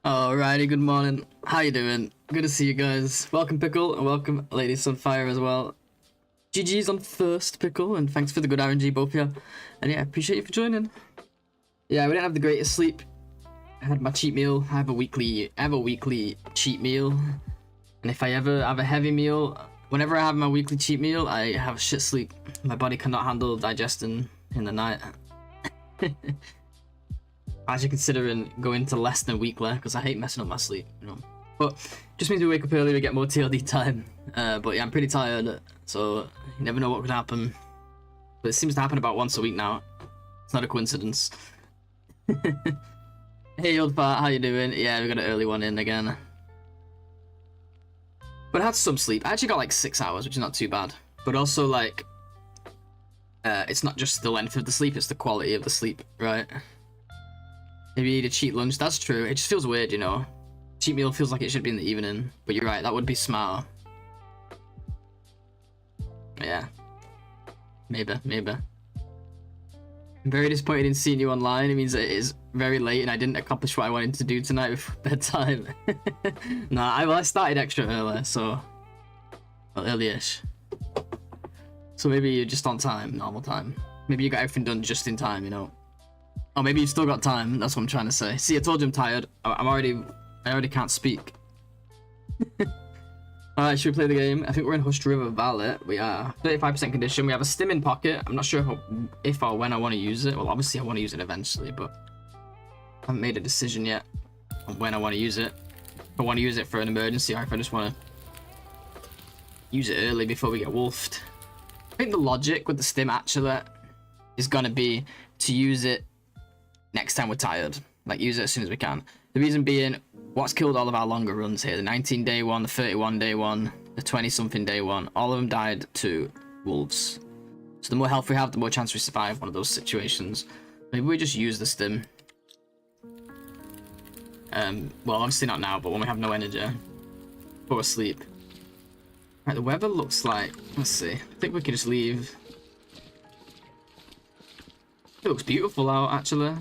Alrighty, good morning. How you doing? Good to see you guys. Welcome Pickle, and welcome Lady Sunfire as well. GG's on first, Pickle, and thanks for the good RNG both here. And yeah, appreciate you for joining. Yeah, we didn't have the greatest sleep. I had my cheat meal. I have a weekly cheat meal. And if I ever have a heavy meal, whenever I have my weekly cheat meal, I have shit sleep. My body cannot handle digesting in the night. Actually considering going to less than weekly because I hate messing up my sleep, you know. But just means we wake up early, we get more TLD time. But yeah, I'm pretty tired, so you never know what could happen. But it seems to happen about once a week now. It's not a coincidence. Hey old fart, how you doing? Yeah, we got an early one in again. But I had some sleep. I actually got like 6 hours, which is not too bad. But also like, it's not just the length of the sleep, it's the quality of the sleep, right? Maybe eat a cheat lunch, that's true. It just feels weird, you know. Cheat meal feels like it should be in the evening, but you're right, that would be smart. Yeah. Maybe. I'm very disappointed in seeing you online. It means that it is very late and I didn't accomplish what I wanted to do tonight before bedtime. Nah, I started extra early, so... Well, early-ish. So maybe you're just on time, normal time. Maybe you got everything done just in time, you know. Oh, maybe you've still got time. That's what I'm trying to say. See, I told you I'm tired. I already can't speak. Alright, should we play the game? I think we're in Hushed River Valley. We are 35% condition. We have a stim in pocket. I'm not sure if or when I want to use it. Well, obviously I want to use it eventually, but I haven't made a decision yet on when I want to use it. If I want to use it for an emergency or if I just want to use it early before we get wolfed. I think the logic with the stim actually is going to be to use it next time we're tired. Like, use it as soon as we can. The reason being, what's killed all of our longer runs here? The 19-day one, the 31-day one, the 20-something day one. All of them died to wolves. So the more health we have, the more chance we survive one of those situations. Maybe we just use the stim. Well, obviously not now, but when we have no energy. Or asleep. Right, the weather looks like... Let's see. I think we can just leave. It looks beautiful out, actually.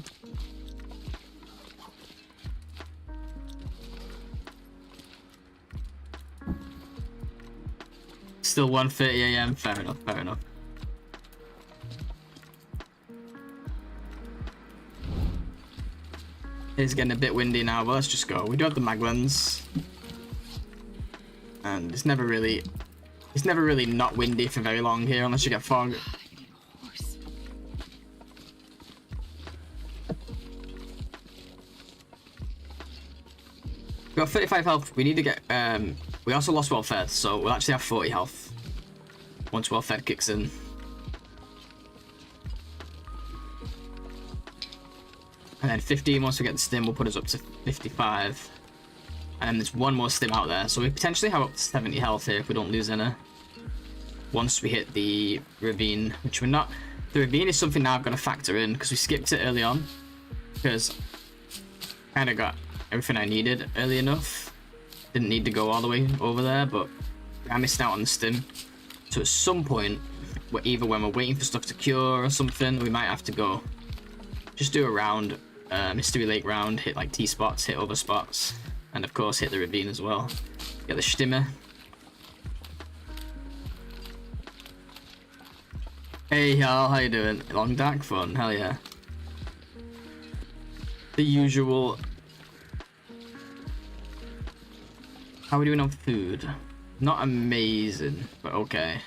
Still 1:30 AM. Fair enough, fair enough. It's getting a bit windy now, but let's just go. We do have the maglens. And it's never really not windy for very long here unless you get fog. We got 35 health. We need to get we also lost well fed, so we'll actually have 40 health once well fed kicks in. And then 15 once we get the stim will put us up to 55. And then there's one more stim out there, so we potentially have up to 70 health here if we don't lose any. Once we hit the ravine, which we're not. The ravine is something now I'm going to factor in because we skipped it early on because I kind of got everything I needed early enough. Didn't need to go all the way over there, but I missed out on the stim. So at some point, either when we're waiting for stuff to cure or something, we might have to go just do a round, Mystery Lake round, hit like T-spots, hit other spots, and of course hit the ravine as well. Get the stimme. Hey y'all, how you doing? Long dark fun, hell yeah. The usual. How are we doing on food? Not amazing, but okay.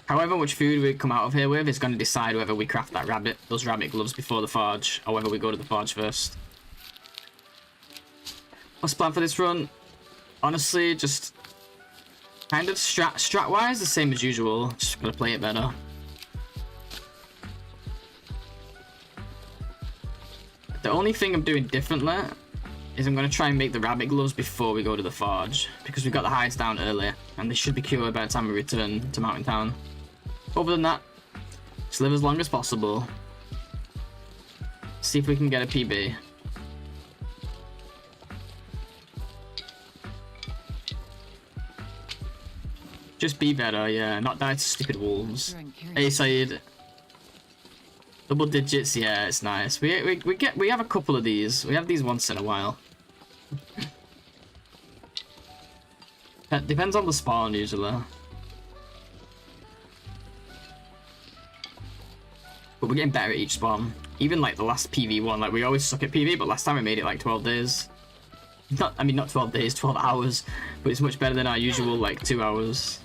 However much food we come out of here with is going to decide whether we craft those rabbit gloves before the forge, or whether we go to the forge first. What's the plan for this run? Honestly, just kind of strat-wise, the same as usual. Just gonna play it better. The only thing I'm doing differently is I'm going to try and make the rabbit gloves before we go to the forge, because we've got the hides down earlier, and they should be cured by the time we return to Mountain Town. Other than that, just live as long as possible. See if we can get a PB. Just be better, yeah. Not die to stupid wolves. Hey, Saeed. Double digits, yeah, it's nice. We have a couple of these. We have these once in a while. It depends on the spawn usually. But we're getting better at each spawn. Even like the last PV one, like we always suck at PV, but last time we made it like 12 days. I mean not 12 days, 12 hours, but it's much better than our usual like 2 hours.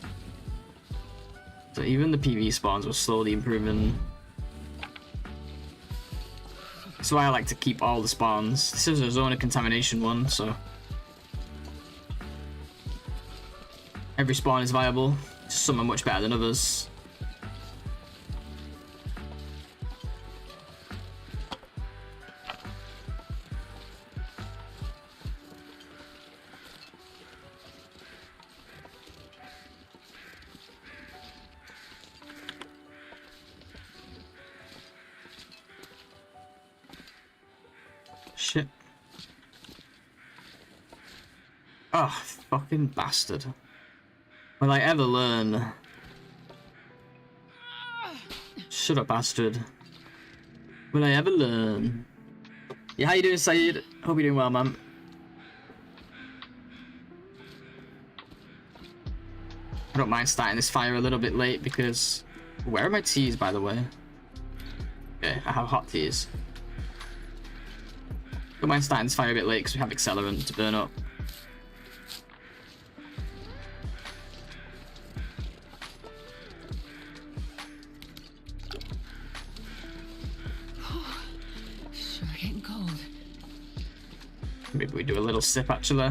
So even the PV spawns were slowly improving. That's why I like to keep all the spawns. This is a zone of contamination one, so every spawn is viable. Just some are much better than others. Shit. Oh, fucking bastard. Will I ever learn? Shut up, bastard. Will I ever learn? Yeah, how you doing, Saeed? Hope you're doing well, man. I don't mind starting this fire a little bit late because... Where are my teas, by the way? Okay, I have hot teas. Don't mind starting this fire a bit late because we have accelerant to burn up. Sure getting cold. Maybe we do a little sip actually.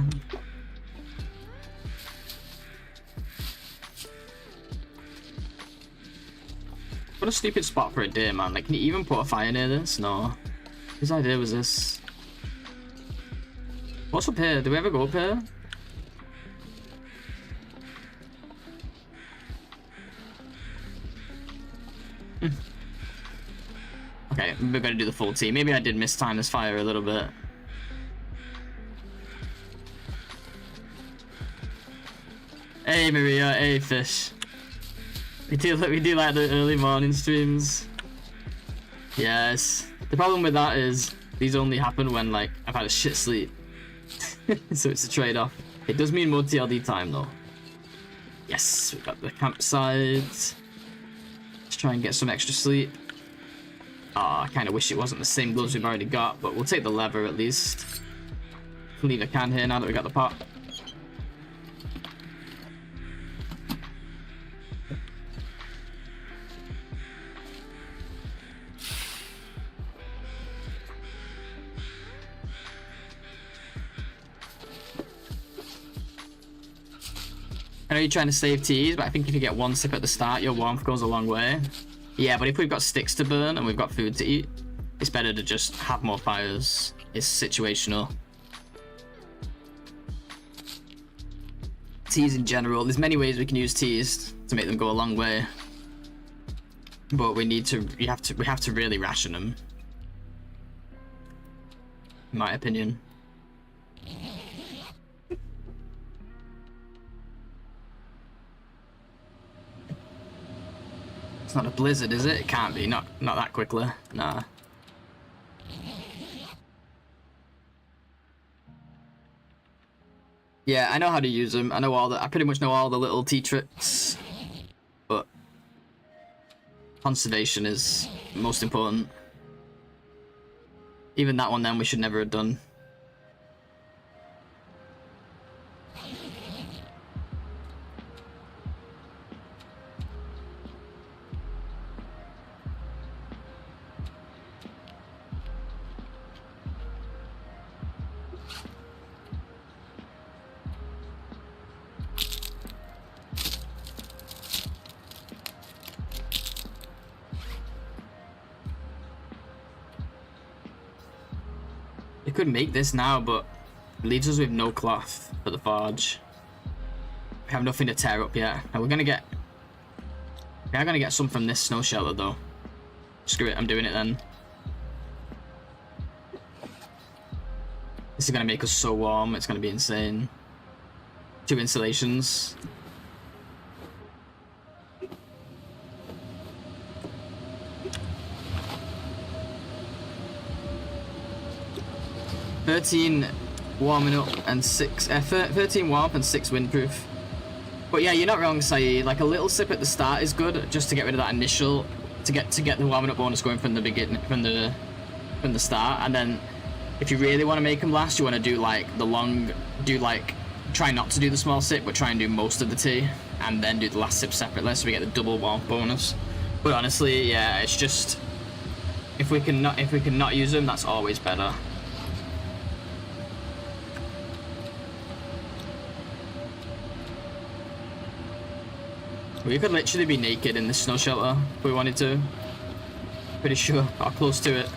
What a stupid spot for a day, man. Like, can you even put a fire near this? No. Whose idea was this? What's up here? Do we ever go up here? Okay, we're gonna do the full team. Maybe I did mistime this fire a little bit. Hey Maria, hey Fish. We do like the early morning streams. Yes. The problem with that is these only happen when like I've had a shit sleep. So it's a trade-off. It does mean more TLD time though. Yes, we've got the campsite. Let's try and get some extra sleep. I kind of wish it wasn't the same gloves we've already got, but we'll take the lever at least. Leave a can here now that we got the pot. I know you're trying to save teas, but I think if you get one sip at the start, your warmth goes a long way. Yeah, but if we've got sticks to burn and we've got food to eat, it's better to just have more fires. It's situational. Teas in general, there's many ways we can use teas to make them go a long way. But we have to really ration them. In my opinion. It's not a blizzard, is it? It can't be. Not that quickly. Nah. Yeah, I know how to use them. I pretty much know all the little tea tricks. But conservation is most important. Even that one then we should never have done. You could make this now, but it leaves us with no cloth for the forge. We have nothing to tear up yet. And we are gonna get some from this snow shelter though. Screw it, I'm doing it then. This is gonna make us so warm, it's gonna be insane. 2 installations. 13 warming up and 13 warmth and 6 windproof. But yeah, you're not wrong, Saeed. Like a little sip at the start is good, just to get rid of that initial, to get the warming up bonus going from the beginning, from the start. And then, if you really want to make them last, you want to do like try not to do the small sip, but try and do most of the tea, and then do the last sip separately, so we get the double warmth bonus. But honestly, yeah, it's just if we can not use them, that's always better. We could literally be naked in this snow shelter if we wanted to. Pretty sure, or close to it.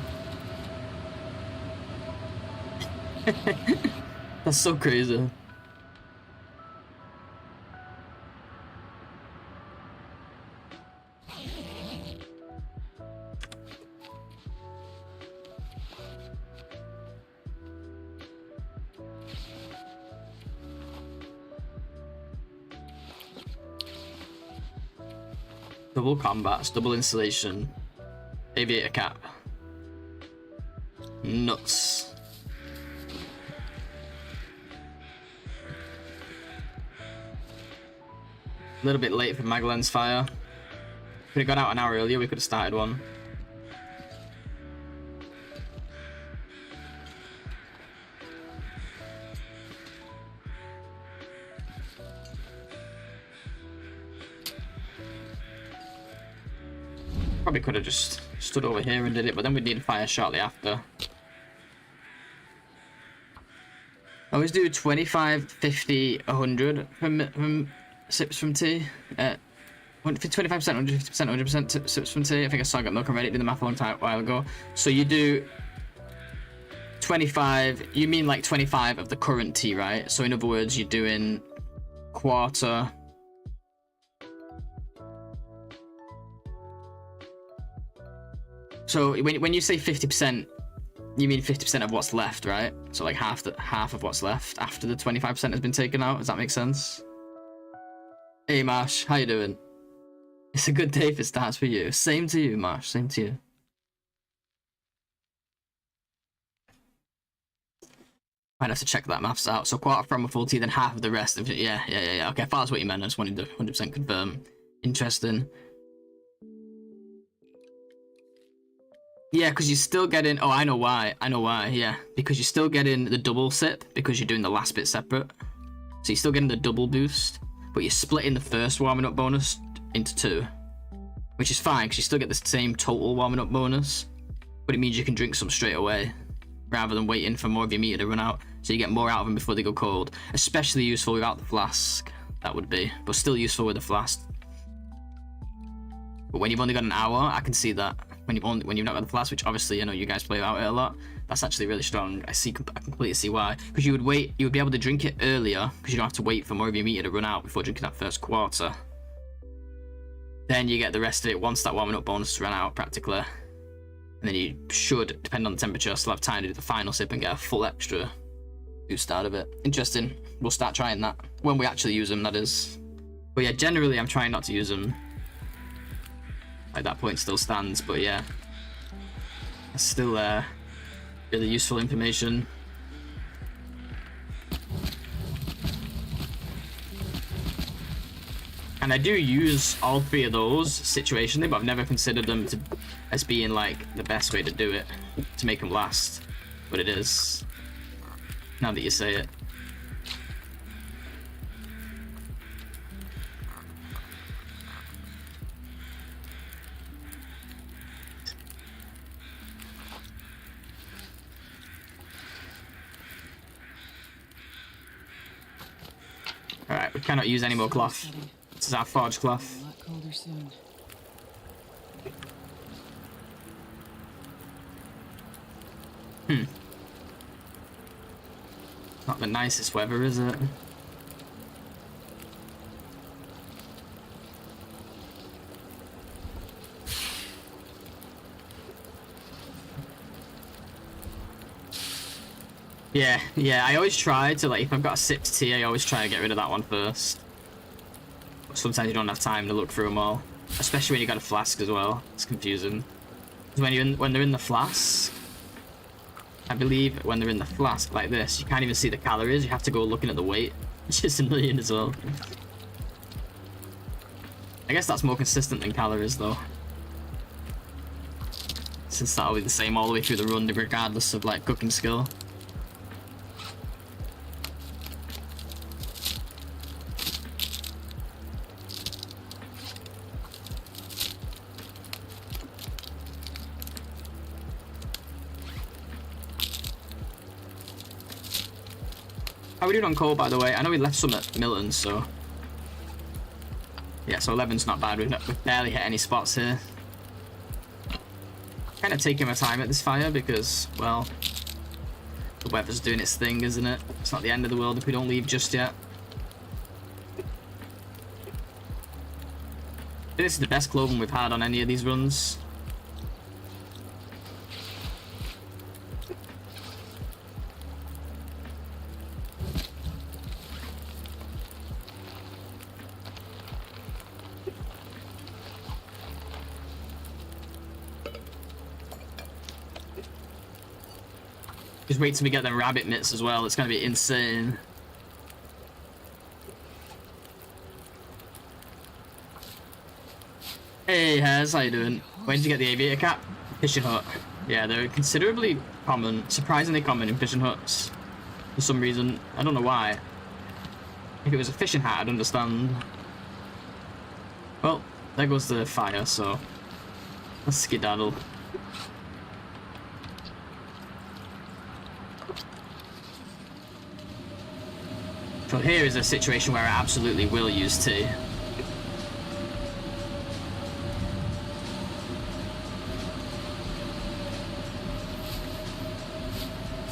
That's so crazy. Double combats, double insulation, aviator cap. Nuts. A little bit late for Magellan's fire. If we'd have gone out an hour earlier, we could have started one. Probably could have just stood over here and did it, but then we'd need a fire shortly after. I always do 25, 50, 100 from sips from tea. 25%, 150%, 100% sips from tea. I think I saw I got milk and ready, did the math a while ago. So you do 25, you mean like 25 of the current tea, right? So in other words, you're doing quarter. So when you say 50%, you mean 50% of what's left, right? So like half of what's left after the 25% has been taken out. Does that make sense? Hey Marsh, how you doing? It's a good day if it starts for you. Same to you, Marsh. Same to you. Might have to check that maths out. So quarter from a full tea, then half of the rest of it. Yeah. Okay, I thought that's what you meant. I just wanted to 100% confirm. Interesting. Yeah, because you're still getting... Oh, I know why. Yeah. Because you're still getting the double sip because you're doing the last bit separate. So you're still getting the double boost, but you're splitting the first warming up bonus into 2. Which is fine, because you still get the same total warming up bonus, but it means you can drink some straight away, rather than waiting for more of your meter to run out, so you get more out of them before they go cold. Especially useful without the flask, that would be. But still useful with the flask. But when you've only got an hour, I can see that. When you've not got the flask, which obviously, you know, you guys play without it a lot, that's actually really strong. I completely see why. Because you would be able to drink it earlier, because you don't have to wait for more of your meter to run out before drinking that first quarter. Then you get the rest of it once that warming up bonus has run out, practically. And then you should, depending on the temperature, still have time to do the final sip and get a full extra boost out of it. Interesting. We'll start trying that. When we actually use them, that is. But yeah, generally I'm trying not to use them. Like that point still stands, but yeah. It's still really useful information. And I do use all 3 of those situationally, but I've never considered them as being like the best way to do it, to make them last. But it is, now that you say it. Alright, we cannot use any more cloth. This is our forge cloth. A lot colder soon. Not the nicest weather, is it? Yeah, I always try to, like, if I've got a sipped tea, I always try to get rid of that one first. But sometimes you don't have time to look through them all. Especially when you got a flask as well. It's confusing. When they're in the flask, I believe when they're in the flask like this, you can't even see the calories. You have to go looking at the weight, which is annoying as well. I guess that's more consistent than calories though, since that'll be the same all the way through the run regardless of like cooking skill. How are we doing on coal, by the way? I know we left some at Milton, so... Yeah, so 11's not bad. We've barely hit any spots here. Kind of taking my time at this fire because, well... The weather's doing its thing, isn't it? It's not the end of the world if we don't leave just yet. This is the best clothing we've had on any of these runs. Just wait till we get them rabbit mitts as well. It's gonna be insane. Hey, Haz, how you doing? Where did you get the aviator cap? Fishing hut. Yeah, they're considerably common, surprisingly common in fishing huts. For some reason, I don't know why. If it was a fishing hat, I'd understand. Well, there goes the fire, so let's skedaddle. So here is a situation where I absolutely will use tea.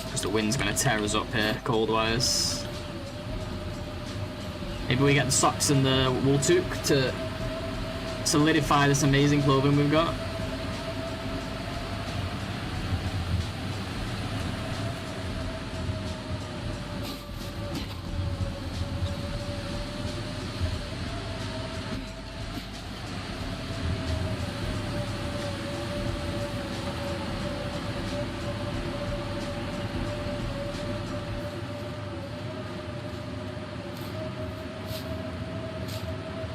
Because the wind's going to tear us up here, cold-wise. Maybe we get the socks and the wool toque to solidify this amazing clothing we've got.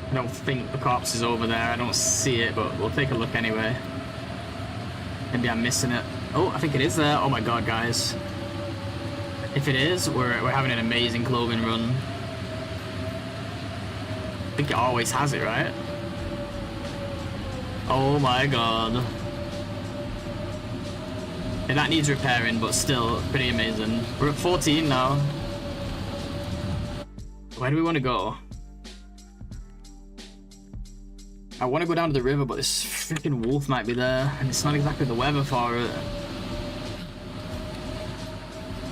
I don't think the corpse is over there. I don't see it, but we'll take a look anyway. Maybe I'm missing it. Oh, I think it is there. Oh my god, guys. If it is, we're having an amazing clothing run. I think it always has it, right? Oh my god. Yeah, that needs repairing, but still pretty amazing. We're at 14 now. Where do we want to go? I want to go down to the river, but this freaking wolf might be there, and it's not exactly the weather for it.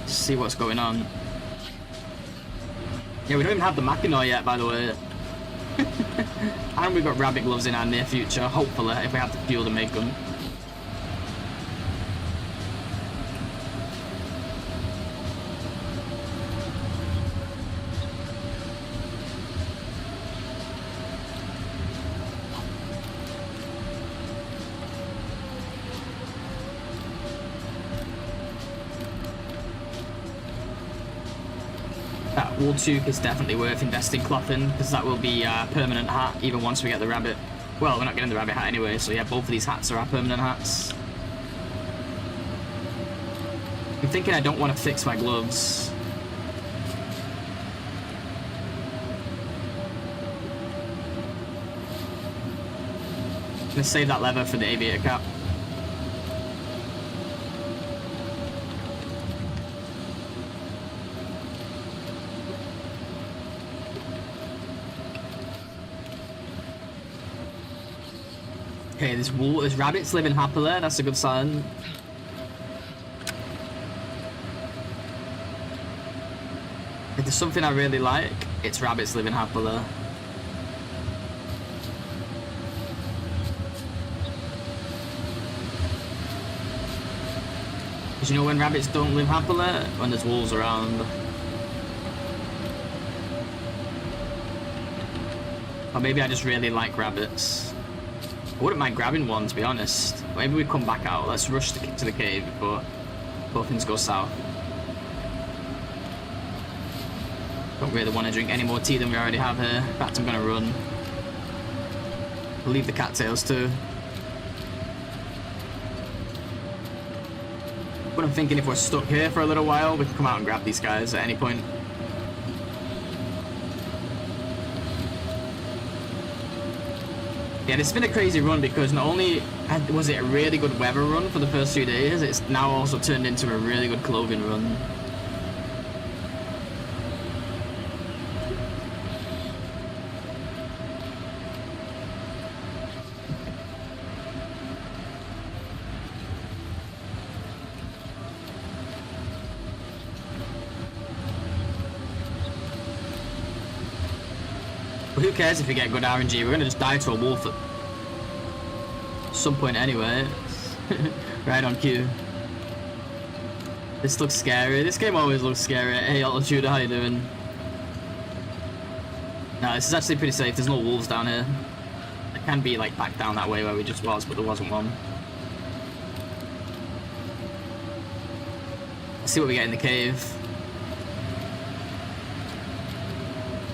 Let's see what's going on. Yeah, we don't even have the Mackinaw yet, by the way. And we've got rabbit gloves in our near future, hopefully, if we have the fuel to make them. That wool toque is definitely worth investing cloth in, because that will be our permanent hat even once we get the rabbit. Well, we're not getting the rabbit hat anyway, so yeah, both of these hats are our permanent hats. I'm thinking I don't want to fix my gloves. I'm gonna save that leather for the aviator cap. Okay, there's rabbits living happily, that's a good sign. If there's something I really like, it's rabbits living happily. Because you know when rabbits don't live happily? When there's wolves around. Or maybe I just really like rabbits. I wouldn't mind grabbing one, to be honest. Maybe we come back out. Let's rush to the cave, but Both things go south. Don't really want to drink any more tea than we already have here. In fact, I'm gonna run. I'll leave the cattails too. But I'm thinking if we're stuck here for a little while, we can come out and grab these guys at any point. Yeah, it's been a crazy run because not only was it a really good weather run for the first 2 days, it's now also turned into a really good clothing run. But who cares if we get good RNG? We're gonna just die to a wolf at some point anyway. Right on cue. This looks scary. This game always looks scary. Hey, Altitude, how you doing? No, this is actually pretty safe. There's no wolves down here. It can be like back down that way where we just was, but there wasn't one. Let's see what we get in the cave.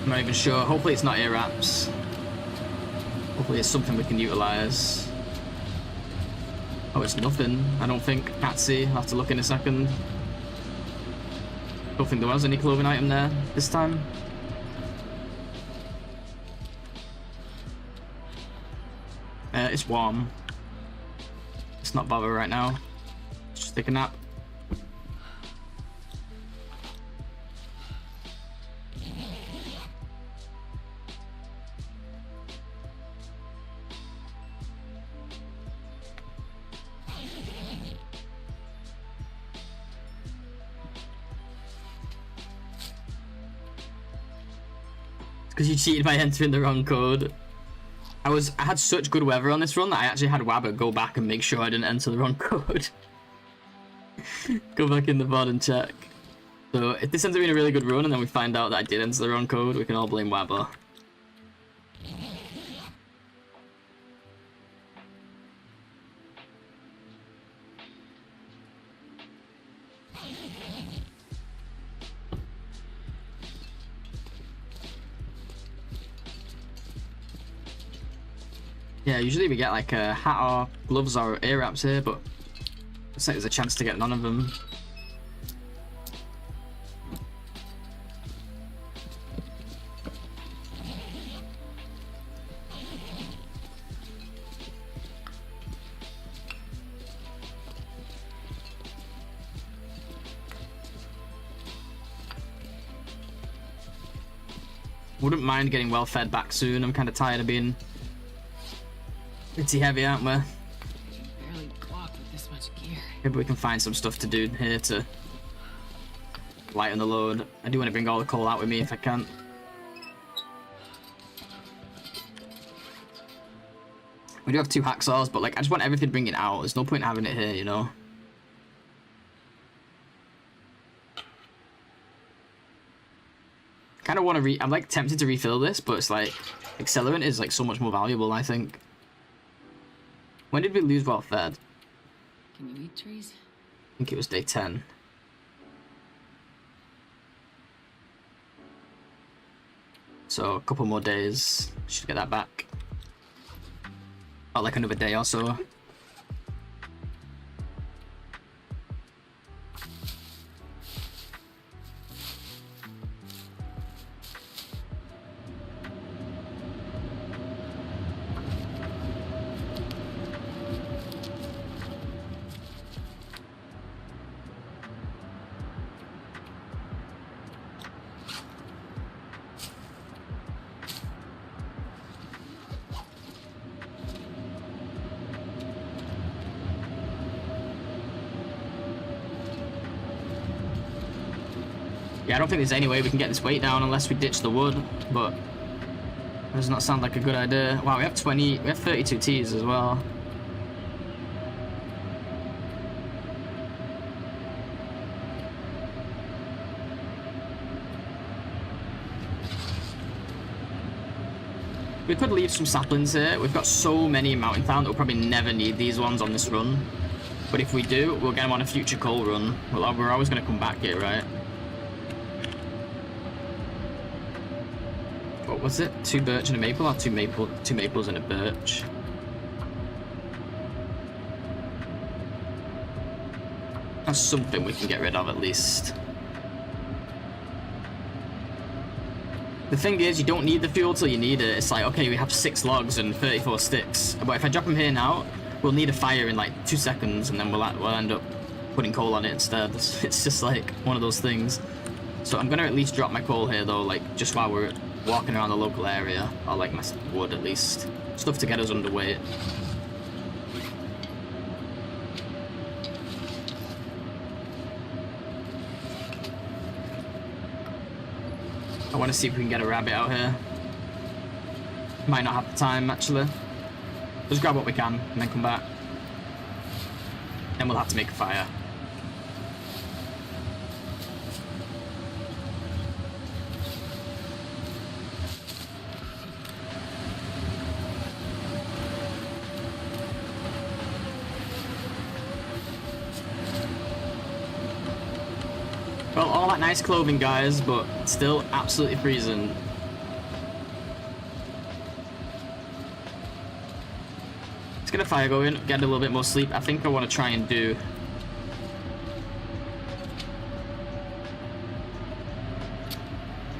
I'm not even sure. Hopefully it's not ear wraps. Hopefully it's something we can utilize. Oh, it's nothing. I don't think. Can't see. I'll have to look in a second. Don't think there was any clothing item there this time. It's warm. Let's not bother right now. Just take a nap. Because you cheated by entering the wrong code. I had such good weather on this run that I actually had Wabba go back and make sure I didn't enter the wrong code. Go back in the VOD and check. So if this ends up being a really good run and then we find out that I did enter the wrong code, we can all blame Wabba. Yeah, usually we get like a hat or gloves or ear wraps here, but looks like there's a chance to get none of them. Wouldn't mind getting well fed back soon. I'm kind of tired of being pretty heavy, aren't we? Barely walk with this much gear. Maybe we can find some stuff to do here to lighten the load. I do want to bring all the coal out with me if I can. We do have 2 hacksaws, but like I just want everything bringing out. There's no point in having it here, you know. Kind of want to I'm like tempted to refill this, but it's like accelerant is like so much more valuable, I think. When did we lose well fed? Can you eat trees? I think it was day 10. So a couple more days, should get that back. Or like another day or so. Yeah, I don't think there's any way we can get this weight down unless we ditch the wood, but it does not sound like a good idea. Wow, we have 32 Ts as well. We could leave some saplings here. We've got so many mountain found that we'll probably never need these ones on this run. But if we do, we'll get him on a future coal run. Well, we're always going to come back here, right? What was it? 2 birch and a maple, or 2 maples and a birch? That's something we can get rid of at least. The thing is, you don't need the fuel till you need it. It's like, okay, we have 6 logs and 34 sticks. But if I drop them here now, we'll need a fire in like 2 seconds, and then we'll end up putting coal on it instead. It's just like one of those things. So I'm gonna at least drop my coal here though, like just while we're walking around the local area, or like my wood at least. Stuff to get us underweight. I want to see if we can get a rabbit out here. Might not have the time, actually. Just grab what we can, and then come back. Then we'll have to make a fire. Well, all that nice clothing, guys, but still absolutely freezing. Let's get a fire going, get a little bit more sleep. I think I want to try and do...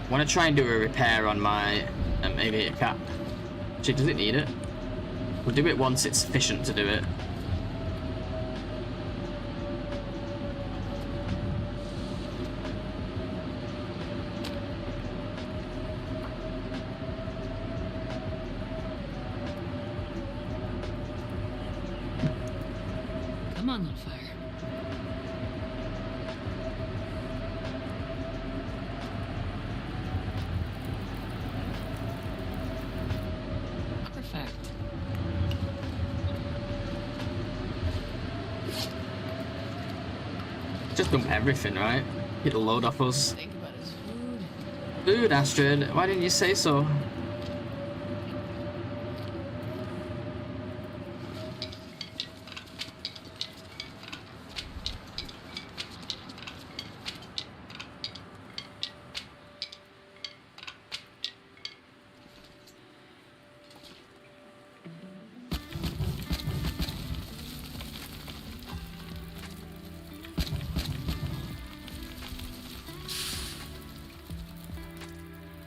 I want to try and do a repair on my maybe a cap. Actually, does it need it? We'll do it once it's efficient to do it. Come on, little fire. Perfect. Just dump everything, right? Get a load off us. Think about his food. Dude, Astrid, why didn't you say so?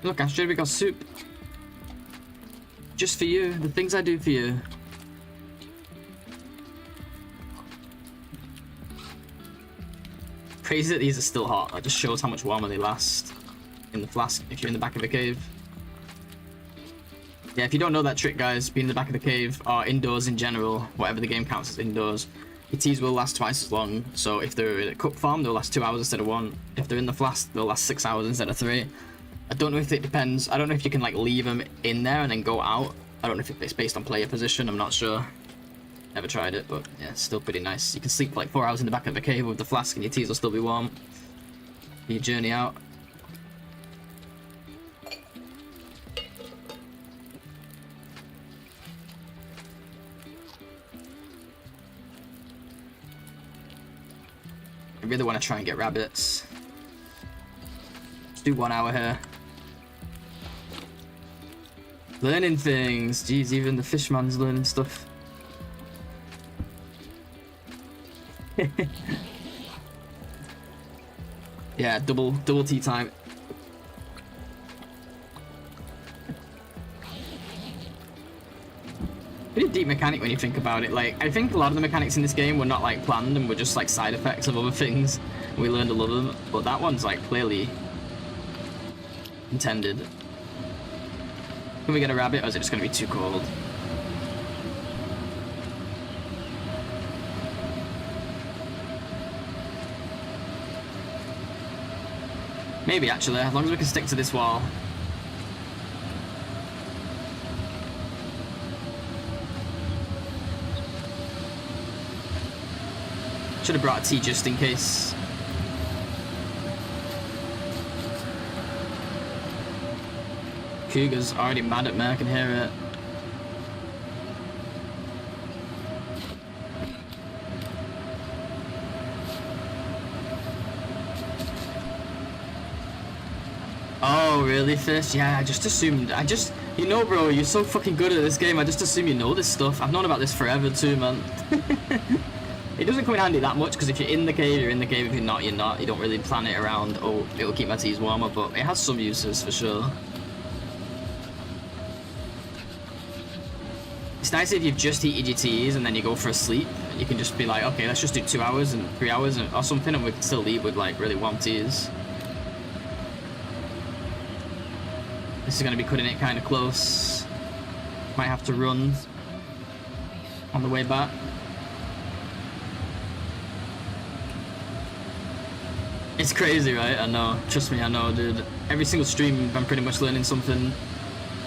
Look, Astrid, we got soup. Just for you. The things I do for you. Crazy that these are still hot. That just shows how much warmer they last in the flask if you're in the back of a cave. Yeah, if you don't know that trick, guys, being in the back of the cave or indoors in general, whatever the game counts as indoors, your teas will last twice as long. So if they're in a cup form, they'll last 2 hours instead of 1. If they're in the flask, they'll last 6 hours instead of 3. I don't know if it depends. I don't know if you can like leave them in there and then go out. I don't know if it's based on player position. I'm not sure. Never tried it, but yeah, it's still pretty nice. You can sleep for like 4 hours in the back of the cave with the flask and your teas will still be warm for your journey out. I really want to try and get rabbits. Let's do 1 hour here. Learning things. Jeez, even the fishman's learning stuff. Yeah, double tea time. Pretty deep mechanic when you think about it. Like, I think a lot of the mechanics in this game were not like planned and were just like side effects of other things. We learned to love them, but that one's like clearly intended. Can we get a rabbit, or is it just going to be too cold? Maybe, actually, as long as we can stick to this wall. Should have brought a tea just in case. Cougar's already mad at me, I can hear it. Oh, really, Fish? Yeah, I just assumed. You know, bro, you're so fucking good at this game. I just assume you know this stuff. I've known about this forever too, man. It doesn't come in handy that much because if you're in the cave, you're in the cave. If you're not, you're not. You don't really plan it around, oh, it'll keep my teas warmer, but it has some uses for sure. It's nice if you've just heated your teas and then you go for a sleep. You can just be like, okay, let's just do 2 hours and 3 hours or something, and we can still leave with like really warm teas. This is going to be cutting it kind of close. Might have to run on the way back. It's crazy, right? I know. Trust me, I know, dude. Every single stream, I'm pretty much learning something,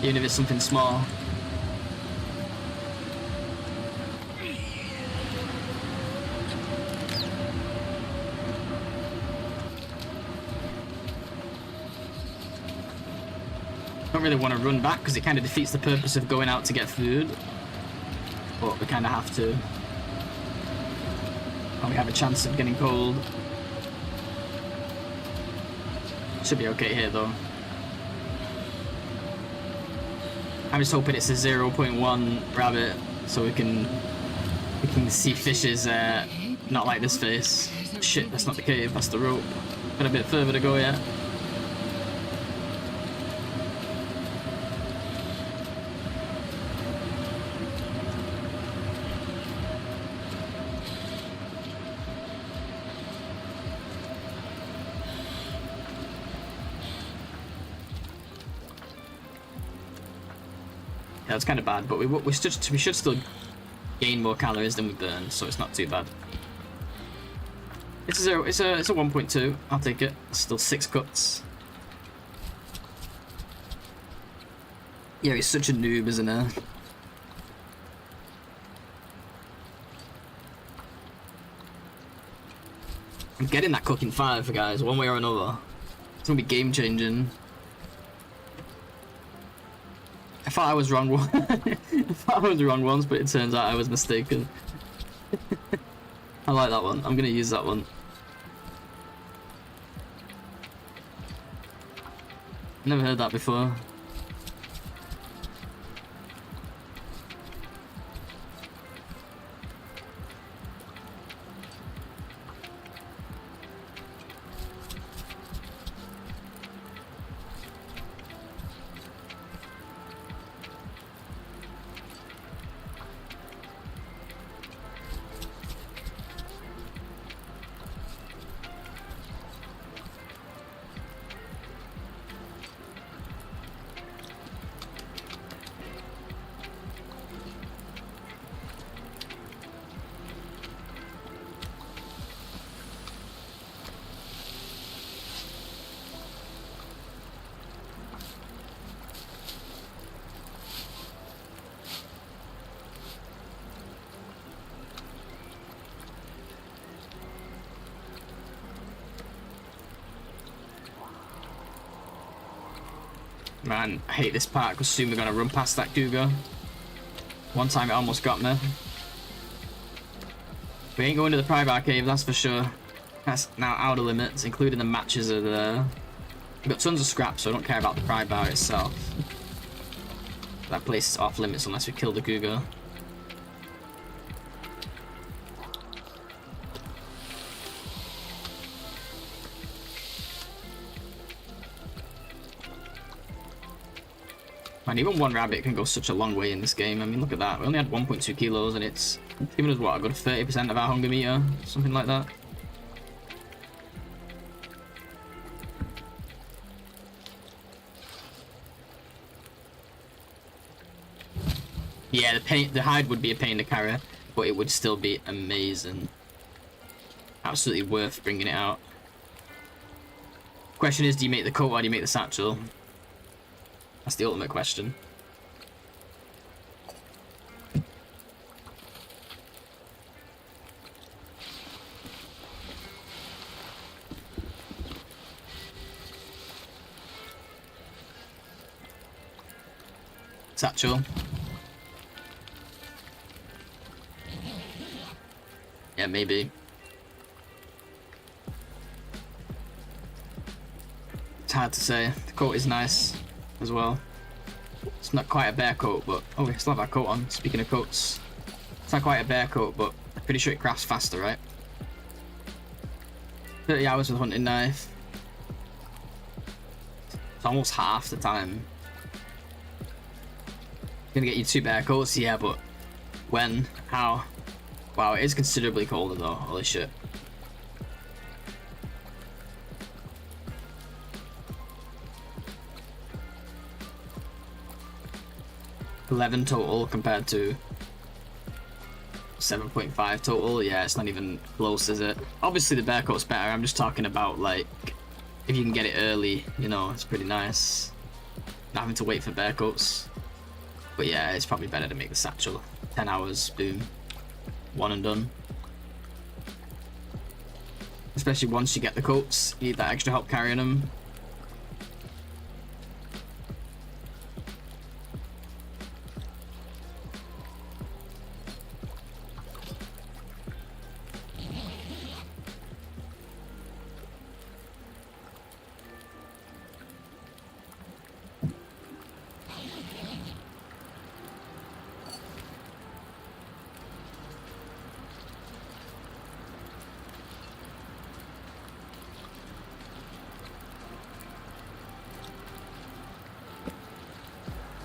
even if it's something small. Don't really want to run back because it kind of defeats the purpose of going out to get food, but we kind of have to. And we have a chance of getting cold. Should be okay here though. I'm just hoping it's a 0.1 rabbit so we can see fishes not like this face. Shit, that's not the cave, that's the rope. Got a bit further to go yet. Yeah, it's kind of bad, but we should still gain more calories than we burn, so it's not too bad. It's a 1.2. I'll take it. Still 6 cuts. Yeah, he's such a noob, isn't he? I'm getting that cooking 5, guys, one way or another. It's gonna be game changing. I thought I was wrong once, but it turns out I was mistaken. I like that one. I'm gonna use that one. Never heard that before. Man, I hate this part because soon we're gonna run past that cougar. One time it almost got me. We ain't going to the Prybar cave, that's for sure. That's now out of limits, including the matches are there. We've got tons of scrap, so I don't care about the Prybar itself. That place is off limits unless we kill the cougar. Man, even one rabbit can go such a long way in this game. I mean, look at that. We only had 1.2 kilos and it's giving us, what, a good 30% of our hunger meter? Something like that. Yeah, the hide would be a pain to carry, but it would still be amazing. Absolutely worth bringing it out. Question is, do you make the coat or do you make the satchel? That's the ultimate question. Satchel. Yeah, maybe. It's hard to say. The coat is nice as well. It's not quite a bear coat, but oh, we still have our coat on. Speaking of coats, it's not quite a bear coat, but I'm pretty sure it crafts faster, right? 30 hours with hunting knife. It's almost half the time. Gonna get you 2 bear coats, yeah, but when? How? Wow, it is considerably colder though. Holy shit. $11 total compared to 7.5 total. Yeah, it's not even close, is it? Obviously the bear coat's better. I'm just talking about like if you can get it early, you know, it's pretty nice. Not having to wait for bear coats. But yeah, it's probably better to make the satchel. 10 hours, boom. One and done. Especially once you get the coats, you need that extra help carrying them.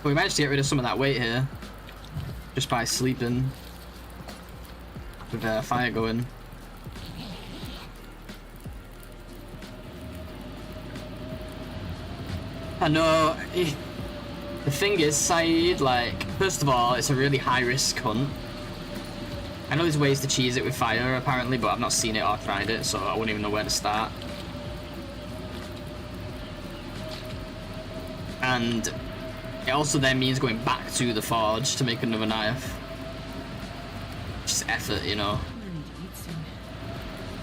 We managed to get rid of some of that weight here just by sleeping with fire going. I know. The thing is, Saeed, like, first of all, it's a really high-risk hunt. I know there's ways to cheese it with fire, apparently, but I've not seen it or tried it, so I wouldn't even know where to start. And it also then means going back to the forge to make another knife. Just effort, you know.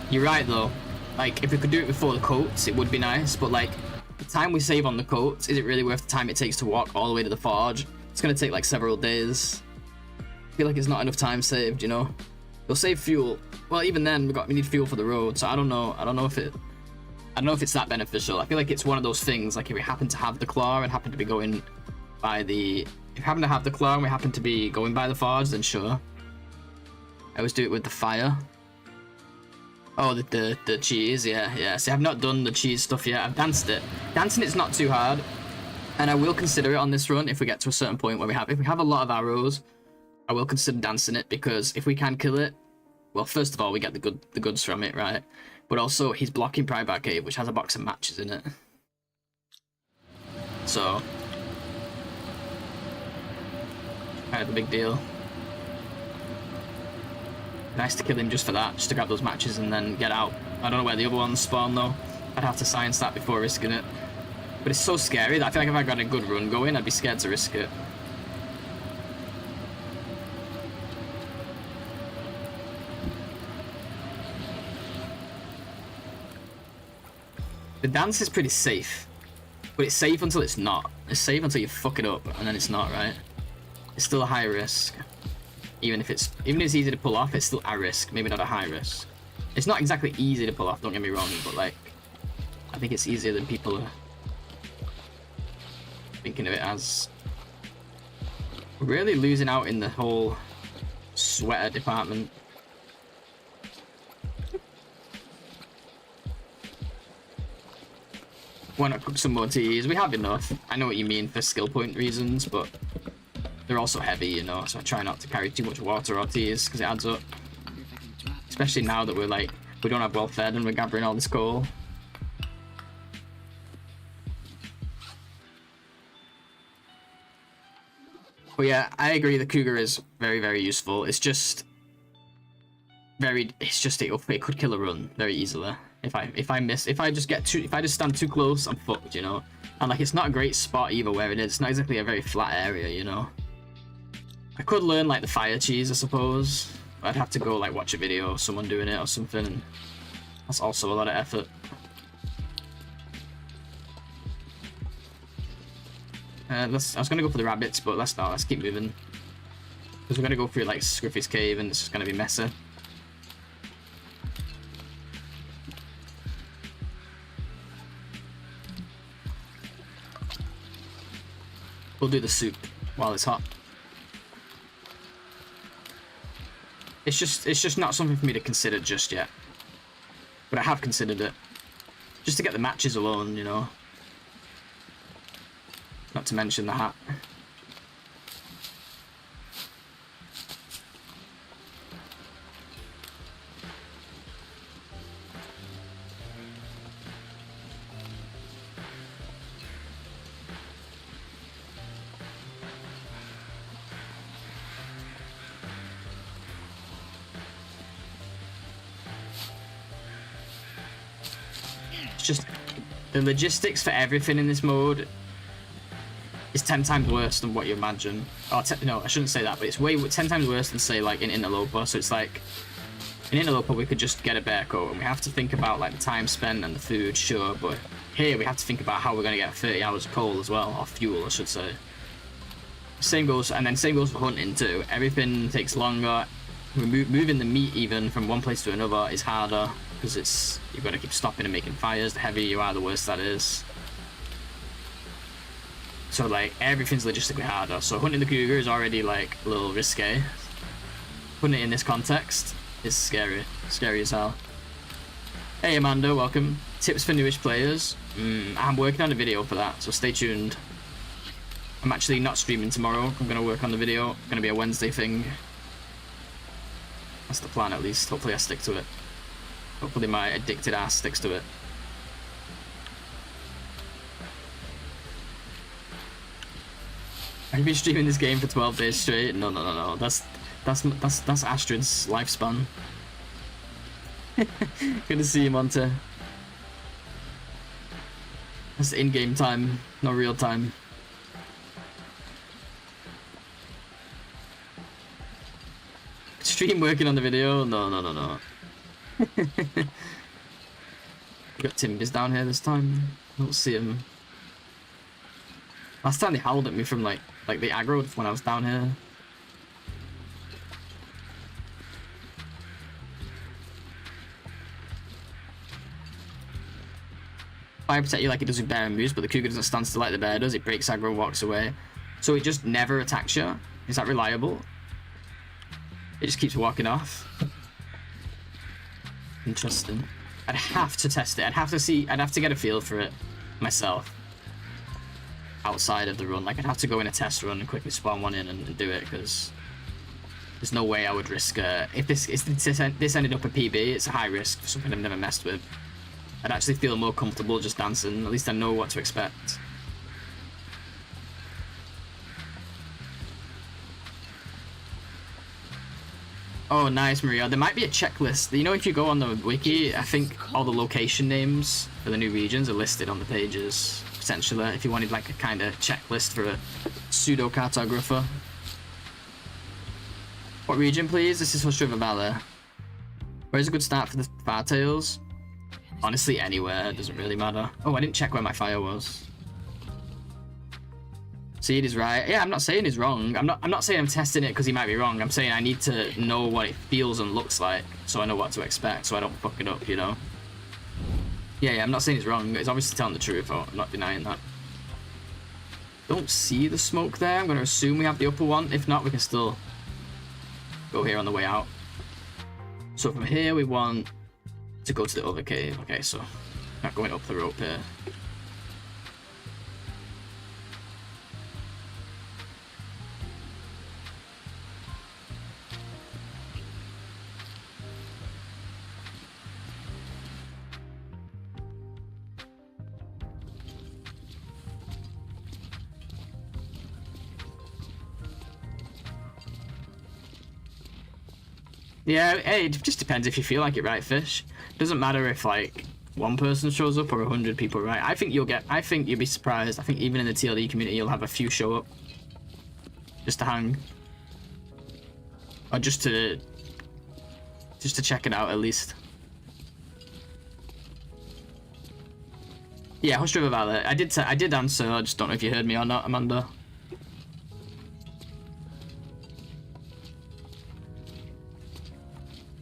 You're right though. Like, if we could do it before the coats, it would be nice, but like, the time we save on the coats, is it really worth the time it takes to walk all the way to the forge? It's gonna take like several days. I feel like it's not enough time saved, you know? We'll save fuel. Well, even then, we need fuel for the road, so I don't know if it's that beneficial. I feel like it's one of those things, like if we happen to have the claw and happen to be going by the... If we happen to have the claw and we happen to be going by the forge, then sure. I always do it with the fire. Oh, the cheese, yeah. See, I've not done the cheese stuff yet. I've danced it. Dancing it's not too hard. And I will consider it on this run if we get to a certain point where if we have a lot of arrows, I will consider dancing it, because if we can kill it, well, first of all, we get the goods from it, right? But also, he's blocking Pride Bar Cave, which has a box of matches in it. So, kind of a big deal. Nice to kill him just for that, just to grab those matches and then get out. I don't know where the other ones spawn though. I'd have to science that before risking it. But it's so scary that I feel like if I got a good run going, I'd be scared to risk it. The dance is pretty safe, but it's safe until it's not. It's safe until you fuck it up, and then it's not, right? It's still a high risk. Even if it's easy to pull off, it's still a risk, maybe not a high risk. It's not exactly easy to pull off, don't get me wrong, but like, I think it's easier than people are thinking of it as. We're really losing out in the whole sweater department. Why not cook some more teas? We have enough. I know what you mean for skill point reasons, but they're also heavy, you know, so I try not to carry too much water or teas because it adds up. Especially now that we don't have well fed and we're gathering all this coal. But yeah, I agree the cougar is very, very useful. It's just it could kill a run very easily. If I just stand too close, I'm fucked, you know. And like, it's not a great spot either where it is. It's not exactly a very flat area, you know. I could learn like the fire cheese, I suppose. I'd have to go like watch a video of someone doing it or something, and that's also a lot of effort. I was gonna go for the rabbits, but let's not. Let's keep moving, because we're gonna go through like Scruffy's cave, and it's just gonna be messy. We'll do the soup while it's hot. It's just not something for me to consider just yet. But I have considered it. Just to get the matches alone, you know. Not to mention the hat. Just the logistics for everything in this mode is 10 times worse than what you imagine. Oh, no, I shouldn't say that, but it's 10 times worse than, say, like in Interloper. So it's like in Interloper we could just get a bear coat, and we have to think about like the time spent and the food, sure, but here we have to think about how we're going to get 30 hours of coal as well, or fuel, I should say. Same goes for hunting too. Everything takes longer. Moving the meat even from one place to another is harder, because you've got to keep stopping and making fires. The heavier you are, the worse that is. So like everything's logistically harder. So hunting the cougar is already like a little risque. Putting it in this context is scary as hell. Hey Amanda, welcome. Tips for newish players. I'm working on a video for that, so stay tuned. I'm actually not streaming tomorrow. I'm gonna work on the video. It's gonna be a Wednesday thing. That's the plan, at least. Hopefully I stick to it. Hopefully my addicted ass sticks to it. Have you been streaming this game for 12 days straight? No. That's Astrid's lifespan. Good to see you, Monte. That's in-game time, not real time. Stream working on the video? No. We got Timbers down here this time. I don't see him. Last time they howled at me from like the aggro when I was down here. Fire protect you like it does with bear and moose, but the cougar doesn't stand still like the bear does. It breaks aggro, walks away. So it just never attacks you. Is that reliable? It just keeps walking off. Interesting. I'd have to test it. I'd have to get a feel for it myself. Outside of the run. Like, I'd have to go in a test run and quickly spawn one in and do it, because there's no way I would risk if this ended up a PB, it's a high risk for something I've never messed with. I'd actually feel more comfortable just dancing. At least I know what to expect. Oh, nice, Maria. There might be a checklist. You know, if you go on the wiki, I think all the location names for the new regions are listed on the pages, potentially, if you wanted like a kind of checklist for a pseudo-cartographer. What region, please? This is Hush River Valley. Where's a good start for the Fartails? Honestly, anywhere. It doesn't really matter. Oh, I didn't check where my fire was. Seed is right. Yeah, I'm not saying he's wrong. I'm not saying I'm testing it because he might be wrong. I'm saying I need to know what it feels and looks like so I know what to expect, so I don't fuck it up, you know? Yeah, I'm not saying he's wrong. He's obviously telling the truth. I'm not denying that. Don't see the smoke there. I'm going to assume we have the upper one. If not, we can still go here on the way out. So from here, we want to go to the other cave. Okay, so not going up the rope here. Yeah, hey, it just depends if you feel like it, right, Fish? Doesn't matter if like one person shows up or 100 people, right? I think you'll be surprised. I think even in the TLD community, you'll have a few show up just to hang, or just to check it out at least. Yeah, Hush River Valley. I did answer. I just don't know if you heard me or not, Amanda.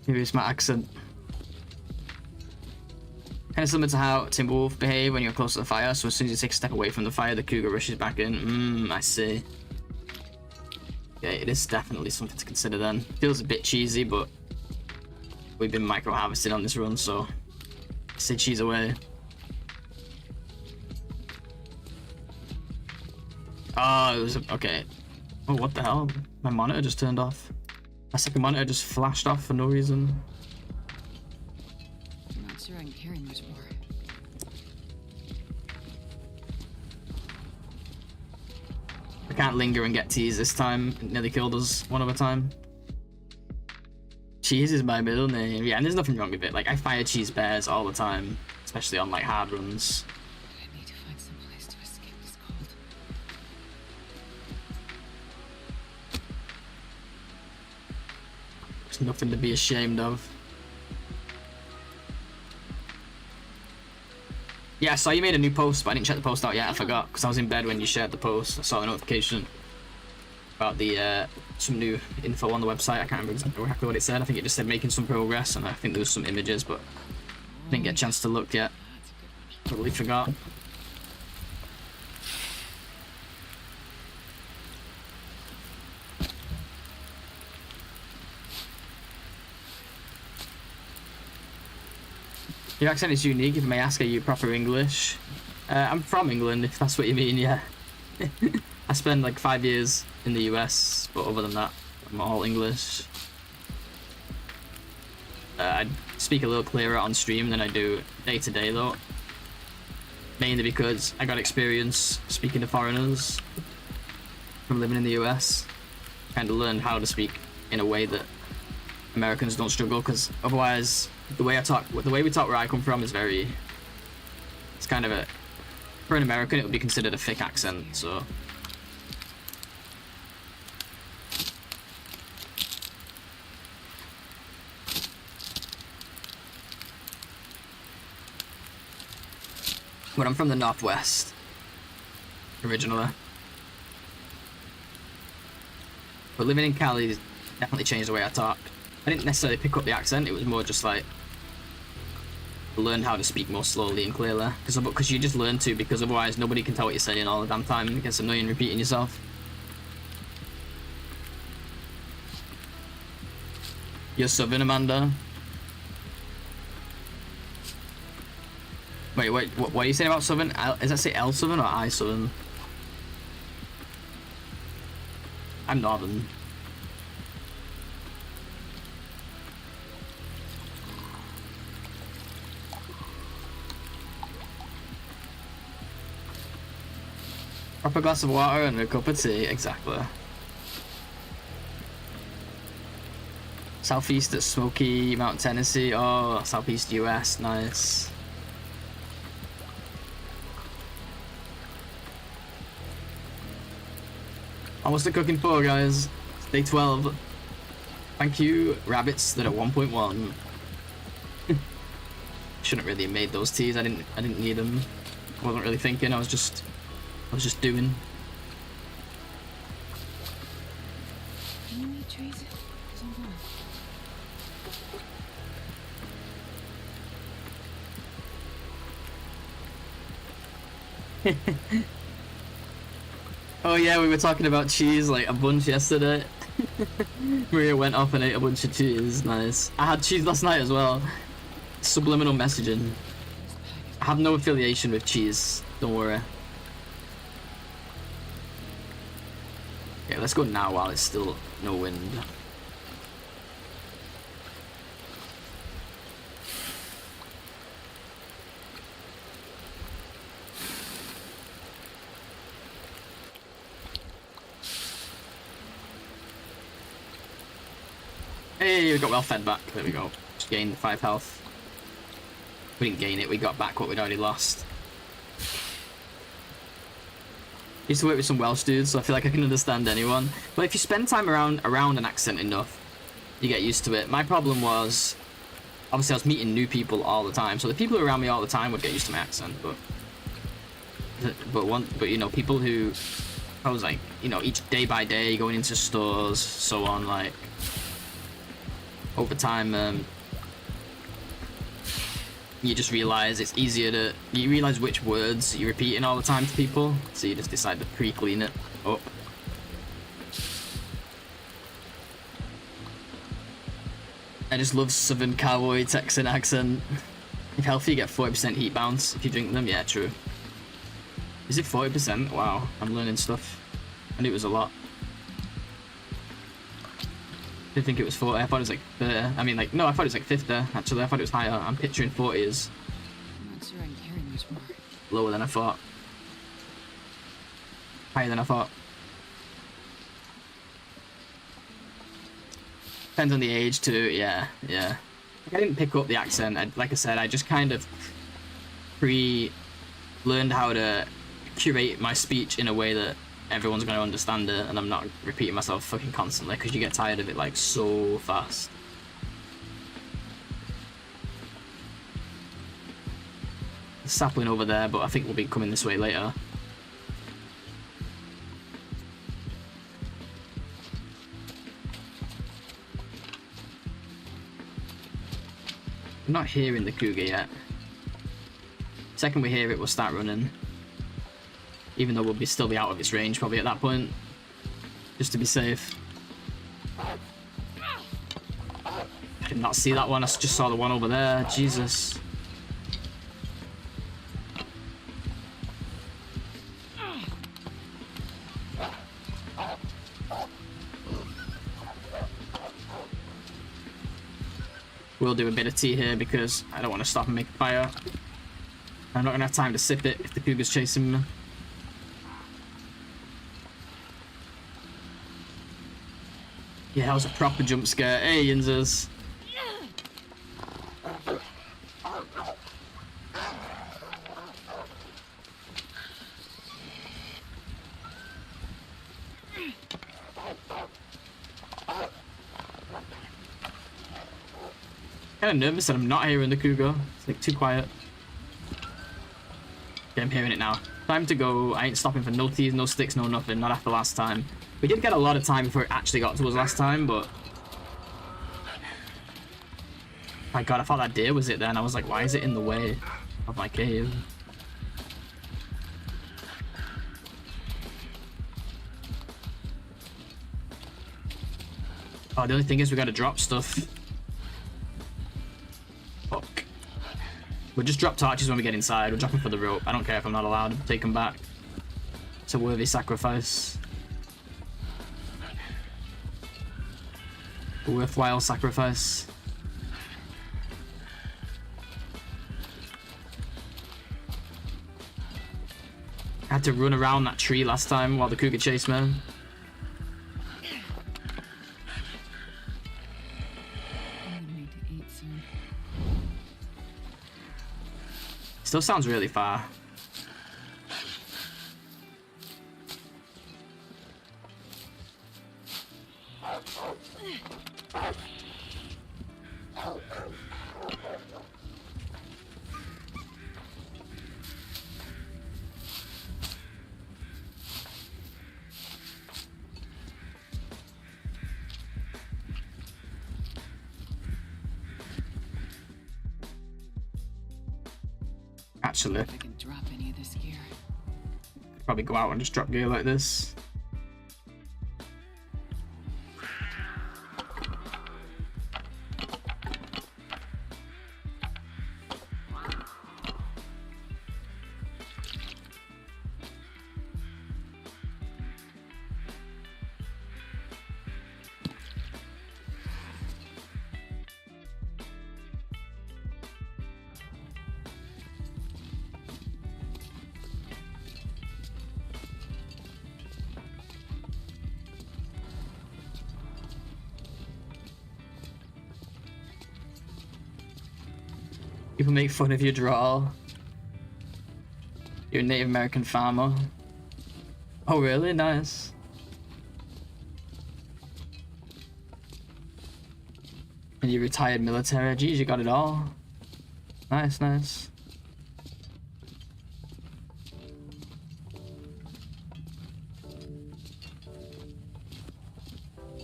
Maybe it's my accent. Kind of similar to how Timberwolf behave when you're close to the fire. So as soon as you take a step away from the fire, the cougar rushes back in. I see. Yeah, it is definitely something to consider then. Feels a bit cheesy, but we've been micro harvesting on this run, so I say cheese away. Oh, it was okay. Oh, what the hell? My monitor just turned off. My second monitor just flashed off for no reason. I'm not sure I can carry much more. I can't linger and get teas this time. It nearly killed us one other time. Cheese is my middle name. Yeah, and there's nothing wrong with it. Like, I fire cheese bears all the time, especially on like hard runs. I need to find some place to escape this cold. There's nothing to be ashamed of. Yeah, I saw you made a new post, but I didn't check the post out yet. I forgot because I was in bed when you shared the post. I saw the notification about the some new info on the website. I can't remember exactly what it said. I think it just said making some progress, and I think there was some images, but I didn't get a chance to look yet. Totally forgot. Your accent is unique. If I may ask, are you proper English? I'm from England, if that's what you mean, yeah. I spent like 5 years in the US, but other than that, I'm all English. I speak a little clearer on stream than I do day to day though. Mainly because I got experience speaking to foreigners from living in the US. Kind of learned how to speak in a way that Americans don't struggle, because otherwise the way we talk where I come from is very, it's kind of a, for an American it would be considered a thick accent, so. But I'm from the Northwest originally. But living in Cali definitely changed the way I talk. I didn't necessarily pick up the accent, it was more just like learn how to speak more slowly and clearly, because you just learn to, because otherwise nobody can tell what you're saying all the damn time. It gets annoying repeating yourself. You're Southern, Amanda? Wait, what are you saying about Southern? Is that say L Southern or I Southern? I'm Northern. Proper glass of water and a cup of tea, exactly. Southeast at Smoky Mountain, Tennessee. Oh, Southeast US, nice. What's the cooking for, guys? It's day 12. Thank you, rabbits that are 1.1. Shouldn't really have made those teas. I didn't need them. I wasn't really thinking. I was just doing. Can you need trees? Oh yeah, we were talking about cheese like a bunch yesterday. Maria went off and ate a bunch of cheese. Nice. I had cheese last night as well. Subliminal messaging. I have no affiliation with cheese. Don't worry. Okay, let's go now while it's still no wind. Hey, we got well fed back. There we go. Just gained 5 health. We didn't gain it, we got back what we'd already lost. Used to work with some Welsh dudes, so I feel like I can understand anyone. But if you spend time around an accent enough, you get used to it. My problem was, obviously I was meeting new people all the time, so the people around me all the time would get used to my accent, but you know, people who I was like, you know, each day by day going into stores, so on, like over time, You just realize it's easier to, you realize which words you're repeating all the time to people, so you just decide to pre-clean it up. I just love Southern cowboy Texan accent. If healthy, you get 40% heat bounce if you drink them. Yeah, true. Is it 40%? Wow, I'm learning stuff. I knew it was a lot. I didn't think it was 40. I thought it was like 30. I mean, like, no, I thought it was like 50. Actually, I thought it was higher. I'm picturing 40 is I'm not sure I can carry much more. lower than I thought. Higher than I thought. Depends on the age too. Yeah, yeah. Like, I didn't pick up the accent. Like I said, I just kind of learned how to curate my speech in a way that everyone's going to understand it, and I'm not repeating myself fucking constantly, because you get tired of it like so fast. The sapling over there, but I think we'll be coming this way later. I'm not hearing the cougar yet. Second we hear it, we'll start running. Even though we'll still be out of its range probably at that point. Just to be safe. I did not see that one, I just saw the one over there. Jesus. We'll do a bit of tea here because I don't want to stop and make a fire. I'm not going to have time to sip it if the cougar's chasing me. Yeah, that was a proper jump scare. Hey, Yinzers. Kind of nervous that I'm not hearing the cougar. It's like too quiet. Yeah, I'm hearing it now. Time to go. I ain't stopping for no teas, no sticks, no nothing. Not after last time. We did get a lot of time before it actually got to us last time, but... My god, I thought that deer was it then. I was like, why is it in the way of my cave? Oh, the only thing is we gotta drop stuff. Fuck. We'll just drop torches when we get inside. We'll drop them for the rope. I don't care if I'm not allowed to take them back. It's a worthy sacrifice. A worthwhile sacrifice. I had to run around that tree last time while the cougar chased me. I'm gonna need to eat soon. Still sounds really far. Actually, If I can drop any of this gear. probably go out and just drop gear like this. People make fun of your draw. You're a Native American farmer. Oh really? Nice. And you retired military. Geez, you got it all. Nice, nice.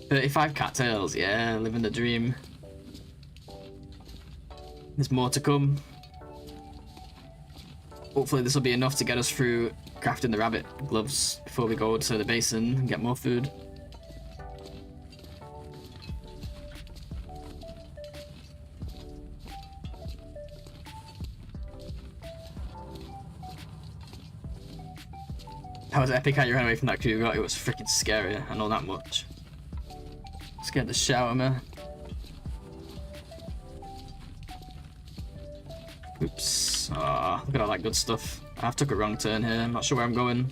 $35 cattails, yeah, living the dream. There's more to come. Hopefully this will be enough to get us through crafting the rabbit gloves before we go to the basin and get more food. That was epic how you ran away from that crew. It was freaking scary, I know that much. Scared the shit out of me. Oops. Ah, look at all that good stuff. I've took a wrong turn here. I'm not sure where I'm going.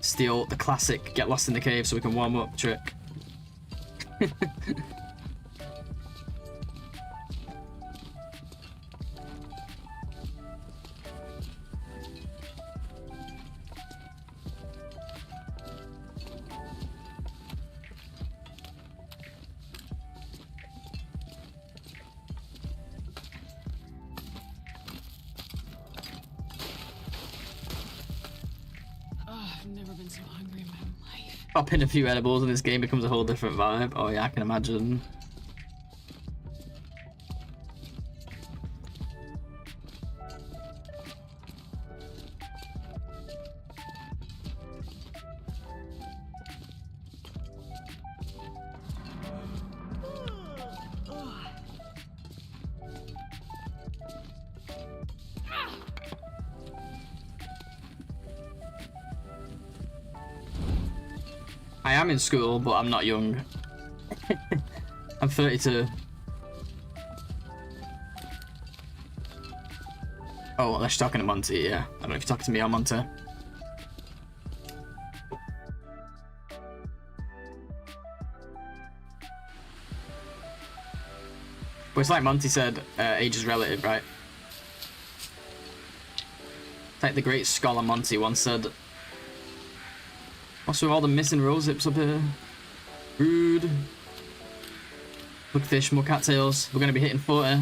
Steal the classic get lost in the cave so we can warm up trick. I've never been so hungry in my life. Popping a few edibles and this game becomes a whole different vibe. Oh yeah, I can imagine. I am in school, but I'm not young. I'm 32. Oh, unless you're talking to Monty, yeah. I don't know if you're talking to me or Monty. But it's like Monty said, age is relative, right? It's like the great scholar Monty once said. What's with all the missing rose hips up here? Rude. Look fish, more cattails. We're gonna be hitting 40.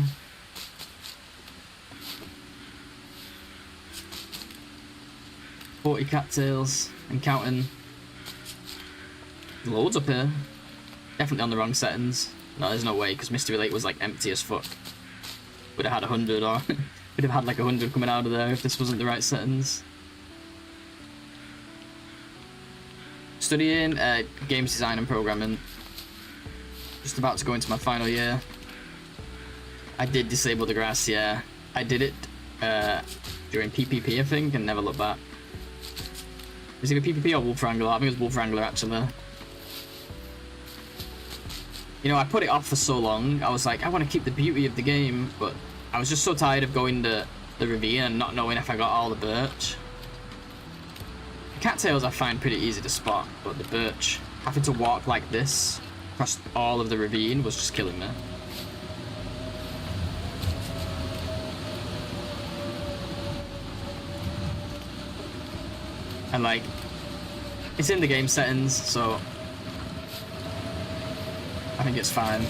Cattails and counting. Loads up here. Definitely on the wrong settings. No, there's no way, because Mystery Lake was like empty as fuck. Would have had 100 or would have had like 100 coming out of there if this wasn't the right settings. Studying games design and programming. Just about to go into my final year. I did disable the grass, yeah. I did it during PPP, I think, and never looked back. It was either PPP or Wolf Wrangler. I think it was Wolf Wrangler, actually. You know, I put it off for so long. I was like, I want to keep the beauty of the game, but I was just so tired of going to the ravine and not knowing if I got all the birch. Cattails I find pretty easy to spot, but the birch, having to walk like this across all of the ravine was just killing me. And like, it's in the game settings, so I think it's fine.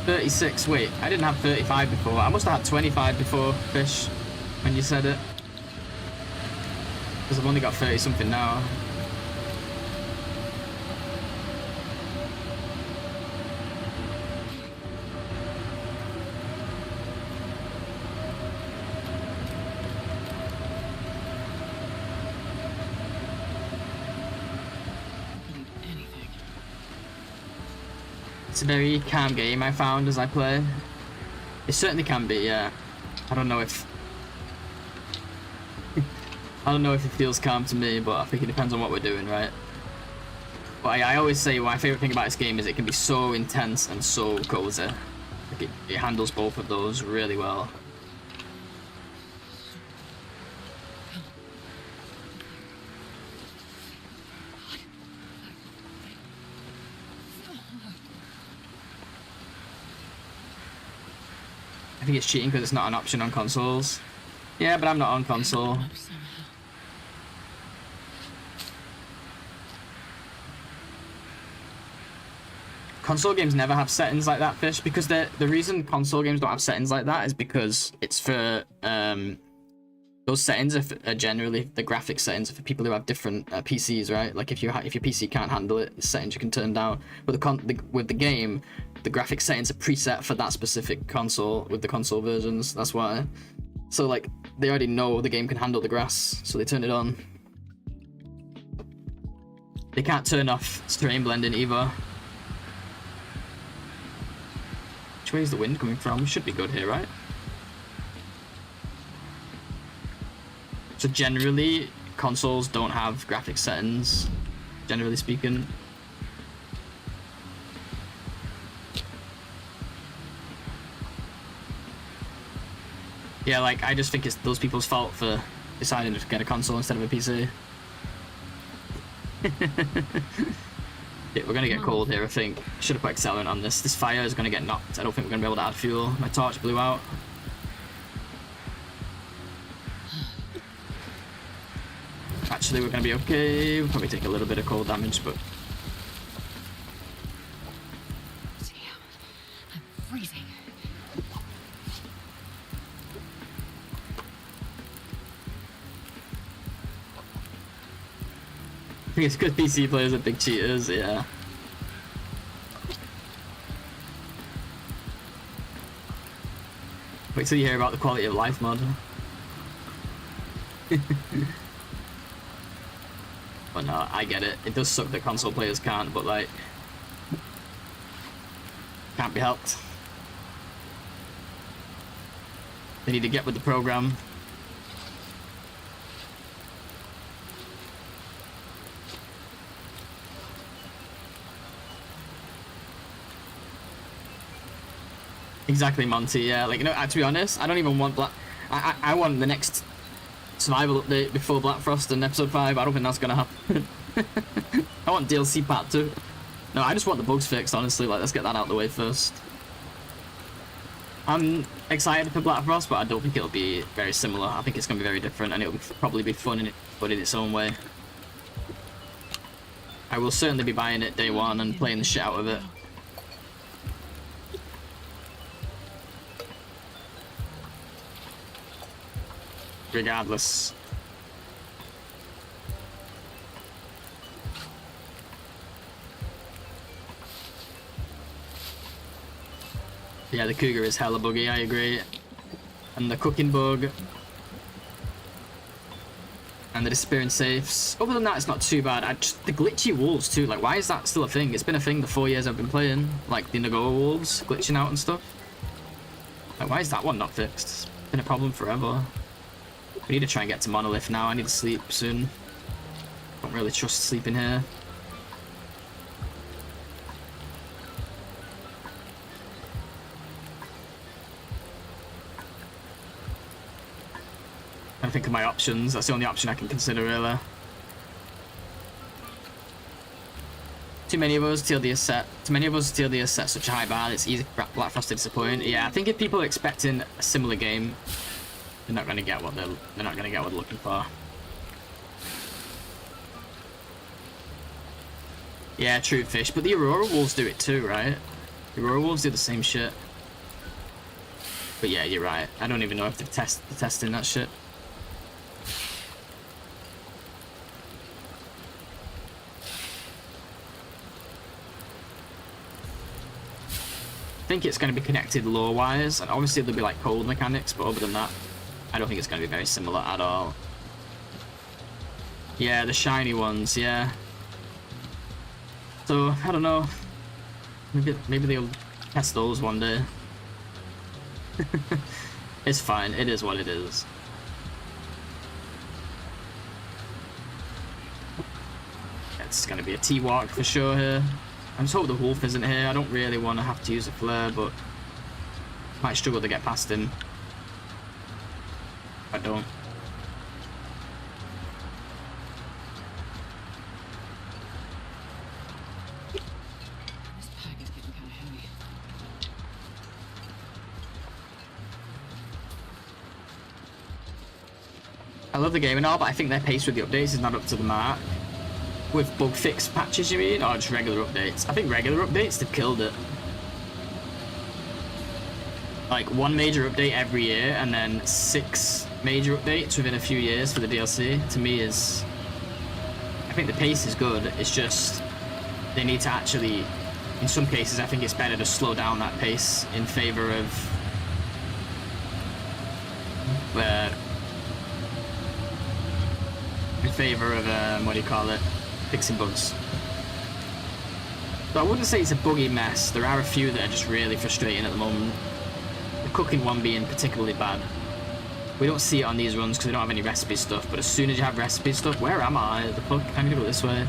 $36. Wait, I didn't have 35 before. I must have had 25 before, Fish, when you said it. Because I've only got 30 something now. It's a very calm game, I found, as I play. It certainly can be, yeah. I don't know if it feels calm to me, but I think it depends on what we're doing, right? But I always say my favorite thing about this game is it can be so intense and so cozy. Like it handles both of those really well. I think it's cheating because it's not an option on consoles. Yeah, but I'm not on console. Console games never have settings like that, Fish, because the reason console games don't have settings like that is because it's for those settings are generally the graphic settings for people who have different PCs, right? Like if your PC can't handle it, the settings you can turn down. But with the game, the graphic settings are preset for that specific console with the console versions. That's why. So like they already know the game can handle the grass, so they turn it on. They can't turn off terrain blending either. Which way is the wind coming from? We should be good here, right? So generally, consoles don't have graphic settings, generally speaking. Yeah, like, I just think it's those people's fault for deciding to get a console instead of a PC. Yeah, we're gonna get cold here, I think. Should have put accelerant on this. This fire is gonna get knocked. I don't think we're gonna be able to add fuel. My torch blew out. Actually, we're gonna be okay. We'll probably take a little bit of cold damage, but... Damn, I'm freezing. I think it's because PC players are big cheaters, yeah. Wait till you hear about the quality of life mod. But no, I get it. It does suck that console players can't, but like... can't be helped. They need to get with the program. Exactly, Monty, yeah. Like, you know, to be honest, I don't even want Black... I want the next survival update before Black Frost and episode 5. I don't think that's gonna happen. I want DLC part 2. No, I just want the bugs fixed, honestly. Like, let's get that out of the way first. I'm excited for Black Frost, but I don't think it'll be very similar. I think it's gonna be very different, and it'll probably be fun, but in its own way. I will certainly be buying it day one and playing the shit out of it. Regardless. Yeah, the cougar is hella buggy, I agree. And the cooking bug. And the disappearing safes. Other than that, it's not too bad. The glitchy wolves too, like why is that still a thing? It's been a thing the 4 years I've been playing. Like the NOGOA wolves glitching out and stuff. Like why is that one not fixed? It's been a problem forever. We need to try and get to Monolith now. I need to sleep soon. Don't really trust sleeping here. I think of my options. That's the only option I can consider, really. Too many of us TLDS set such a high bar. It's easy for Black Frost to disappoint. Yeah, I think if people are expecting a similar game, they're not gonna get what they're looking for. Yeah, true fish, but the Aurora Wolves do it too, right? The Aurora Wolves do the same shit. But yeah, you're right. I don't even know if they're testing that shit. I think it's going to be connected lore-wise, and obviously there'll be like cold mechanics, but other than that, I don't think it's going to be very similar at all. Yeah, the shiny ones, yeah. So, I don't know. Maybe they'll test those one day. It's fine, it is what it is. It's going to be a T-walk for sure here. I just hope the wolf isn't here. I don't really want to have to use a flare, but might struggle to get past him. I don't. This pack is getting kind of heavy. I love the game and all, but I think their pace with the updates is not up to the mark. With bug fix patches, you mean? Or just regular updates? I think regular updates, they've killed it. Like, one major update every year, and then 6 major updates within a few years for the DLC, to me is, I think the pace is good. It's just they need to actually, in some cases, I think it's better to slow down that pace in favor of what do you call it, fixing bugs. So I wouldn't say it's a buggy mess. There are a few that are just really frustrating at the moment. The cooking one being particularly bad. We don't see it on these runs because we don't have any recipe stuff, but as soon as you have recipe stuff, where am I? The fuck? I'm gonna go this way.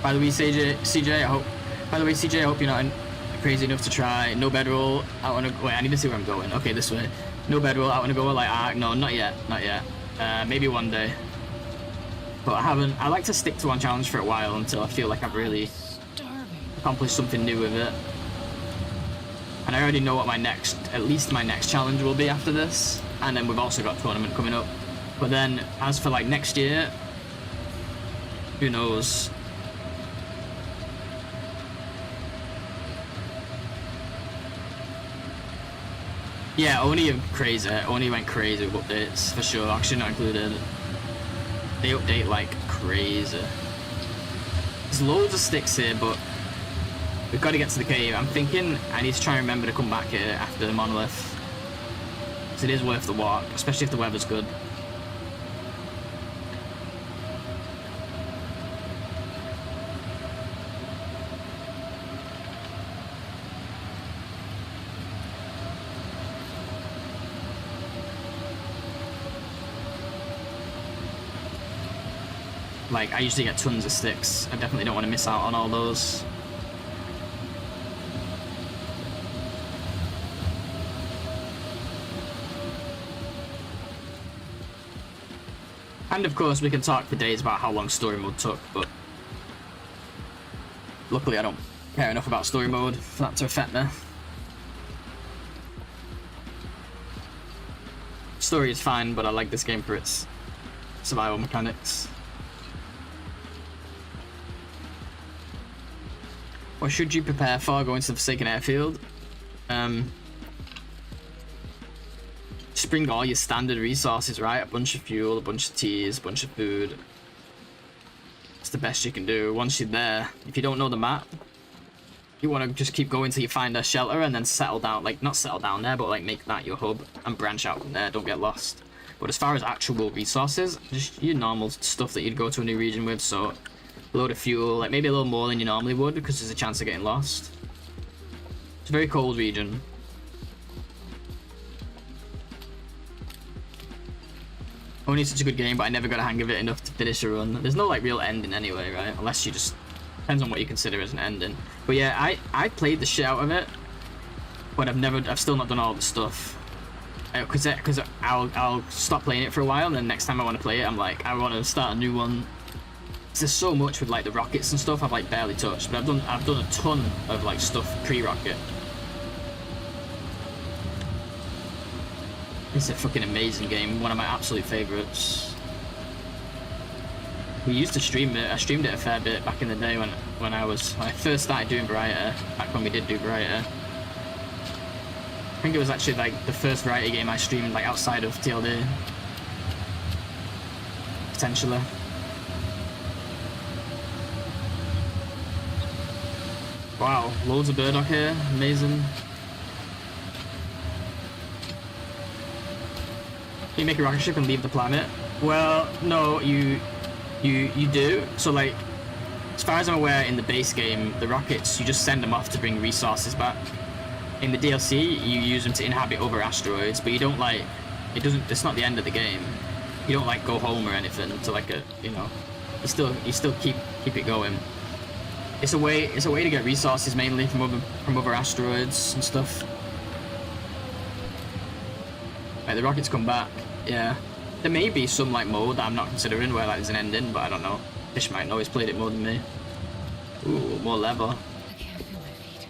By the way, CJ, I hope you're not crazy enough to try no bedroll out on a. Wait, I need to see where I'm going. Okay, this way. No bedroll out on a go like no, not yet. Maybe one day. But I haven't. I like to stick to one challenge for a while until I feel like I've really accomplished something new with it. And I already know what at least my next challenge will be after this. And then we've also got a tournament coming up. But then, as for like next year, who knows? Yeah, Oni went crazy with updates, for sure. Actually not included. They update like crazy. There's loads of sticks here, but we've got to get to the cave. I'm thinking I need to try and remember to come back here after the monolith. Because it is worth the walk, especially if the weather's good. Like, I usually get tons of sticks. I definitely don't want to miss out on all those. And of course, we can talk for days about how long story mode took, but luckily I don't care enough about story mode for that to affect me. Story is fine, but I like this game for its survival mechanics. What should you prepare for going to the Forsaken Airfield? Just bring all your standard resources, right? A bunch of fuel, a bunch of teas, a bunch of food. It's the best you can do. Once you're there, if you don't know the map, you want to just keep going till you find a shelter and then settle down. Like, not settle down there, but like make that your hub and branch out from there. Don't get lost. But as far as actual resources, just your normal stuff that you'd go to a new region with, so a load of fuel, like maybe a little more than you normally would because there's a chance of getting lost. It's a very cold region. Only such a good game, but I never got a hang of it enough to finish a run. There's no like real ending anyway, right? Unless you just, depends on what you consider as an ending. But yeah, I played the shit out of it, but I've still not done all the stuff. Because I'll stop playing it for a while, and then next time I want to play it, I'm like, I want to start a new one. There's so much with like the rockets and stuff I've like barely touched, but I've done a ton of like stuff pre-rocket. It's a fucking amazing game, one of my absolute favorites. We used to stream it. I streamed it a fair bit back in the day when I first started doing variety, back when we did do variety. I think it was actually like the first variety game I streamed like outside of TLD. Potentially. Wow, loads of burdock here, amazing. You make a rocket ship and leave the planet? Well, no, you do. So like, as far as I'm aware, in the base game, the rockets, you just send them off to bring resources back. In the DLC, you use them to inhabit other asteroids, but you don't like, it's not the end of the game. You don't like go home or anything to like you still keep it going. It's a way to get resources mainly from other asteroids and stuff. Like the rockets come back, yeah. There may be some like mode that I'm not considering where like there's an ending, but I don't know. Fish might know, he's played it more than me. Ooh, more leather. I can't feel my feet.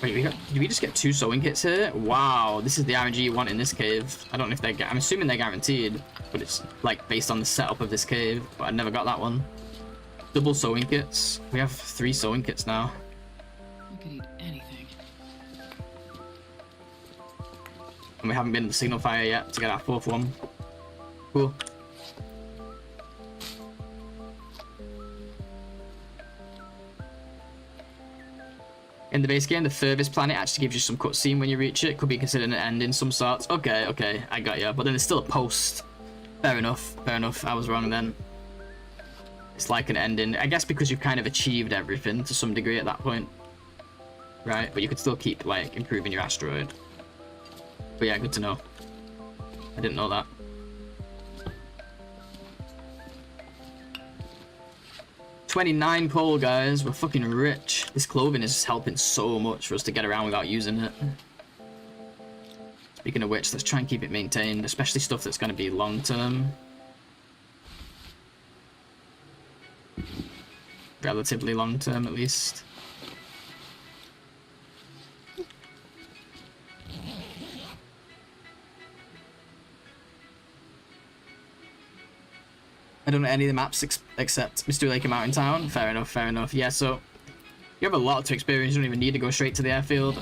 Wait, did we just get 2 sewing kits here? Wow, this is the RNG you want in this cave. I don't know if they're... I'm assuming they're guaranteed, but it's like based on the setup of this cave. But I never got that one. Double sewing kits. We have 3 sewing kits now. I could eat anything. And we haven't been to the signal fire yet to get our 4th one. Cool. In the base game, the furthest planet actually gives you some cutscene when you reach it. Could be considered an end in some sorts. Okay, okay, I got you. But then there's still a post. Fair enough, fair enough. I was wrong then. It's like an ending. I guess because you've kind of achieved everything to some degree at that point. Right? But you could still keep, like, improving your asteroid. But yeah, good to know. I didn't know that. $29 coal, guys. We're fucking rich. This clothing is helping so much for us to get around without using it. Speaking of which, let's try and keep it maintained, especially stuff that's going to be long-term. Relatively long-term, at least. I don't know any of the maps except Mystery Lake and Mountain Town. Fair enough, fair enough. Yeah, so you have a lot to experience. You don't even need to go straight to the airfield.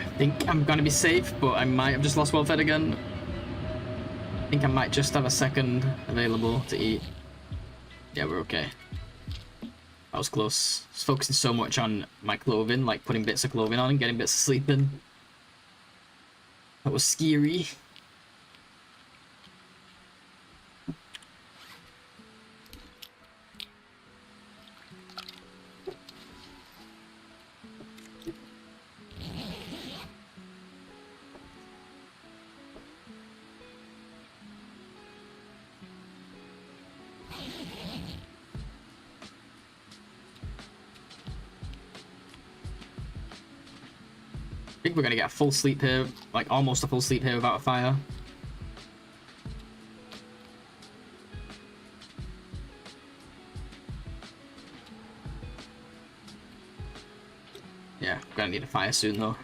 I think I'm gonna be safe, but I might have just lost well fed again. I think I might just have a second available to eat. Yeah, we're okay. I was close. I was focusing so much on my clothing, like putting bits of clothing on and getting bits of sleep in. That was scary. I think we're gonna get a full sleep here, like almost a full sleep here without a fire. Yeah, we're gonna need a fire soon though.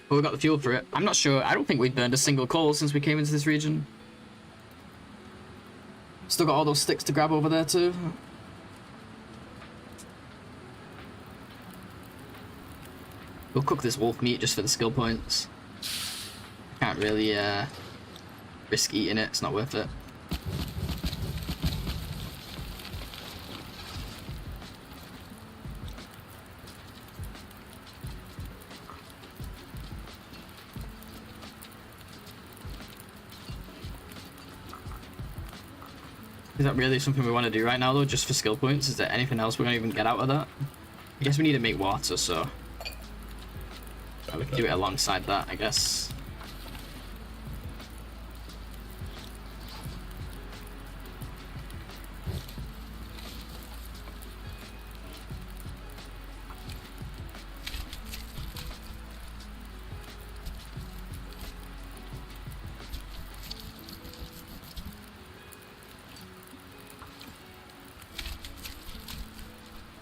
But we got the fuel for it. I'm not sure. I don't think we've burned a single coal since we came into this region. Still got all those sticks to grab over there too. We'll cook this wolf meat just for the skill points. Can't really risk eating it. It's not worth it. Is that really something we want to do right now, though, just for skill points? Is there anything else we're going to even get out of that? I guess we need to make water, so... We can do it alongside that, I guess.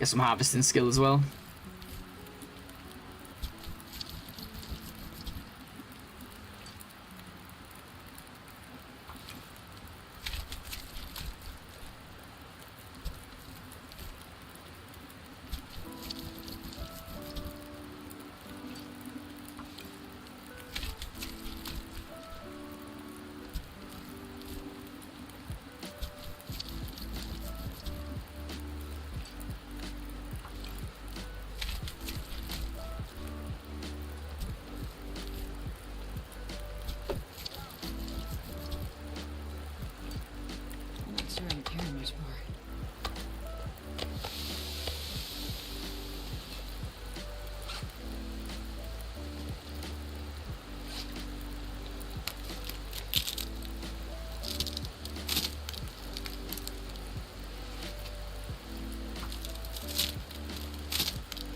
Get some harvesting skill as well. I'm not sure I'm caring much more.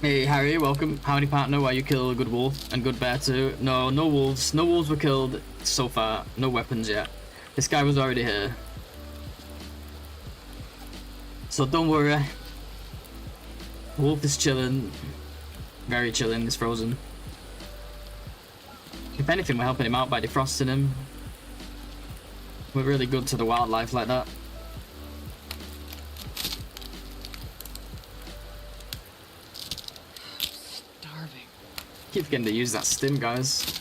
Hey Harry, welcome. Howdy partner, why you kill a good wolf and good bear too? No, no wolves. No wolves were killed so far. No weapons yet. This guy was already here. So don't worry. Wolf is chilling. Very chilling, he's frozen. If anything, we're helping him out by defrosting him. We're really good to the wildlife like that. Starving. Keep forgetting to use that stim, guys.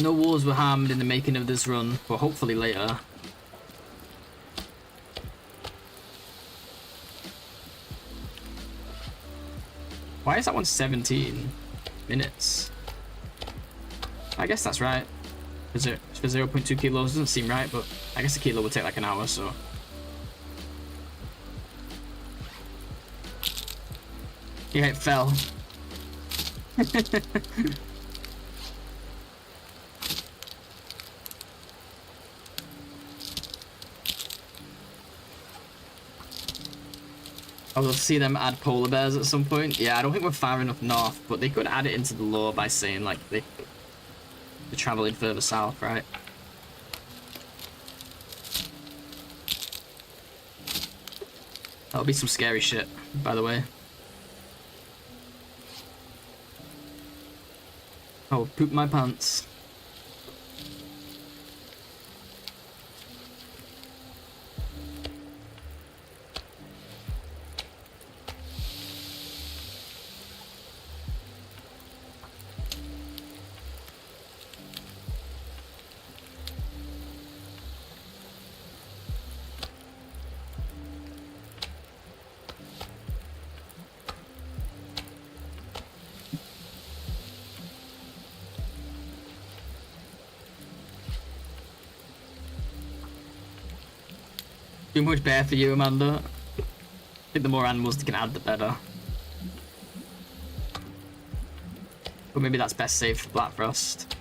No wolves were harmed in the making of this run, but hopefully later. Why is that one 17 minutes? I guess that's right. For 0.2 kilos doesn't seem right, but I guess a kilo would take like an hour, so. Yeah, it fell. I will see them add polar bears at some point. Yeah, I don't think we're far enough north, but they could add it into the lore by saying like they're traveling further south, right? That'll be some scary shit, by the way. Oh, poop my pants. Too much bear for you, Amanda. I think the more animals they can add, the better. But maybe that's best saved for Black Frost.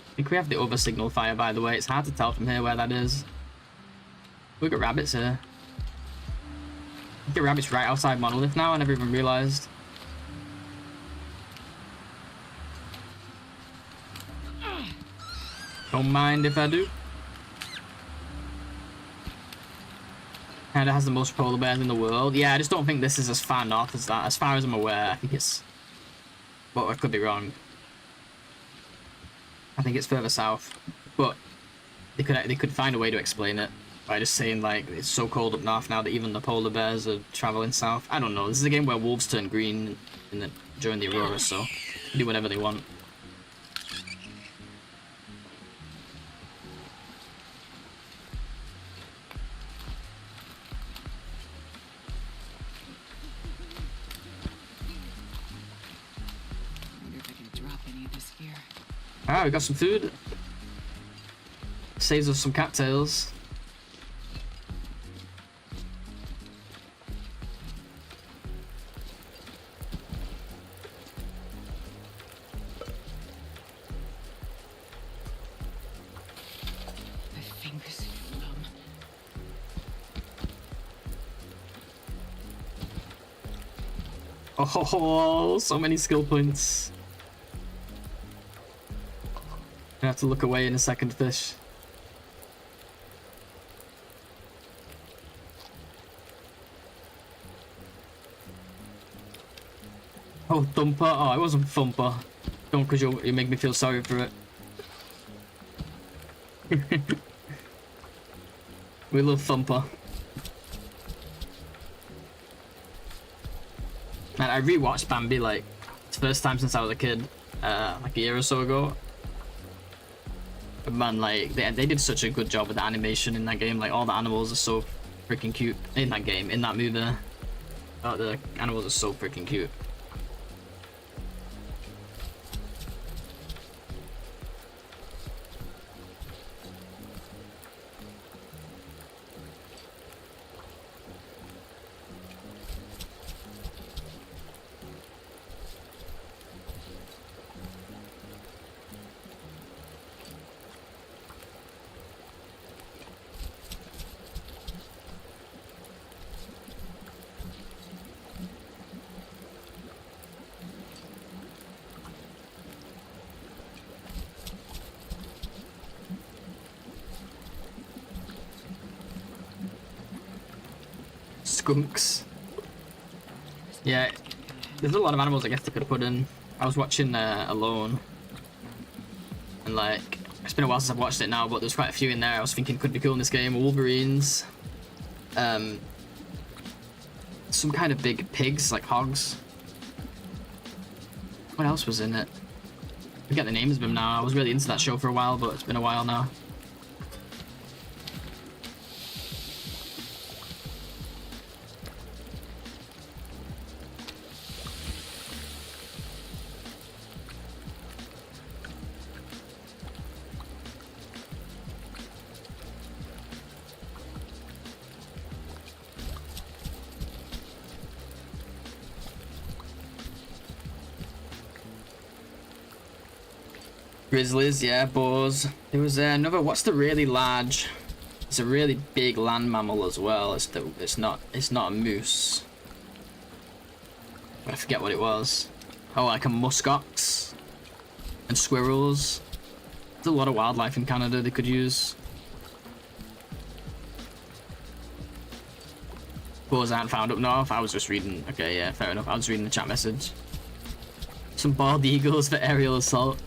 I think we have the other signal fire, by the way. It's hard to tell from here where that is. We've got rabbits here. We've got rabbits right outside Monolith now, I never even realised. Don't mind if I do. Canada has the most polar bears in the world. Yeah, I just don't think this is as far north as that. As far as I'm aware, I think it's... Well, I could be wrong. I think it's further south. But They could find a way to explain it by just saying like it's so cold up north now that even the polar bears are traveling south. I don't know. This is a game where wolves turn green during the aurora, so they can do whatever they want. I wonder if I can drop any of this gear. Ah, we got some food. Saves us some cattails. My fingers feel numb. Oh, so many skill points. I have to look away in a second, fish. Oh, Thumper. Oh, it wasn't Thumper. Don't, because you make me feel sorry for it. We love Thumper. And I rewatched Bambi like the first time since I was a kid, like a year or so ago. But man, like they did such a good job with the animation in that game. Like all the animals are so freaking cute in that game, in that movie. Oh, the animals are so freaking cute. Skunks. Yeah, there's a lot of animals I guess they could put in. I was watching Alone, and like it's been a while since I've watched it now, but there's quite a few in there I was thinking could be cool in this game. Wolverines, some kind of big pigs like hogs. What else was in it? I forget the names of them now. I was really into that show for a while, but it's been a while now. Grizzlies, yeah, boars. There was another. What's the really large? It's a really big land mammal as well. It's not a moose. I forget what it was. Oh, like a muskox and squirrels. There's a lot of wildlife in Canada they could use. Boars aren't found up north. I was just reading. Okay, yeah, fair enough. I was reading the chat message. Some bald eagles for aerial assault.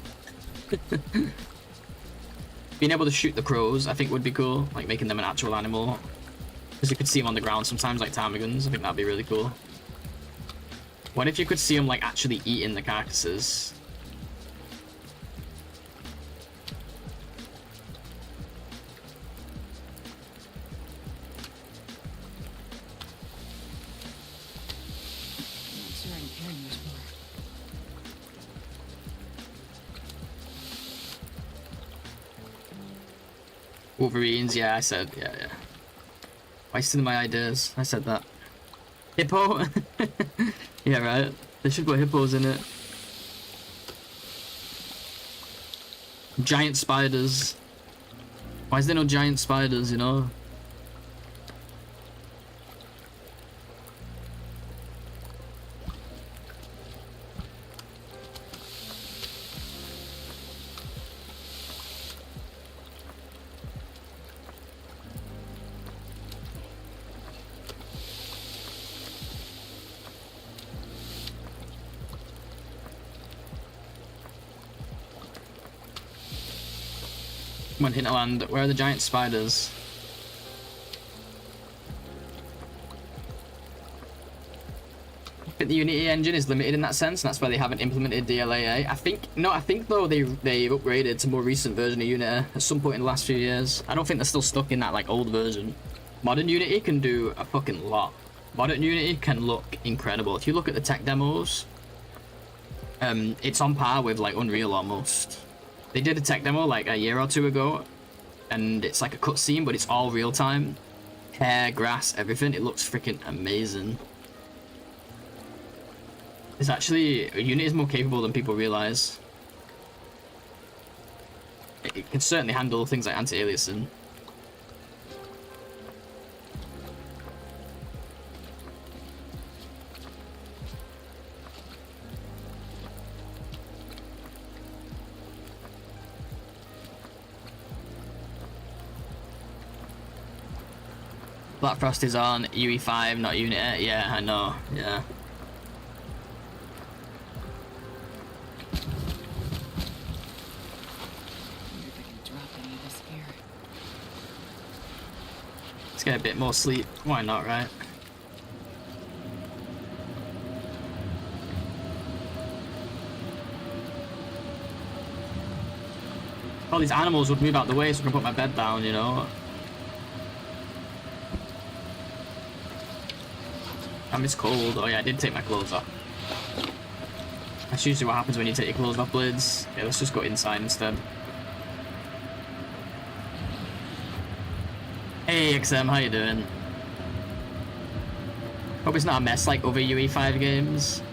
Being able to shoot the crows, I think, would be cool. Like making them an actual animal, because you could see them on the ground sometimes, like ptarmigans. I think that'd be really cool. What if you could see them like actually eating the carcasses? I'm not sure I'm caring much more. Wolverines, yeah, I said, yeah. Wasting my ideas. I said that. Hippo? Yeah, right. They should put hippos in it. Giant spiders. Why is there no giant spiders, you know? Come on, Hinterland. Where are the giant spiders? I think the Unity engine is limited in that sense, and that's why they haven't implemented DLAA. I think though they've upgraded to more recent version of Unity at some point in the last few years. I don't think they're still stuck in that like old version. Modern Unity can do a fucking lot. Modern Unity can look incredible. If you look at the tech demos, it's on par with like Unreal almost. They did a tech demo like a year or two ago, and it's like a cutscene, but it's all real time. Hair, grass, everything. It looks freaking amazing. It's actually, Unity is more capable than people realize. It can certainly handle things like anti-aliasing. Black Frost is on UE5, not Unity 8. Yeah, I know. Yeah. Let's get a bit more sleep. Why not, right? All these animals would move out the way so I can put my bed down, you know? It's cold. Oh yeah, I did take my clothes off. That's usually what happens when you take your clothes off, Blades. Yeah, let's just go inside instead. Hey XM, how you doing? Hope it's not a mess like other UE5 games.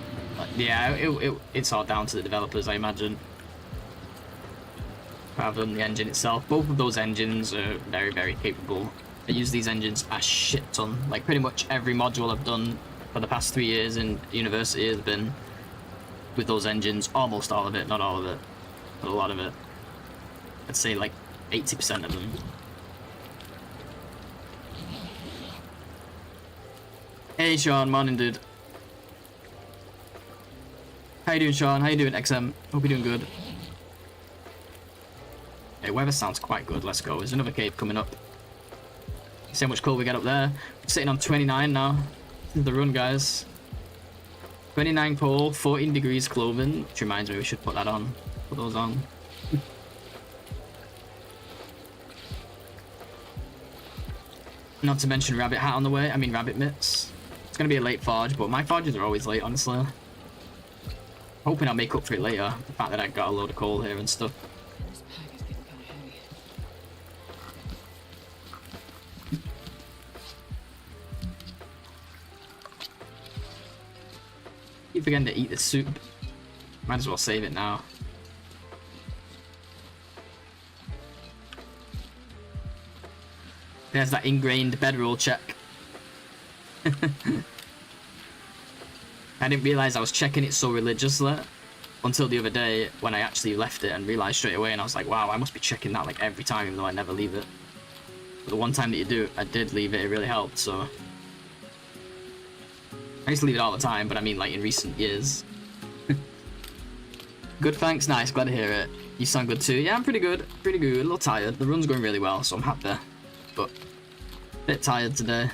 Yeah, it's all down to the developers, I imagine. Rather than the engine itself. Both of those engines are very, very capable. I use these engines a shit ton. Like pretty much every module I've done for the past 3 years in university has been with those engines. Almost all of it, not all of it, but a lot of it. I'd say like 80% of them. Hey Sean, morning dude. How you doing, Sean? How you doing, XM? Hope you're doing good. Hey, weather sounds quite good. Let's go. There's another cave coming up. See how much coal we get up there. We're sitting on 29 now. This is the run, guys. 29 coal, 14 degrees clothing. Which reminds me, we should put that on. Put those on. Not to mention rabbit hat on the way. I mean rabbit mitts. It's gonna be a late forge, but my forges are always late, honestly. Hoping I'll make up for it later. The fact that I got a load of coal here and stuff. This pack is getting kind of heavy. Keep forgetting to eat the soup. Might as well save it now. There's that ingrained bedroll check. I didn't realize I was checking it so religiously until the other day when I actually left it and realized straight away, and I was like, wow, I must be checking that like every time even though I never leave it. But the one time that you do, I did leave it, it really helped, so. I used to leave it all the time, but I mean like in recent years. Good, thanks, nice, glad to hear it. You sound good too. Yeah, I'm pretty good, a little tired. The run's going really well, so I'm happy, but a bit tired today.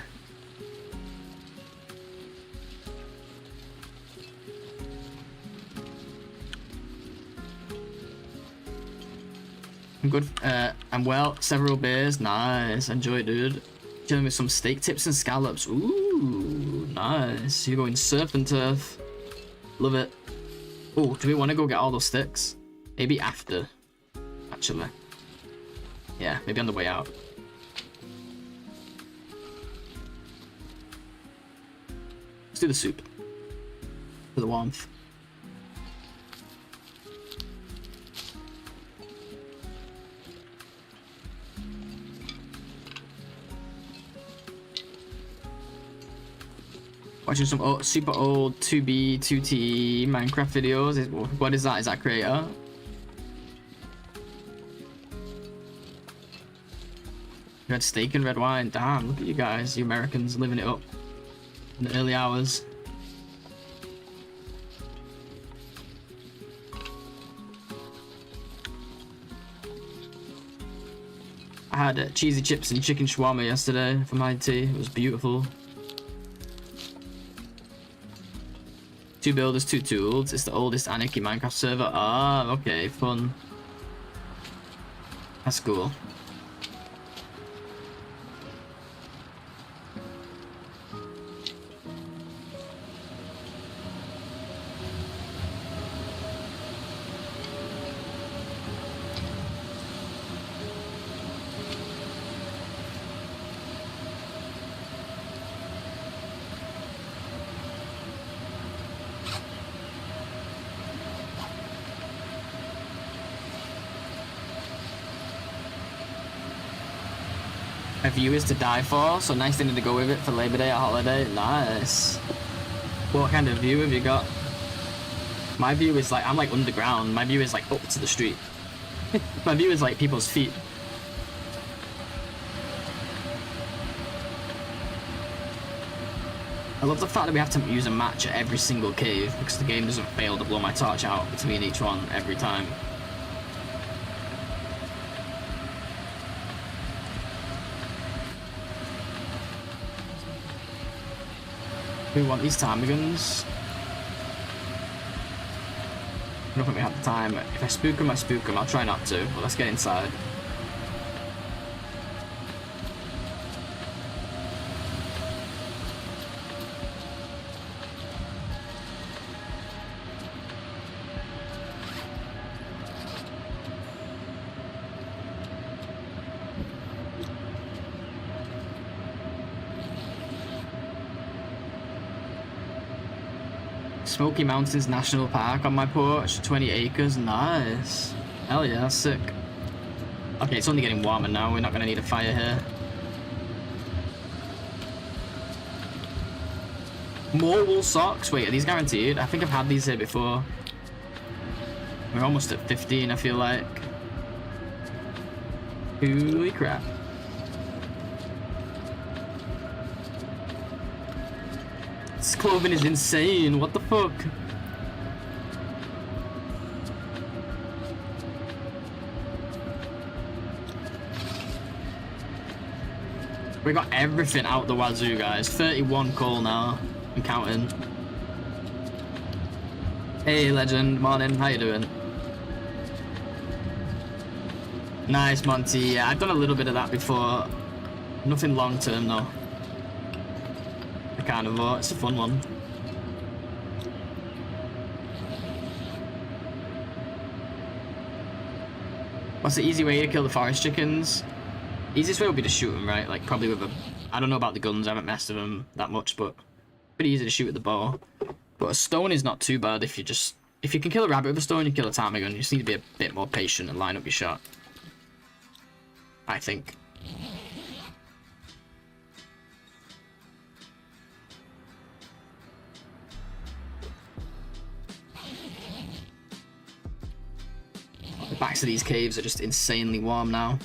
I'm good. I'm well. Several beers. Nice. Enjoy, dude. Chilling with some steak tips and scallops. Ooh, nice. You're going surf and turf. Love it. Oh, do we want to go get all those sticks? Maybe after, actually. Yeah, maybe on the way out. Let's do the soup. For the warmth. Watching some super old 2B, 2T Minecraft videos. What is that? Is that creator? You had steak and red wine. Damn, look at you guys. You Americans living it up in the early hours. I had cheesy chips and chicken shawarma yesterday for my tea. It was beautiful. 2 builders, 2 tools. It's the oldest Anarchy Minecraft server. Ah, okay, fun. That's cool. My view is to die for, so nice thing to go with it for Labor Day or holiday. Nice. What kind of view have you got? My view is like, I'm like underground. My view is like up to the street. My view is like people's feet. I love the fact that we have to use a match at every single cave because the game doesn't fail to blow my torch out between each one every time. We want these ptarmigans. I don't think we have the time. If I spook them, I spook them. I'll try not to, but let's get inside. Smoky Mountains National Park on my porch, 20 acres, nice. Hell yeah, that's sick. Okay, it's only getting warmer now, we're not gonna need a fire here. More wool socks? Wait, are these guaranteed? I think I've had these here before. We're almost at 15, I feel like. Holy crap. This clothing is insane, what the fuck? We got everything out the wazoo, guys. 31 coal now. I'm counting. Hey, legend. Morning. How you doing? Nice, Monty. Yeah, I've done a little bit of that before. Nothing long term, though. Carnivore, it's a fun one. What's the easy way to kill the forest chickens? Easiest way would be to shoot them, right? Like probably with a, I don't know about the guns, I haven't messed with them that much, but pretty easy to shoot with the bow. But a stone is not too bad if you can kill a rabbit with a stone, you kill a ptarmigan. You just need to be a bit more patient and line up your shot, I think. The backs of these caves are just insanely warm now.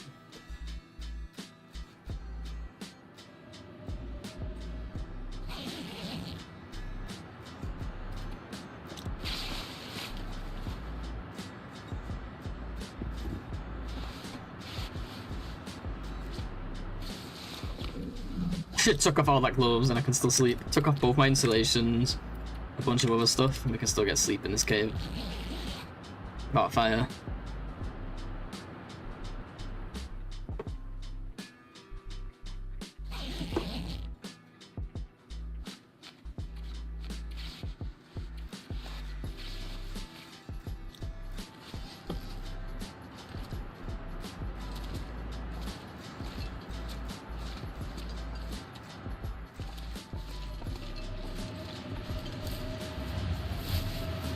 Shit, took off all that gloves and I can still sleep. Took off both my insulations, a bunch of other stuff, and we can still get sleep in this cave. About fire.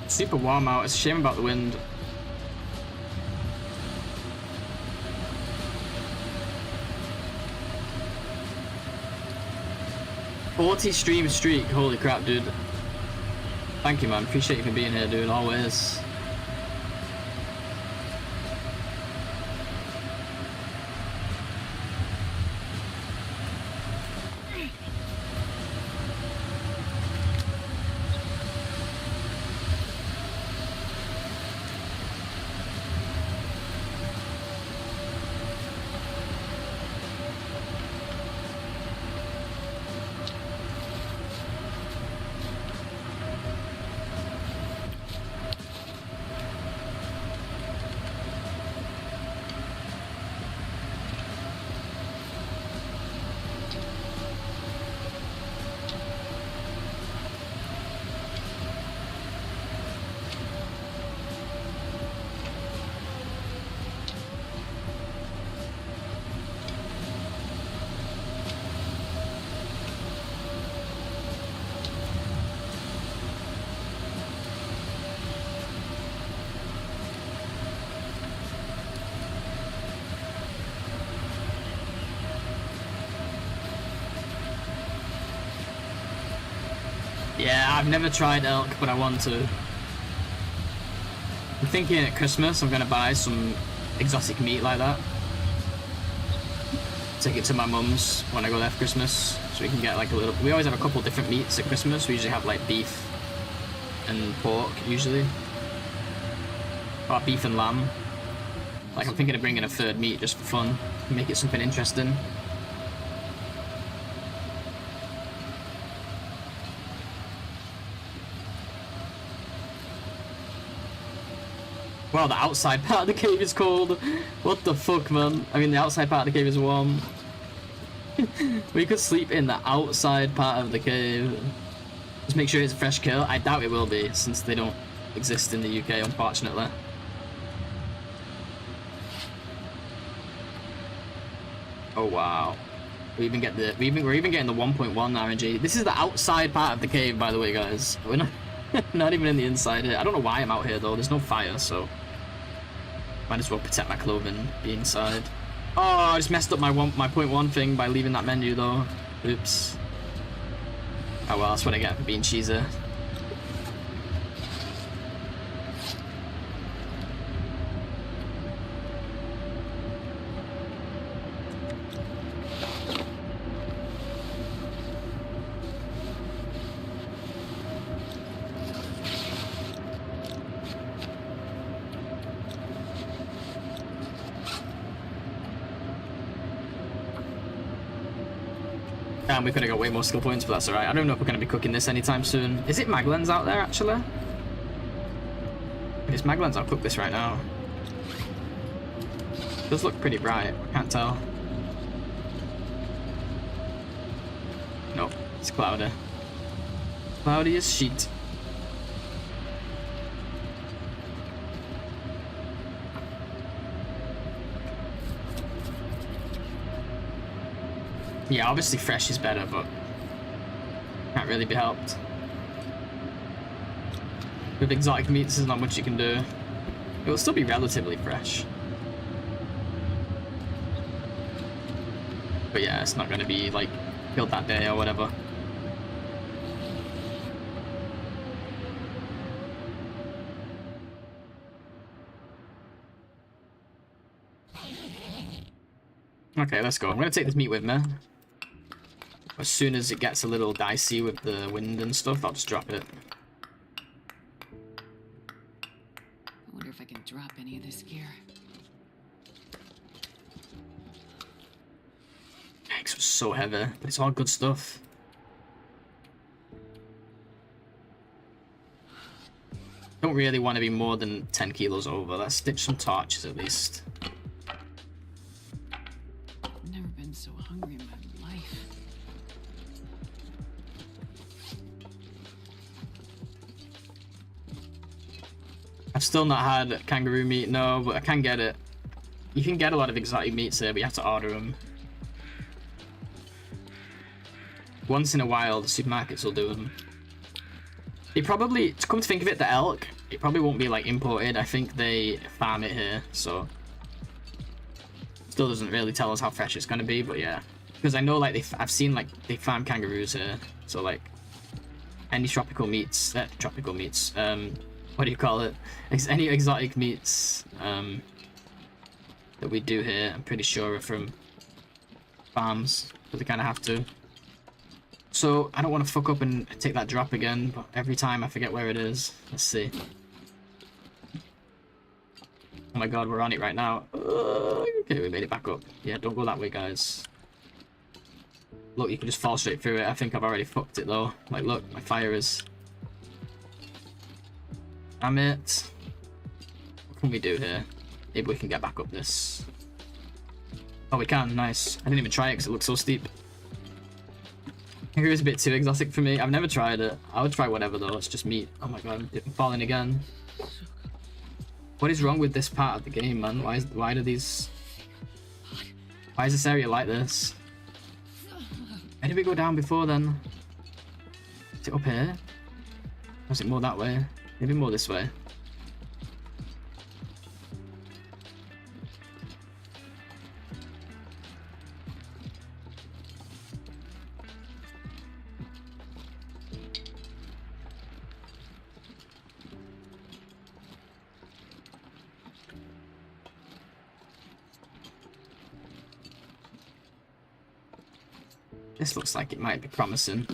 Super warm out. It's a shame about the wind. $40 stream streak. Holy crap, dude. Thank you, man. Appreciate you for being here, dude. Always. Yeah, I've never tried elk, but I want to. I'm thinking at Christmas I'm gonna buy some exotic meat like that. Take it to my mum's when I go there for Christmas, so we can get like a little. We always have a couple different meats at Christmas. We usually have like beef and pork, usually, or beef and lamb. Like I'm thinking of bringing a third meat just for fun, make it something interesting. Wow, the outside part of the cave is cold. What the fuck, man? I mean, the outside part of the cave is warm. We could sleep in the outside part of the cave. Just make sure it's a fresh kill. I doubt it will be, since they don't exist in the UK, unfortunately. Oh wow. We're even getting the 1.1 RNG. This is the outside part of the cave, by the way, guys. We're not not even in the inside here. I don't know why I'm out here though. There's no fire, so might as well protect my clothing, be inside. Oh, I just messed up my 0.1 thing by leaving that menu though. Oops. Oh well, that's what I get for being cheesy. And we could have got way more skill points, but that's alright. I don't know if we're going to be cooking this anytime soon. Is it Maglens out there, actually? If it's Maglens, I'll cook this right now. It does look pretty bright. I can't tell. Nope, it's cloudy. Cloudy as sheet. Yeah, obviously fresh is better, but can't really be helped. With exotic meats, there's not much you can do. It will still be relatively fresh. But yeah, it's not going to be like killed that day or whatever. Okay, let's go. I'm going to take this meat with me. As soon as it gets a little dicey with the wind and stuff, I'll just drop it. I wonder if I can drop any of this gear. Yikes, it was so heavy, but it's all good stuff. Don't really want to be more than 10 kilos over. Let's stitch some torches at least. I've never been so hungry in my life. I've still not had kangaroo meat, no, but I can get it. You can get a lot of exotic meats here, but you have to order them. Once in a while, the supermarkets will do them. They probably, to come to think of it, the elk, it probably won't be like imported. I think they farm it here, so still doesn't really tell us how fresh it's gonna be, but yeah. Because I know like I've seen like they farm kangaroos here, so like any tropical meats, what do you call it? Any exotic meats that we do here, I'm pretty sure are from farms, but they kind of have to. So I don't want to fuck up and take that drop again, but every time I forget where it is. Let's see. Oh my god, we're on it right now. Okay, we made it back up. Yeah, don't go that way, guys. Look, you can just fall straight through it. I think I've already fucked it though. Like, look, my fire is... Damn it. What can we do here? Maybe we can get back up this. Oh, we can. Nice. I didn't even try it because it looks so steep. I think it was a bit too exotic for me. I've never tried it. I would try whatever though. It's just meat. Oh my god, I'm falling again. What is wrong with this part of the game, man? Why do these... Why is this area like this? Where did we go down before then? Is it up here? Or is it more that way? Maybe more this way. This looks like it might be promising.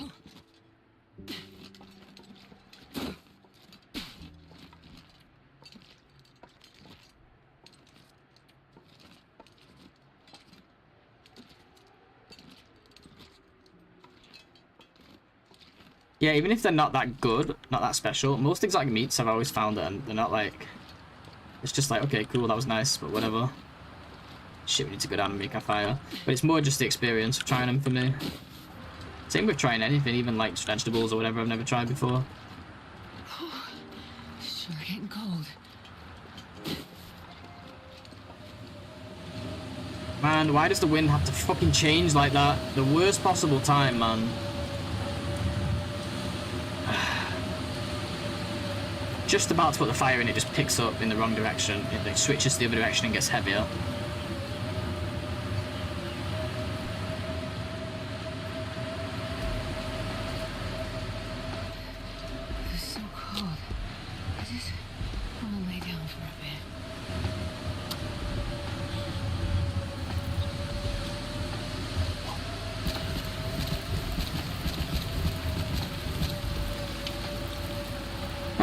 Yeah, even if they're not that good, not that special, most exotic meats I've always found that they're not like... It's just like, okay, cool, that was nice, but whatever. Shit, we need to go down and make our fire. But it's more just the experience of trying them for me. Same with trying anything, even like vegetables or whatever I've never tried before. Sure getting cold. Man, why does the wind have to fucking change like that? The worst possible time, man. Just about to put the fire in, it just picks up in the wrong direction. It like, switches to the other direction and gets heavier. It's so cold. I just want to lay down for a bit.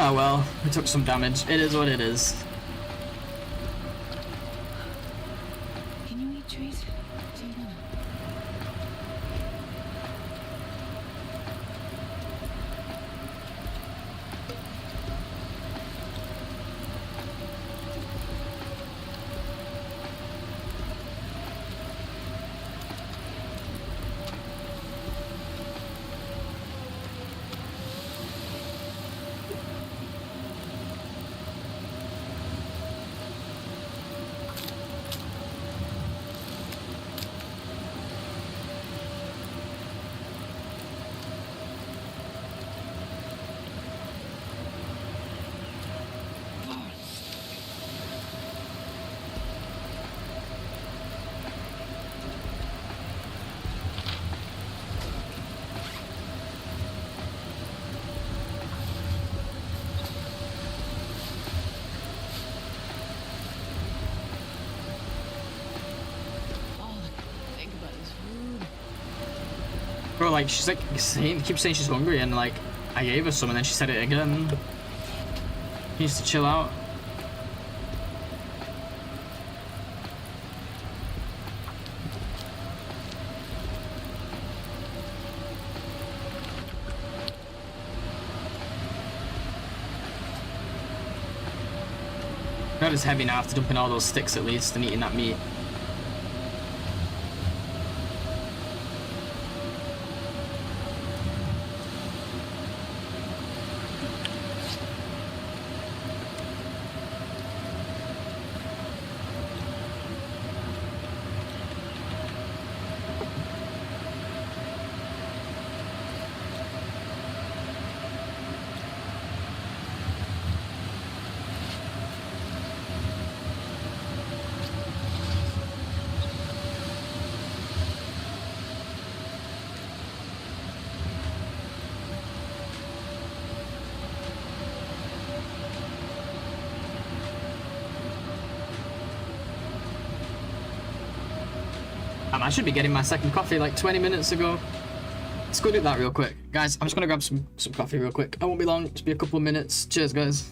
Oh well, we took some damage. It is what it is. Can you eat trees? Do you wanna? All I can think about is food. Bro, like, she's like, keeps saying she's hungry, and like, I gave her some, and then she said it again. She needs to chill out. Not as heavy now after dumping all those sticks at least and eating that meat. I should be getting my second coffee like 20 minutes ago. Let's go do that real quick. Guys, I'm just gonna grab some coffee real quick. I won't be long, just be a couple of minutes. Cheers, guys.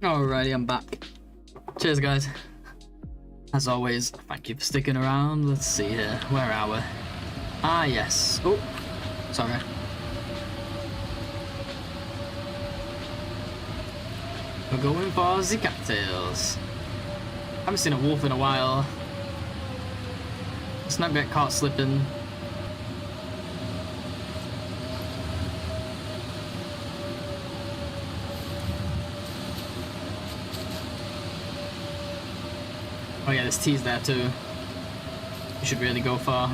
Alrighty, I'm back. Cheers, guys. As always, thank you for sticking around. Let's see here. Where are we? Ah, yes. Oh, sorry. We're going for the cattails. Haven't seen a wolf in a while. Let's not get caught slipping. Oh yeah, there's teas there too. You should really go far.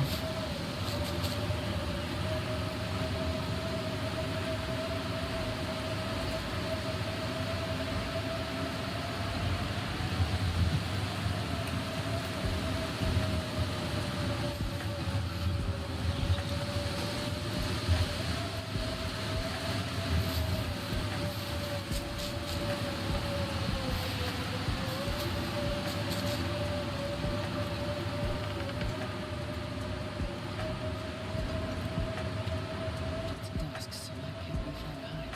It's dusk, so I can't be far behind.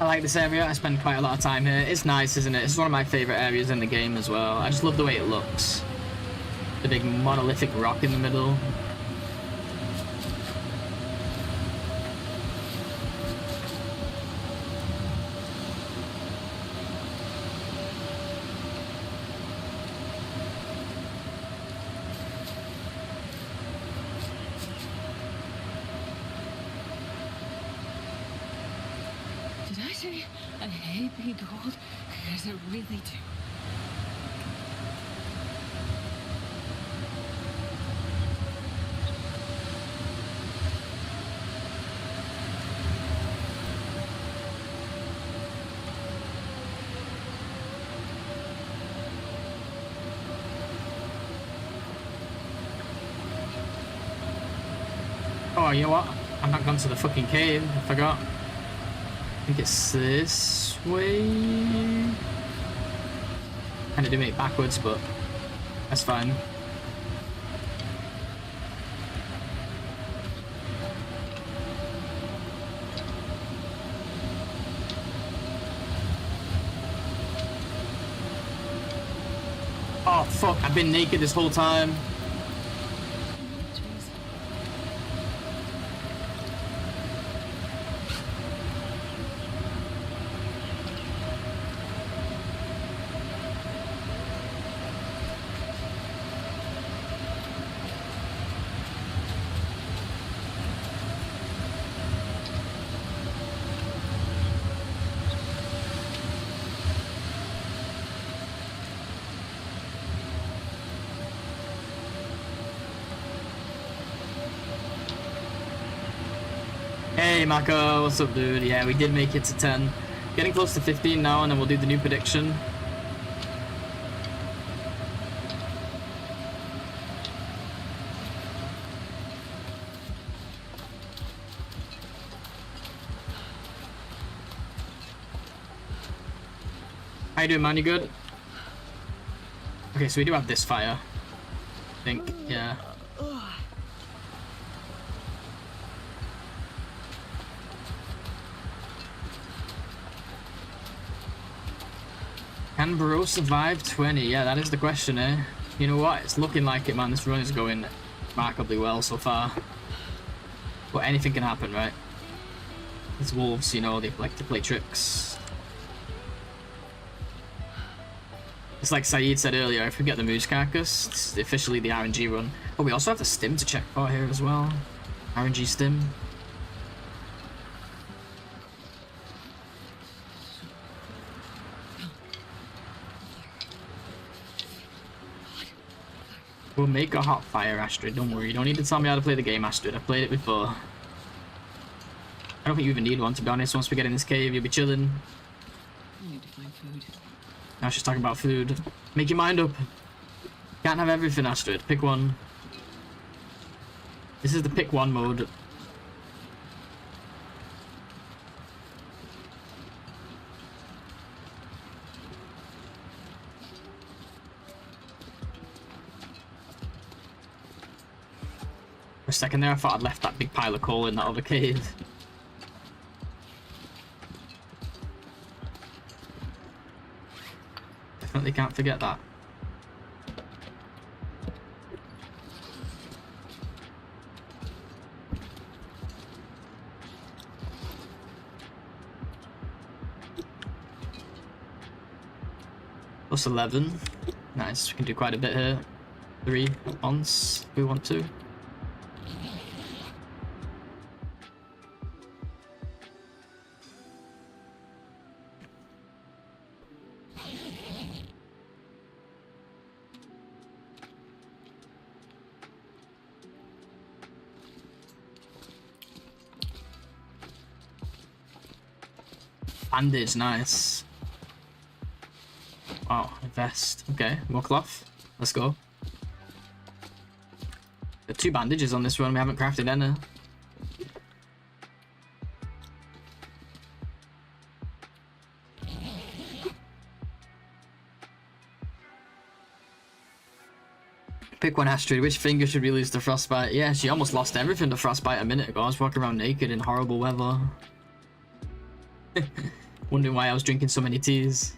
I like this area. I spend quite a lot of time here. It's nice, isn't it? It's one of my favorite areas in the game as well. I just love the way it looks. The big monolithic rock in the middle. Did I say I hate being cold? Because I really do. Oh, you know what? I've not gone to the fucking cave. I forgot. I think it's this way. Kind of doing it backwards, but that's fine. Oh fuck! I've been naked this whole time. Hey Mako, what's up dude? Yeah, we did make it to 10. Getting close to 15 now and then we'll do the new prediction. How you doing man, you good? Okay, so we do have this fire. I think, yeah. Can bro survive 20? Yeah, that is the question, eh? You know what? It's looking like it, man. This run is going remarkably well so far. But anything can happen, right? These wolves, you know, they like to play tricks. It's like Saeed said earlier, if we get the moose carcass, it's officially the RNG run. Oh, we also have the stim to check for here as well. RNG stim. We'll make a hot fire, Astrid. Don't worry. You don't need to tell me how to play the game, Astrid. I've played it before. I don't think you even need one, to be honest. Once we get in this cave, you'll be chilling. I need to find food. Now she's talking about food. Make your mind up. Can't have everything, Astrid. Pick one. This is the pick one mode. For a second there, I thought I'd left that big pile of coal in that other cave. Definitely can't forget that. Plus 11. Nice, we can do quite a bit here. 3 at once, if we want to. Bandage, nice. Wow, a vest. Okay, more cloth. Let's go. There are 2 bandages on this one. We haven't crafted any. Pick one, Astrid. Which finger should we lose to frostbite? Yeah, she almost lost everything to frostbite a minute ago. I was walking around naked in horrible weather. Wondering why I was drinking so many teas.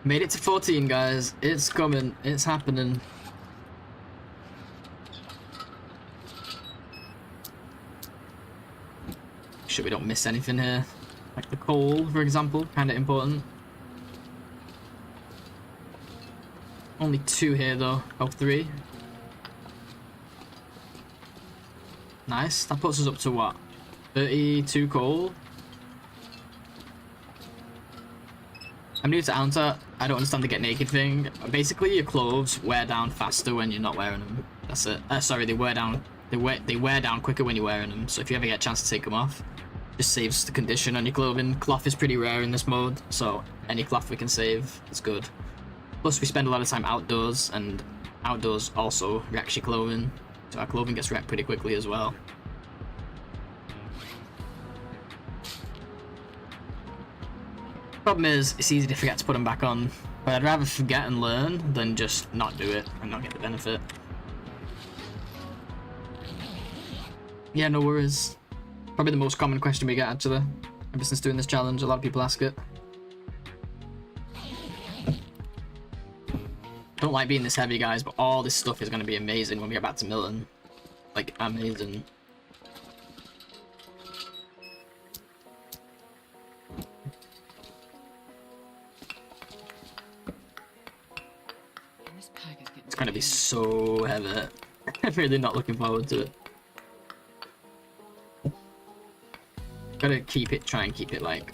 Made it to 14, guys. It's coming. It's happening. Sure we don't miss anything here. Like the coal, for example. Kind of important. Only 2 here, though. Oh, 3. Nice. That puts us up to what? 32 coal. I'm new to Ounter. I don't understand the get naked thing. Basically, your clothes wear down faster when you're not wearing them. That's it. Sorry, they wear down. They wear down quicker when you're wearing them. So if you ever get a chance to take them off, just saves the condition on your clothing. Cloth is pretty rare in this mode, so any cloth we can save is good. Plus, we spend a lot of time outdoors, and outdoors also wrecks your clothing. So our clothing gets wrecked pretty quickly as well. Problem is, it's easy to forget to put them back on, but I'd rather forget and learn than just not do it and not get the benefit. Yeah, no worries. Probably the most common question we get, actually, ever since doing this challenge. A lot of people ask it. Don't like being this heavy, guys, but all this stuff is going to be amazing when we get back to Milton. Like, amazing. It's gonna be so heavy. I'm really not looking forward to it. Gotta try and keep it like,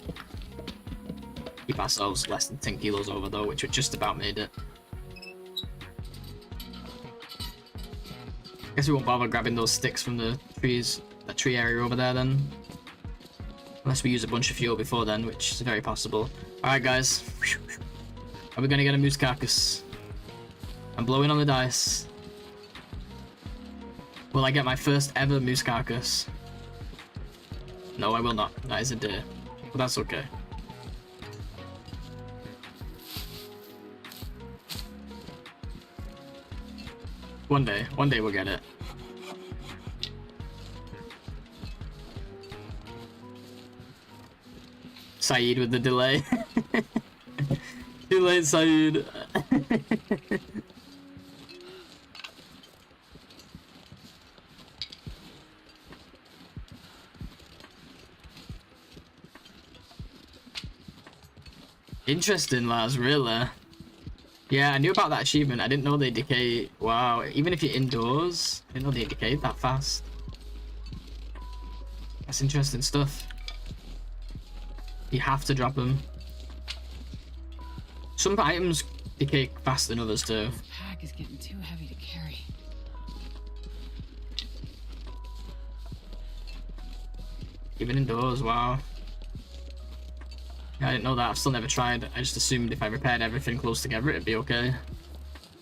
keep ourselves less than 10 kilos over though, which we just about made it. Guess we won't bother grabbing those sticks from the trees, that tree area over there then. Unless we use a bunch of fuel before then, which is very possible. Alright guys, are we gonna get a moose carcass? I'm blowing on the dice. Will I get my first ever moose carcass? No, I will not. That is a deer. But that's okay. One day we'll get it. Saeed with the delay. Too late, Saeed. Interesting, Lars, really? Yeah, I knew about that achievement. I didn't know they decay. Wow, even if you're indoors, I didn't know they decayed that fast. That's interesting stuff. You have to drop them. Some items decay faster than others too. This pack is getting too heavy to carry. Even indoors, wow. Yeah, I didn't know that. I've still never tried. I just assumed if I repaired everything close together, it'd be okay.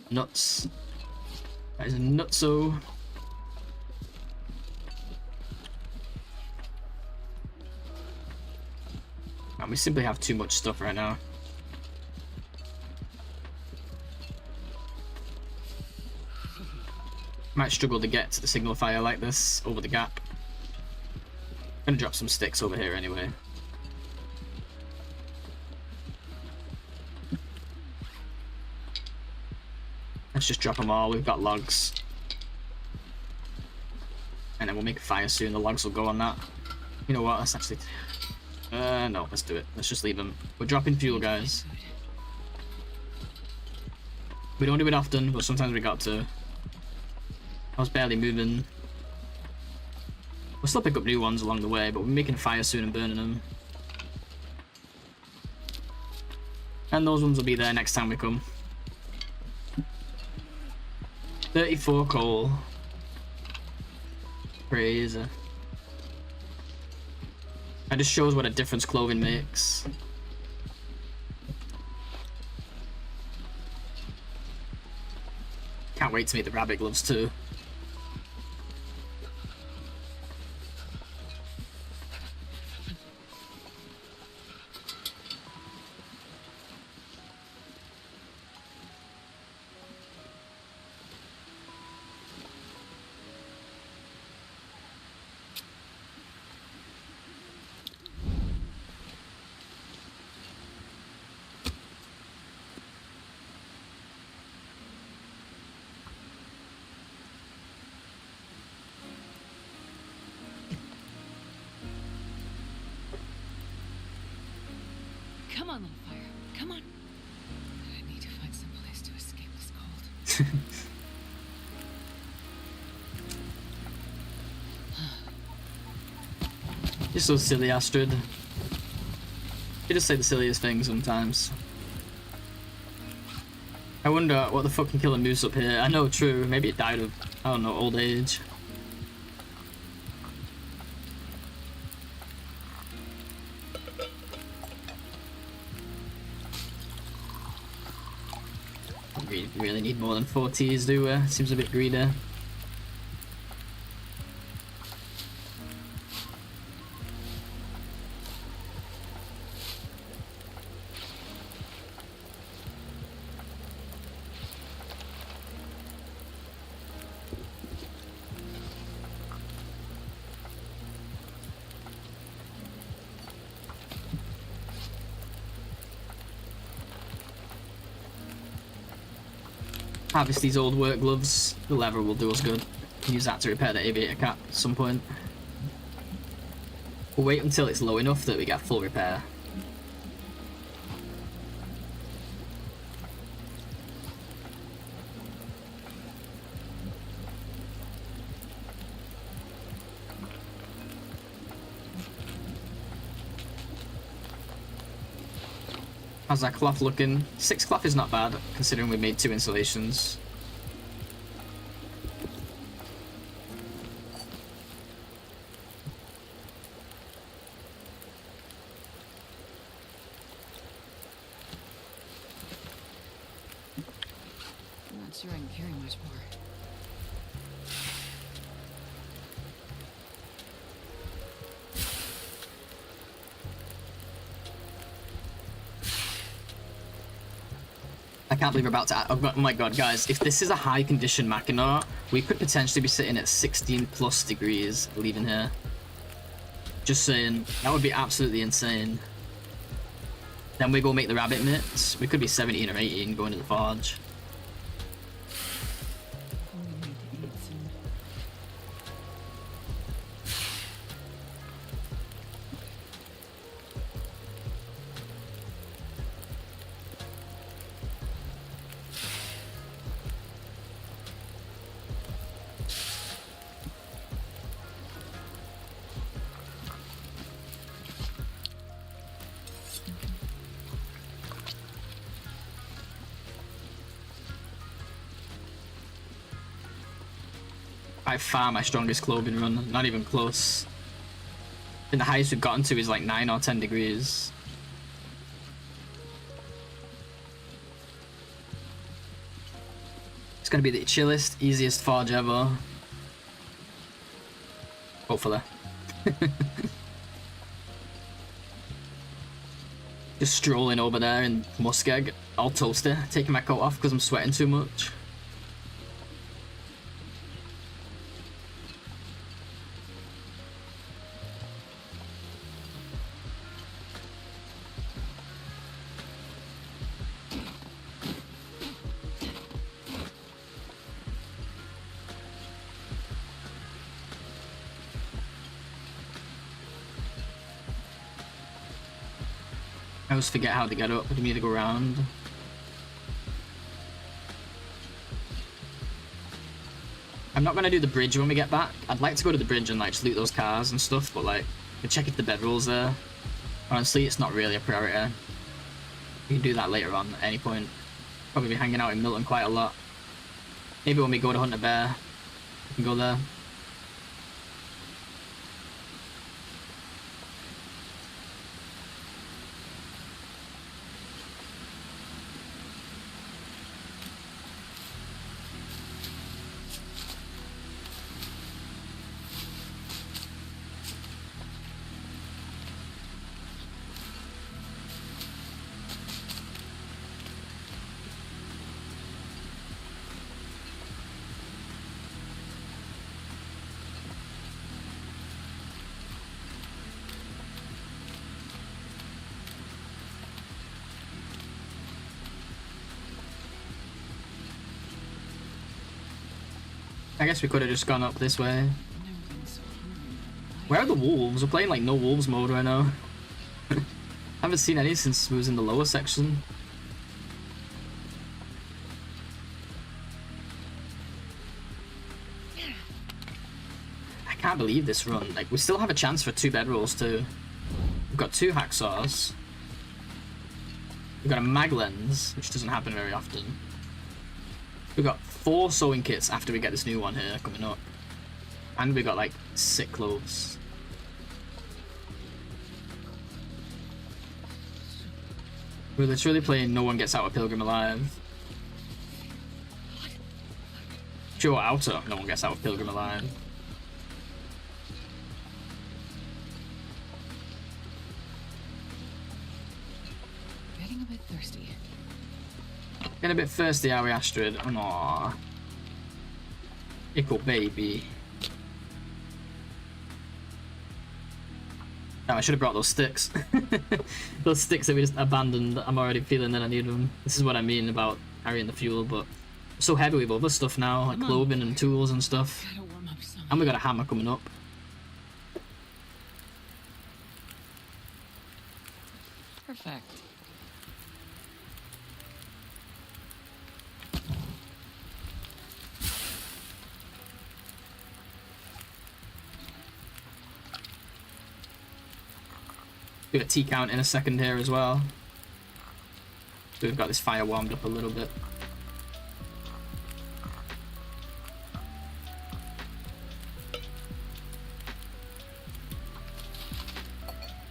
Nuts. That is a nutso. And we simply have too much stuff right now. Might struggle to get to the signal fire like this over the gap. I'm gonna drop some sticks over here anyway. Let's just drop them all. We've got logs. And then we'll make a fire soon. The logs will go on that. You know what? Let's actually... no, let's do it. Let's just leave them. We're dropping fuel, guys. We don't do it often, but sometimes we got to. I was barely moving. We'll still pick up new ones along the way, but we're making fire soon and burning them. And those ones will be there next time we come. 34 coal. Crazy. That just shows what a difference clothing makes. Can't wait to make the rabbit gloves too. Come on, little fire. Come on. I need to find some place to escape this cold. You're so silly, Astrid. You just say the silliest things sometimes. I wonder what the fuck can kill a moose up here. I know, true. Maybe it died of, I don't know, old age. We really need more than 4 Ts, do we? Seems a bit greedy. Harvest these old work gloves. The leather will do us good. Use that to repair the aviator cap at some point. We'll wait until it's low enough that we get full repair. How's that cloth looking? 6 cloth is not bad, considering we made 2 installations. I'm not sure I can carry much more. can't believe we're about to... Oh my god, guys. If this is a high condition Mackinac, we could potentially be sitting at 16 plus degrees leaving here. Just saying. That would be absolutely insane. Then we go make the rabbit mitts. We could be 17 or 18 going to the forge. By far my strongest clothing run, not even close. And the highest we've gotten to is like 9 or 10 degrees. It's gonna be the chillest, easiest forge ever. Hopefully. Just strolling over there in Muskeg, all toasty, taking my coat off because I'm sweating too much. I always forget how to get up. You need to go around. I'm not gonna do the bridge when we get back. I'd like to go to the bridge and like just loot those cars and stuff, but like we check if the bedroll's there. Honestly, it's not really a priority. We can do that later on at any point. Probably be hanging out in Milton quite a lot. Maybe when we go to hunt a bear, we can go there. I guess we could have just gone up this way. Where are the wolves? We're playing like no wolves mode right now. Haven't seen any since we was in the lower section. I can't believe this run. Like we still have a chance for 2 bedrolls too. We've got 2 hacksaws. We've got a mag lens, which doesn't happen very often. We've got 4 sewing kits after we get this new one here coming up. And we got like sick clothes. We're literally playing no one gets out of Pilgrim alive. Pure Outer, no one gets out of Pilgrim alive. Getting a bit thirsty. Getting a bit thirsty, are we, Astrid? Aww. Ickle baby. Oh, I should have brought those sticks. Those sticks that we just abandoned. I'm already feeling that I need them. This is what I mean about carrying the fuel, but I'm so heavy with other stuff now, like clothing and tools and stuff. And we got a hammer coming up. Perfect. Do a T count in a second here as well. So we've got this fire warmed up a little bit.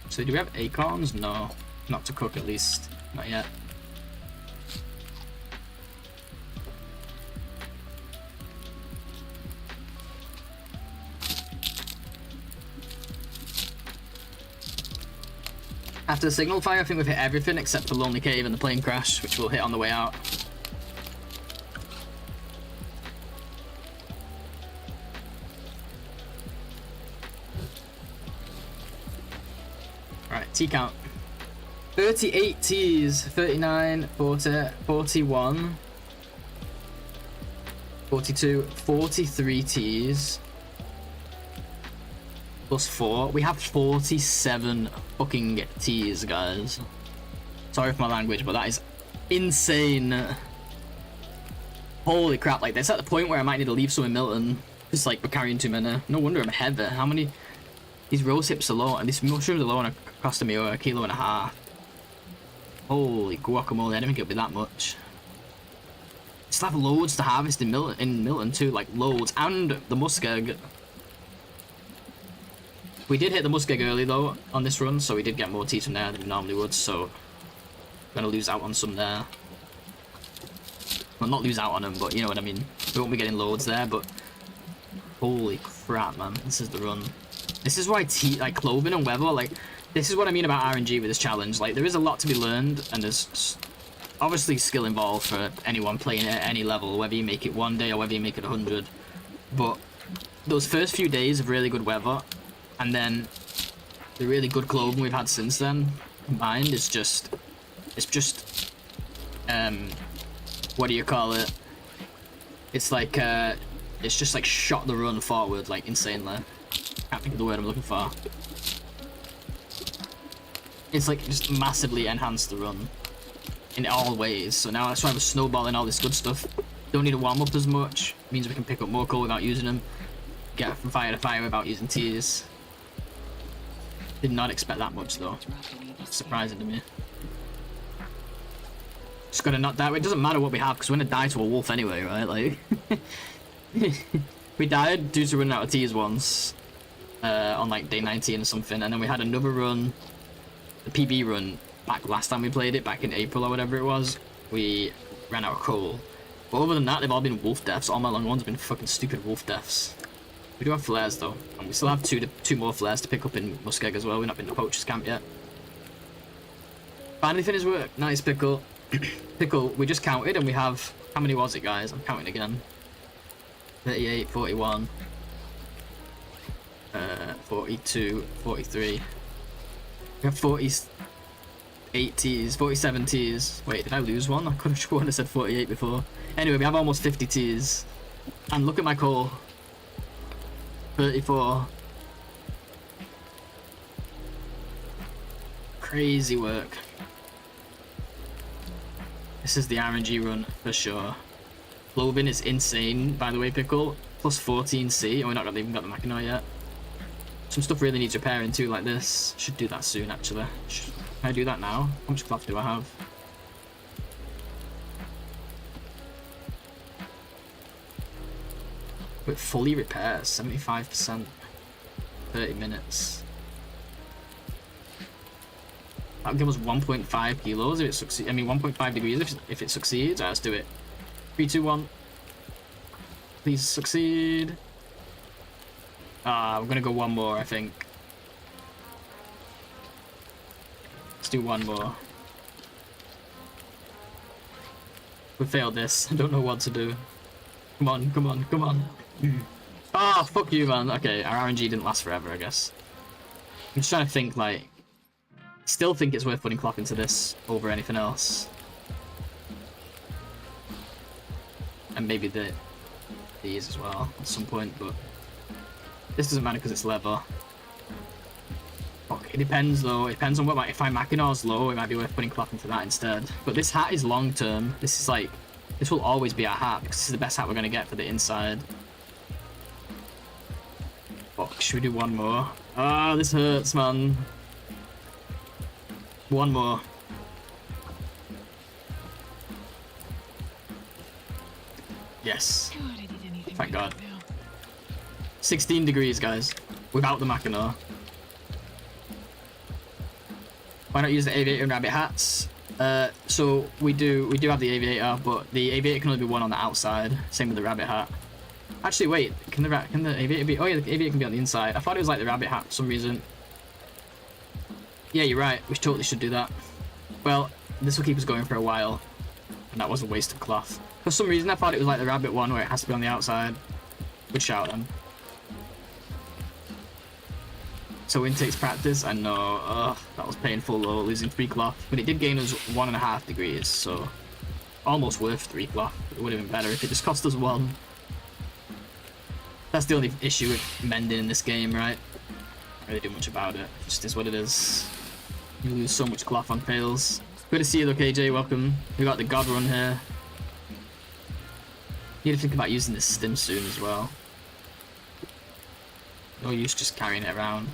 So do we have acorns? No, not to cook at least, not yet. After the signal fire, I think we've hit everything except for Lonely Cave and the plane crash, which we'll hit on the way out. Alright, T count. 38 T's, 39, 40, 41, 42, 43 T's. Plus 4. We have 47 fucking T's, guys. Sorry for my language, but that is insane. Holy crap, like, that's at the point where I might need to leave some in Milton. Just like, we're carrying too many. No wonder I'm heavy. How many? These rose hips alone, and these mushrooms alone are costing me over 1.5 kilos. Holy guacamole, I didn't think it would be that much. Still have loads to harvest in Milton too, like loads. And the muskeg. We did hit the muskeg early though on this run, so we did get more teeth from there than we normally would, so I'm gonna lose out on some there. Well, not lose out on them, but you know what I mean. We won't be getting loads there, but holy crap, man, this is the run. This is why like clothing and weather, like, this is what I mean about RNG with this challenge. Like, there is a lot to be learned, and there's obviously skill involved for anyone playing at any level, whether you make it 1 day or whether you make it 100. But those first few days of really good weather, and then the really good clothing we've had since then, combined, is just, it's just, what do you call it? It's like, it's just like shot the run forward, like, insanely. Can't think of the word I'm looking for. It's like just massively enhanced the run in all ways. So now that's why we're snowballing all this good stuff. Don't need to warm up as much. Means we can pick up more coal without using them. Get from fire to fire without using tears. Did not expect that much though. It's surprising to me. Just gotta not die. It doesn't matter what we have because we're gonna die to a wolf anyway, right? Like, we died due to running out of tears once. On like day 19 or something, and then we had another run, the PB run, back last time we played it, back in April or whatever it was. We ran out of coal. But other than that, they've all been wolf deaths. All my long ones have been fucking stupid wolf deaths. We do have flares though, and we still have two more flares to pick up in Muskeg as well. We've not been to Poacher's Camp yet. Finally finished work. Nice, Pickle. Pickle, we just counted and we have, how many was it, guys? I'm counting again. 38, 41. 42, 43. We have 48 T's, 47 T's. Wait, did I lose one? I could have sworn I said 48 before. Anyway, we have almost 50 T's. And look at my coal. 34. Crazy work. This is the RNG run for sure. Clothing is insane, by the way, Pickle. Plus 14C. Oh, we're not even got the Mackinac yet. Some stuff really needs repairing too, like this. Should do that soon, actually. Can I do that now? How much cloth do I have? With fully repairs, 75%. 30 minutes. That'll give us 1.5 kilos if it succeeds. I mean, 1.5 degrees if it succeeds. Alright, let's do it. 3, 2, 1. Please succeed. I'm gonna go one more, I think. Let's do one more. We failed this. I don't know what to do. Come on, come on, come on. Ah, fuck you, man. Okay, our RNG didn't last forever, I guess. I'm just trying to think, like... Still think it's worth putting cloth into this over anything else. And maybe these as well at some point, but... This doesn't matter because it's leather. Fuck, it depends though. It depends on what, if my Mackinaw's low, it might be worth putting cloth into that instead. But this hat is long term. This is like, this will always be our hat because this is the best hat we're going to get for the inside. Fuck, should we do one more? Ah, this hurts, man. One more. Yes. Thank God. 16 degrees, guys, without the Mackinac. Why not use the aviator and rabbit hats? So we do have the aviator, but the aviator can only be one on the outside. Same with the rabbit hat. Actually, wait, can the aviator be? Oh yeah, the aviator can be on the inside. I thought it was like the rabbit hat for some reason. Yeah, you're right. We totally should do that. Well, this will keep us going for a while, and that was a waste of cloth. For some reason, I thought it was like the rabbit one where it has to be on the outside. Good shout, then. So intakes practice, I know. Ugh, that was painful though, losing 3 cloth. But it did gain us 1.5 degrees, so almost worth 3 cloth. It would have been better if it just cost us 1. That's the only issue with mending in this game, right? Can't really do much about it. It just is what it is. You lose so much cloth on fails. Good to see you though, KJ, welcome. We got the God run here. Need to think about using this stim soon as well. No use just carrying it around.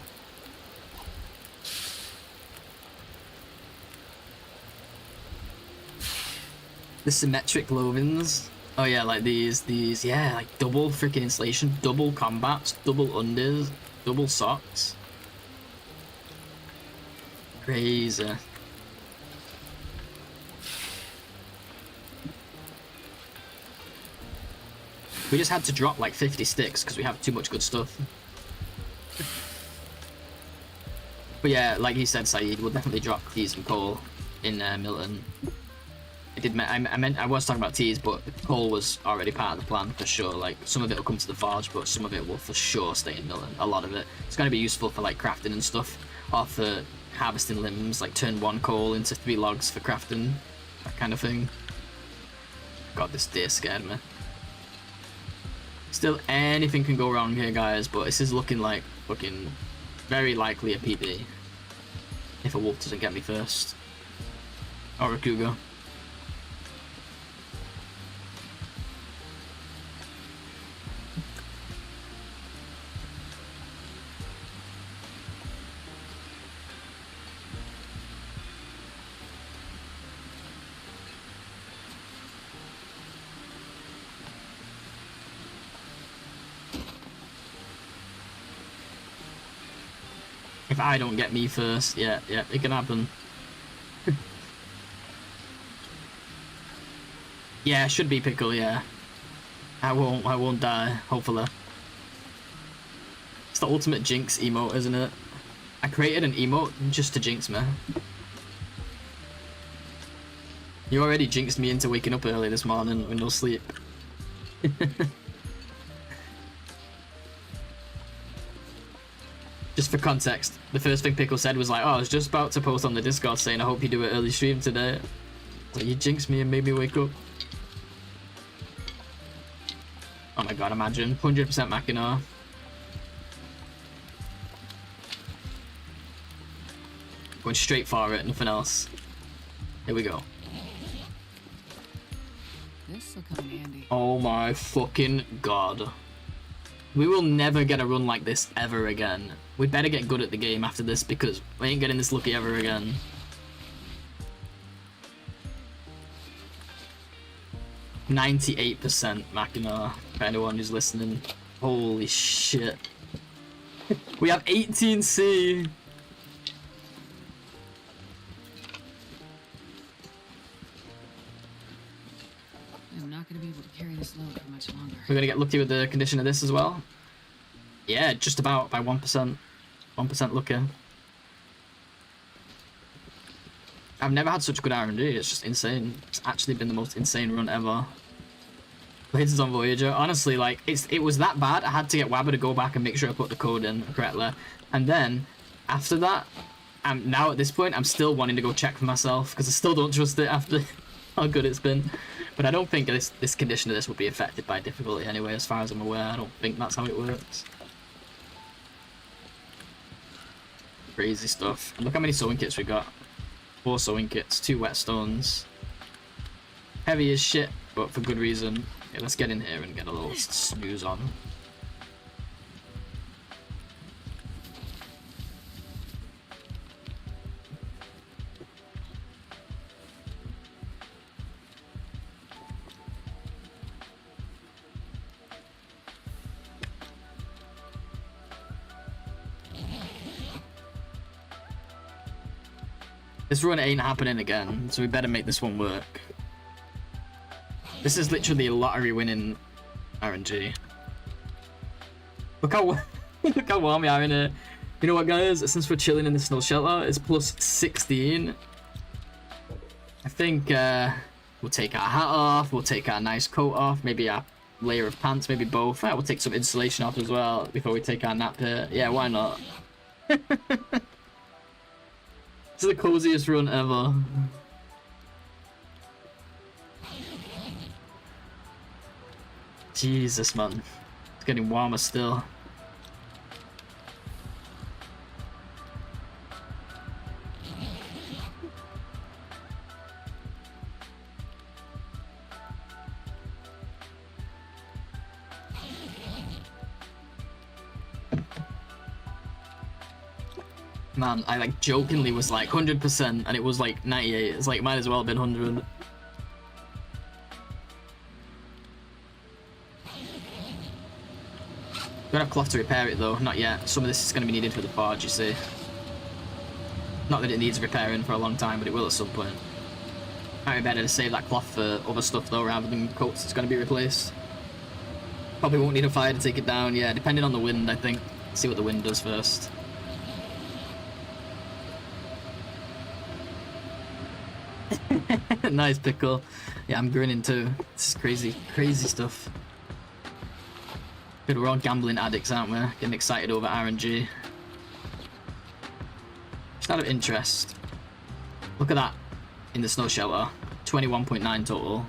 The symmetric loathings. Oh yeah, like these, yeah, like double freaking insulation, double combats, double unders, double socks. Crazy. We just had to drop like 50 sticks because we have too much good stuff. But yeah, like you said, Saeed, we'll definitely drop teas and coal in Milton. I was talking about teas, but coal was already part of the plan for sure. Like some of it will come to the forge, but some of it will for sure stay in Milton. A lot of it. It's going to be useful for like crafting and stuff, or for harvesting limbs, like turn 1 coal into 3 logs for crafting, that kind of thing. God, this deer scared me. Still, anything can go wrong here, guys, but this is looking like fucking very likely a PB. If a wolf doesn't get me first. Or a cougar. If I don't get me first, yeah, it can happen. Yeah, should be pickle, yeah. I won't die, hopefully. It's the ultimate jinx emote, isn't it? I created an emote just to jinx me. You already jinxed me into waking up early this morning with no sleep. Just for context, the first thing Pickle said was like, oh, I was just about to post on the Discord saying I hope you do an early stream today. Like, you jinxed me and made me wake up. Oh my god, imagine. 100% Machina. Going straight for it, nothing else. Here we go. This will come in handy. Oh my fucking god. We will never get a run like this ever again. We better get good at the game after this because we ain't getting this lucky ever again. %98% Machina, for anyone who's listening. Holy shit. We have 18C! I'm not going to be able to carry this load for much longer. We're gonna get lucky with the condition of this as well. Yeah, just about by 1%. 1% lucky. I've never had such good R&D, it's just insane. It's actually been the most insane run ever. Blazes on Voyager. Honestly, like, it was that bad, I had to get Wabba to go back and make sure I put the code in correctly. And then, after that, now at this point, I'm still wanting to go check for myself, because I still don't trust it after how good it's been. But I don't think this condition of this will be affected by difficulty anyway, as far as I'm aware. I don't think that's how it works. Crazy stuff. Look how many sewing kits we got. 4 sewing kits, 2 whetstones. Heavy as shit, but for good reason. Okay, let's get in here and get a little snooze on. This run ain't happening again, so we better make this one work. This is literally a lottery winning RNG. Look how look how warm we are in here. You know what, guys? Since we're chilling in the snow shelter, it's plus 16. I think we'll take our hat off, we'll take our nice coat off, maybe our layer of pants, maybe both. We'll take some insulation off as well before we take our nap here. Yeah, why not? It's the coziest run ever. Jesus, man. It's getting warmer still. Man, I like jokingly was like 100% and it was like 98. It's like might as well have been 100. Don't have cloth to repair it though, not yet. Some of this is going to be needed for the forge, you see. Not that it needs repairing for a long time, but it will at some point. Might be better to save that cloth for other stuff though, rather than coats that's going to be replaced. Probably won't need a fire to take it down, yeah, depending on the wind, I think. See what the wind does first. Nice pickle. Yeah, I'm grinning too. This is crazy, crazy stuff. Good, we're all gambling addicts, aren't we? Getting excited over RNG. Just out of interest, look at that in the snow shelter. 21.9 total.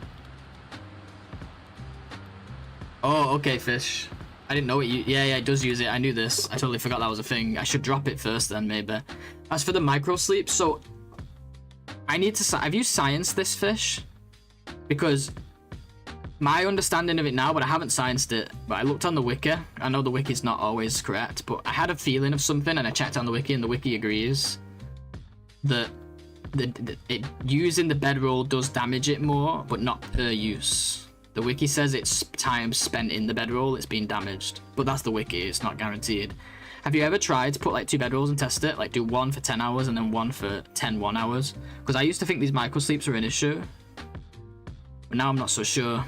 Oh, okay, fish. I didn't know it. Yeah, it does use it. I knew this. I totally forgot that was a thing. I should drop it first then, maybe. As for the micro sleep, so I need to. Have you scienced this fish? Because my understanding of it now, but I haven't scienced it. But I looked on the wiki. I know the wiki's not always correct, but I had a feeling of something, and I checked on the wiki, and the wiki agrees that using the bedroll does damage it more, but not per use. The wiki says it's time spent in the bedroll, it's been damaged, but that's the wiki. It's not guaranteed. Have you ever tried to put like 2 bedrolls and test it? Like do one for 10 hours and then one for 10 1 hours? Because I used to think these micro sleeps were an issue, but now I'm not so sure.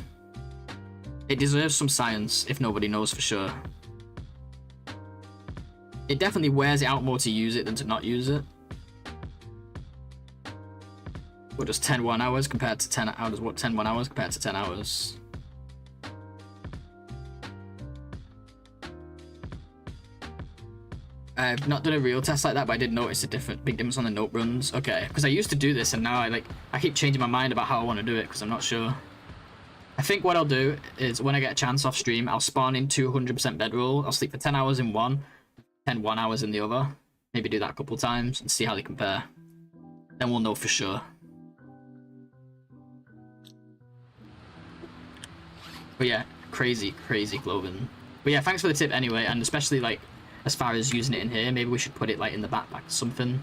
It deserves some science if nobody knows for sure. It definitely wears it out more to use it than to not use it. What does 10 1 hours compared to 10 hours? What 10 1 hours compared to 10 hours? I've not done a real test like that, but I did notice a big difference on the note runs. Okay, because I used to do this and now I keep changing my mind about how I want to do it because I'm not sure. I think what I'll do is when I get a chance off stream, I'll spawn in 200% bedroll. I'll sleep for 10 hours in one, 10 1 hours in the other. Maybe do that a couple times and see how they compare. Then we'll know for sure. But yeah, crazy clothing. But yeah, thanks for the tip anyway, and especially like as far as using it in here, maybe we should put it like in the backpack or something.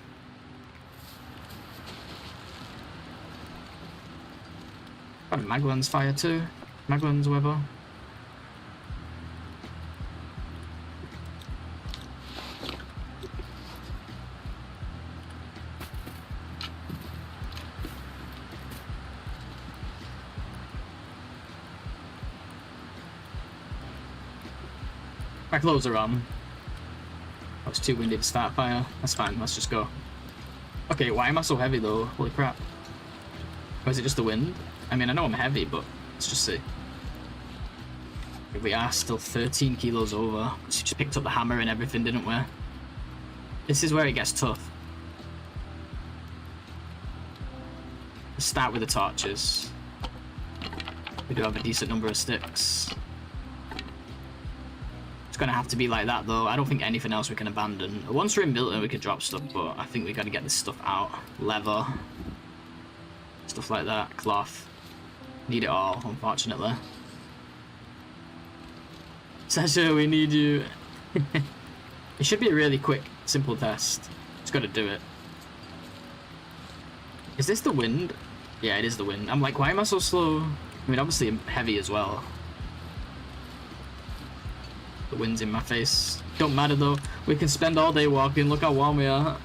Probably Maglan's fire too. Maglan's whatever. My clothes are on. I was too windy to start fire. That's fine, let's just go. Okay, why am I so heavy though? Holy crap. Or is it just the wind? I mean, I know I'm heavy, but let's just see. We are still 13 kilos over. So we just picked up the hammer and everything, didn't we? This is where it gets tough. Let's start with the torches. We do have a decent number of sticks. It's gonna have to be like that though. I don't think anything else we can abandon. Once we're in Milton we can drop stuff, but I think we gotta get this stuff out. Leather, stuff like that, cloth. Need it all, unfortunately. Sasha, we need you. It should be a really quick, simple test. Just gotta do it. Is this the wind? Yeah, it is the wind. I'm like, why am I so slow? I mean, obviously I'm heavy as well. The wind's in my face. Don't matter though. We can spend all day walking. Look how warm we are.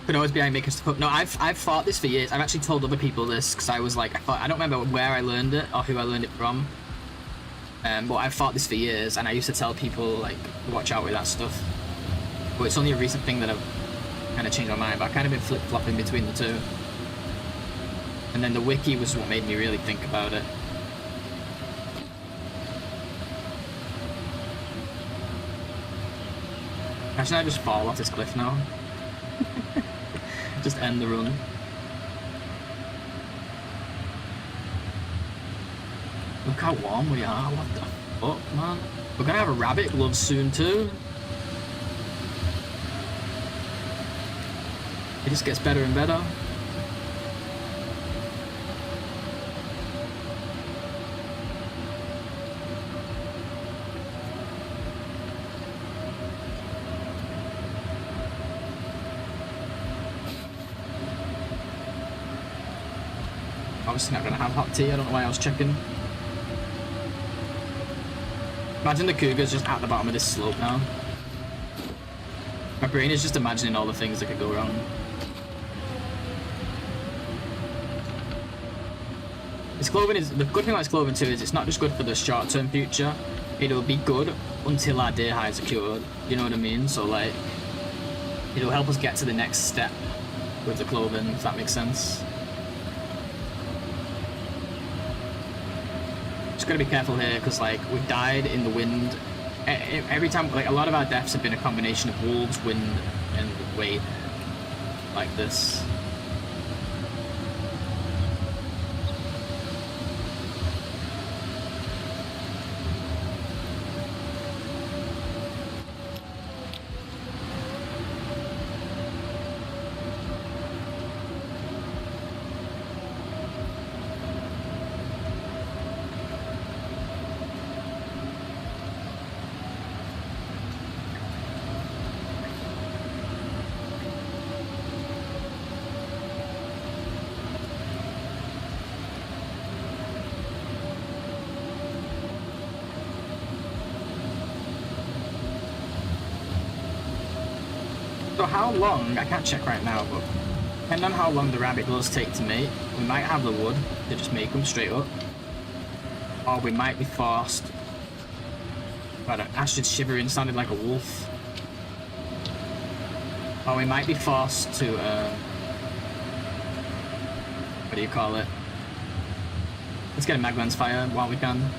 Could always be making stuff. No, I've thought this for years. I've actually told other people this because I was like, I don't remember where I learned it or who I learned it from. But I've fought this for years, and I used to tell people like, watch out with that stuff. But it's only a recent thing that I've kind of changed my mind. But I've kind of been flip-flopping between the two. And then the wiki was what made me really think about it. Actually, I just fall off this cliff now. Just end the run. Look how warm we are, what the fuck, man? We're gonna have a rabbit gloves soon too. It just gets better and better. Obviously not gonna have hot tea, I don't know why I was checking. Imagine the cougars just at the bottom of this slope now. My brain is just imagining all the things that could go wrong. This clothing is, the good thing about this clothing too is it's not just good for the short-term future, it'll be good until our day highs are cured, you know what I mean? So like, it'll help us get to the next step with the clothing, if that makes sense. Just gotta be careful here, because like, we've died in the wind. Every time, like a lot of our deaths have been a combination of wolves, wind, and weight, like this. So how long, I can't check right now, but depending on how long the rabbit gloves take to make, we might have the wood to just make them straight up. Or we might be forced. But Astrid shivering sounded like a wolf. Or we might be forced to, what do you call it? Let's get a Mag Lens fire while we can.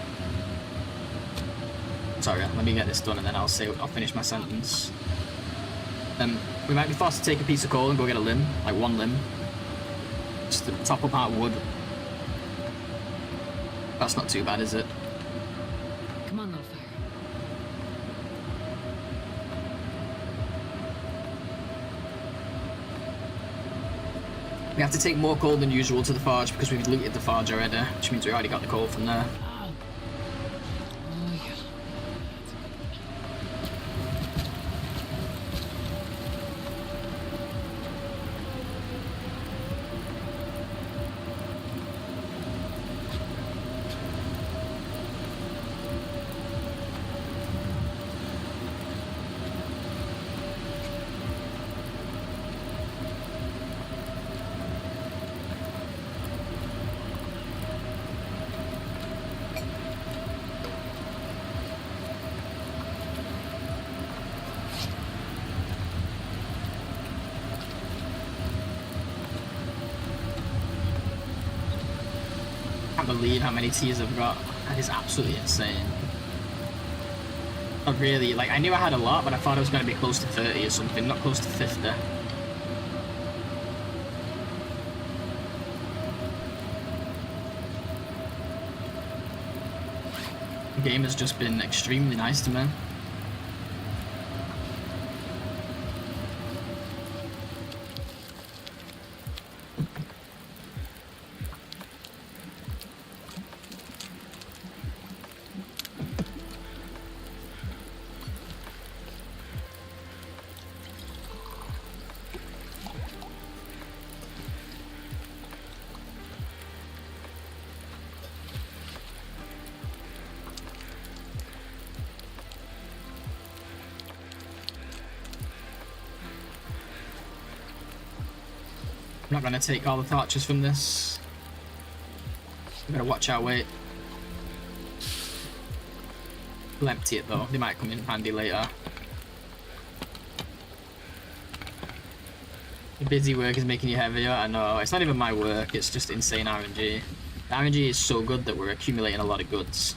Sorry, let me get this done and then I'll finish my sentence. We might be forced to take a piece of coal and go get a limb, like one limb. Just to top up our wood. That's not too bad, is it? Come on, little fire. We have to take more coal than usual to the forge because we've looted the forge already, which means we already got the coal from there. Oh, yeah. I can't believe how many teas I've got. That is absolutely insane. Not really, like I knew I had a lot, but I thought I was going to be close to 30 or something, not close to 50. The game has just been extremely nice to me. I'm not going to take all the torches from this. I'm going to watch our weight. We'll empty it though. They might come in handy later. Your busy work is making you heavier. I know. It's not even my work. It's just insane RNG. The RNG is so good that we're accumulating a lot of goods,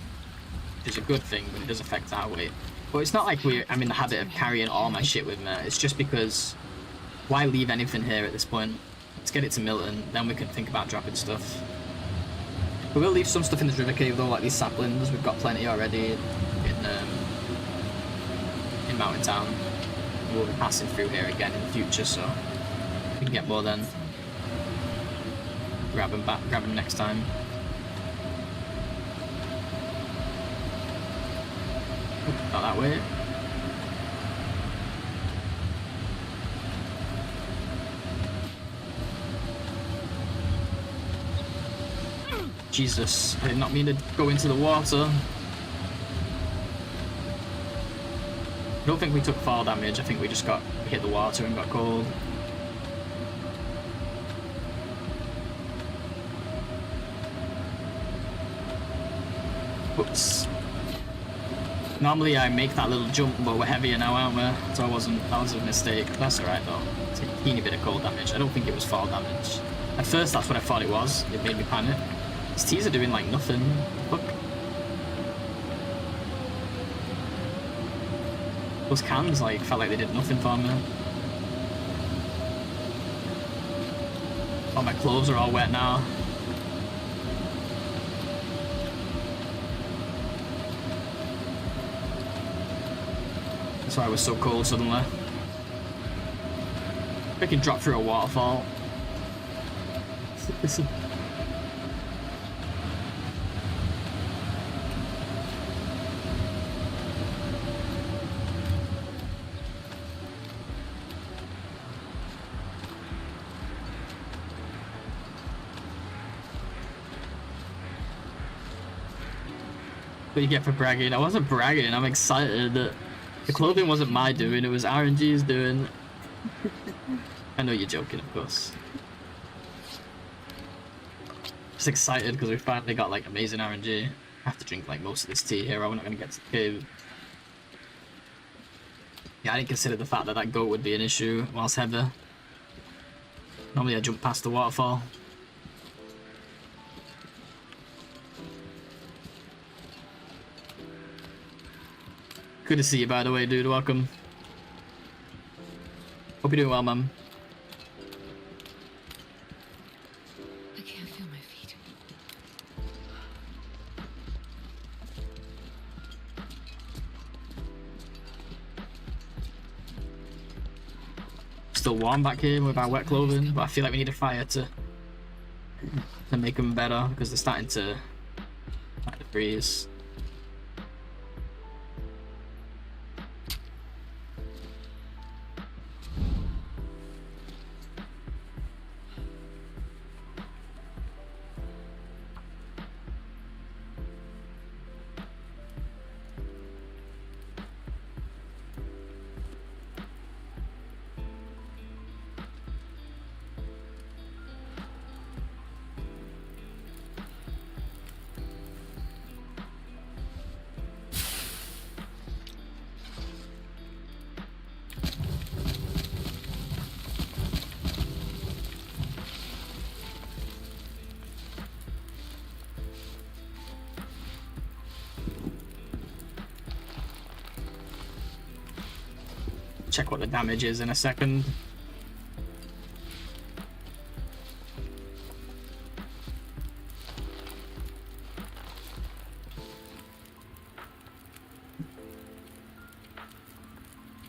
which is a good thing, but it does affect our weight. But it's not like I'm in the habit of carrying all my shit with me. It's just because why leave anything here at this point? Let's get it to Milton, then we can think about dropping stuff. We will leave some stuff in this river cave though, like these saplings. We've got plenty already in Mountain Town. We'll be passing through here again in the future, so we can get more then. Grab them next time. Not that way. Jesus, I did not mean to go into the water. I don't think we took fall damage, I think we just hit the water and got cold. Whoops. Normally I make that little jump, but we're heavier now, aren't we? So that was a mistake. That's alright though. It's a teeny bit of cold damage. I don't think it was fall damage. At first that's what I thought it was. It made me panic. These teas are doing like nothing. Look. Those cans like felt like they did nothing for me. Oh, my clothes are all wet now. That's why I was so cold suddenly. I can drop through a waterfall. What you get for bragging? I wasn't bragging, I'm excited. The clothing wasn't my doing, it was RNG's doing. I know you're joking, of course. Just excited because we finally got like amazing RNG. I have to drink like most of this tea here or we're not going to get to the cave. Yeah, I didn't consider the fact that that goat would be an issue whilst heavy. Normally I jump past the waterfall. Good to see you, by the way, dude. Welcome. Hope you're doing well, man. I can't feel my feet. Still warm back here with our wet clothing, but I feel like we need a fire to make them better because they're starting to freeze. Check what the damage is in a second.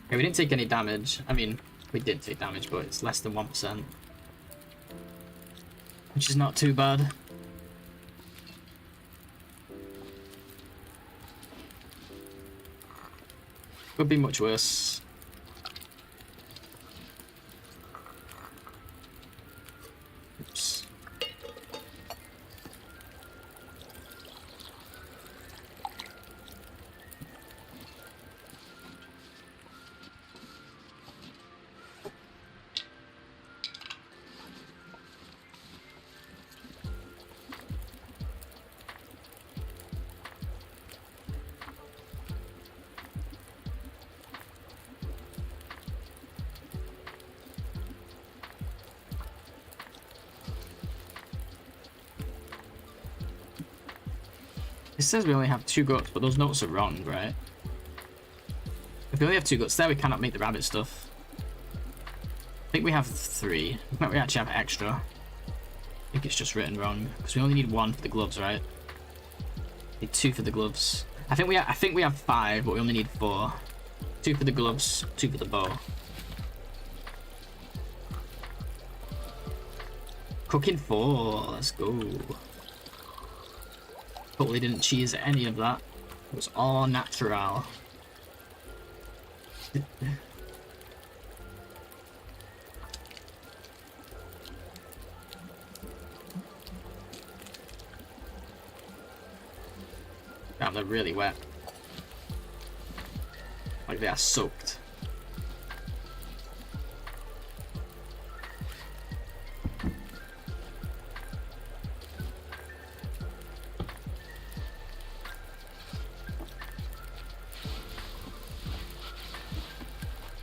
Okay, we didn't take any damage. I mean, we did take damage, but it's less than 1%. Which is not too bad. Could be much worse. Oops. It says we only have 2 guts, but those notes are wrong, right? If we only have 2 guts there, we cannot make the rabbit stuff. I think we have 3. We actually have extra. I think it's just written wrong because we only need 1 for the gloves, right? Need 2 for the gloves. I think we have 5, but we only need 4. 2 for the gloves, 2 for the bow. Cooking 4, let's go. Totally didn't cheese any of that. It was all natural. Damn, they're really wet. Like they are soaked.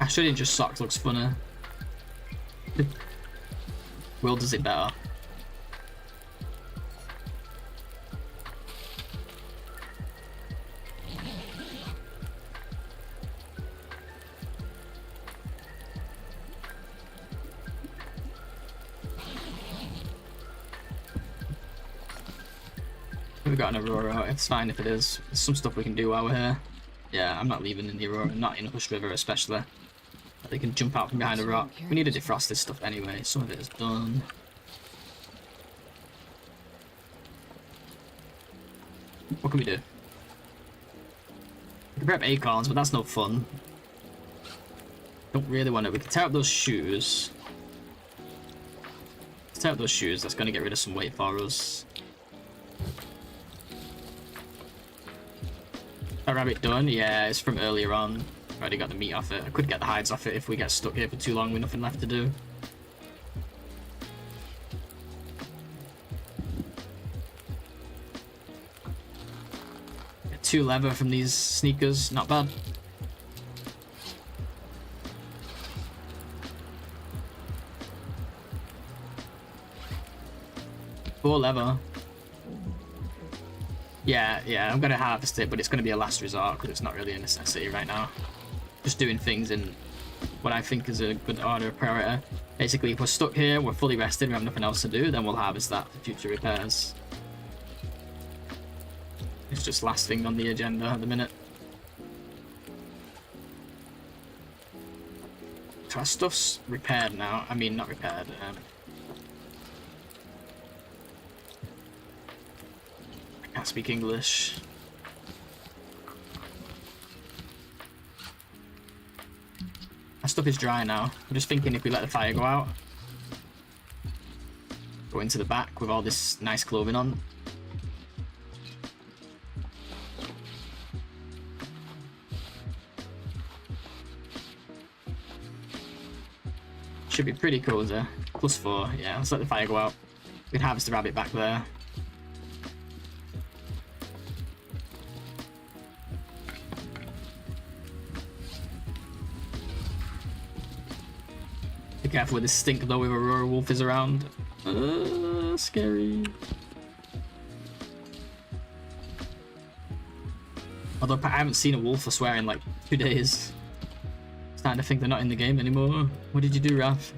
Actually, just socks looks funner. Will does it better. We got an Aurora. It's fine if it is. There's some stuff we can do while we're here. Yeah, I'm not leaving in the Aurora, not in Hush River especially. They can jump out from behind a rock. We need to defrost this stuff anyway. Some of it is done. What can we do? We can prep acorns, but that's no fun. Don't really want it. We can tear up those shoes. Let's tear up those shoes. That's going to get rid of some weight for us. That rabbit done? Yeah, it's from earlier on. Already got the meat off it. I could get the hides off it if we get stuck here for too long with nothing left to do. Get 2 leather from these sneakers, not bad. Four leather. Yeah, I'm gonna harvest it, but it's gonna be a last resort because it's not really a necessity right now. Just doing things in what I think is a good order of priority. Basically, if we're stuck here, we're fully rested, we have nothing else to do, then we'll harvest that for future repairs. It's just last thing on the agenda at the minute. So our stuff's repaired now. I mean, not repaired. I can't speak English. Our stuff is dry now. I'm just thinking if we let the fire go out, go into the back with all this nice clothing on. Should be pretty cozy. +4, yeah, let's let the fire go out. We can harvest the rabbit back there. Be careful with this stink though, if Aurora Wolf is around. Scary. Although I haven't seen a wolf, I swear, in like 2 days. Starting to think they're not in the game anymore. What did you do, Raph?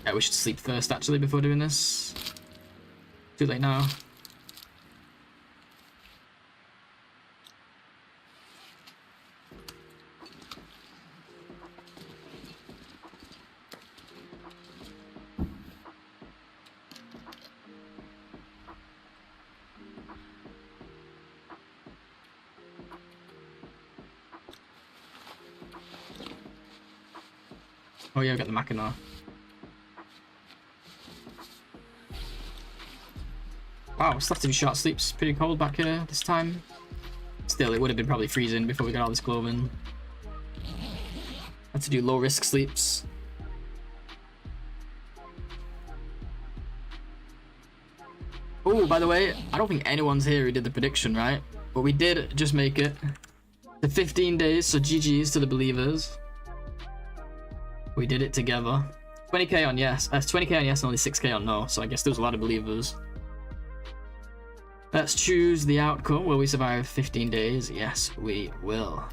Yeah, we should sleep first actually before doing this. Too late now. Oh yeah, I got the Mackinac. Wow, it's left to be short sleeps. Pretty cold back here this time. Still, it would have been probably freezing before we got all this clothing. Had to do low risk sleeps. Oh, by the way, I don't think anyone's here who did the prediction, right? But we did just make it to 15 days, so GG's to the believers. We did it together. 20k on yes. 20k on yes and only 6k on no. So I guess there's a lot of believers. Let's choose the outcome. Will we survive 15 days? Yes, we will.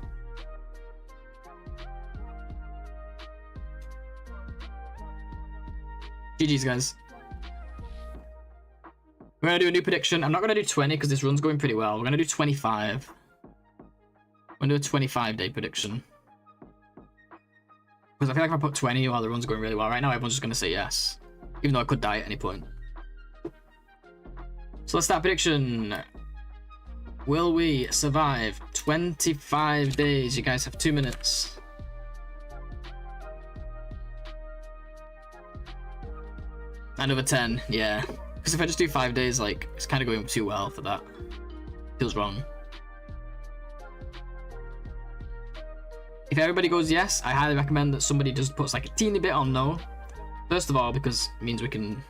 GG's, guys. We're gonna do a new prediction. I'm not gonna do 20 because this run's going pretty well. We're gonna do 25. We're gonna do a 25-day prediction. Because I feel like if I put 20 while the run's going really well right now, everyone's just gonna say yes. Even though I could die at any point. So let's start prediction. Will we survive 25 days? You guys have 2 minutes. Another 10, yeah. Because if I just do 5 days, like, it's kind of going too well for that. Feels wrong. If everybody goes yes, I highly recommend that somebody just puts like a teeny bit on no. First of all, because it means we can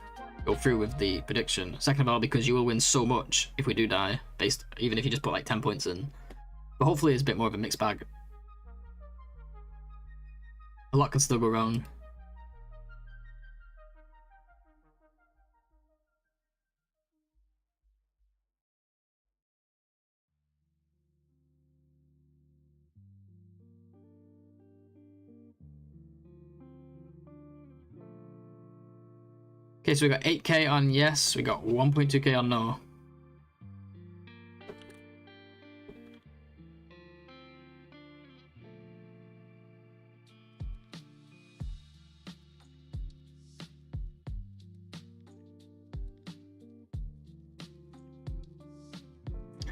go through with the prediction. Second of all, because you will win so much if we do die, based even if you just put like 10 points in. But hopefully it's a bit more of a mixed bag. A lot can still go wrong. Okay, so we got 8k on yes, we got 1.2k on no.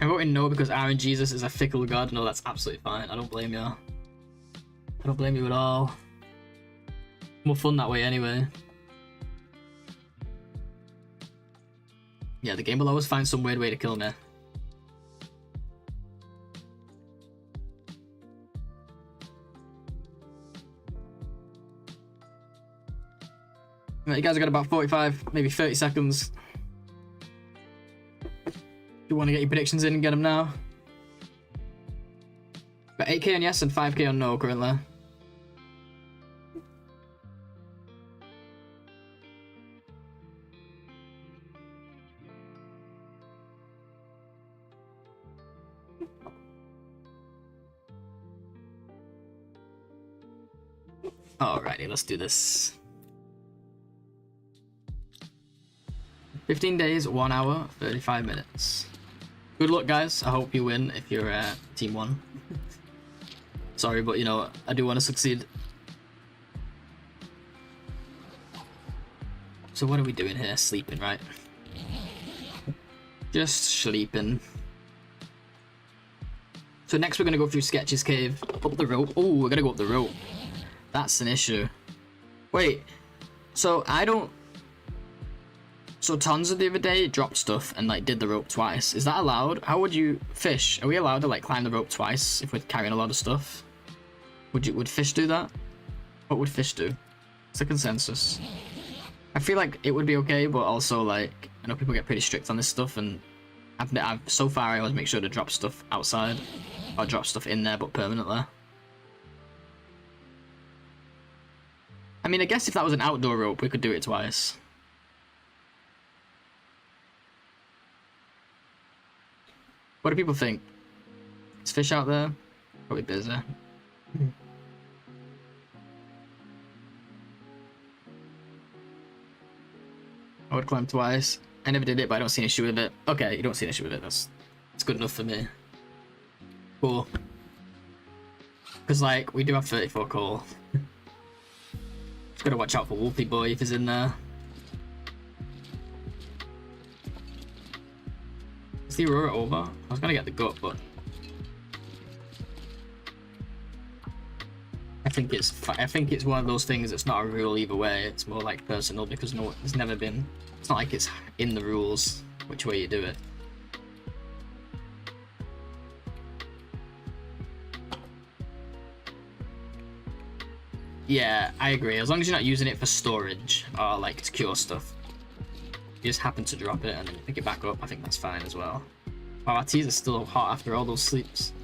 I'm voting no because Aaron Jesus is a fickle god. No, that's absolutely fine. I don't blame you. I don't blame you at all. More fun that way anyway. Yeah, the game will always find some weird way to kill me. Right, you guys have got about 45, maybe 30 seconds. You want to get your predictions in and get them now? Got 8k on yes and 5k on no currently. Alrighty, let's do this. 15 days, 1 hour, 35 minutes. Good luck, guys. I hope you win if you're team 1. Sorry, but you know, I do want to succeed. So what are we doing here? Sleeping, right? Just sleeping. So next we're going to go through Sketch's cave. Up the rope. Oh, we're going to go up the rope. That's an issue. Wait, so I don't... So Tonza the other day dropped stuff and like did the rope twice. Is that allowed? How would you fish? Are we allowed to like climb the rope twice if we're carrying a lot of stuff? Would fish do that? What would fish do? It's a consensus. I feel like it would be okay, but also like I know people get pretty strict on this stuff, and I've so far I always make sure to drop stuff outside or drop stuff in there, but permanently. I mean, I guess if that was an outdoor rope, we could do it twice. What do people think? Is fish out there? Probably busy. I would climb twice. I never did it, but I don't see an issue with it. Okay, you don't see an issue with it. That's good enough for me. Cool. Because, like, we do have 34 coal. Just gotta watch out for Wolfie Boy if he's in there. Is the Aurora over? I was gonna get the gut, but I think it's one of those things that's not a rule either way. It's more like personal because it's never been. It's not like it's in the rules which way you do it. Yeah, I agree. As long as you're not using it for storage or like to cure stuff. You just happen to drop it and then pick it back up, I think that's fine as well. Wow, our teas are still hot after all those sleeps.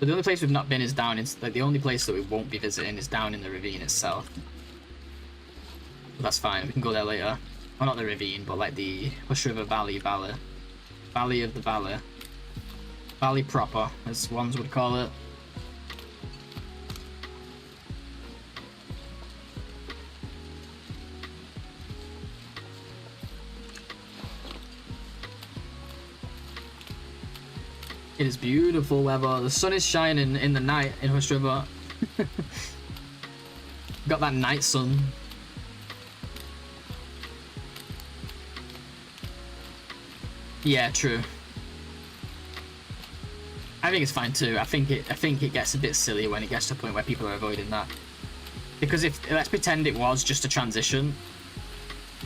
But the only place we've not been is down. It's like the only place that we won't be visiting is down in the ravine itself. But that's fine. We can go there later. Well, not the ravine, but like the Hush River Valley of the Valley. Valley proper, as ones would call it. It is beautiful weather. The sun is shining in the night in Hush River. Got that night sun. Yeah, true. I think it's fine too. I think it gets a bit silly when it gets to a point where people are avoiding that. Because if let's pretend it was just a transition,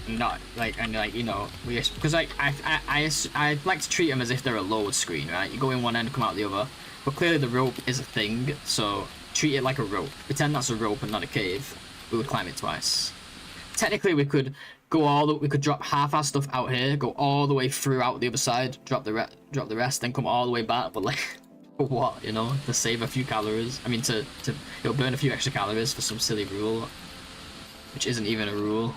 not like you know, because like I like to treat them as if they're a load screen, right? You go in one end, come out the other. But clearly the rope is a thing, so treat it like a rope. Pretend that's a rope and not a cave. We would climb it twice. Technically, we could drop half our stuff out here, go all the way through out the other side, drop the rest, then come all the way back. But like, for what, you know? To save a few calories. I mean, to burn a few extra calories for some silly rule, which isn't even a rule.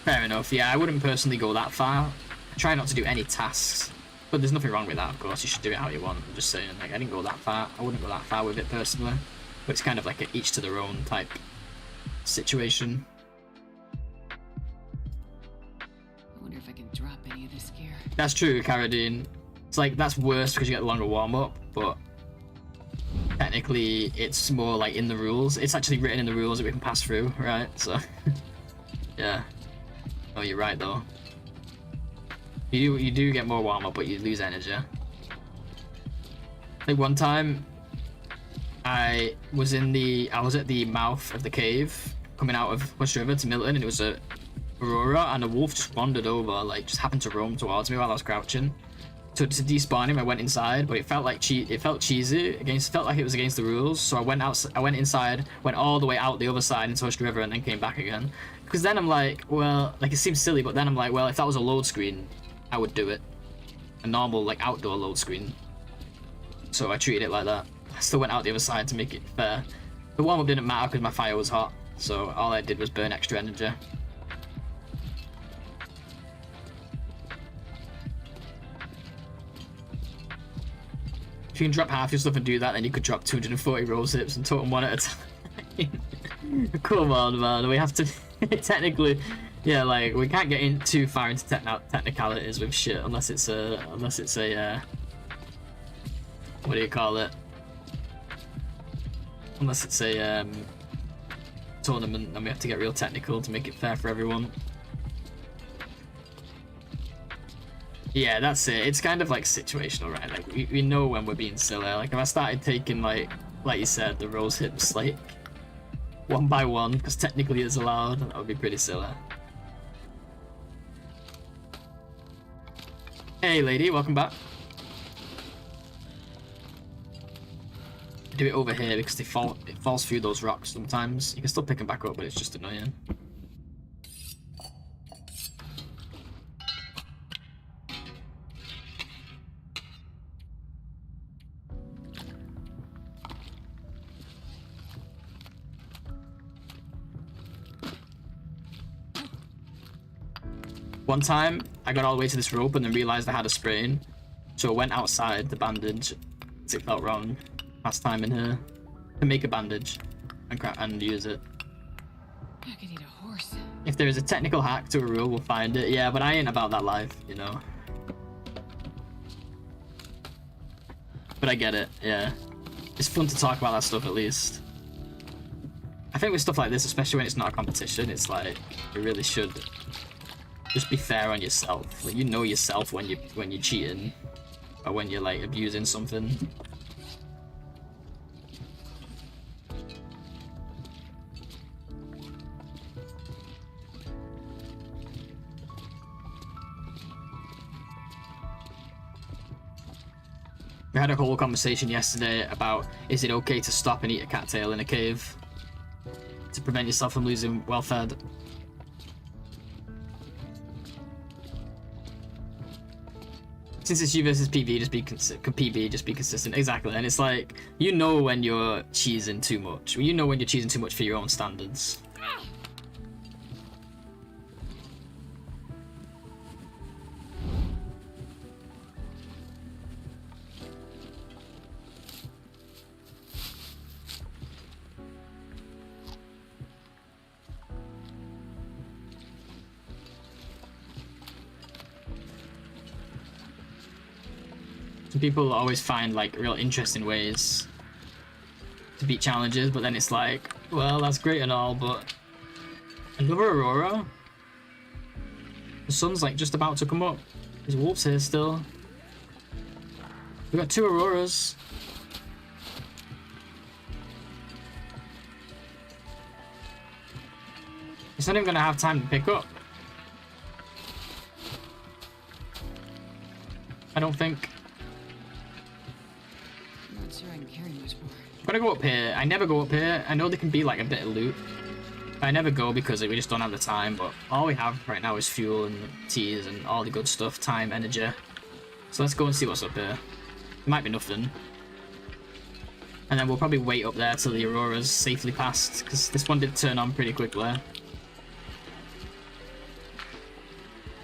Fair enough. Yeah, I wouldn't personally go that far. I try not to do any tasks. But there's nothing wrong with that, of course. You should do it how you want. I'm just saying, like, I didn't go that far. I wouldn't go that far with it personally. But it's kind of like a each to their own type situation. I wonder if I can drop any of this gear. That's true, Carradine. It's like, that's worse because you get the longer warm-up, but technically it's more like in the rules. It's actually written in the rules that we can pass through, right? So, yeah. Oh, you're right, though. You do get more warm-up, but you lose energy. Like one time, I was at the mouth of the cave, coming out of Hush River to Milton, and it was a Aurora, and a wolf just wandered over, like just happened to roam towards me while I was crouching. So to despawn him, I went inside, but it felt like cheesy. Felt like it was against the rules. So I went inside, went all the way out the other side into Hush River, and then came back again. Because then I'm like, well, like it seems silly, but then I'm like, well, if that was a load screen, I would do it. A normal, like, outdoor load screen. So I treated it like that. I still went out the other side to make it fair. The warm-up didn't matter because my fire was hot, so all I did was burn extra energy. If you can drop half your stuff and do that, then you could drop 240 rose hips and totem one at a time. Come on, man. We have to... technically... Yeah, like, we can't get in too far into technicalities with shit unless it's a what do you call it? Unless it's a tournament, and we have to get real technical to make it fair for everyone. Yeah, that's it. It's kind of like situational, right? Like we know when we're being silly. Like if I started taking like you said, the rose hips like one by one, because technically it's allowed, that would be pretty silly. Hey lady, welcome back. Do it over here because it falls through those rocks sometimes. You can still pick them back up, but it's just annoying. One time, I got all the way to this rope and then realised I had a sprain. So I went outside the bandage, because it felt wrong last time in here, to make a bandage and use it. I could eat a horse. If there is a technical hack to a rule, we'll find it. Yeah, but I ain't about that life, you know. But I get it, yeah. It's fun to talk about that stuff at least. I think with stuff like this, especially when it's not a competition, it's like, you really should just be fair on yourself. Like, you know yourself when you're cheating or when you're like abusing something. We had a whole conversation yesterday about is it okay to stop and eat a cattail in a cave to prevent yourself from losing well fed. Since it's you versus PV, just be consistent. Exactly, and it's like, you know when you're cheesing too much. You know when you're cheesing too much for your own standards. People always find like real interesting ways to beat challenges, but then it's like, well, that's great and all, but another Aurora? The sun's like just about to come up. There's wolves here still. We got 2 Auroras. It's not even gonna have time to pick up. I don't think. I'm gonna go up here. I never go up here. I know there can be like a bit of loot. I never go because we just don't have the time, but all we have right now is fuel and teas and all the good stuff, time, energy. So let's go and see what's up here. There might be nothing. And then we'll probably wait up there till the Aurora's safely passed, because this one did turn on pretty quickly.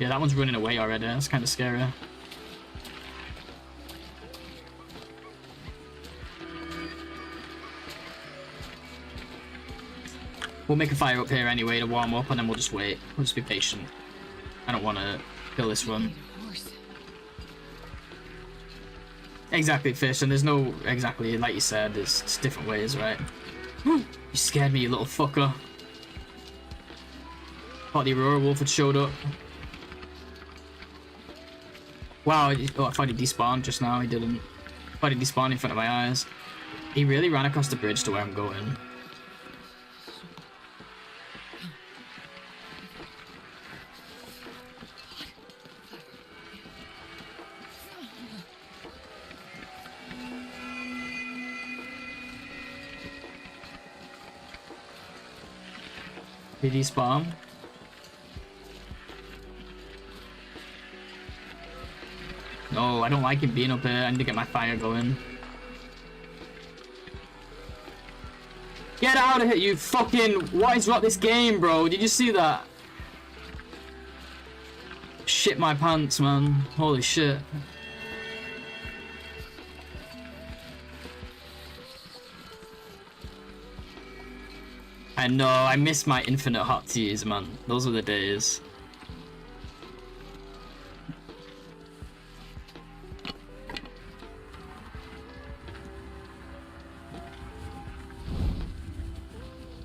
Yeah, that one's running away already. That's kind of scary. We'll make a fire up here anyway to warm up, and then we'll just wait. We'll just be patient. I don't want to kill this run. Exactly, Fish, and there's no... Exactly, like you said, there's just different ways, right? You scared me, you little fucker. Thought the Aurora Wolf had showed up. Wow, oh, I thought he despawned just now, he didn't. I thought he despawned in front of my eyes. He really ran across the bridge to where I'm going. Did he spawn? No, I don't like him being up here. I need to get my fire going. Get out of here, you fucking... What is wrong with this game, bro? Did you see that? Shit my pants, man. Holy shit. I know, I miss my infinite hot teas, man. Those were the days.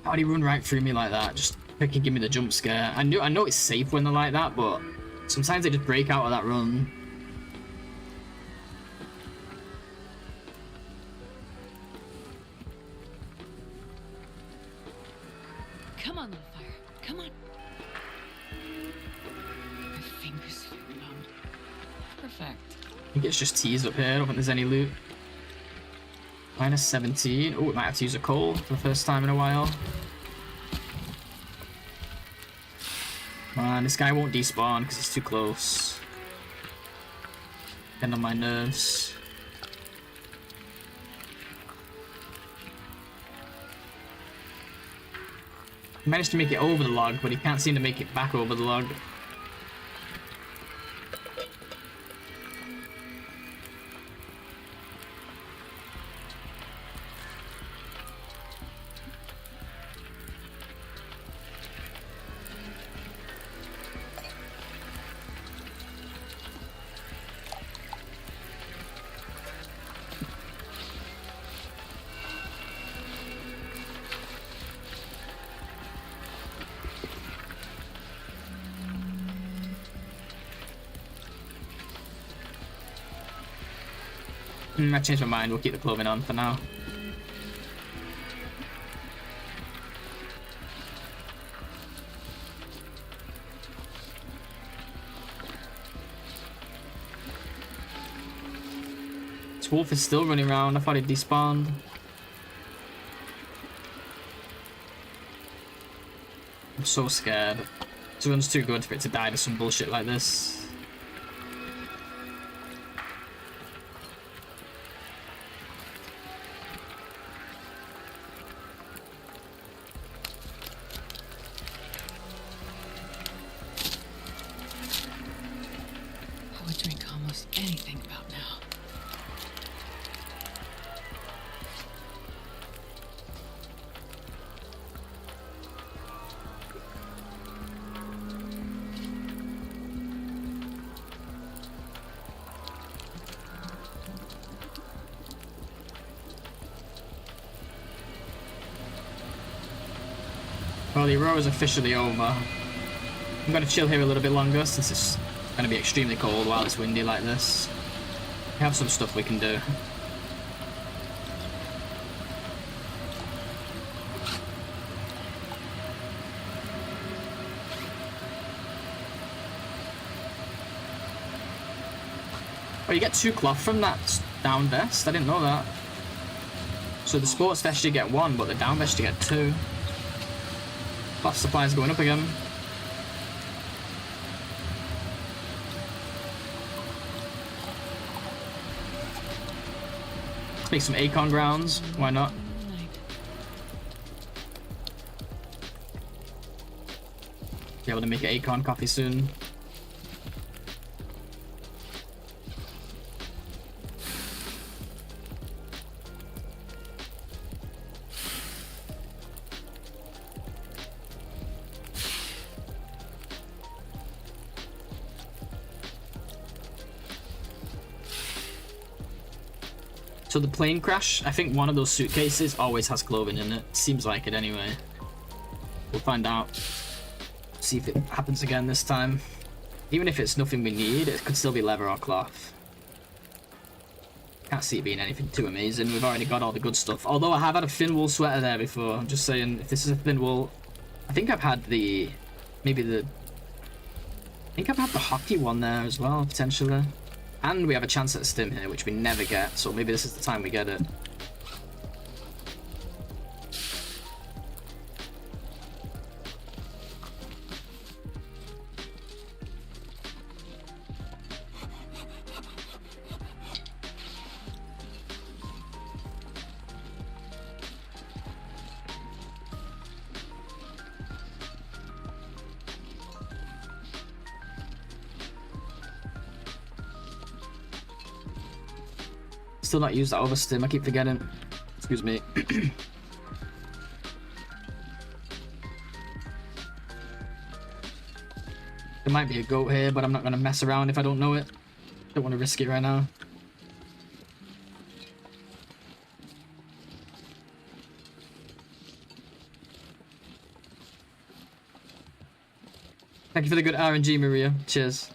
How'd he run right through me like that? Just freaking give me the jump scare. I know it's safe when they're like that, but sometimes they just break out of that run. Come on, little fire. Come on. My fingers are numb. Perfect. I think it's just teas up here. I don't think there's any loot. Minus 17. Oh, we might have to use a coal for the first time in a while. Man, this guy won't despawn because he's too close. Getting on my nerves. He managed to make it over the log, but he can't seem to make it back over the log. I changed my mind, we'll keep the clothing on for now. This wolf is still running around, I thought he despawned. so scared. This run's too good for it to die to some bullshit like this. I would drink almost anything about now. Well, the Aurora is officially over. I'm gonna chill here a little bit longer since it's gonna be extremely cold while it's windy like this. We have some stuff we can do. Oh, you get 2 cloth from that down vest? I didn't know that. So the sports vest you get 1, but the down vest you get 2. Cloth supplies going up again. Let's make some Acorn grounds. Why not? Be able to make an Acorn coffee soon. So the plane crash, I think one of those suitcases always has clothing in it. Seems like it anyway. We'll find out. See if it happens again this time. Even if it's nothing we need, it could still be leather or cloth. Can't see it being anything too amazing. We've already got all the good stuff. Although I have had a thin wool sweater there before. I'm just saying, if this is a thin wool... I think I've had the... Maybe the... I think I've had the hockey one there as well, potentially. And we have a chance at a stim here, which we never get, so maybe this is the time we get it. Still not used that other stim, I keep forgetting. Excuse me. There might be a goat here, but I'm not going to mess around if I don't know it. Don't want to risk it right now. Thank you for the good RNG, Maria. Cheers.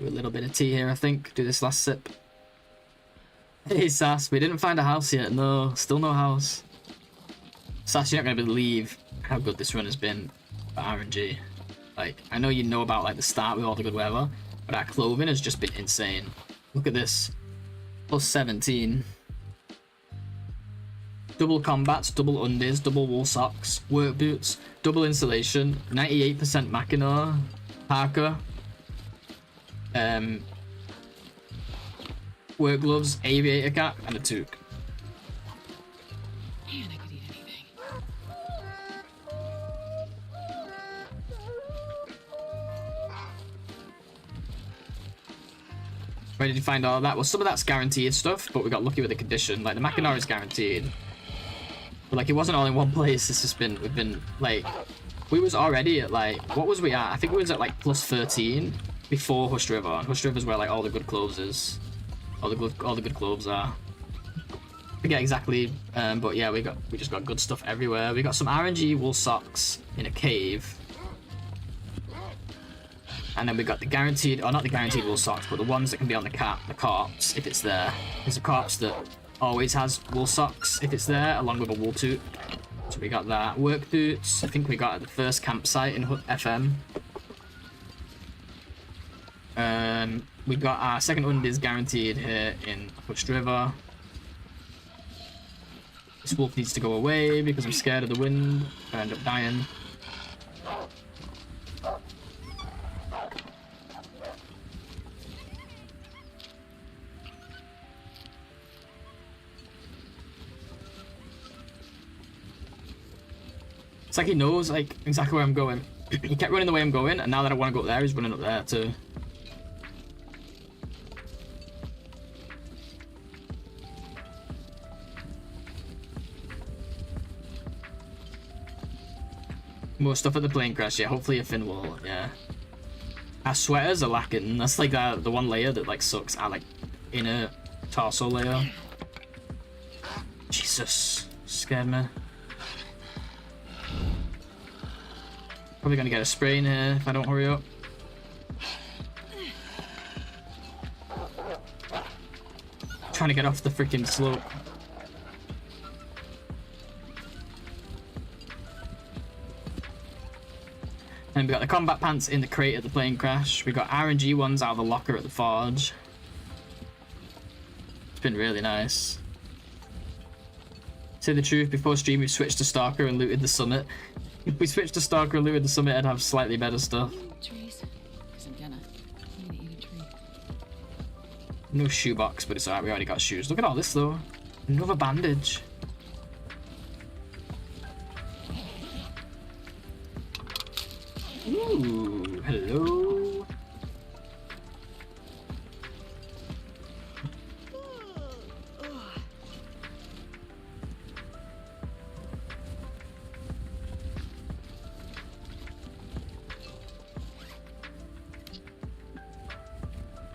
Do a little bit of tea here, I think. Do this last sip. Hey, Sass, we didn't find a house yet. No, still no house. Sass, you're not going to believe how good this run has been for RNG. Like, I know you know about, like, the start with all the good weather, but our clothing has just been insane. Look at this. Plus 17. Double combats, double undies, double wool socks, work boots, double insulation, 98% Mackinac, Parker. Work gloves, aviator cap, and a toque. Man, I could eat anything. Where did you find all that? Well, some of that's guaranteed stuff, but we got lucky with the condition. Like, the Mackinac is guaranteed. But, like, it wasn't all in one place. It's just been, we've been, like, we was already at, like, what was we at? I think we was at, like, plus 13 before Hushed River. And Hushed River's where, like, all the good clothes is. All the good clothes are. I forget exactly, but yeah, we just got good stuff everywhere. We got some RNG wool socks in a cave. And then we got the guaranteed, or not the guaranteed wool socks, but the ones that can be on the corpse, if it's there. There's a corpse that always has wool socks, if it's there, along with a wool toque. So we got that. Work boots, I think we got at the first campsite in FM. We got our second undies guaranteed here in Hushed River. This wolf needs to go away because I'm scared of the wind. I end up dying. It's like he knows like exactly where I'm going. He kept running the way I'm going, and now that I want to go up there, he's running up there too. More stuff at the plane crash, yeah. Hopefully a fin wall, yeah. Our sweaters are lacking. That's like the one layer that like sucks. Our like inner torso layer. Jesus, scared me. Probably gonna get a spray in here if I don't hurry up. Trying to get off the freaking slope. And we got the combat pants in the crate at the plane crash. We got RNG ones out of the locker at the forge. It's been really nice. Say the truth, before stream we switched to Stalker and looted the summit. If we switched to Stalker and looted the summit, I'd have slightly better stuff. Trees. Because I'm gonna eat a tree. No shoebox, but it's alright, we already got shoes. Look at all this though. Another bandage. Ooh, hello.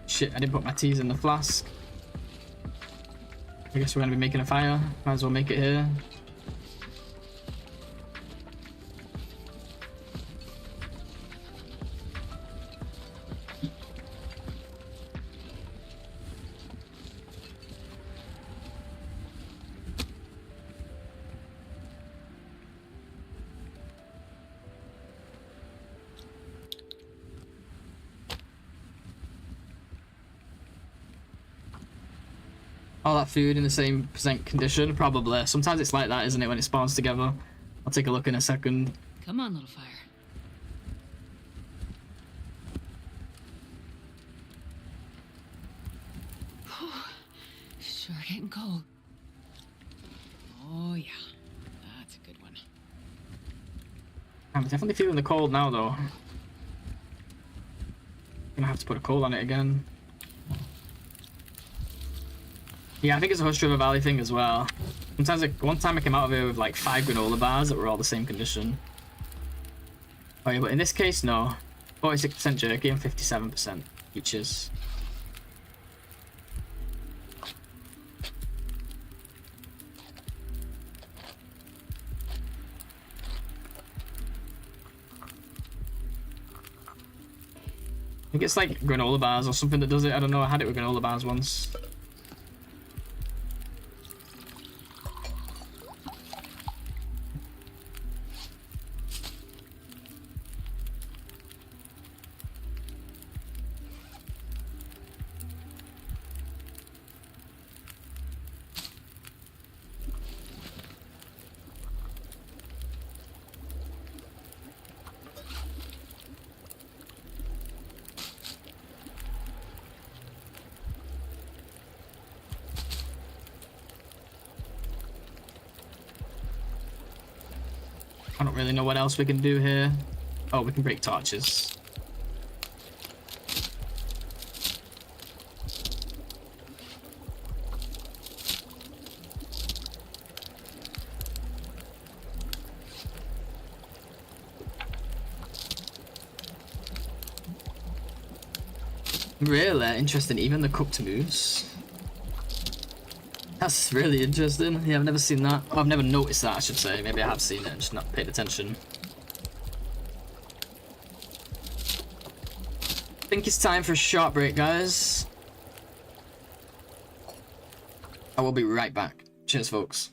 Shit, I didn't put my teas in the flask. I guess we're gonna be making a fire. Might as well make it here. All that food in the same percent condition? Probably. Sometimes it's like that, isn't it, when it spawns together? I'll take a look in a second. Come on, little fire. Sure getting cold. Oh yeah, that's a good one. I'm definitely feeling the cold now though. Gonna have to put a coal on it again. Yeah, I think it's a Hushed River Valley thing as well. Sometimes, like, one time I came out of here with like 5 granola bars that were all the same condition. Oh yeah, but in this case, no. 46% jerky and 57% peaches. I think it's like granola bars or something that does it. I don't know. I had it with granola bars once. I don't really know what else we can do here. Oh, we can break torches. Really interesting, even the cooked moose. That's really interesting. Yeah, I've never seen that. Well, I've never noticed that, I should say. Maybe I have seen it and just not paid attention. I think it's time for a short break, guys. I will be right back. Cheers, folks.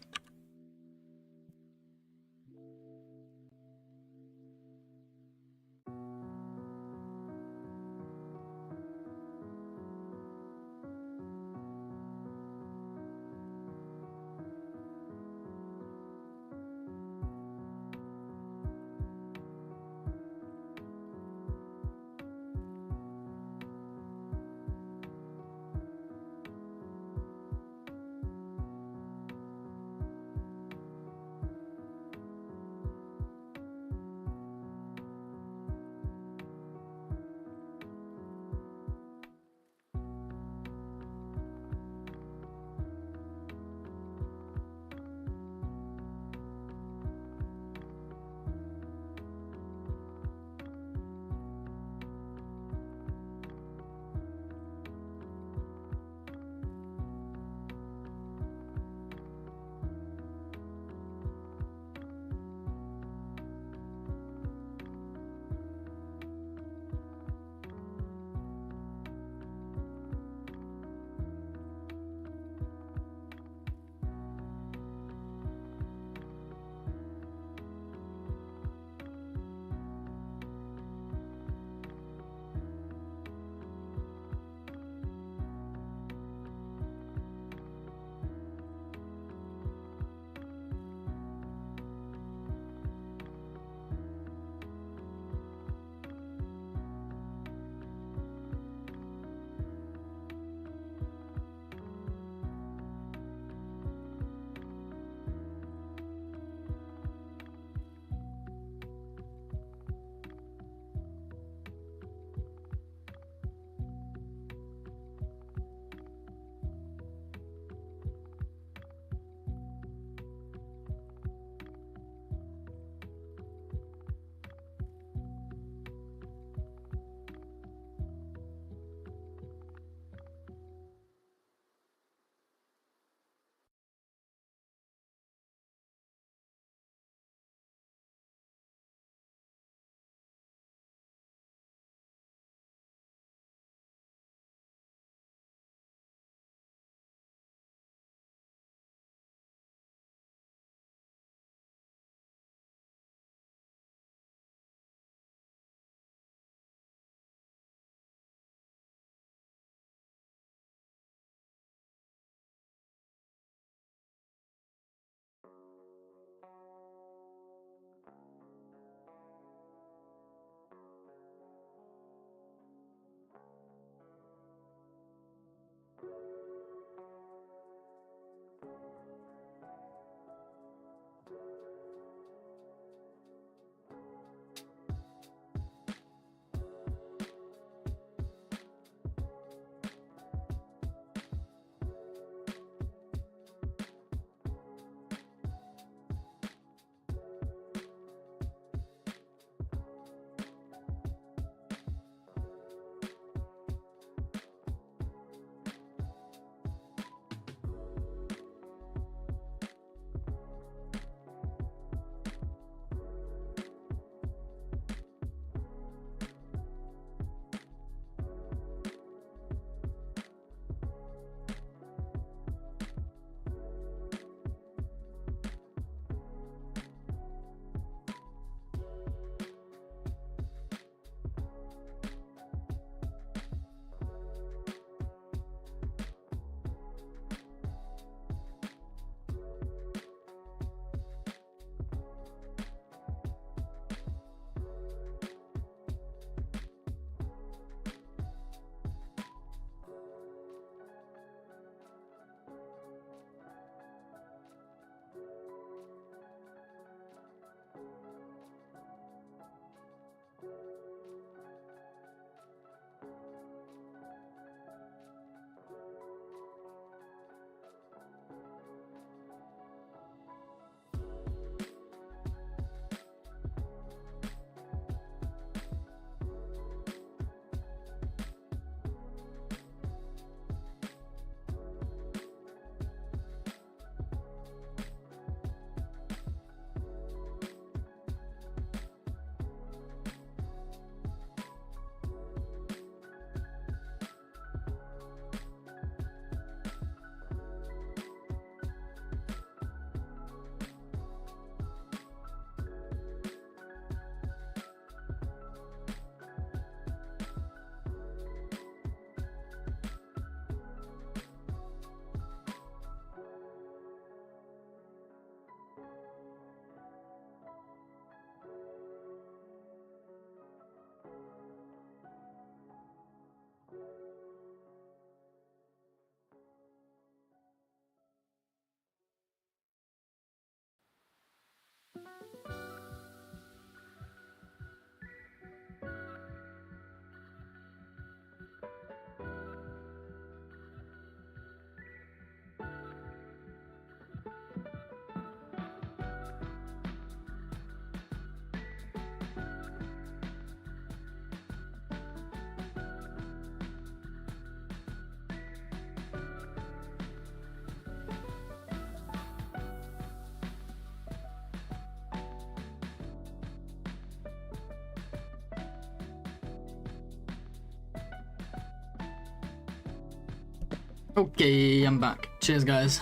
Okay, I'm back. Cheers, guys.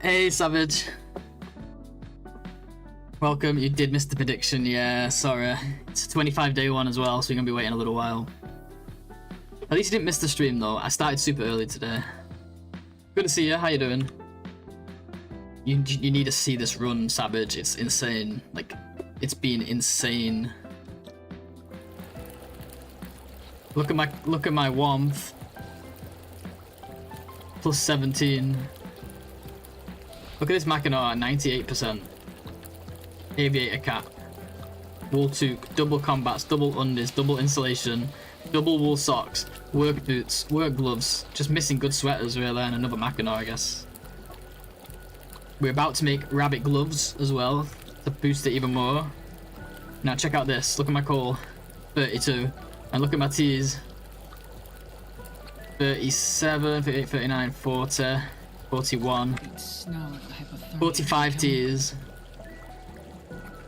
Hey, Savage. Welcome. You did miss the prediction. Yeah, sorry. It's a 25-day one as well, so you're gonna be waiting a little while. At least you didn't miss the stream, though. I started super early today. Good to see you. How you doing? You need to see this run, Savage. It's insane. Like, it's been insane. Look at my warmth. Plus 17. Look at this Mackinac at 98%. Aviator cap. Wool toque, double combats, double undies, double insulation, double wool socks, work boots, work gloves. Just missing good sweaters really, and another Mackinac, I guess. We're about to make rabbit gloves as well to boost it even more. Now check out this. Look at my coal. 32. And look at my tees. 37, 38, 39, 40, 41, 45 tees.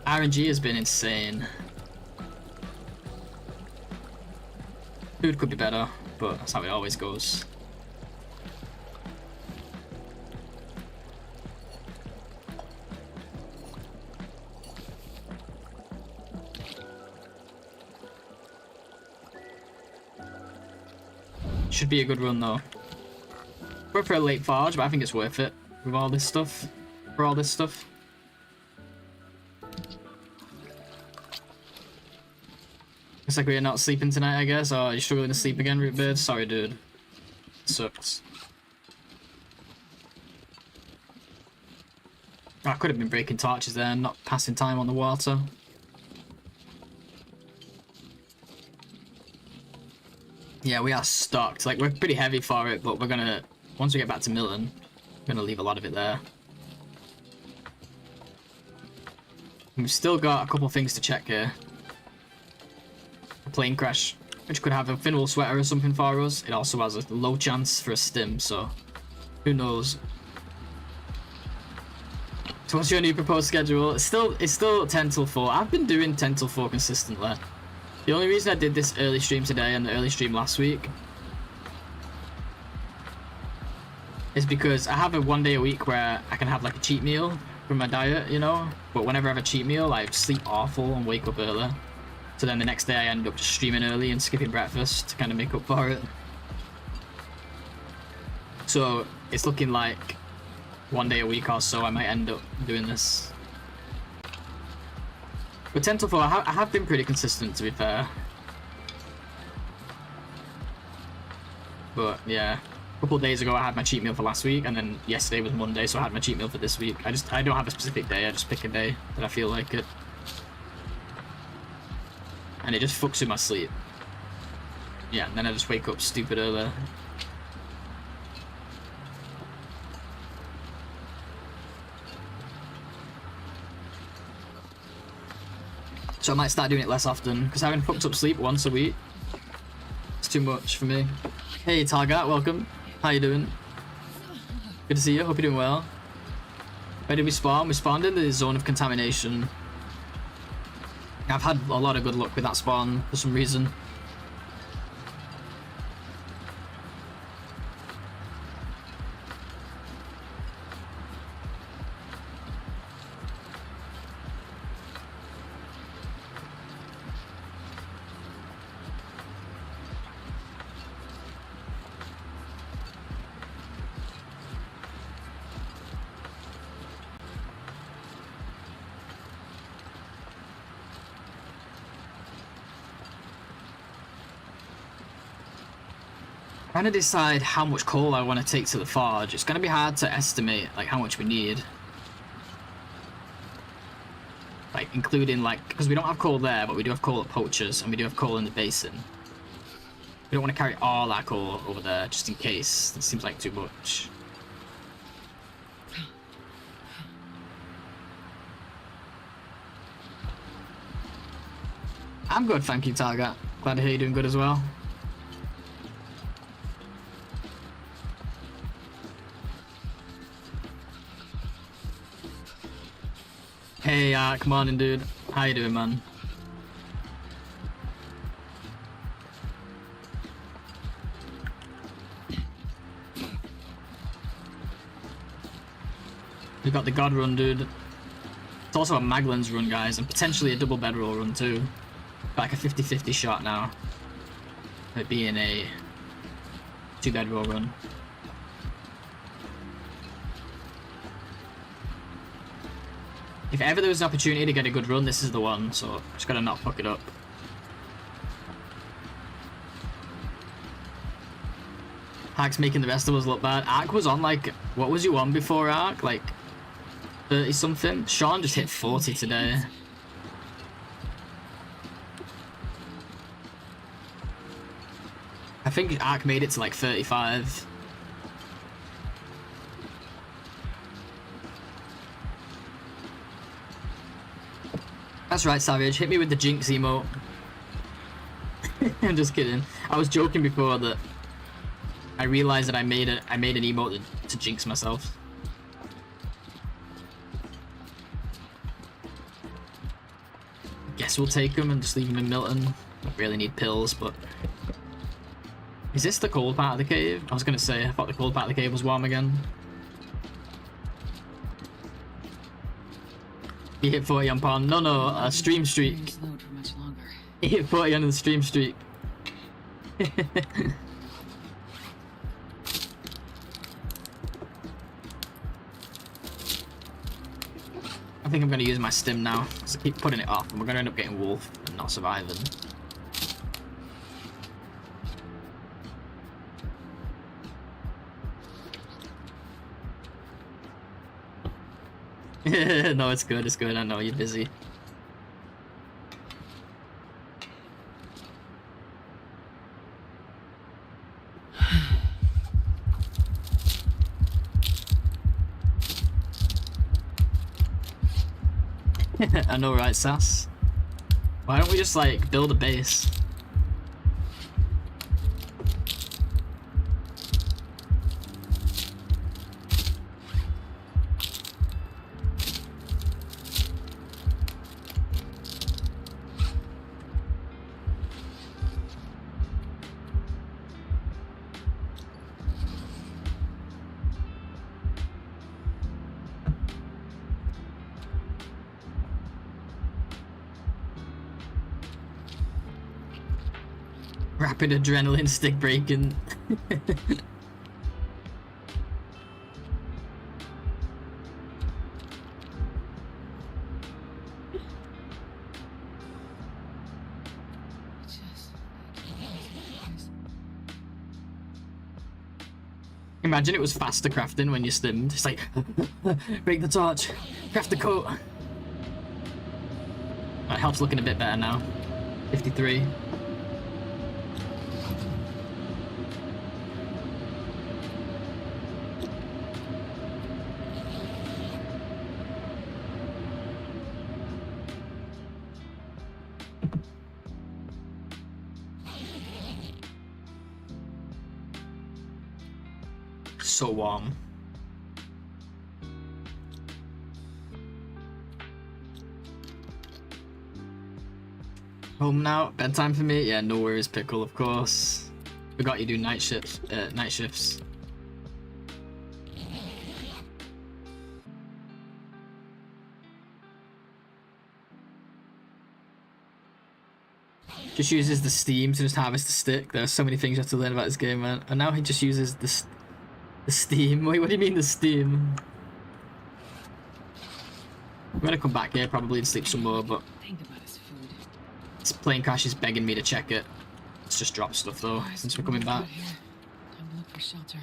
RNG has been insane. Food could be better, but that's how it always goes. Should be a good run though. We're for a late forge, but I think it's worth it with all this stuff. For all this stuff. Looks like we're not sleeping tonight, I guess. Oh, you're struggling to sleep again, Rootbird? Sorry, dude. Sucks. Oh, I could have been breaking torches there and not passing time on the water. Yeah, we are stocked. Like, we're pretty heavy for it, but we're gonna... Once we get back to Milton, we're gonna leave a lot of it there. We've still got a couple things to check here. A plane crash, which could have a Finwall sweater or something for us. It also has a low chance for a stim, so who knows. So what's your new proposed schedule? It's still 10 till 4. I've been doing 10 till 4 consistently. The only reason I did this early stream today and the early stream last week is because I have a 1 day a week where I can have like a cheat meal from my diet, you know? But whenever I have a cheat meal, I sleep awful and wake up early. So then the next day I end up just streaming early and skipping breakfast to kind of make up for it. So it's looking like 1 day a week or so I might end up doing this. But 10 till 4, I have been pretty consistent, to be fair. But yeah, a couple of days ago I had my cheat meal for last week, and then yesterday was Monday, so I had my cheat meal for this week. I don't have a specific day, I just pick a day that I feel like it. And it just fucks with my sleep. Yeah, and then I just wake up stupid early. So I might start doing it less often, because having fucked up sleep once a week, it's too much for me. Hey Targat, welcome. How you doing? Good to see you, hope you're doing well. Where did we spawn? We spawned in the zone of contamination. I've had a lot of good luck with that spawn for some reason. Trying to decide how much coal I want to take to the forge. It's going to be hard to estimate like how much we need. Like including like, because we don't have coal there, but we do have coal at Poachers and we do have coal in the basin. We don't want to carry all our coal over there just in case. That seems like too much. I'm good, thank you, Target. Glad to hear you're doing good as well. Hey, come on in, dude. How you doing, man? We've got the God run, dude. It's also a Maglens run, guys, and potentially a double bedroll run too. Like a 50-50 shot now. It being a 2 bedroll run. If ever there was an opportunity to get a good run, this is the one, so just gotta not fuck it up. Hack's making the rest of us look bad. Ark was on like, what was you on before Ark? Like 30 something? Sean just hit 40 today. I think Ark made it to like 35. That's right, Savage. Hit me with the Jinx emote. I'm just kidding. I was joking before that I realized that I made an emote to jinx myself. Guess we'll take him and just leave him in Milton. Don't really need pills, but... Is this the cold part of the cave? I was gonna say, I thought the cold part of the cave was warm again. He hit 40 on Pond. No, a stream streak. He hit 40 on the stream streak. I think I'm going to use my stim now, because I keep putting it off, and we're going to end up getting wolf and not surviving. No, it's good, I know, you're busy. I know, right, Sass? Why don't we just, like, build a base? Rapid adrenaline stick breaking. Imagine it was faster crafting when you stimmed. It's like, break the torch, craft the coat. That helps looking a bit better now. 53. So warm. Home now. Bedtime for me. Yeah, no worries, Pickle. Of course. Forgot you do night shifts. Night shifts. Just uses the steam to just harvest the stick. There are so many things you have to learn about this game, man. And now he just uses the steam. Wait, what do you mean the steam? I'm gonna come back here probably and sleep some more, but this plane crash is begging me to check it. Let's just drop stuff though, since we're coming back. Time to look for shelter.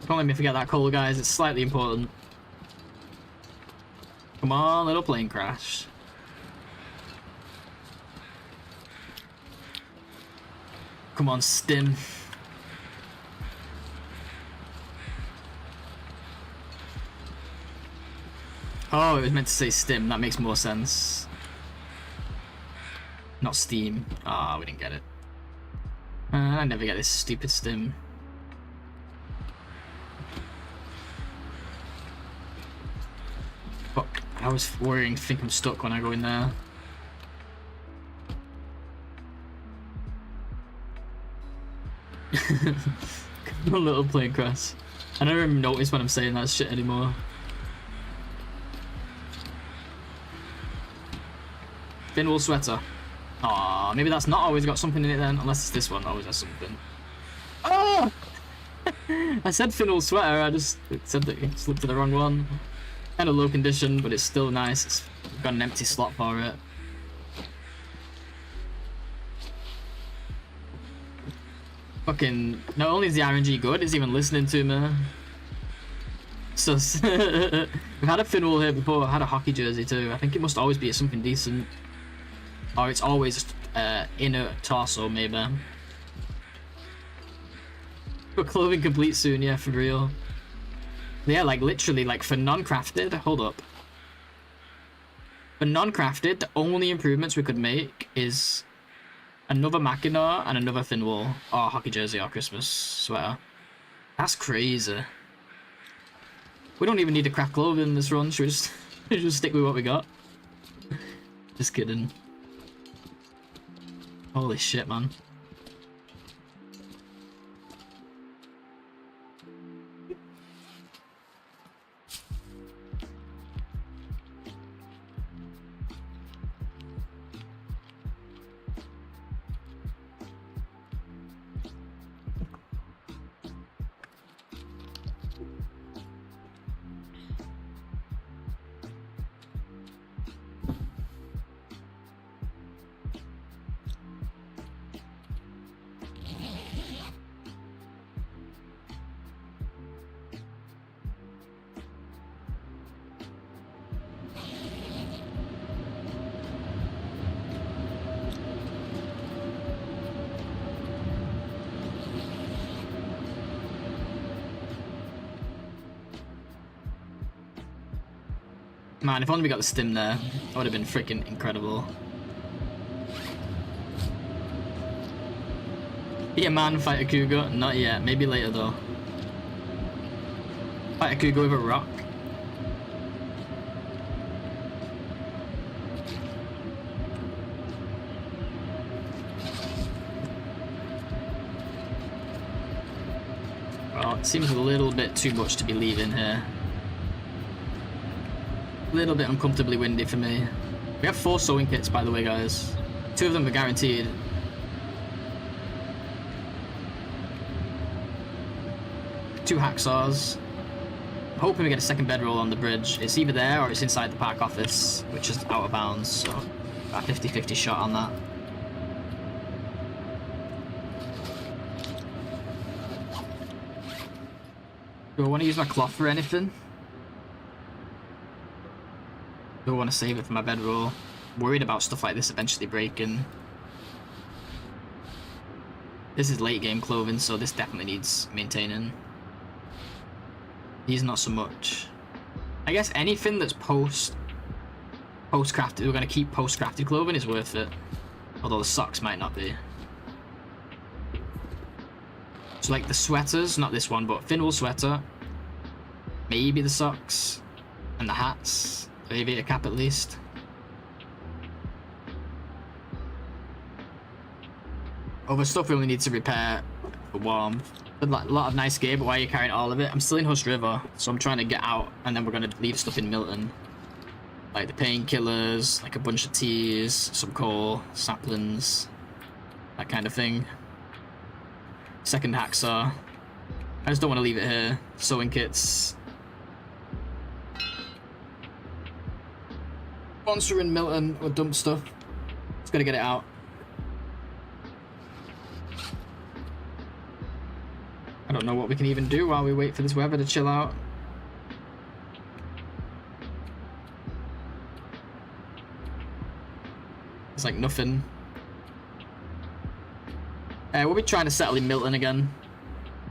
Don't let me forget that coal, guys. It's slightly important. Come on, little plane crash. Come on, stim. Oh, it was meant to say stim. That makes more sense. Not steam. Ah, we didn't get it. I never get this stupid stim. Fuck. I was worrying to think I'm stuck when I go in there. A little plane crash. I don't even notice when I'm saying that shit anymore. Finwool sweater. Aw, maybe that's not always got something in it then, unless it's this one always has something. Oh! I said Finwool sweater, I just said that it slipped to the wrong one. Kind of low condition, but it's still nice. It's got an empty slot for it. Fucking, not only is the RNG good, it's even listening to me. So, we've had a Finwool here before, I've had a hockey jersey too. I think it must always be something decent. Or it's always inner torso, maybe. But clothing complete soon, yeah, for real. Yeah, like literally, like for non-crafted, hold up. For non-crafted, the only improvements we could make is another Mackinac and another Finwool, or hockey jersey or Christmas sweater. That's crazy. We don't even need to craft clothing in this run, should we just stick with what we got? Just kidding. Holy shit, man. Man, if only we got the stim there, that would have been freaking incredible. Be a man, fight a cougar? Not yet, maybe later though. Fight a cougar with a rock. Well, it seems a little bit too much to be leaving here. A little bit uncomfortably windy for me. We have 4 sewing kits, by the way, guys. 2 of them are guaranteed. Two hacksaws. I'm hoping we get a second bedroll on the bridge. It's either there or it's inside the park office, which is out of bounds, so got a 50-50 shot on that. Do I want to use my cloth for anything? Do I want to save it for my bedroll? Worried about stuff like this eventually breaking. This is late game clothing, so this definitely needs maintaining. These not so much. I guess anything that's post-crafted, we're going to keep post-crafted clothing is worth it. Although the socks might not be. So like the sweaters, not this one, but Finwool sweater. Maybe the socks. And the hats. Maybe a cap at least. Other stuff we only need to repair for warmth. A lot of nice gear, but why are you carrying all of it? I'm still in Hush River, so I'm trying to get out, and then we're going to leave stuff in Milton. Like the painkillers, like a bunch of teas, some coal, saplings, that kind of thing. Second hacksaw. I just don't want to leave it here. Sewing kits. Once we're in Milton, we'll dump stuff. Just gotta get it out. I don't know what we can even do while we wait for this weather to chill out. It's like nothing. We'll be trying to settle in Milton again,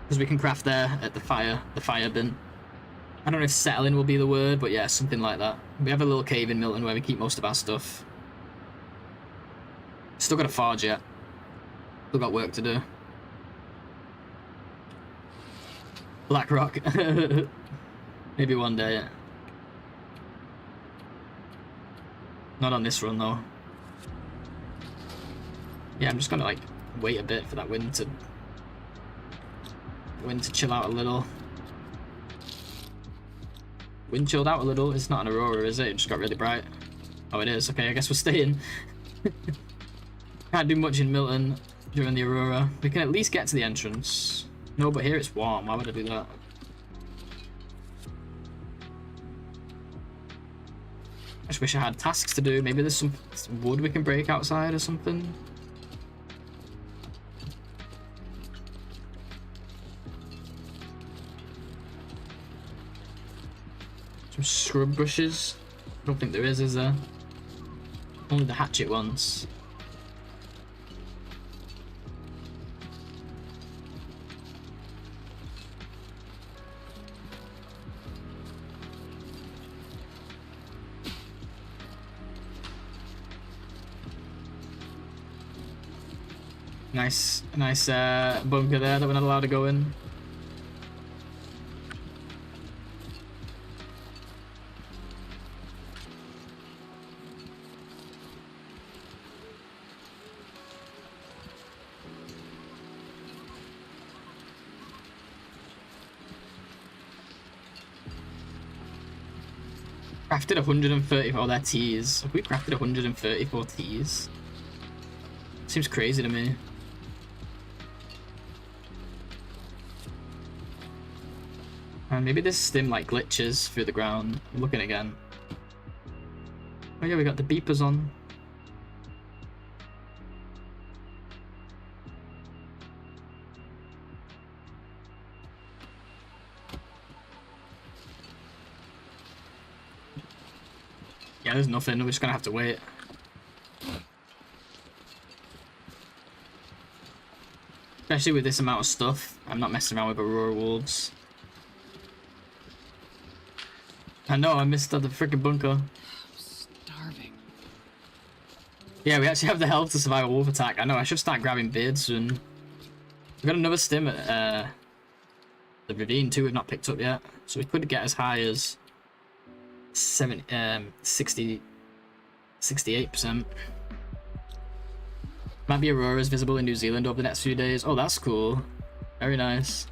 because we can craft there at the fire bin. I don't know if settling will be the word, but yeah, something like that. We have a little cave in Milton where we keep most of our stuff. Still got a forge yet. Still got work to do. Blackrock. Maybe one day. Not on this run though. Yeah, I'm just gonna like wait a bit for that wind to chill out a little. Wind chilled out a little. It's not an aurora, is it? It just got really bright. Oh, it is. Okay, I guess we're staying. Can't do much in Milton during the aurora. We can at least get to the entrance. No, but here it's warm. Why would I do that? I just wish I had tasks to do. Maybe there's some wood we can break outside or something. Some scrub brushes. I don't think there is there? Only the hatchet ones. Nice bunker there that we're not allowed to go in. Crafted 134 their teas. Have we crafted 134 teas? Seems crazy to me. And maybe this stim like glitches through the ground. I'm looking again. Oh yeah, we got the beepers on. Yeah, there's nothing. We're just gonna have to wait. Especially with this amount of stuff. I'm not messing around with Aurora Wolves. I know, I missed the freaking bunker. I'm starving. Yeah, we actually have the health to survive a wolf attack. I know, I should start grabbing beards soon. We've got another stim at the ravine too we've not picked up yet. So we could get as high as 68%. Might be auroras visible in New Zealand over the next few days. Oh, that's cool. Very nice.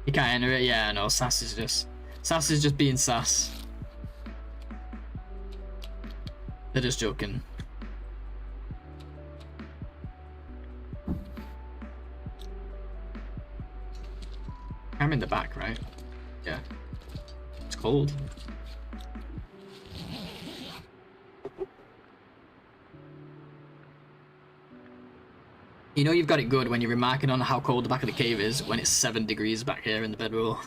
You can't enter it? Yeah, no, Sass is just being Sass. They're just joking. I'm in the back, right? Yeah. It's cold. You know you've got it good when you're remarking on how cold the back of the cave is when it's 7 degrees back here in the bedroll.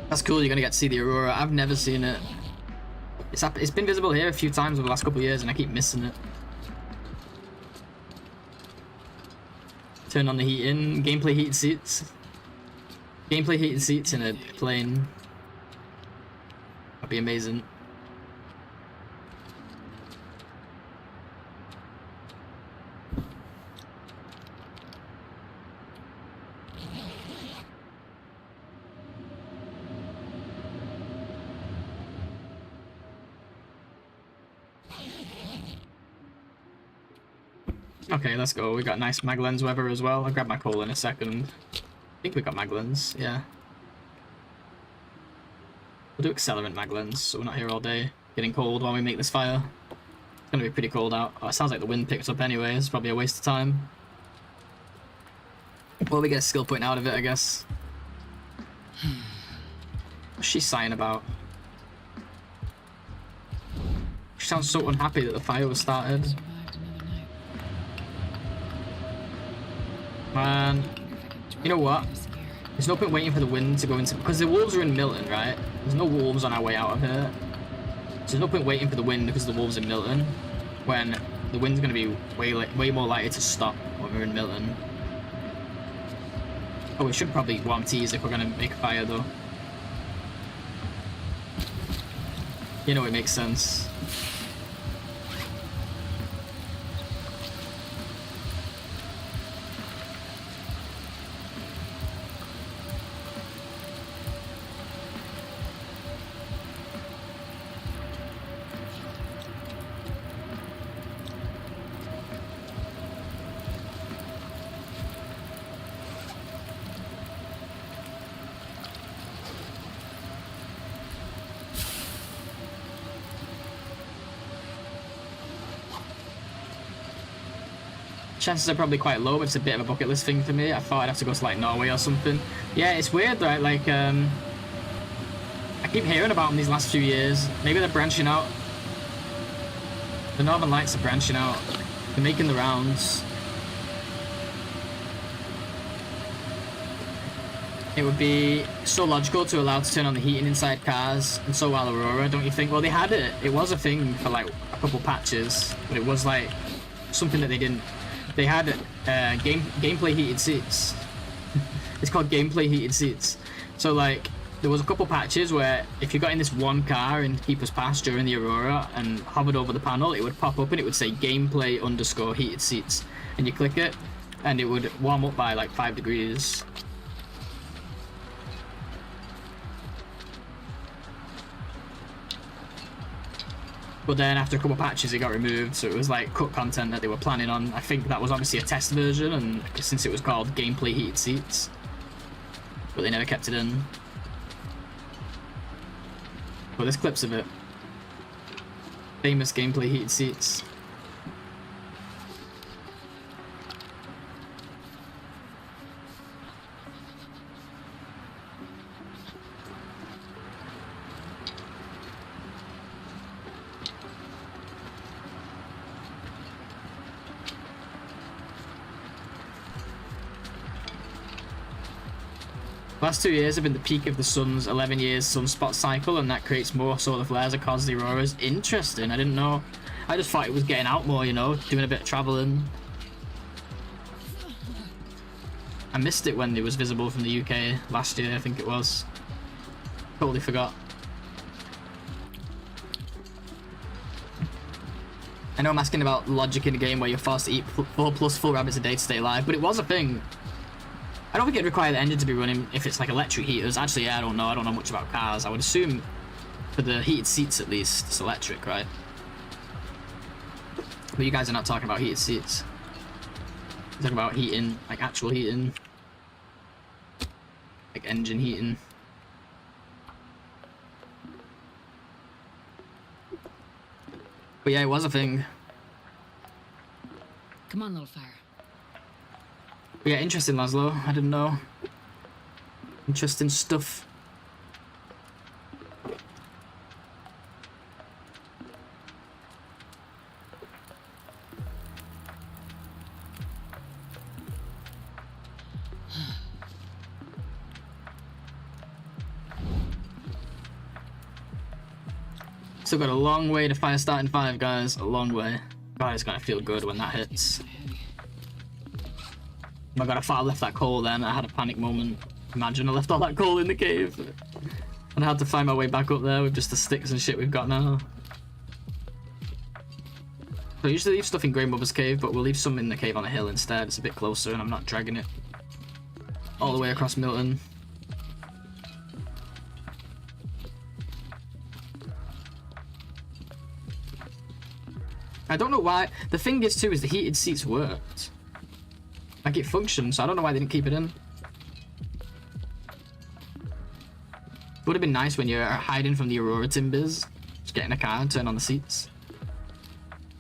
That's cool, you're gonna get to see the aurora. I've never seen it. It's been visible here a few times over the last couple of years and I keep missing it. Turn on the heating. Gameplay heated seats. Gameplay heated seats in a plane. That'd be amazing. Okay, let's go. We got nice maglens weather as well. I'll grab my coal in a second. I think we got maglens, yeah. We'll do accelerant maglens, so we're not here all day getting cold while we make this fire. It's gonna be pretty cold out. Oh, it sounds like the wind picks up anyway. It's probably a waste of time. Well, we get a skill point out of it, I guess. What's she sighing about? She sounds so unhappy that the fire was started. Survived another night. Man, you know what? There's no point waiting for the wind to go into... Because the wolves are in Milton, right? There's no wolves on our way out of here. So there's no point waiting for the wind because the wolves in Milton. When the wind's going to be way more likely to stop when we're in Milton. Oh, we should probably warm teas if we're going to make a fire, though. You know, it makes sense. chances are probably quite low, but it's a bit of a bucket list thing for me. I thought I'd have to go to like Norway or something. Yeah, it's weird, right? Like, I keep hearing about them these last few years. Maybe they're branching out. The Northern Lights are branching out. They're making the rounds. It would be so logical to allow to turn on the heating inside cars, and so while Aurora, don't you think? Well, they had it. It was a thing for like a couple patches, but it was like something that they didn't. They had gameplay heated seats. It's called gameplay heated seats. So like there was a couple patches where if you got in this one car in Keeper's Pass during the Aurora and hovered over the panel, it would pop up and it would say gameplay underscore heated seats, and you click it and it would warm up by like 5 degrees. But then after a couple patches it got removed, so it was like cut content that they were planning on. I think that was obviously a test version, and since it was called gameplay heated seats, but they never kept it in. But there's clips of it. Famous gameplay heated seats. Last 2 years have been the peak of the sun's 11 years sunspot cycle, and that creates more solar flares that cause the auroras. Interesting, I didn't know. I just thought it was getting out more, you know, doing a bit of traveling. I missed it when it was visible from the UK last year, I think it was. Totally forgot. I know I'm asking about logic in a game where you're forced to eat 4 plus full rabbits a day to stay alive, but it was a thing. I don't think it'd require the engine to be running if it's like electric heaters. Actually, yeah, I don't know. I don't know much about cars. I would assume for the heated seats at least, it's electric, right? But you guys are not talking about heated seats. You're talking about heating, like actual heating. Like engine heating. But yeah, it was a thing. Come on, little fire. But yeah, interesting, Laszlo. I didn't know. Interesting stuff. Still got a long way to fire starting 5, guys. A long way. God, it's gonna feel good when that hits. Oh my god, I thought I left that coal then. I had a panic moment. Imagine I left all that coal in the cave. And I had to find my way back up there with just the sticks and shit we've got now. So I usually leave stuff in Grey Mother's cave, but we'll leave some in the cave on the hill instead. It's a bit closer and I'm not dragging it all the way across Milton. I don't know why. The thing is too is the heated seats worked. Like it functioned, so I don't know why they didn't keep it in. Would have been nice when you're hiding from the Aurora timbers. Just get in a car and turn on the seats.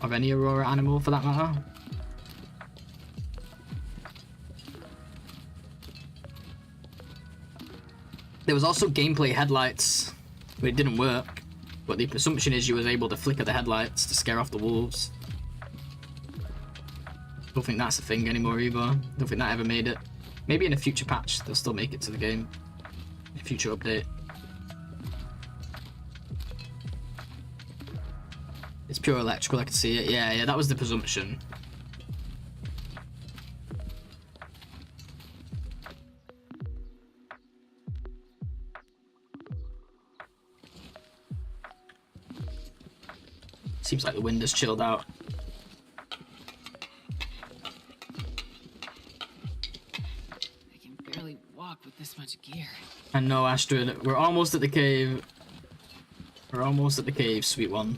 Of any Aurora animal for that matter. There was also gameplay headlights, but it didn't work. But the presumption is you was able to flicker the headlights to scare off the wolves. Don't think that's a thing anymore either. Don't think that ever made it. Maybe in a future patch they'll still make it to the game. A future update. It's pure electrical, I can see it. Yeah, that was the presumption. Seems like the wind has chilled out. With this much gear. I know, Astrid. We're almost at the cave. We're almost at the cave, sweet one.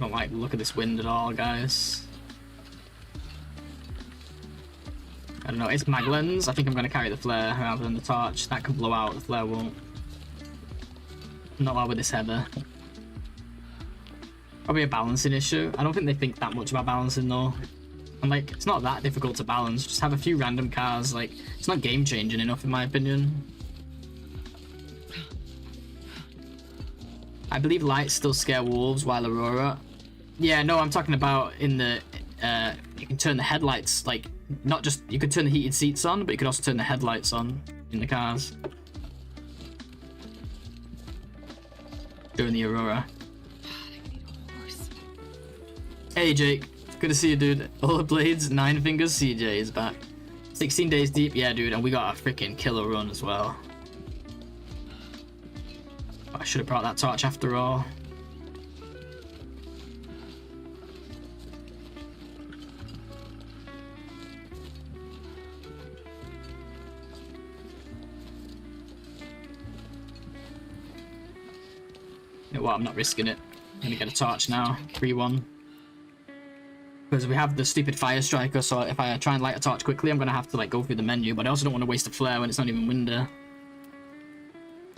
Don't like the look of this wind at all, guys. I don't know, it's mag lens. I think I'm going to carry the flare rather than the torch. That can blow out, the flare won't. Not well with this heather. Probably a balancing issue. I don't think they think that much about balancing though. And like, it's not that difficult to balance. Just have a few random cars. Like, it's not game changing enough in my opinion. I believe lights still scare wolves while Aurora. Yeah, no, I'm talking about in the, you can turn the headlights, like, not just, you could turn the heated seats on, but you could also turn the headlights on in the cars. During the Aurora. Hey Jake, good to see you dude. All the blades, 9 fingers, CJ is back. 16 days deep, yeah dude, and we got a freaking killer run as well. I should have brought that torch after all. You know what, I'm not risking it. I'm gonna get a torch now, 3-1. Because we have the stupid fire striker, so if I try and light a torch quickly, I'm gonna have to like go through the menu, but I also don't want to waste a flare when it's not even winter.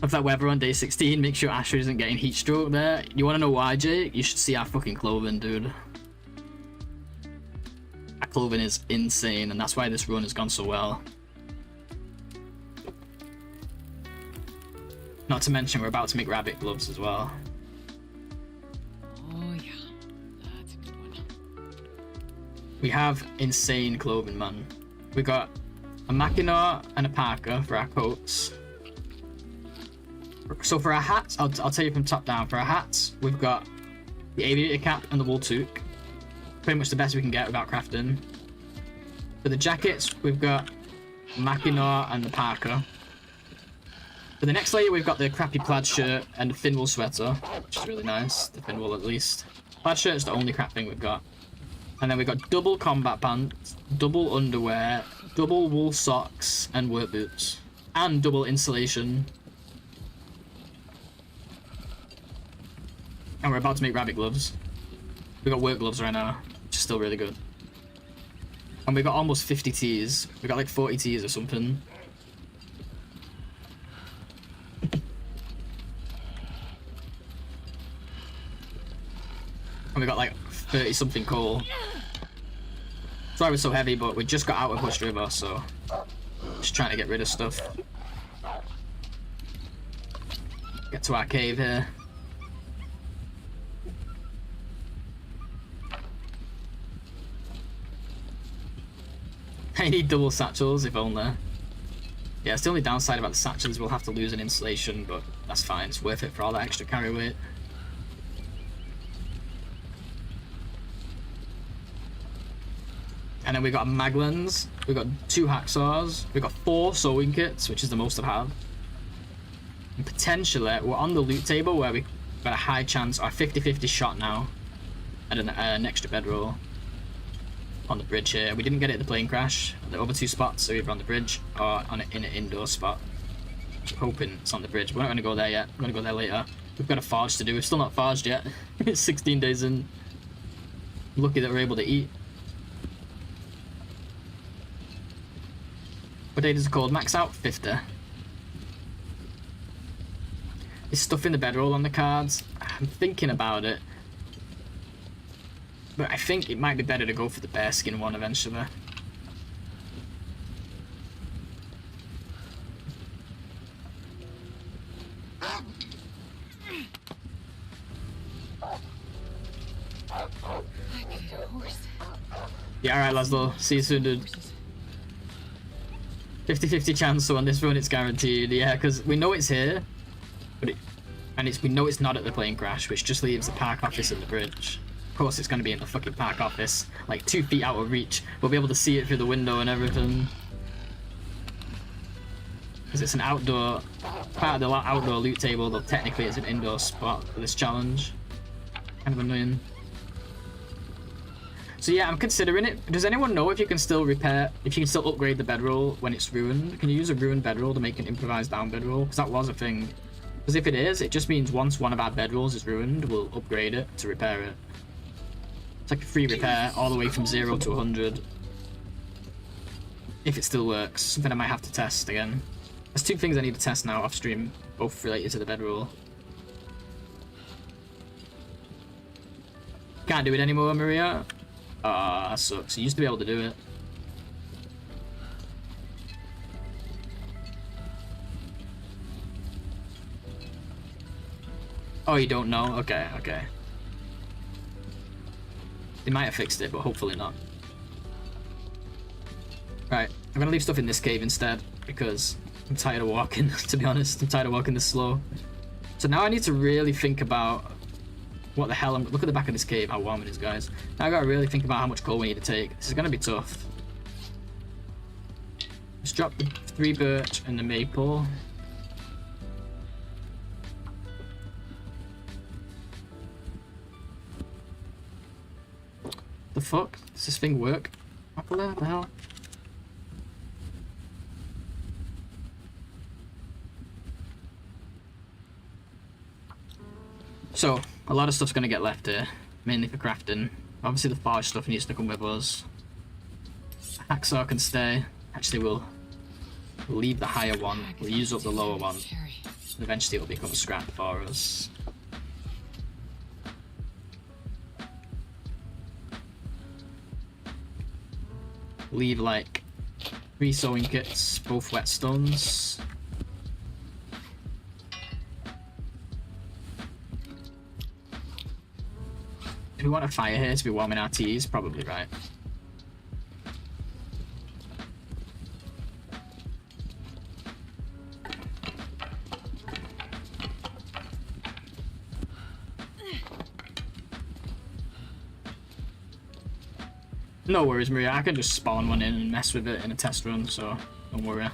Of that weather on day 16, make sure Asher isn't getting heat stroke there. You want to know why, Jake? You should see our fucking clothing, dude. Our clothing is insane, and that's why this run has gone so well. Not to mention, we're about to make rabbit gloves as well. Oh yeah, that's a good one. We have insane clothing, man. We got a Mackinac and a Parker for our coats. So for our hats, I'll tell you from top down. For our hats, we've got the aviator cap and the wool toque. Pretty much the best we can get without crafting. For the jackets, we've got Mackinac and the Parker. For the next layer, we've got the crappy plaid shirt and the thin wool sweater, which is really nice. The thin wool at least. Plaid shirt is the only crap thing we've got. And then we've got double combat pants, double underwear, double wool socks and work boots. And double insulation. And we're about to make rabbit gloves. We got work gloves right now, which is still really good. And we got almost 50 tees. We got like 40 tees or something. And we got like 30 something coal. Sorry we're so heavy, but we just got out of Hush River, so just trying to get rid of stuff. Get to our cave here. I need double satchels, if only. Yeah, it's the only downside about the satchels, we'll have to lose an insulation, but that's fine, it's worth it for all that extra carry weight. And then we got a maglens, we got 2 hacksaws, we got 4 sewing kits, which is the most I've had. And potentially, we're on the loot table where we've got a high chance, or 50-50 shot now, at an extra bedroll. On the bridge here. We didn't get it at the plane crash. The other 2 spots are either on the bridge or in an indoor spot. I'm hoping it's on the bridge. We're not going to go there yet. We're going to go there later. We've got a forge to do. We're still not forged yet. It's 16 days in. Lucky that we're able to eat. What day does it called? Max out 50. Is stuff in the bedroll on the cards? I'm thinking about it. But I think it might be better to go for the bearskin one eventually. Yeah, alright Laszlo. See you soon, dude. 50-50 chance, so on this run it's guaranteed. Yeah, because we know it's here. But we know it's not at the plane crash, which just leaves the park office and the bridge. Of course it's going to be in the fucking park office, like 2 feet out of reach. We'll be able to see it through the window and everything. Because it's an outdoor, part of the outdoor loot table, though technically it's an indoor spot for this challenge. Kind of annoying. So yeah, I'm considering it. Does anyone know if you can still upgrade the bedroll when it's ruined? Can you use a ruined bedroll to make an improvised down bedroll? Because that was a thing. Because if it is, it just means once one of our bedrolls is ruined, we'll upgrade it to repair it. It's like a free repair all the way from 0 to 100. If it still works. Something I might have to test again. There's 2 things I need to test now off stream, both related to the bedroll. Can't do it anymore, Maria. Ah, that sucks. You used to be able to do it. Oh, you don't know? Okay, okay. They might have fixed it, but hopefully not. Right, I'm gonna leave stuff in this cave instead, because I'm tired of walking, to be honest. I'm tired of walking this slow. So now I need to really think about what the hell look at the back of this cave, how warm it is, guys. Now I gotta really think about how much coal we need to take. This is gonna be tough. Let's drop the 3 birch and the maple. The fuck? Does this thing work? What the hell? So, a lot of stuff's gonna get left here, mainly for crafting. Obviously the forge stuff needs to come with us. Hacksaw can stay. Actually, we'll leave the higher one. We'll use up the lower one. And eventually it'll become scrap for us. Leave like 3 sewing kits, both whetstones. Do we want a fire here to be warming our teas? Probably, right? No worries, Maria. I can just spawn one in and mess with it in a test run, so don't worry.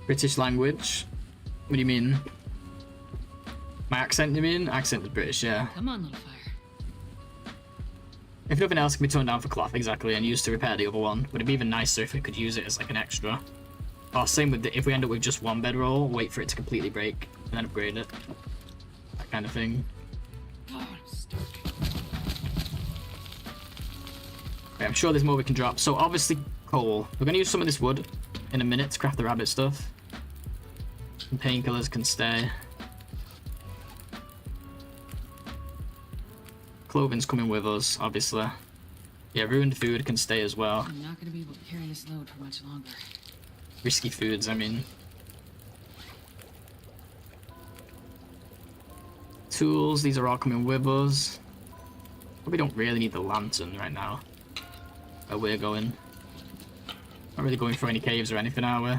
British language? What do you mean? My accent, you mean? Accent is British, yeah. Come on, little fire. If nothing else, it can be turned down for cloth, exactly, and used to repair the other one. Would it be even nicer if we could use it as like an extra? Or same with if we end up with just 1 bedroll, wait for it to completely break, and then upgrade it. That kind of thing. Oh, I'm stuck. Okay, I'm sure there's more we can drop. So obviously coal. We're gonna use some of this wood in a minute to craft the rabbit stuff. Some painkillers can stay. Clothing's coming with us, obviously. Yeah, ruined food can stay as well. I'm not gonna be able to carry this load for much longer. Risky foods, I mean. Tools, these are all coming with us. Probably don't really need the lantern right now. Where we're going. Not really going for any caves or anything, are we?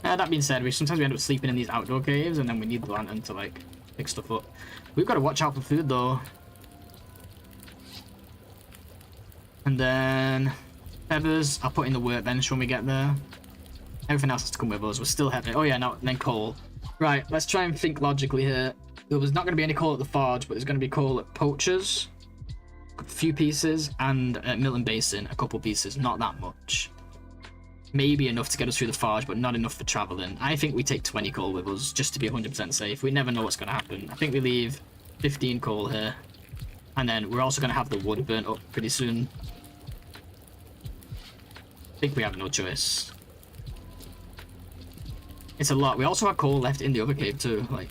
That being said, sometimes we end up sleeping in these outdoor caves and then we need the lantern to like pick stuff up. We've got to watch out for food though. And then feathers, I'll put in the workbench when we get there. Everything else has to come with us. We're still heavy. Oh yeah, now then coal. Right, let's try and think logically here. There was not going to be any coal at the forge, but there's going to be coal at Poacher's. A few pieces, and at Milton Basin, a couple pieces. Not that much. Maybe enough to get us through the forge, but not enough for traveling. I think we take 20 coal with us, just to be 100% safe. We never know what's going to happen. I think we leave 15 coal here. And then we're also going to have the wood burnt up pretty soon. I think we have no choice. It's a lot. We also have coal left in the other cave too. Like,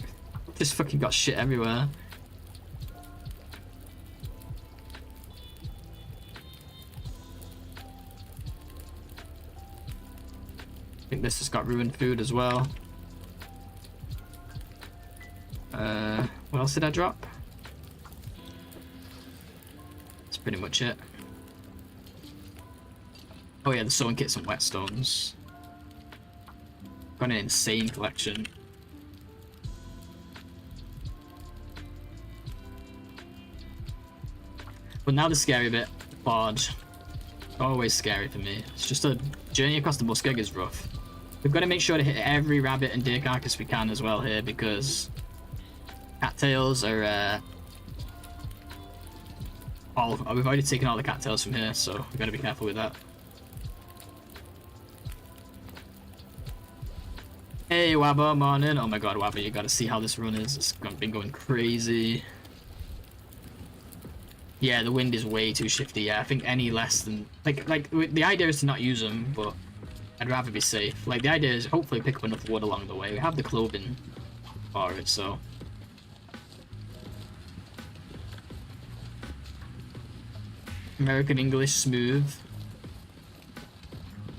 just fucking got shit everywhere. I think this has got ruined food as well. What else did I drop? That's pretty much it. Oh yeah, the sewing kits and whetstones. Got an insane collection. But now the scary bit, forge. Always scary for me. It's just a journey across the Muskeg is rough. We've got to make sure to hit every rabbit and deer carcass we can as well here, because cattails are we've already taken all the cattails from here, so we've got to be careful with that. Hey Wabba, morning. Oh my god, Wabba, you gotta see how this run is. It's been going crazy. Yeah, the wind is way too shifty. Yeah, I think any less than like the idea is to not use them, but I'd rather be safe. Like the idea is hopefully pick up enough wood along the way. We have the clothing for it, so. American English smooth.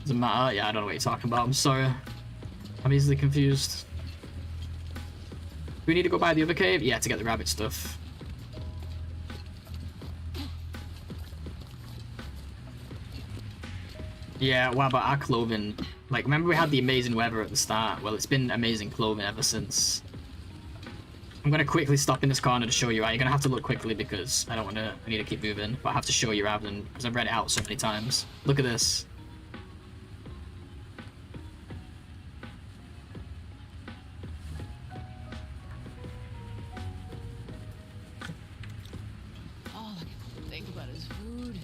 Doesn't matter. Yeah, I don't know what you're talking about. I'm sorry. I'm easily confused. Do we need to go by the other cave? Yeah, to get the rabbit stuff. Yeah, what about our clothing? Like, remember we had the amazing weather at the start? Well, it's been amazing clothing ever since. I'm gonna quickly stop in this corner to show you. Right, you're gonna have to look quickly because I need to keep moving. But I have to show you rather than, because I've read it out so many times. Look at this. All I can think about is food.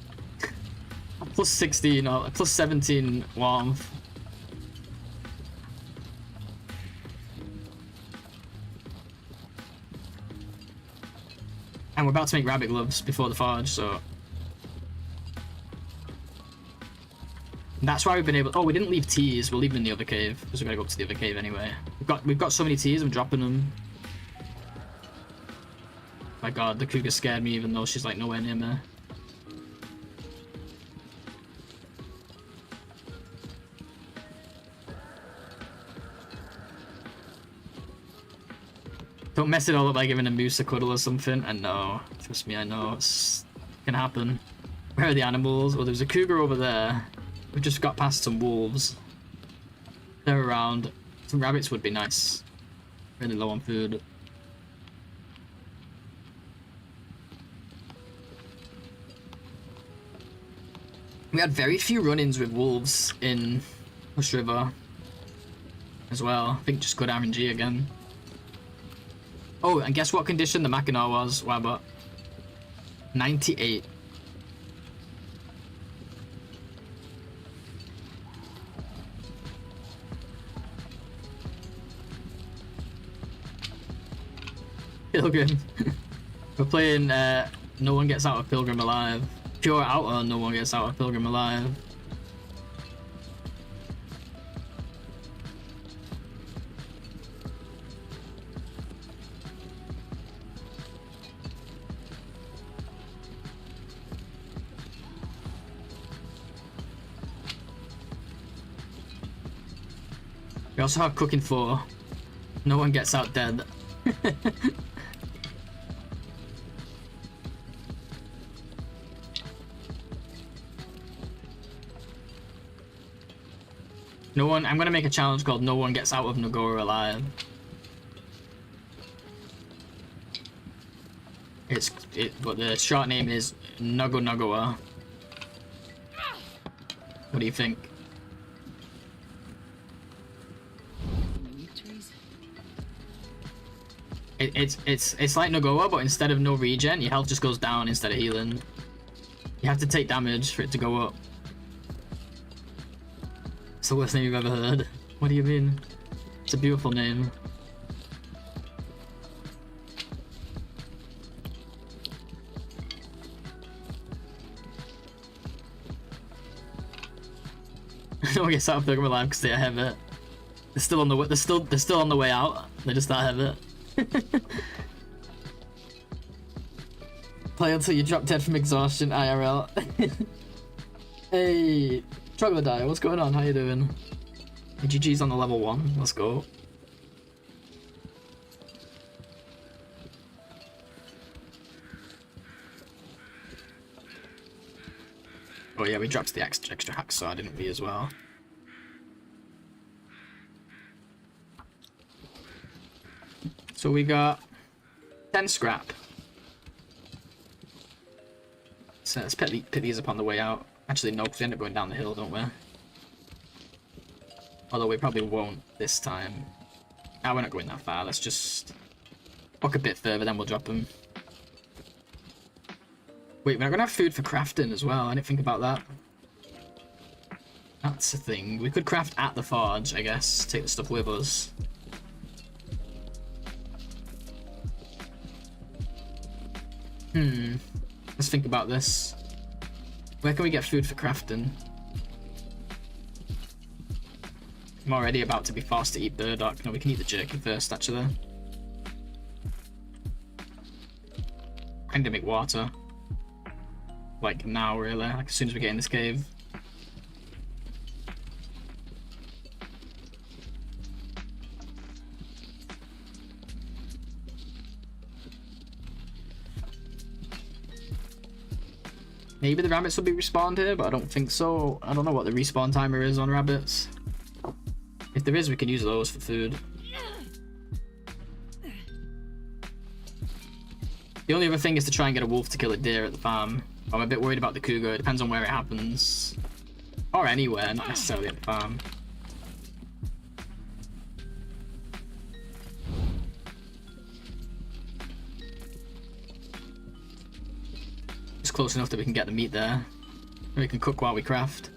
Plus 16 or plus 17 warmth. And we're about to make rabbit gloves before the forge, so. And that's why we've been able. Oh, we didn't leave teas. We'll leave them in the other cave because we're gonna go up to the other cave anyway. We've got so many teas. I'm dropping them. My God, the cougar scared me even though she's like nowhere near me. Don't mess it all up by giving a moose a cuddle or something. I know. Trust me, I know. It's gonna happen. Where are the animals? Well, there's a cougar over there. We've just got past some wolves. They're around. Some rabbits would be nice. Really low on food. We had very few run-ins with wolves in Hush River as well. I think just good RNG again. Oh, and guess what condition the Mackinac was, Wabba? 98. Pilgrim. We're playing No One Gets Out of Pilgrim Alive. Pure Outer, No One Gets Out of Pilgrim Alive. We also have cooking 4. No one gets out dead. No one. I'm gonna make a challenge called No One Gets Out of NOGOA Alive. But the short name is NOGOA. What do you think? It's like NOGOA, but instead of no regen, your health just goes down instead of healing. You have to take damage for it to go up. It's the worst name you've ever heard. What do you mean? It's a beautiful name. No one gets out of Pilgrim Alive because they have it. They're still on the way. They're still on the way out. They just don't have it. Play until you drop dead from exhaustion, IRL. Hey, Troglodyte, what's going on? How you doing? Hey, GG's on the level 1. Let's go. Oh yeah, we dropped the extra hacksaw, didn't we, as well? So we got 10 scrap. So let's pick these up on the way out. Actually, no, because we end up going down the hill, don't we? Although we probably won't this time. Ah, we're not going that far. Let's just walk a bit further, then we'll drop them. Wait, we're not going to have food for crafting as well. I didn't think about that. That's a thing. We could craft at the forge, I guess. Take the stuff with us. Let's think about this. Where can we get food for crafting? I'm already about to be forced to eat burdock. No, we can eat the jerky first, actually. I need to make water. Like now, really. Like as soon as we get in this cave. Maybe the rabbits will be respawned here, but I don't think so. I don't know what the respawn timer is on rabbits. If there is, we can use those for food. The only other thing is to try and get a wolf to kill a deer at the farm. I'm a bit worried about the cougar. It depends on where it happens. Or anywhere, not necessarily at the farm. It's close enough that we can get the meat there. And we can cook while we craft.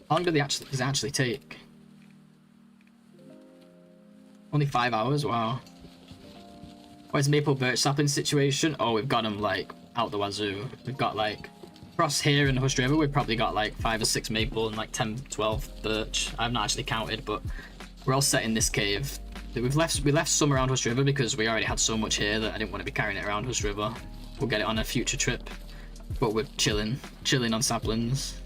How long does it actually take? Only 5 hours? Wow. Where's maple birch sapling situation? Oh, we've got them like out the wazoo. We've got like across here in Hush River, we've probably got like 5 or 6 maple and like 10, 12 birch. I've not actually counted, but we're all set in this cave. We left some around Hush River because we already had so much here that I didn't want to be carrying it around Hush River. We'll get it on a future trip, but we're chilling on saplings.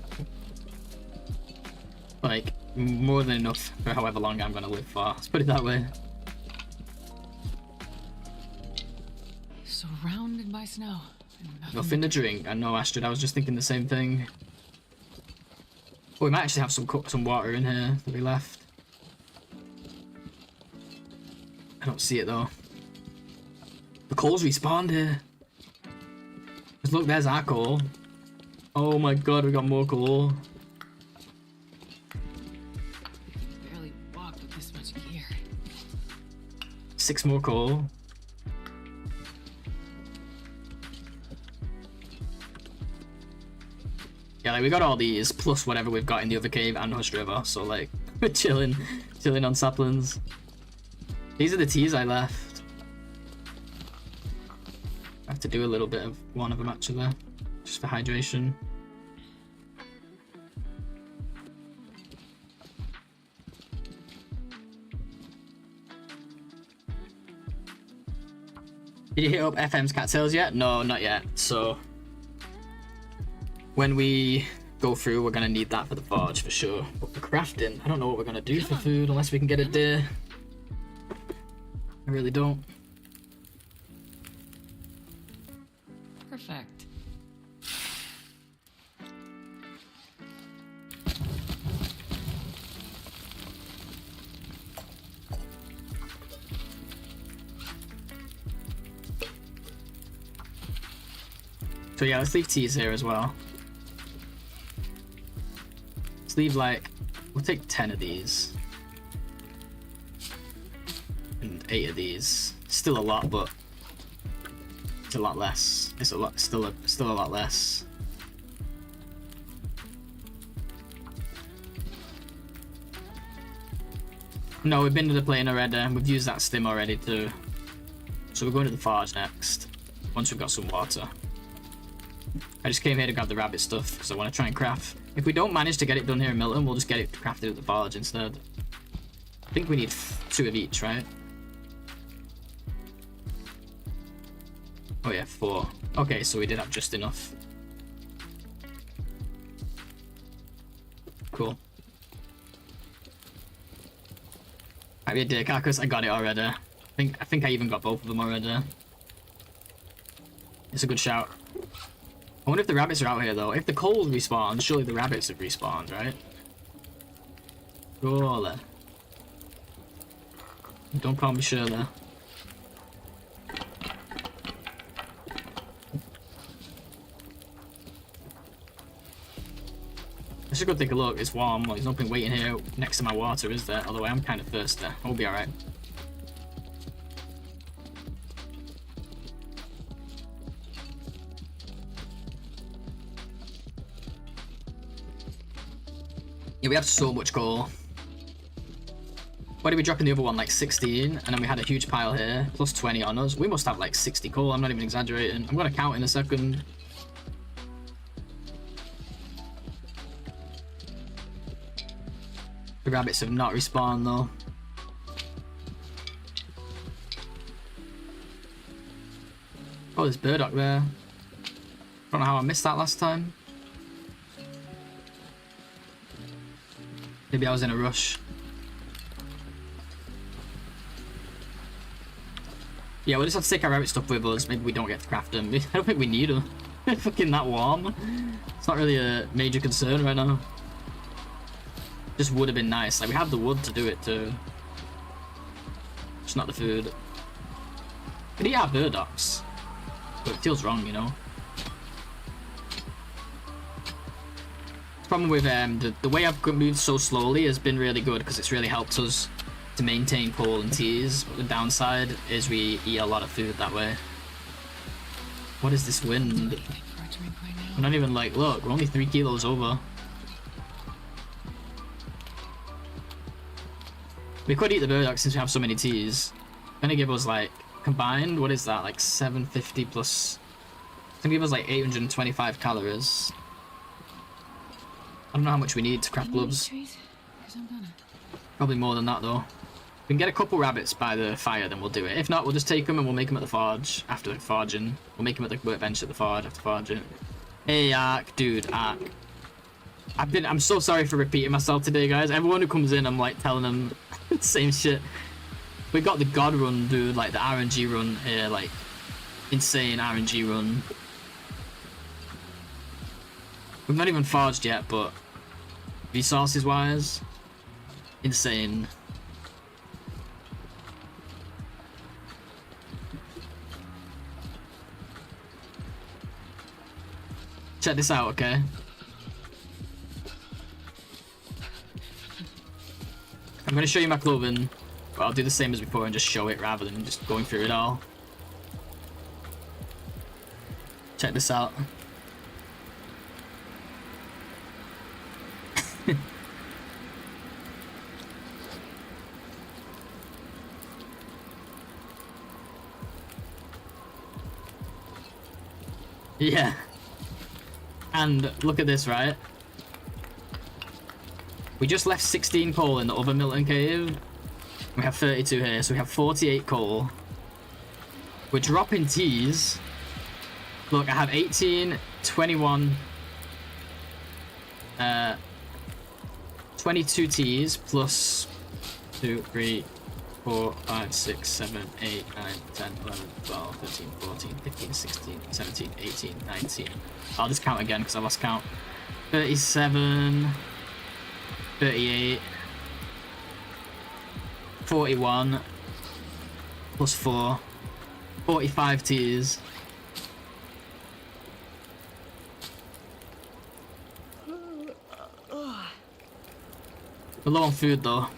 Like more than enough for however long I'm gonna live for. Let's put it that way. Surrounded by snow. And Nothing to drink. I know, Astrid. I was just thinking the same thing. Oh, we might actually have some water in here that we left. I don't see it though. The coal's respawned here. Just look, there's our coal. Oh my god, we got more coal. barely walked with this much gear. 6 more coal. Yeah, like we got all these plus whatever we've got in the other cave and Hush River, so like we're chilling on saplings. These are the teas I left. I have to do a little bit of one of them actually, just for hydration. Did you hit up FM's cattails yet? No, not yet. So when we go through, we're gonna need that for the forge for sure. But for crafting, I don't know what we're gonna do for food unless we can get a deer. I really don't. Perfect. So yeah, let's leave teas here as well. Let's leave like, we'll take 10 of these. And 8 of these. Still a lot, but it's a lot less. It's a lot, still a lot less. No, we've been to the plane already. We've used that stim already too. So we're going to the forge next. Once we've got some water. I just came here to grab the rabbit stuff because I want to try and craft. If we don't manage to get it done here in Milton, we'll just get it crafted at the forge instead. I think we need 2 of each, right? Oh yeah, 4. Okay, so we did have just enough. Cool. Might be a deer carcass. I got it already. I think I even got both of them already. It's a good shout. I wonder if the rabbits are out here though. If the coal respawns, surely the rabbits have respawned, right? Surely. Don't call me Shirley. I should go take a look. It's warm. Well, there's nothing waiting here next to my water, is there? Although I am kind of thirsty. I'll be alright. Yeah, we have so much coal. Why did we drop in the other one? Like 16, and then we had a huge pile here, plus 20 on us. We must have like 60 coal. I'm not even exaggerating. I'm gonna count in a second. The rabbits have not respawned though. Oh, there's burdock there. Don't know how I missed that last time. Maybe I was in a rush. Yeah, we'll just have to take our rabbit stuff with us. Maybe we don't get to craft them. I don't think we need them. They're fucking that warm. It's not really a major concern right now. Just would have been nice. Like, we have the wood to do it too. Just not the food. Could eat our burdocks. But it feels wrong, you know? The problem with the way I've moved so slowly has been really good because it's really helped us to maintain coal and teas. But the downside is we eat a lot of food that way. What is this wind? We're not even like, look, we're only 3 kilos over. We could eat the burdock since we have so many teas. Gonna give us like, combined, what is that? Like 750 plus... It's gonna give us like 825 calories. I don't know how much we need to craft gloves. Probably more than that though. If we can get a couple rabbits by the fire, then we'll do it. If not, we'll just take them and we'll make them at the forge after the forging. We'll make them at the workbench at the forge after forging. Hey, Ark, dude, Ark. I'm so sorry for repeating myself today, guys. Everyone who comes in, I'm like telling them the same shit. We got the god run, dude, like the RNG run here, like insane RNG run. We've not even forged yet, but resources wise, insane. Check this out, okay? I'm gonna show you my clothing, but I'll do the same as before and just show it rather than just going through it all. Check this out. Yeah. And look at this, right? We just left 16 coal in the other Milton cave. We have 32 here, so we have 48 coal. We're dropping teas. Look, I have 18, 21, 22 teas plus 2, 3, 4, 5, 6, 7, 8, 9, 10, 11, 12, 13, 14, 15, 16, 17, 18, 19. I'll just count again because I lost count. 37, 38, 41, plus 4, 45 teas. We're low on food though.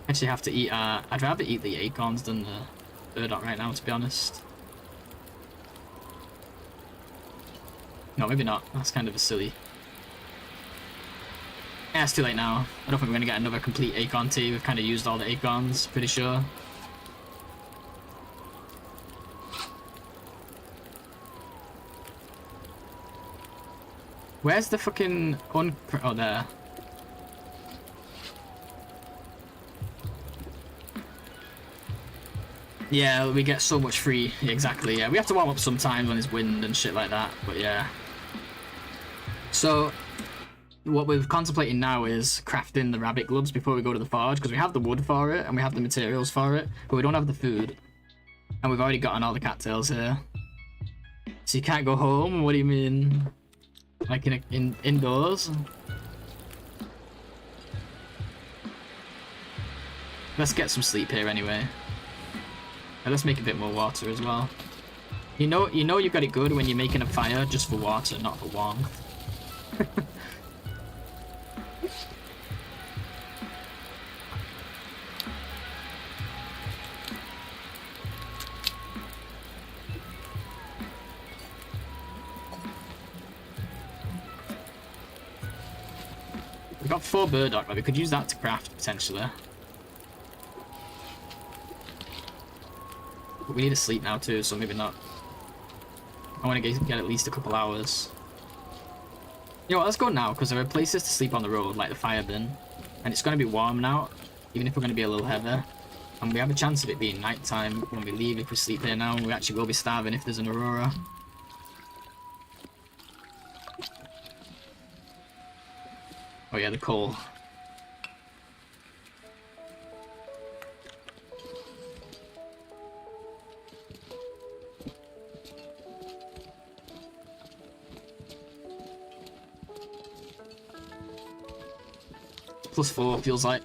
Actually have to eat, I'd rather eat the acorns than the burdock right now, to be honest. No, maybe not. That's kind of a silly. Yeah, it's too late now. I don't think we're going to get another complete acorn tea. We've kind of used all the acorns, pretty sure. Where's the fucking... Oh, there. Yeah, we get so much free. Yeah, exactly, yeah. We have to warm up sometimes when there's wind and shit like that, but yeah. So, what we're contemplating now is crafting the rabbit gloves before we go to the forge, because we have the wood for it, and we have the materials for it, but we don't have the food. And we've already gotten all the cattails here. So you can't go home? What do you mean? Like indoors? Let's get some sleep here anyway. And let's make a bit more water as well. You know you got it good when you're making a fire just for water, not for warmth. We've got 4 burdock, but we could use that to craft, potentially. But we need to sleep now too, so maybe not. I want to get at least a couple hours. You know what, let's go now, because there are places to sleep on the road, like the fire bin. And it's going to be warm now, even if we're going to be a little heavy. And we have a chance of it being nighttime when we leave if we sleep here now. We actually will be starving if there's an aurora. Oh yeah, the coal. +4 feels like.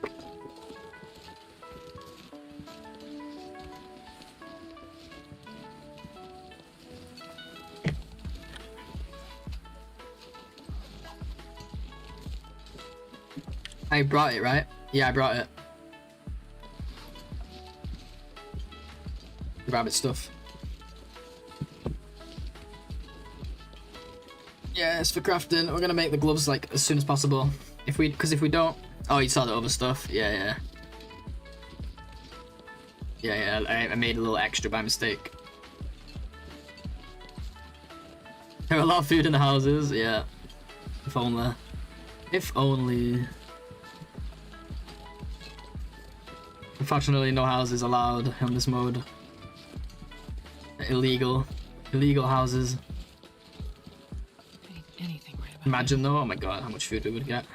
I brought it, right? Yeah, I brought it. Rabbit stuff. Yeah, it's for crafting. We're gonna make the gloves like as soon as possible. Because if we don't, oh, you saw the other stuff. Yeah. I made a little extra by mistake. There are a lot of food in the houses. Yeah. If only. If only. Unfortunately, no houses allowed on this mode. Illegal houses. Anything right about Imagine though, oh my god, how much food we would get.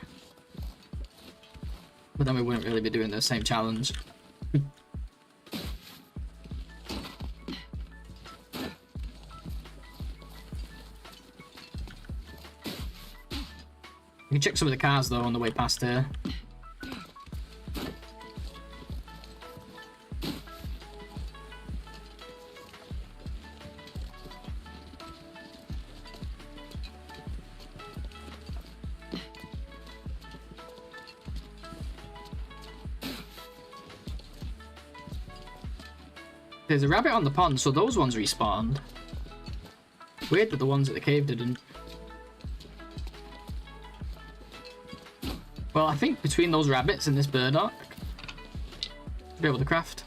But then we wouldn't really be doing the same challenge. We can check some of the cars though on the way past here. There's a rabbit on the pond, so those ones respawned. Weird that the ones at the cave didn't. Well, I think between those rabbits and this burdock, should be able to craft.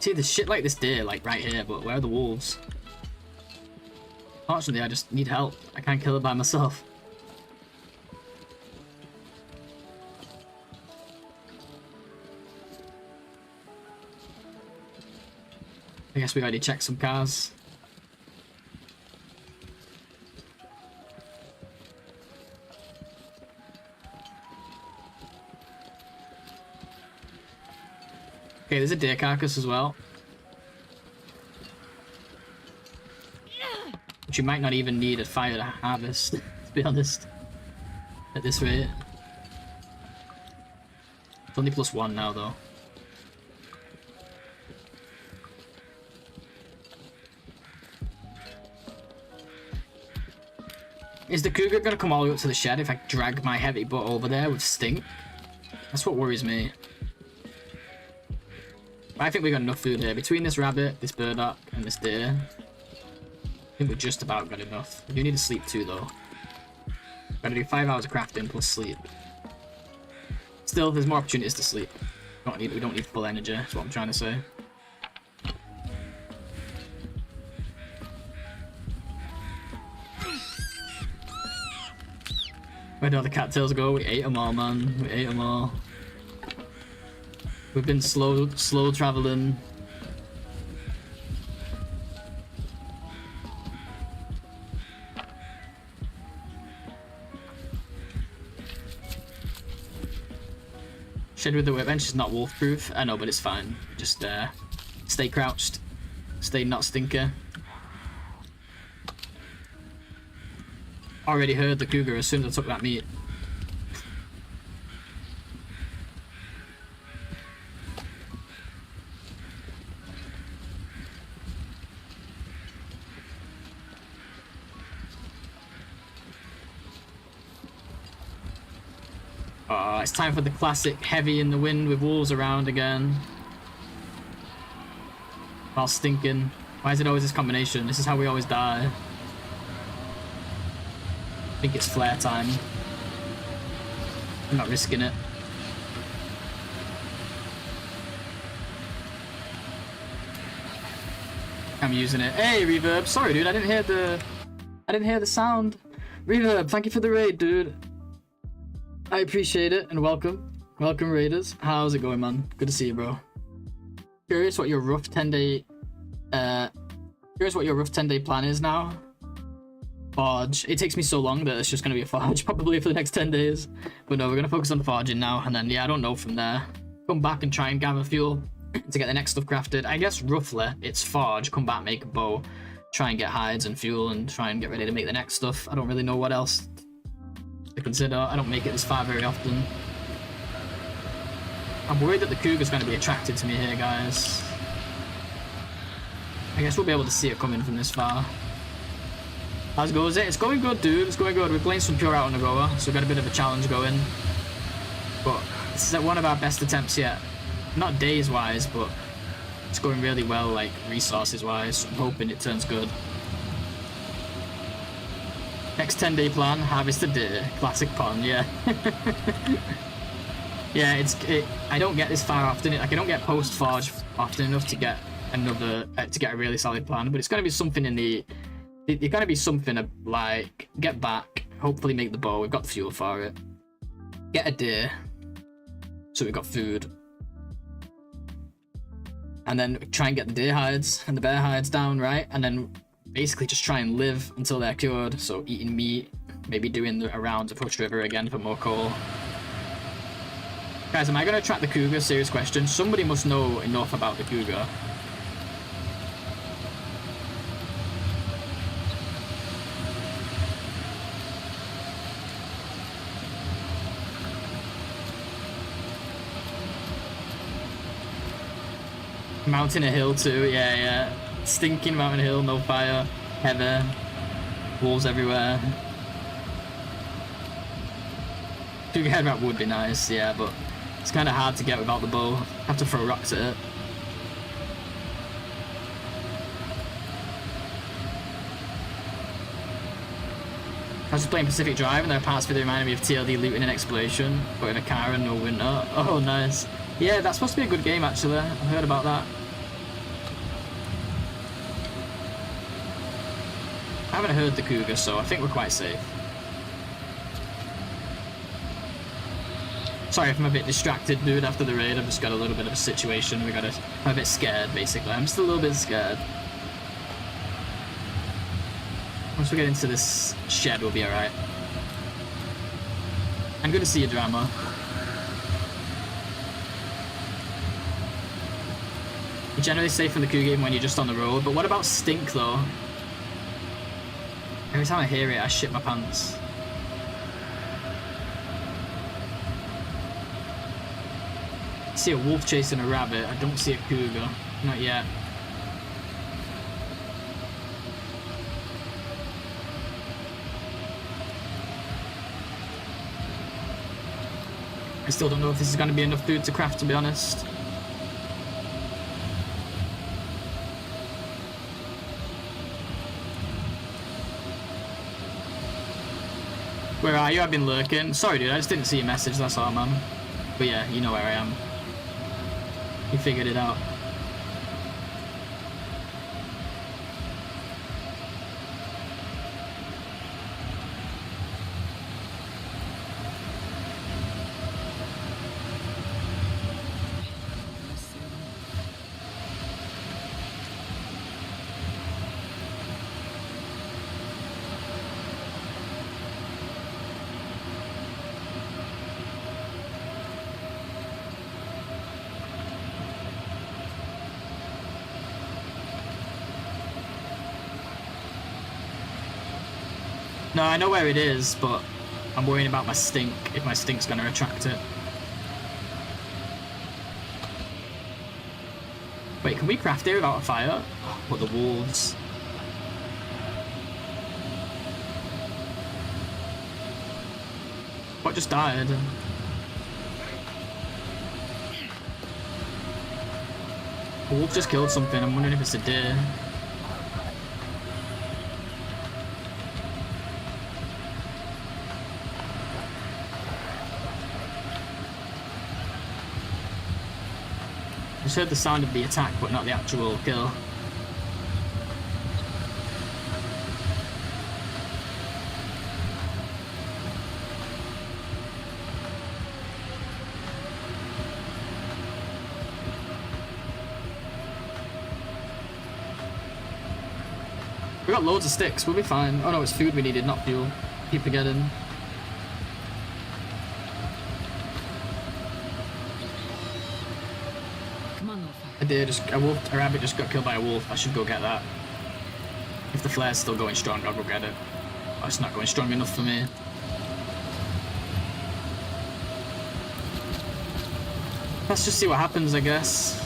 See, there's shit like this deer, like right here, but where are the wolves? Fortunately, I just need help. I can't kill it by myself. I guess we already checked some cars. Okay, there's a deer carcass as well. Which you might not even need a fire to harvest, to be honest. At this rate. It's only +1 now though. Is the cougar gonna come all the way up to the shed if I drag my heavy butt over there with stink? That's what worries me. I think we got enough food here. Between this rabbit, this burdock, and this deer, I think we just about got enough. We do need to sleep too though. We're gonna do 5 hours of crafting plus sleep. Still, there's more opportunities to sleep. We don't need full energy, that's what I'm trying to say. Where do all the cattails go? We ate them all, man. We ate them all. We've been slow traveling. Shed with the workbench is not wolf proof. I know, but it's fine. Just stay crouched. Stay not stinker. Already heard the cougar as soon as I took that meat. It's time for the classic heavy in the wind with wolves around again. While stinking. Why is it always this combination? This is how we always die. I think it's flare time. I'm not risking it. I'm using it. Hey, Reverb. Sorry, dude. I didn't hear the sound. Reverb, thank you for the raid, dude. I appreciate it, and welcome. Welcome, Raiders. How's it going, man? Good to see you, bro. Curious what your rough 10-day plan is now. Forge. It takes me so long that it's just gonna be a forge probably for the next 10 days. But no, we're gonna focus on forging now, and then yeah, I don't know from there. Come back and try and gather fuel to get the next stuff crafted. I guess roughly it's forge, come back, make a bow, try and get hides and fuel, and try and get ready to make the next stuff. I don't really know what else to consider. I don't make it this far very often. I'm worried that the cougar's going to be attracted to me here, guys. I guess we'll be able to see it coming from this far. How's it goes? It's going good, dude. It's going good. We're playing some Pure OuterNOGOA, so we've got a bit of a challenge going. But this is one of our best attempts yet. Not days-wise, but it's going really well, like, resources-wise. So I'm hoping it turns good. Next 10-day plan, harvest a day. Classic pun, yeah. Yeah, I don't get this far often. Like, I don't get post-forge often enough to get another, to get a really solid plan. But it's going to be something in the... It's going to be something like, get back, hopefully make the bow. We've got the fuel for it. Get a day. So we've got food. And then try and get the deer hides and the bear hides down, right? And then basically just try and live until they're cured. So eating meat, maybe doing a round of Hush River again for more coal. Guys, am I going to track the cougar? Serious question. Somebody must know enough about the cougar. Mountain a hill too, yeah. Stinking mountain hill, no fire, heather, wolves everywhere. Cougar head wrap would be nice, yeah, but it's kind of hard to get without the bow. Have to throw rocks at it. I was just playing Pacific Drive and there are parts of it that reminded me of TLD looting and exploration, but in a car and no winter. Oh, nice. Yeah, that's supposed to be a good game actually. I've heard about that. I haven't heard the cougar, so I think we're quite safe. Sorry if I'm a bit distracted, dude, after the raid. I've just got a little bit of a situation. I'm a bit scared, basically. I'm just a little bit scared. Once we get into this shed, we'll be alright. I'm good to see you, Drama. You're generally safe from the cougar even when you're just on the road, but what about stink, though? Every time I hear it, I shit my pants. I see a wolf chasing a rabbit. I don't see a cougar. Not yet. I still don't know if this is going to be enough food to craft, to be honest. Where are you? I've been lurking. Sorry, dude, I just didn't see your message, that's all, man. But yeah, you know where I am. You figured it out. No, I know where it is, but I'm worrying about my stink, if my stink's going to attract it. Wait, can we craft here without a fire? Oh, what, the wolves? What just died? A wolf just killed something, I'm wondering if it's a deer. just heard the sound of the attack, but not the actual kill. We got loads of sticks, we'll be fine. Oh no, it's food we needed, not fuel. Keep forgetting. Come on, little fucker. I did, a rabbit just got killed by a wolf. I should go get that. If the flare's still going strong, I'll go get it. Oh, it's not going strong enough for me. Let's just see what happens, I guess.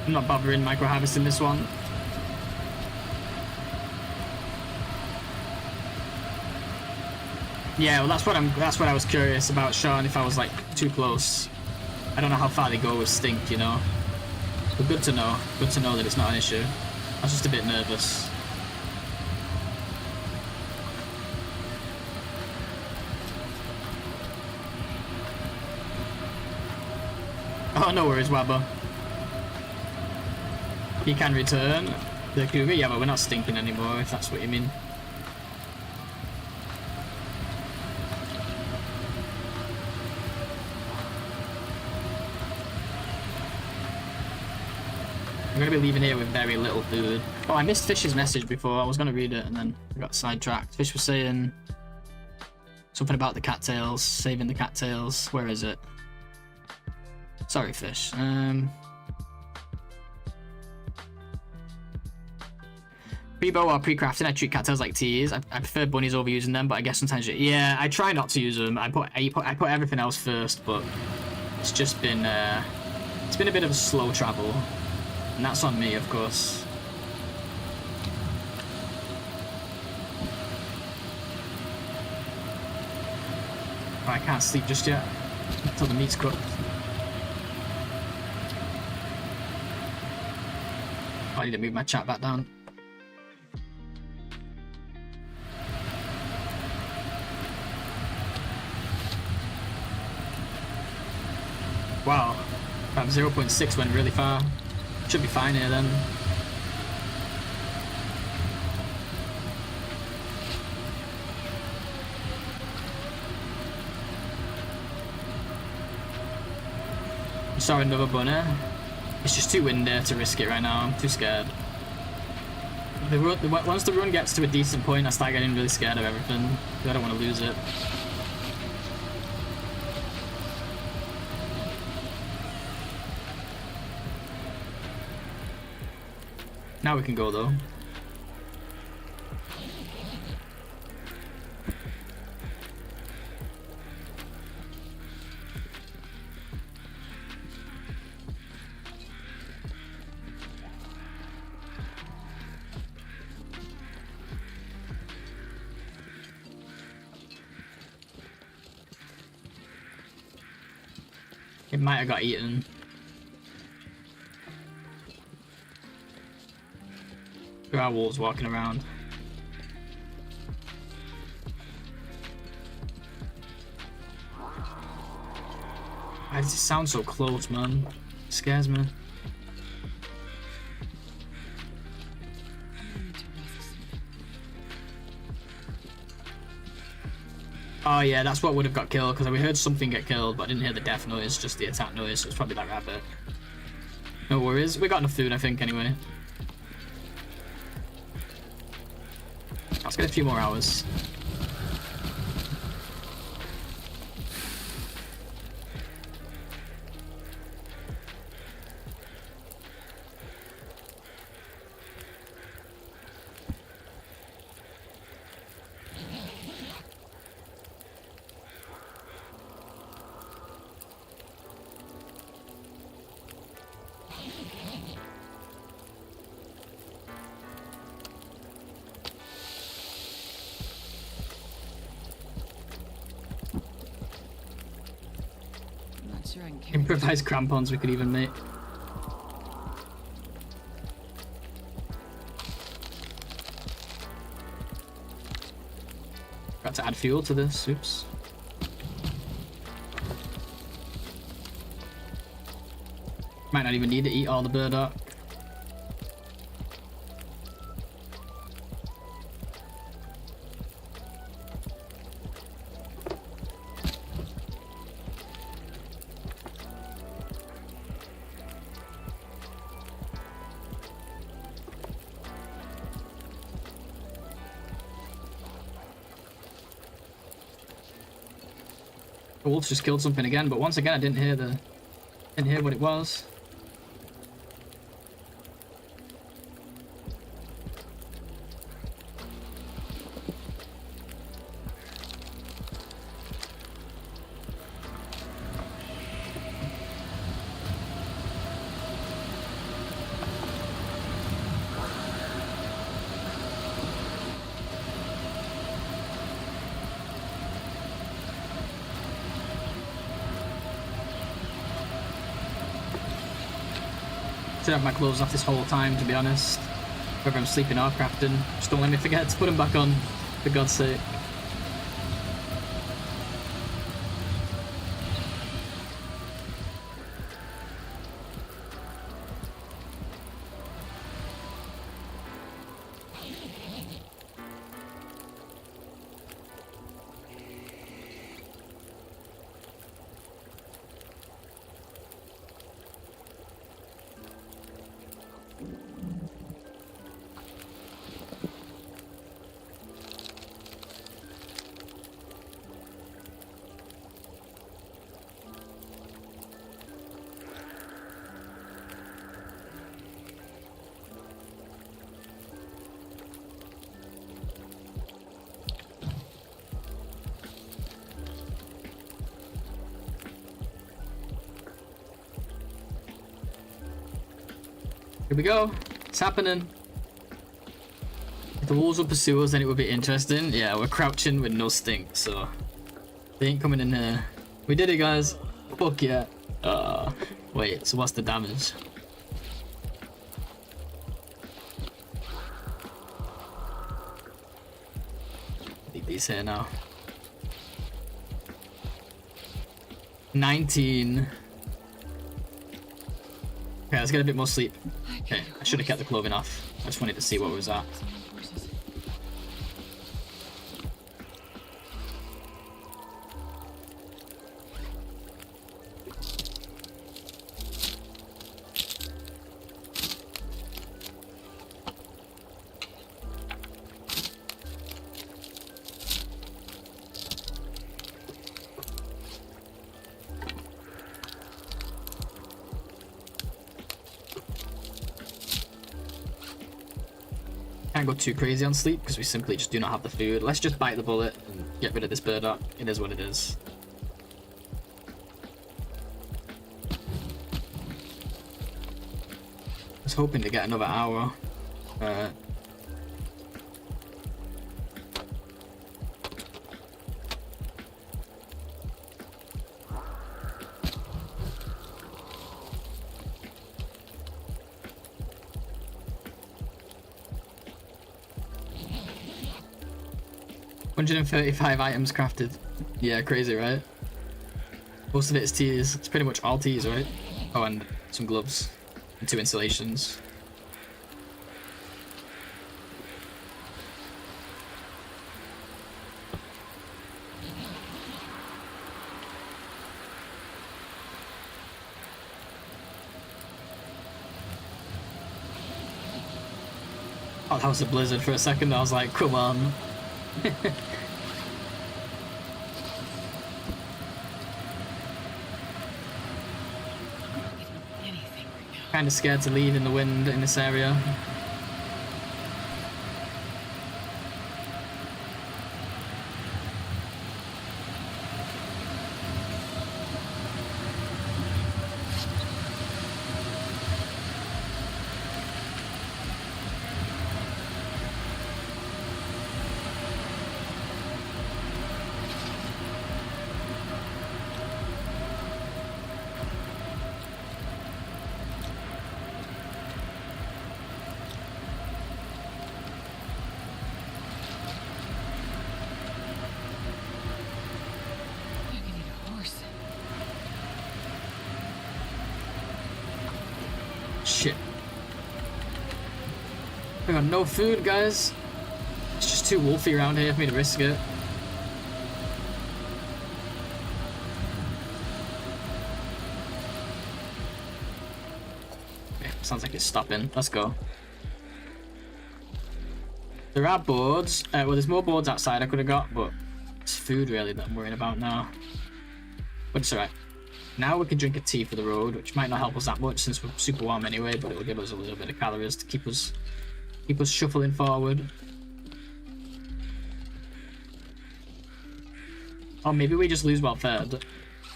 I'm not bothering micro harvesting this one. Yeah, well that's what I was curious about, Sean, if I was like too close. I don't know how far they go with stink, you know. But good to know. Good to know that it's not an issue. I was just a bit nervous. Oh, no worries, Wabba. He can return the cougar, yeah, but we're not stinking anymore, if that's what you mean. I'm gonna be leaving here with very little food. Oh, I missed Fish's message before. I was gonna read it and then I got sidetracked. Fish was saying something about the cattails, saving the cattails. Where is it? Sorry, Fish. Pre-bow or pre-crafting, I treat cattails like teas. I prefer bunnies over using them, but I guess sometimes yeah, I try not to use them. I put everything else first, but it's just been it's been a bit of a slow travel, and that's on me, of course. Oh, I can't sleep just yet until the meat's cooked. I need to move my chat back down. Wow, that 0.6 went really far. Should be fine here then. Sorry, another bunny. It's just too windy to risk it right now. I'm too scared. Once the run gets to a decent point, I start getting really scared of everything. I don't want to lose it. Now we can go though. It might have got eaten. There are wolves walking around. Why does it sound so close, man? It scares me. Oh yeah, that's what would have got killed, because we heard something get killed, but I didn't hear the death noise, just the attack noise, so it's probably that rabbit. No worries, we got enough food, I think, anyway. Let's get a few more hours. Sure I can carry Improvised crampons we could even make. Got to add fuel to this. Oops. Might not even need to eat all the burdock. The wolf just killed something again, but once again I didn't hear what it was. Should have my clothes off this whole time, to be honest. Whether I'm sleeping or crafting, just don't let me forget to put them back on, for God's sake. Here we go. It's happening. If the wolves will pursue us, then it would be interesting. Yeah, we're crouching with no stink, so they ain't coming in here. We did it, guys. Fuck yeah. Wait, so what's the damage? Leave these here now. 19. Okay, let's get a bit more sleep. Okay, I should have kept the clothing off. I just wanted to see what it was at. Can't go too crazy on sleep because we simply just do not have the food. Let's just bite the bullet and get rid of this burdock. It is what it is. I was hoping to get another hour. $135 items crafted. Yeah, crazy, right? Most of it is teas. It's pretty much all teas, right? Oh, and some gloves and 2 installations. Oh, that was a blizzard for a second. I was like, come on. Kind of scared to leave in the wind in this area. Shit. I got no food, guys. It's just too wolfy around here for me to risk it. Okay, sounds like it's stopping. Let's go. There are boards. Well, there's more boards outside I could have got, but it's food really that I'm worrying about now. But it's alright. Now we can drink a tea for the road, which might not help us that much since we're super warm anyway, but it will give us a little bit of calories to keep us shuffling forward. Or maybe we just lose well fed. We're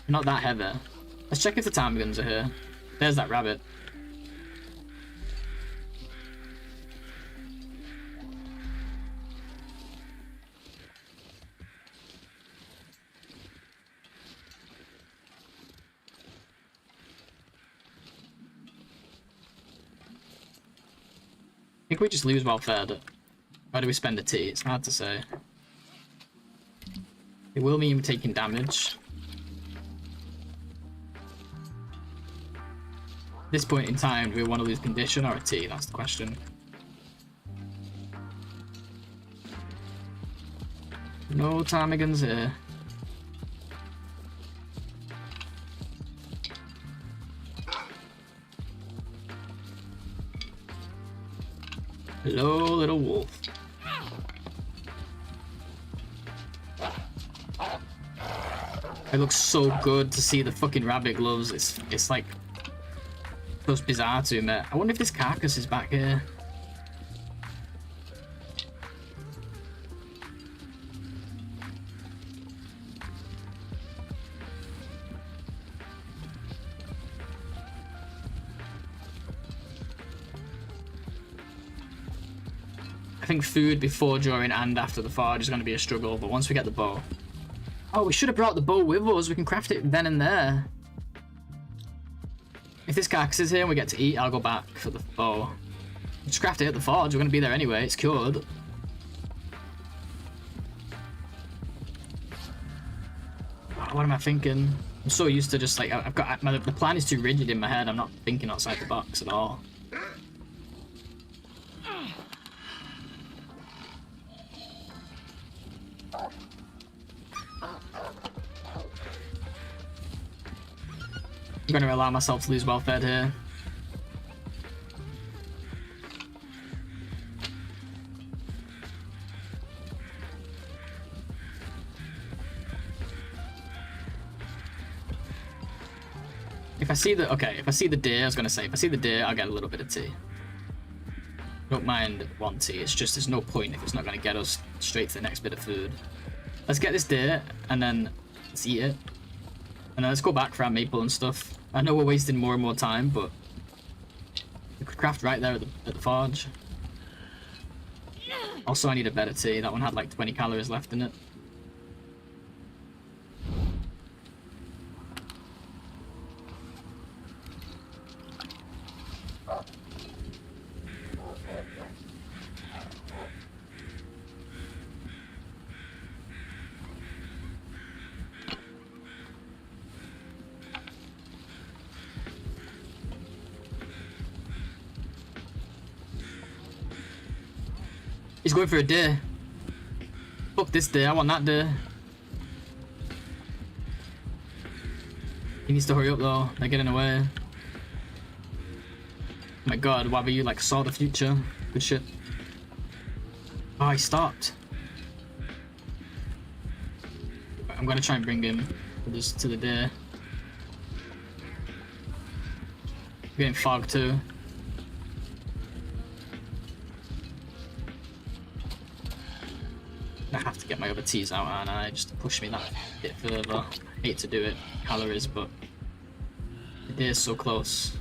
not that heavy. Let's check if the ptarmigans are here. There's that rabbit. I think we just lose well fed. Or do we spend a tea? It's hard to say. It will mean we're taking damage. At this point in time, do we want to lose condition or a tea? That's the question. No ptarmigans here. Hello, little wolf. It looks so good to see the fucking rabbit gloves. It's like just bizarre to me. I wonder if this carcass is back here. I think food before, during, and after the forge is going to be a struggle, but once we get the bow... Oh, we should have brought the bow with us. We can craft it then and there. If this carcass is here and we get to eat, I'll go back for the bow. Just craft it at the forge. We're going to be there anyway. It's cured. What am I thinking? I'm so used to just like... I've got... the plan is too rigid in my head. I'm not thinking outside the box at all. I'm going to allow myself to lose well fed here. If I see the... Okay, if I see the deer, I was going to say, if I see the deer, I'll get a little bit of tea. Don't mind one tea, it's just there's no point if it's not going to get us straight to the next bit of food. Let's get this deer, and then let's eat it. And then let's go back for our maple and stuff. I know we're wasting more and more time, but we could craft right there at the forge. Also, I need a better tea. That one had like 20 calories left in it. He's going for a deer. Fuck this deer, I want that deer. He needs to hurry up though, they're getting away. Oh my god, why were you like saw the future? Good shit. Oh, he stopped. I'm gonna try and bring him to the deer. I'm getting fogged too. I have to get my other teas out, and I just to push me that bit further. I hate to do it, calories, but the deer's so close.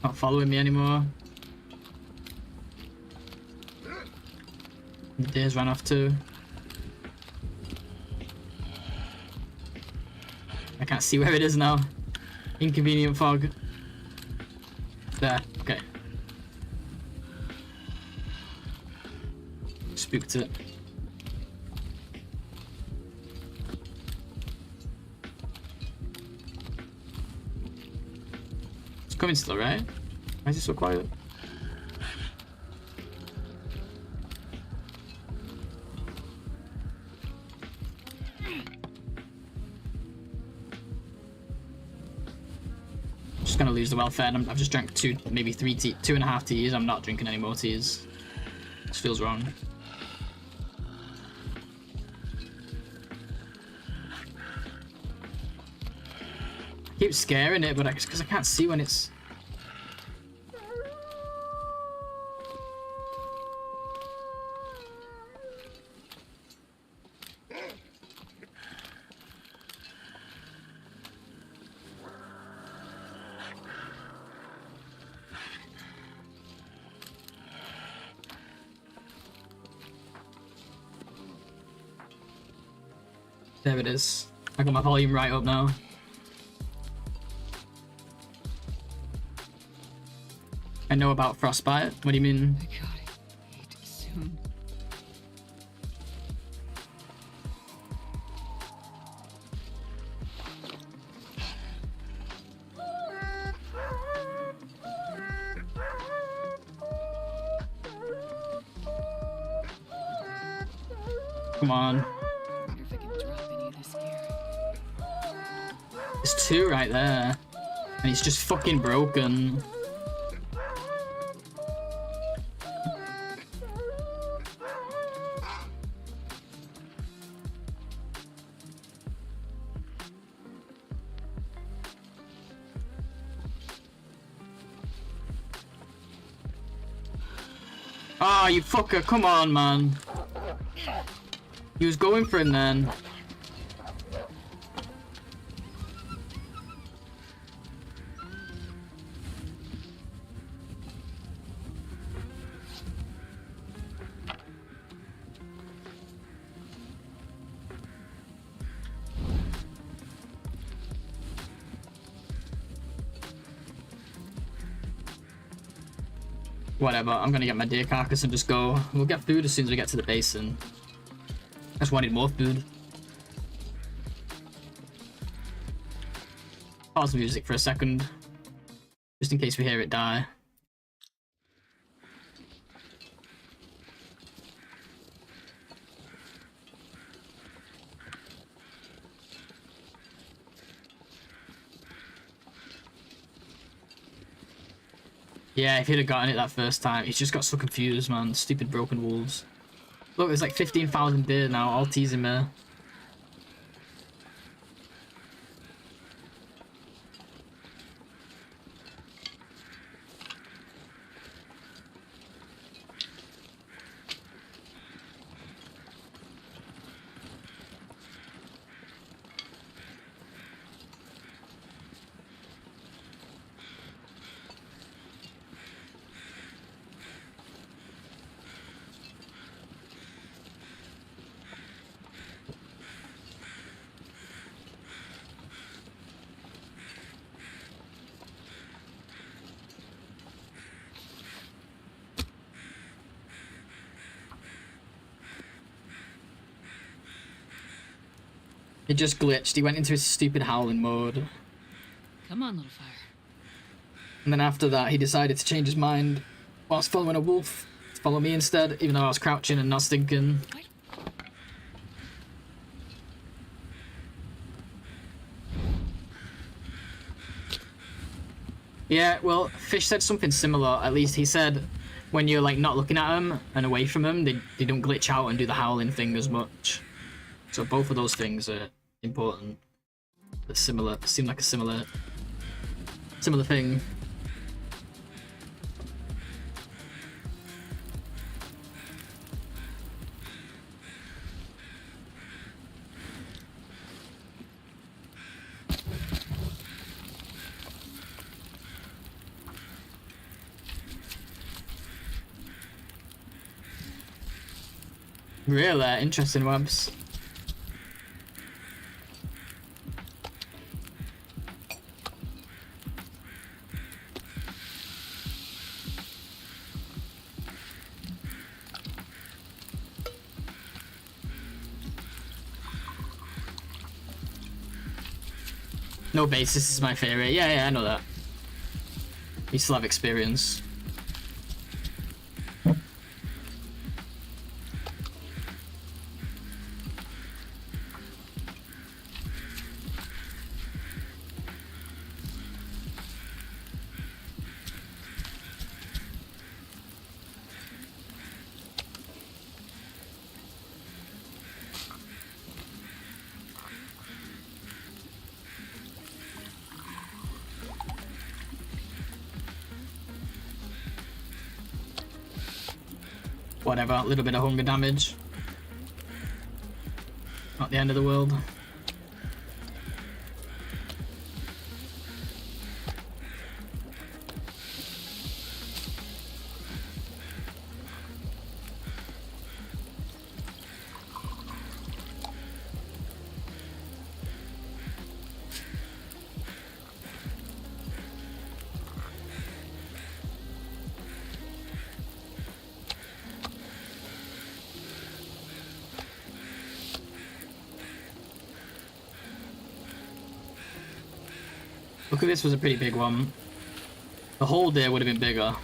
Not following me anymore. The deer's ran off too. I can't see where it is now. Inconvenient fog. There. Okay. Spooked it. It's coming still, right? Why is it so quiet? Just gonna lose the welfare. I've just drank maybe 2.5 teas. I'm not drinking any more teas. This feels wrong. I keep scaring it, but because I can't see when it's. There it is. I got my volume right up now. I know about frostbite. What do you mean? I gotta eat soon. Come on. Wonder if I can drop any of this here. There's 2 right there. And he's just fucking broken. Ah, oh, you fucker, come on, man. He was going for him then. Whatever, I'm gonna get my deer carcass and just go. We'll get food as soon as we get to the basin. I just wanted more food. Pause the music for a second. Just in case we hear it die. Yeah, if he'd have gotten it that first time, he's just got so confused, man. Stupid broken wolves. Look, there's like 15,000 deer now, all teasing me. It just glitched. He went into his stupid howling mode. Come on, little fire. And then after that, he decided to change his mind whilst following a wolf to follow me instead, even though I was crouching and not stinking. What? Yeah, well, Fish said something similar. At least he said when you're like not looking at them and away from them, they don't glitch out and do the howling thing as much. So both of those things are important. But similar, seem like a similar thing. Really interesting webs. No basis is my favorite. Yeah, yeah, I know that. You still have experience. Whatever, a little bit of hunger damage. Not the end of the world. Look, this was a pretty big one. The hole there would have been bigger.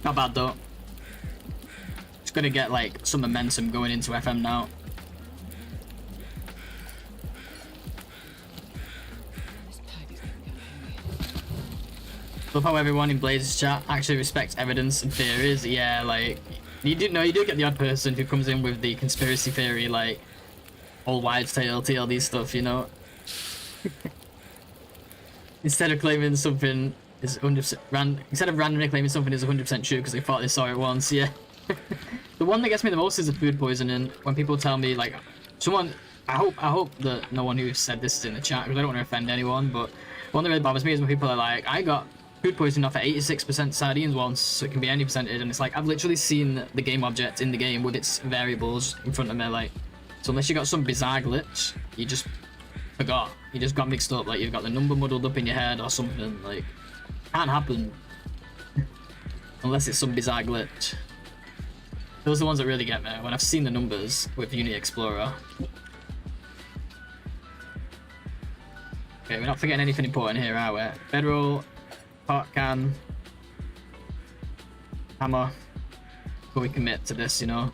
Not bad though. Just gotta get like some momentum going into FM now. Love how everyone in Blaze's chat actually respects evidence and theories. Yeah, like you do get the odd person who comes in with the conspiracy theory, like all wives tale, TLD stuff, you know. Instead of claiming something is 100% instead of randomly claiming something is 100% true because they thought they saw it once. Yeah. The one that gets me the most is the food poisoning. When people tell me like, someone, I hope that no one who said this is in the chat because I don't want to offend anyone. But one that really bothers me is when people are like, I got food poisoning off at 86% sardines once, so it can be any percentage, and it's like I've literally seen the game object in the game with its variables in front of me, like, so unless you got some bizarre glitch, you just forgot, you just got mixed up, like you've got the number muddled up in your head or something, like, can't happen unless it's some bizarre glitch. Those are the ones that really get me when I've seen the numbers with Unity Explorer. Okay, we're not forgetting anything important here, are we? Bedroll, pot can, hammer, before we commit to this, you know.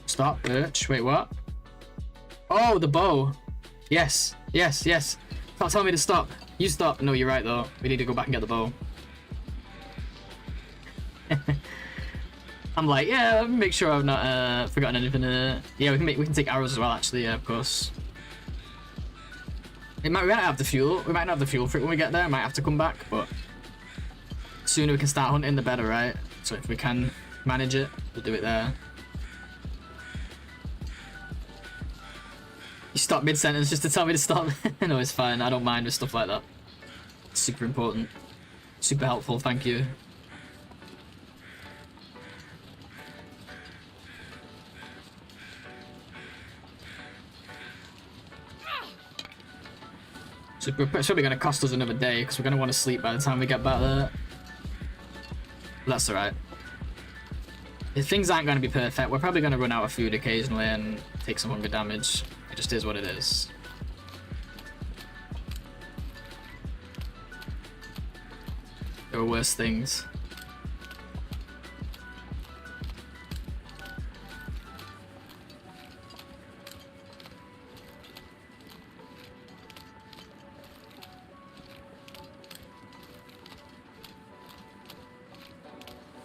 Stop, birch. Wait, what? Oh, the bow. Yes, yes, yes. Can't tell me to stop. You stop. No, you're right though. We need to go back and get the bow. I'm like, yeah, let me make sure I've not forgotten anything. Yeah, we can take arrows as well. Actually, yeah, of course. We might not have the fuel. We might not have the fuel for it when we get there. I might have to come back, but the sooner we can start hunting, the better, right? So if we can manage it, we'll do it there. You stop mid-sentence just to tell me to stop. No, it's fine. I don't mind with stuff like that. It's super important. Super helpful, thank you. So it's probably going to cost us another day because we're going to want to sleep by the time we get back there. But that's alright. If things aren't going to be perfect, we're probably going to run out of food occasionally and take some hunger damage. It just is what it is. There are worse things.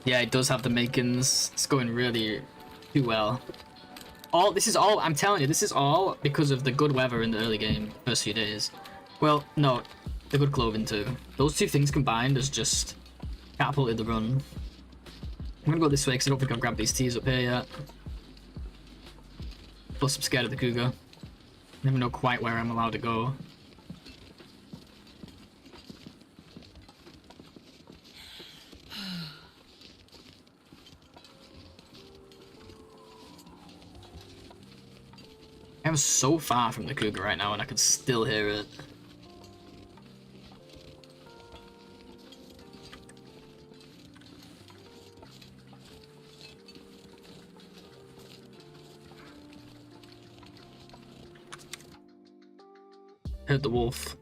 Yeah, it does have the makings. It's going really too well. I'm telling you, this is all because of the good weather in the early game, first few days. Well, no, the good clothing too. Those two things combined has just catapulted the run. I'm gonna go this way because I don't think I've grabbed these teas up here yet. Plus I'm scared of the cougar. Never know quite where I'm allowed to go. I'm so far from the cougar right now and I can still hear it. Heard the wolf.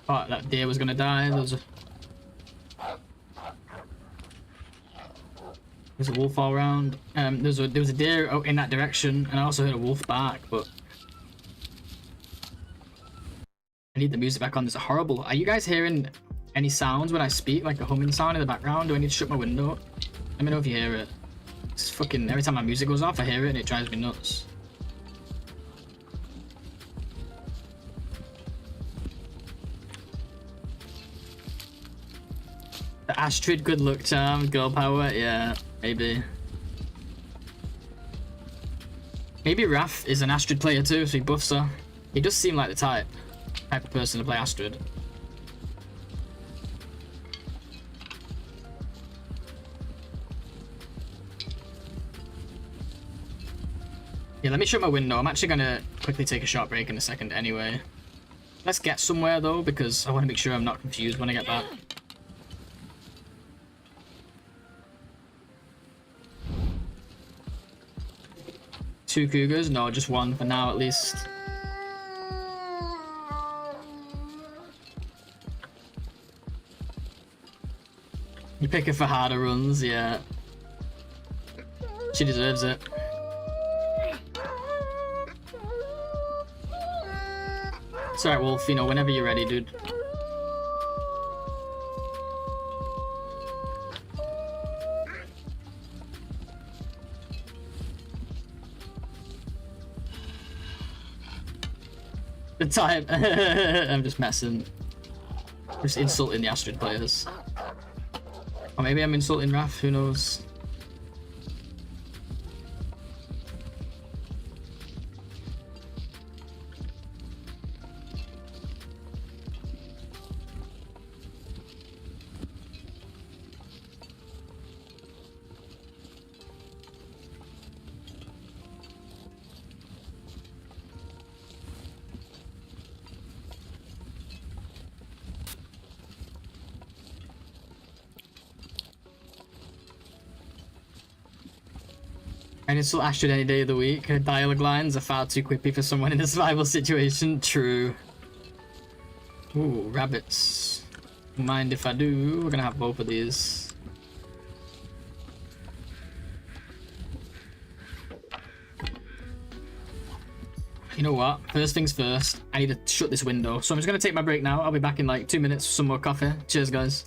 Oh, that deer was gonna die. There's a wolf all around. There was a deer out in that direction, and I also heard a wolf bark. But I need the music back on. There's a horrible. Are you guys hearing any sounds when I speak, like a humming sound in the background? Do I need to shut my window? Let me know if you hear it. It's fucking every time my music goes off, I hear it and it drives me nuts. The Astrid good luck charm, girl power, yeah, maybe. Maybe Raph is an Astrid player too, so he buffs her. He does seem like the type of person to play Astrid. Yeah, let me shut my window. I'm actually gonna quickly take a short break in a second anyway. Let's get somewhere though, because I want to make sure I'm not confused when I get back. Two cougars? No, just one for now at least. You pick her for harder runs, yeah. She deserves it. It's alright, Wolf, you know, whenever you're ready, dude. The type. I'm just messing. Just insulting the Astrid players. Or maybe I'm insulting Raph, who knows? And insult Astrid any day of the week. Her dialogue lines are far too quippy for someone in a survival situation. True. Ooh, rabbits. Mind if I do? We're gonna have both of these. You know what? First things first, I need to shut this window. So I'm just gonna take my break now. I'll be back in like 2 minutes for some more coffee. Cheers, guys.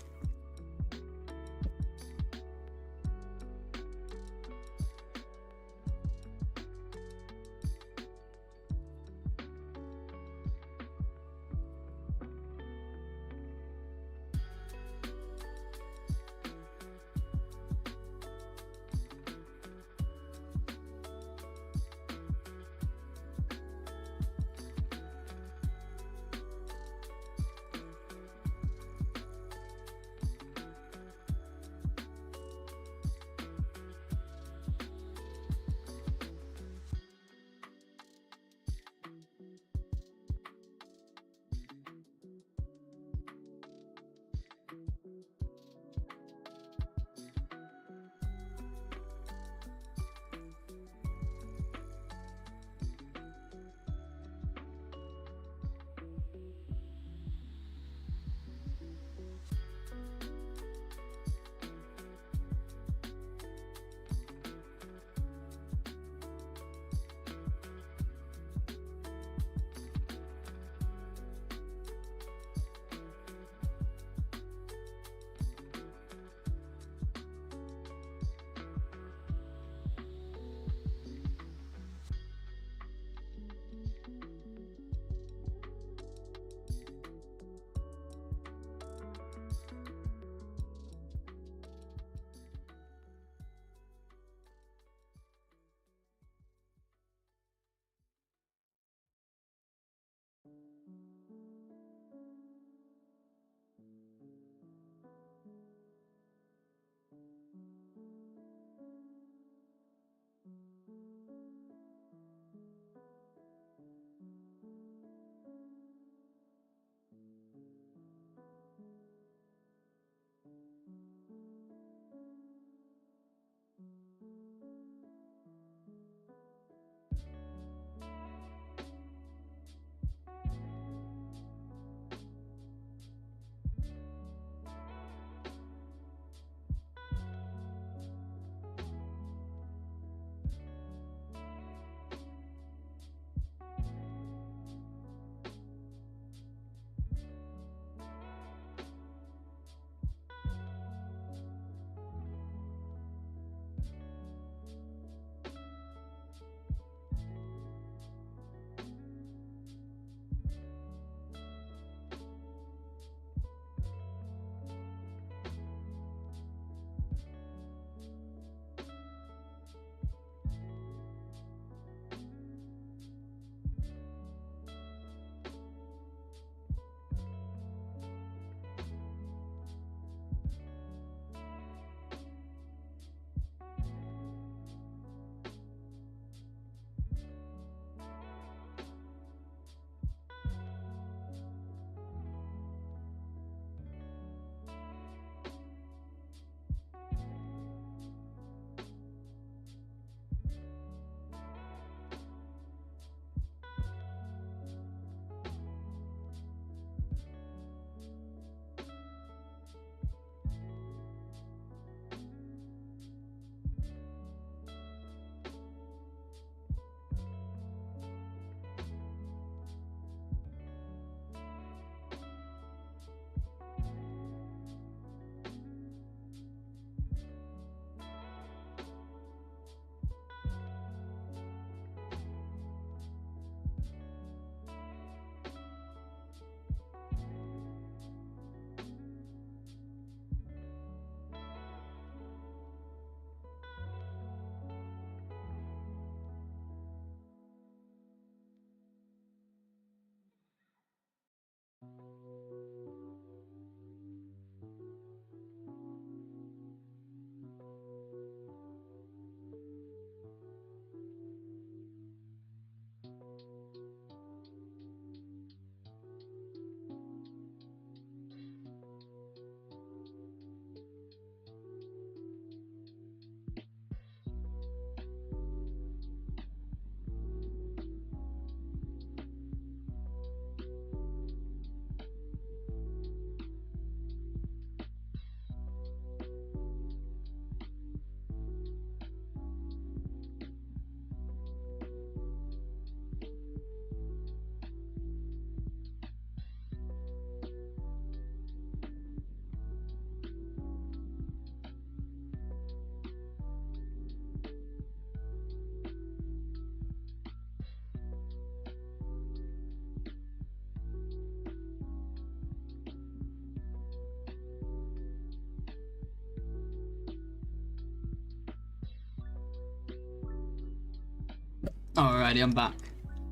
Alrighty, I'm back.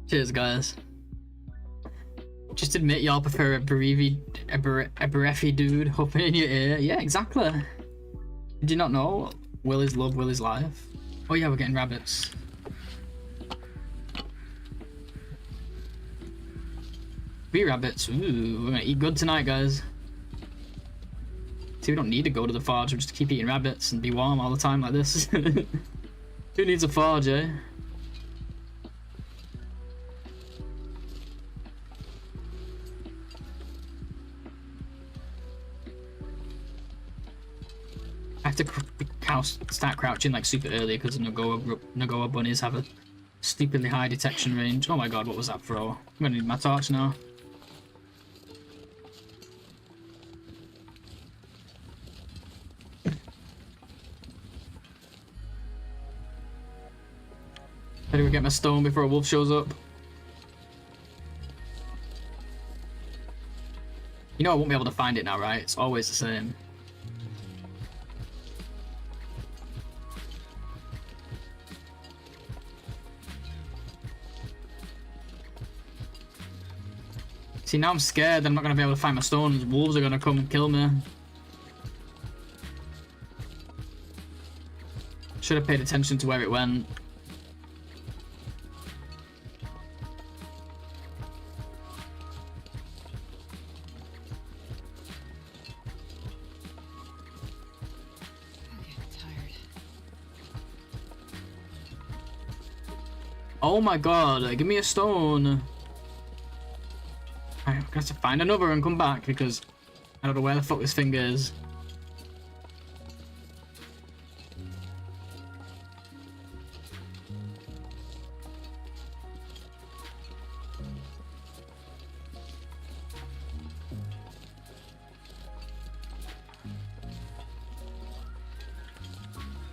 Cheers, guys. Just admit y'all prefer a breathy dude hopping in your ear. Yeah, exactly. Did you not know? Will is love, will is life. Oh yeah, we're getting rabbits. 3 rabbits. Ooh, we're gonna eat good tonight, guys. See, we don't need to go to the forge. We'll just keep eating rabbits and be warm all the time like this. Who needs a forge, eh? I have to start crouching like super early because the NOGOA bunnies have a stupidly high detection range. Oh my god, what was that throw? I'm gonna need my torch now. Better go get my stone before a wolf shows up. You know I won't be able to find it now, right? It's always the same. See, now I'm scared that I'm not going to be able to find my stones. Wolves are going to come and kill me. Should have paid attention to where it went. I'm getting tired. Oh my god, give me a stone. I'm gonna have to find another and come back because I don't know where the fuck this thing is.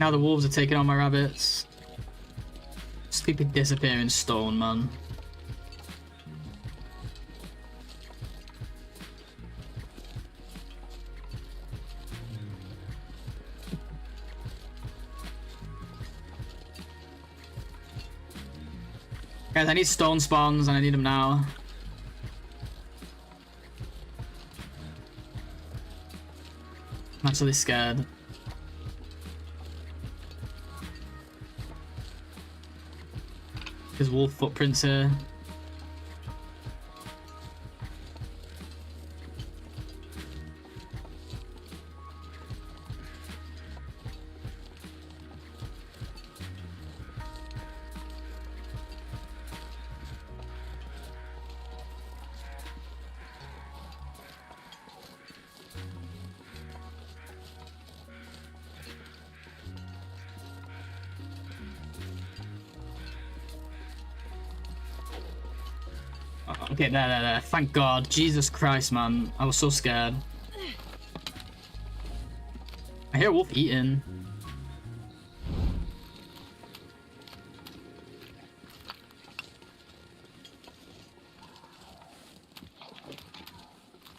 Now the wolves are taking on my rabbits. Stupid disappearing stone, man. Guys, I need stone spawns and I need them now. I'm actually scared. There's wolf footprints here. Okay, there. Thank God. Jesus Christ, man. I was so scared. I hear a wolf eating.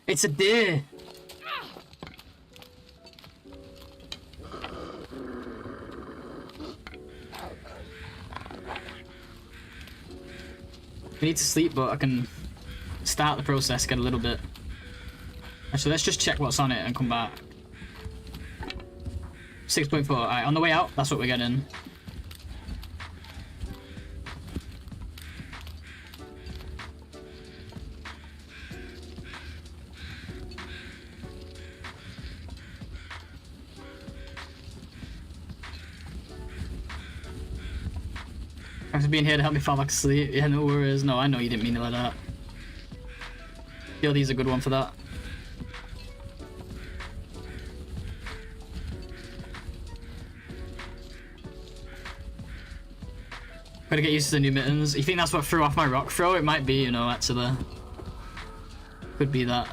It's a deer. I need to sleep, but I can start the process again a little bit. Actually, let's just check what's on it and come back. 6.4. Alright, on the way out, that's what we're getting. Thanks for being here to help me fall back asleep. Yeah, no worries. No, I know you didn't mean it like that. Feel these a good one for that. Gotta get used to the new mittens. You think that's what threw off my rock throw? It might be, you know, actually. Could be that.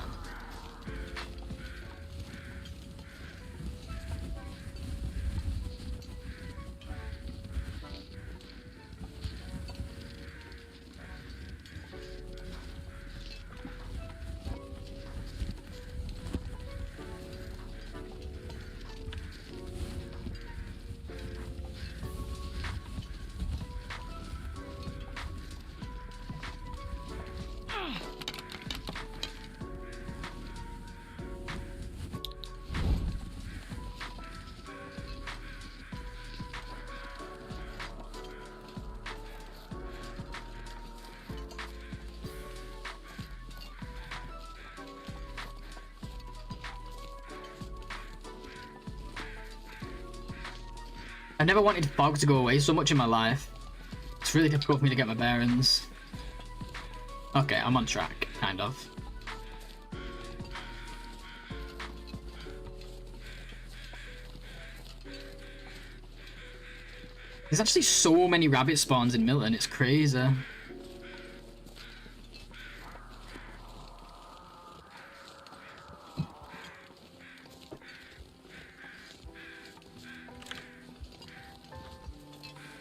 I never wanted fog to go away so much in my life. It's really difficult for me to get my bearings. Okay, I'm on track, kind of. There's actually so many rabbit spawns in Milton, it's crazy.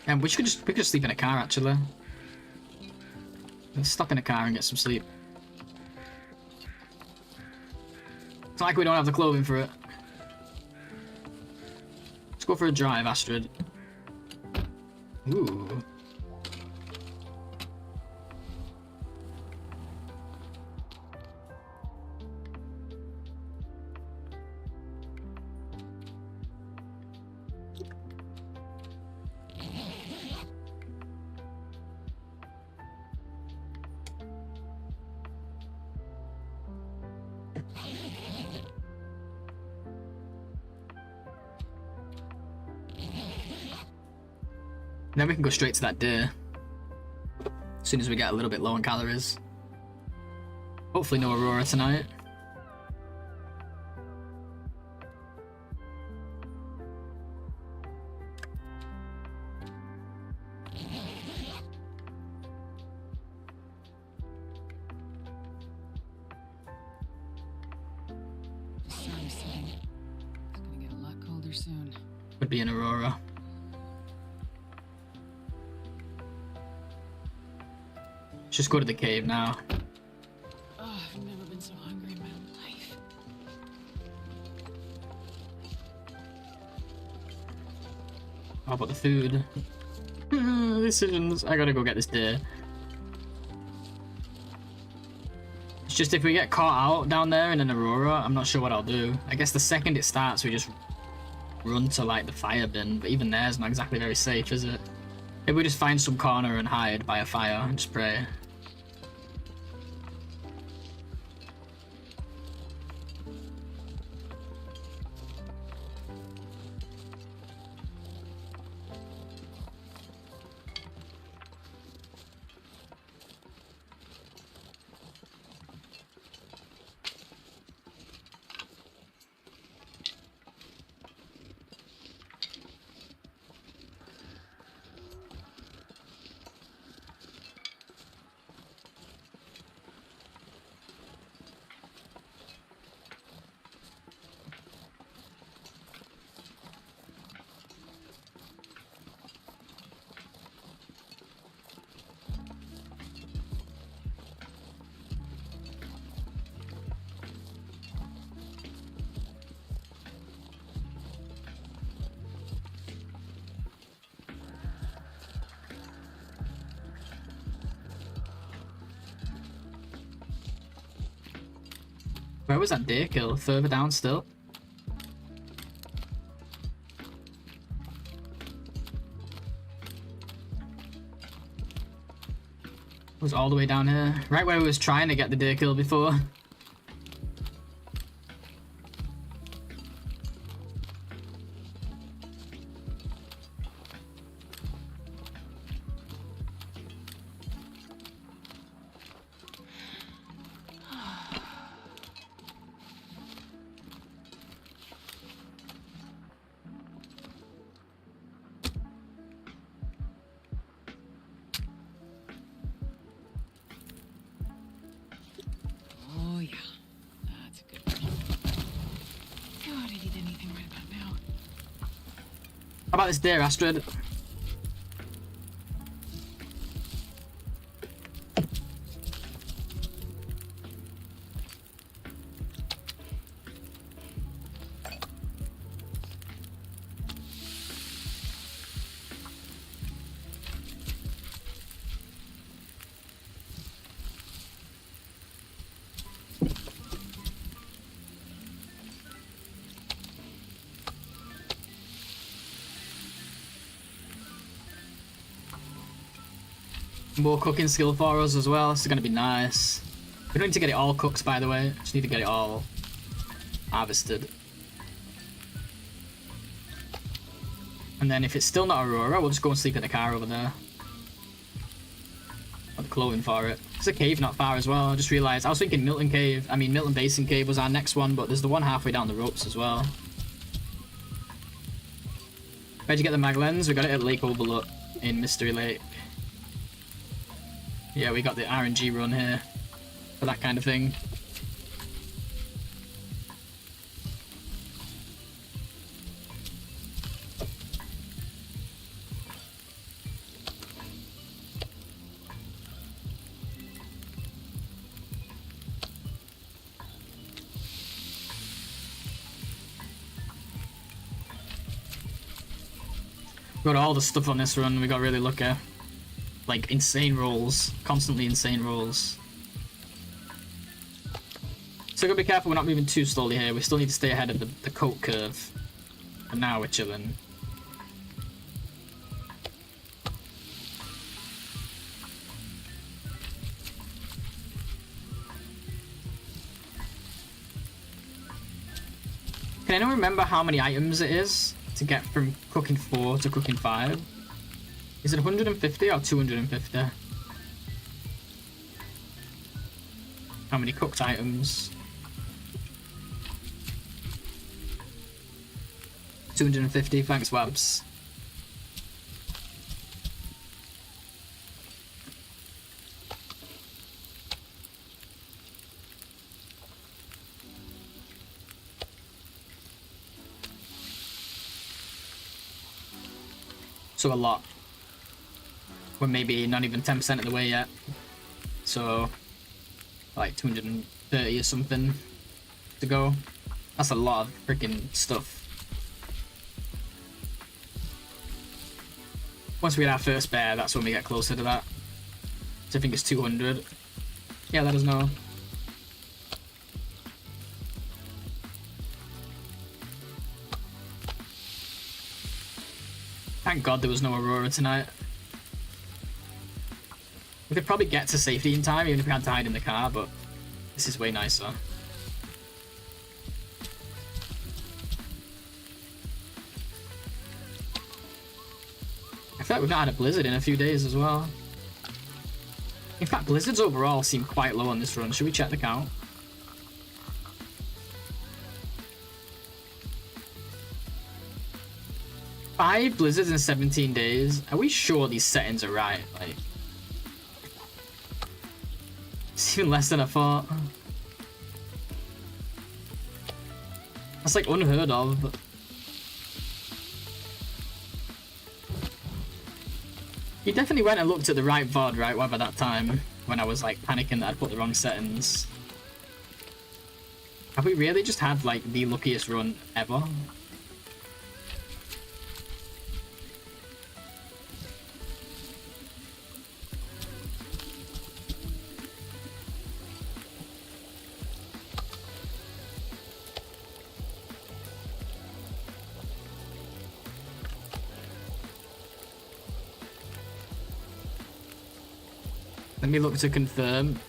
And we could just sleep in a car actually. Let's stop in a car and get some sleep. It's not like we don't have the clothing for it. Let's go for a drive, Astrid. Ooh. Then we can go straight to that deer. As soon as we get a little bit low on calories. Hopefully no Aurora tonight. The sun is setting. It's gonna get a lot colder soon. Would be an Aurora. Just go to the cave now. Oh, I've never been so hungry in my life. How about the food? Decisions. I gotta go get this deer. It's just if we get caught out down there in an Aurora, I'm not sure what I'll do. I guess the second it starts, we just run to like the fire bin, but even there's not exactly very safe, is it? Maybe we just find some corner and hide by a fire and just pray. Where was that deer kill? Further down still? It was all the way down here. Right where we was trying to get the deer kill before. Oh yeah, that's a good one. God, I'd eat anything right about now. How about this deer, Astrid? More cooking skill for us as well. This is gonna be nice. We don't need to get it all cooked, by the way. Just need to get it all harvested. And then if it's still not Aurora, we'll just go and sleep in the car over there. Got the clothing for it. There's a cave not far as well. I just realised, I was thinking Milton Basin Cave was our next one, but there's the one halfway down the ropes as well. Where'd you get the mag lens? We got it at Lake Overlook in Mystery Lake. Yeah, we got the RNG run here for that kind of thing. Got all the stuff on this run, we got really lucky. Like, insane rolls. Constantly insane rolls. So gotta be careful we're not moving too slowly here. We still need to stay ahead of the coat curve. But now we're chilling. Can anyone remember how many items it is to get from cooking 4 to cooking 5? Is it 150 or 250? How many cooked items? 250, thanks Wabs. So a lot. We're maybe not even 10% of the way yet. So like 230 or something to go. That's a lot of freaking stuff. Once we get our first bear, that's when we get closer to that. So I think it's 200. Yeah, let us know. Thank God there was no Aurora tonight. We could probably get to safety in time, even if we had to hide in the car, but this is way nicer. I feel like we've not had a blizzard in a few days as well. In fact, blizzards overall seem quite low on this run. Should we check the count? Five blizzards in 17 days. Are we sure these settings are right? Like, it's even less than I thought. That's like unheard of. You definitely went and looked at the right VOD, right, whatever that time, when I was like panicking that I'd put the wrong settings. Have we really just had like the luckiest run ever? Let me look to confirm.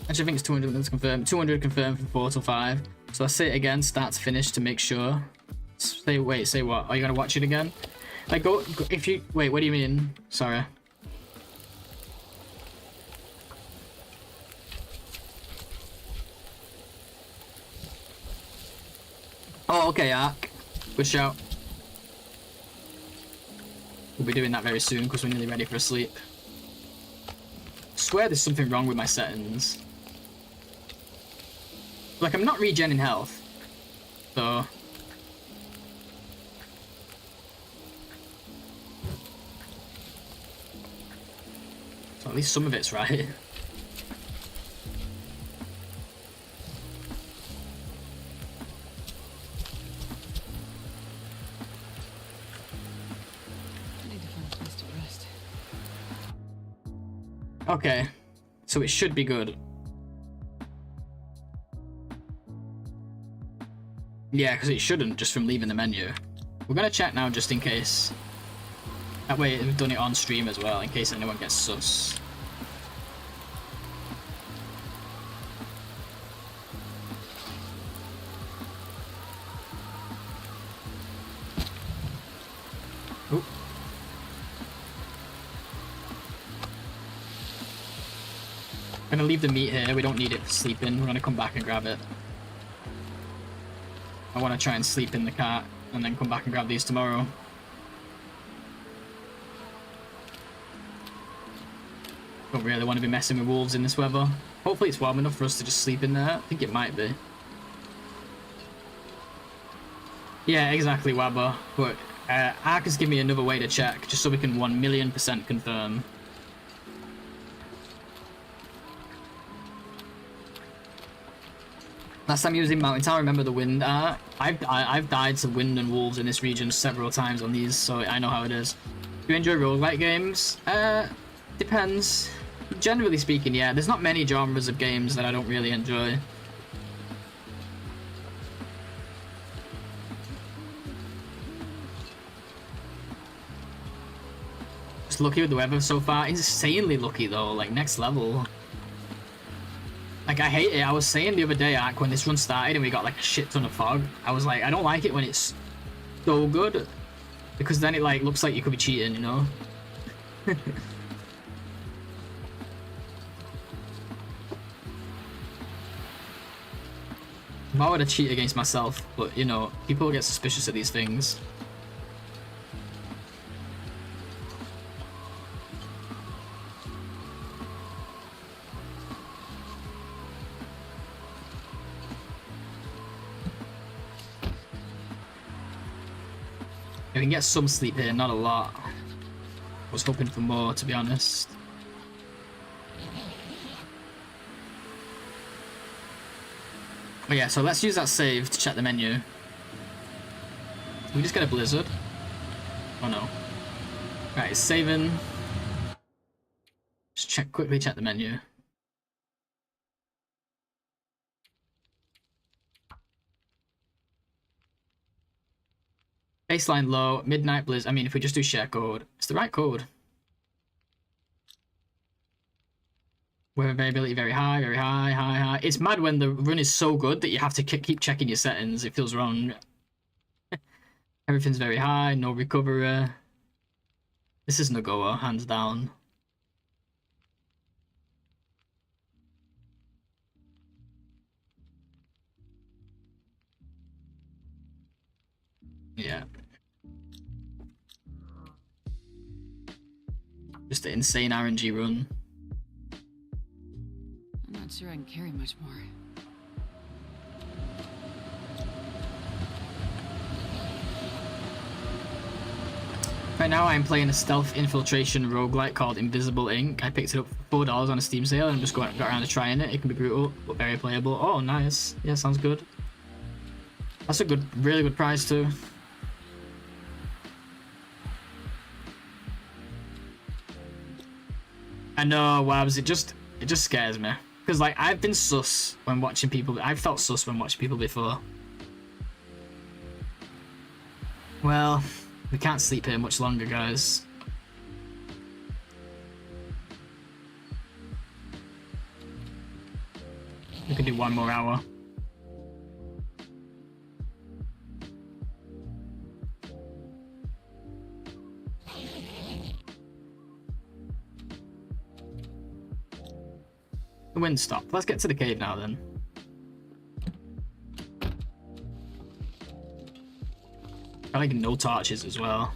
Actually, I think it's 200 that's confirmed. 200 confirmed from 4 till 5. So let's say it again, start to finish to make sure. Wait, say what? Are you gonna watch it again? Like, go if you, wait, what do you mean? Sorry. Oh, okay, Ark. Good shout. We'll be doing that very soon because we're nearly ready for a sleep. I swear there's something wrong with my settings. Like, I'm not regenning health, so at least some of it's right. Okay, so it should be good. Yeah, because it shouldn't just from leaving the menu. We're gonna check now just in case. That way we've done it on stream as well, in case anyone gets sus. Oh. I'm gonna leave the meat here. We don't need it for sleeping. We're gonna come back and grab it. I want to try and sleep in the cart and then come back and grab these tomorrow. Don't really want to be messing with wolves in this weather. Hopefully it's warm enough for us to just sleep in there. I think it might be. Yeah, exactly, Wabba. But Ark give me another way to check, just so we can 1,000,000% confirm. Last time using Mountain Tower, remember the wind? I've died to wind and wolves in this region several times on these, so I know how it is. Do you enjoy roguelike games? Depends. Generally speaking, yeah. There's not many genres of games that I don't really enjoy. Just lucky with the weather so far. Insanely lucky though, like next level. Like, I hate it. I was saying the other day, Ark, when this run started and we got like a shit ton of fog, I was like, I don't like it when it's so good, because then it like looks like you could be cheating, you know? Why would I cheat against myself? But, you know, people get suspicious of these things. We can get some sleep here, not a lot. I was hoping for more, to be honest. But yeah, so let's use that save to check the menu. Did we just get a blizzard? Oh no. Right, it's saving. Just quickly check the menu. Baseline low, midnight blizz. I mean, if we just do share code, it's the right code. Weather variability very high, high. It's mad when the run is so good that you have to keep checking your settings. It feels wrong. Everything's very high, no recovery. This is NOGOA, hands down. Yeah. Just an insane RNG run. I'm not sure I can carry much more. Right now I'm playing a stealth infiltration roguelike called Invisible Ink. I picked it up for $4 on a Steam sale and just got around to trying it. It can be brutal, but very playable. Oh, nice. Yeah, sounds good. That's a good, really good price too. I know, Wabs, it just scares me. Because, like, I've been sus when watching people. I've felt sus when watching people before. Well, we can't sleep here much longer, guys. We can do one more hour. The wind stopped. Let's get to the cave now then. I like no torches as well.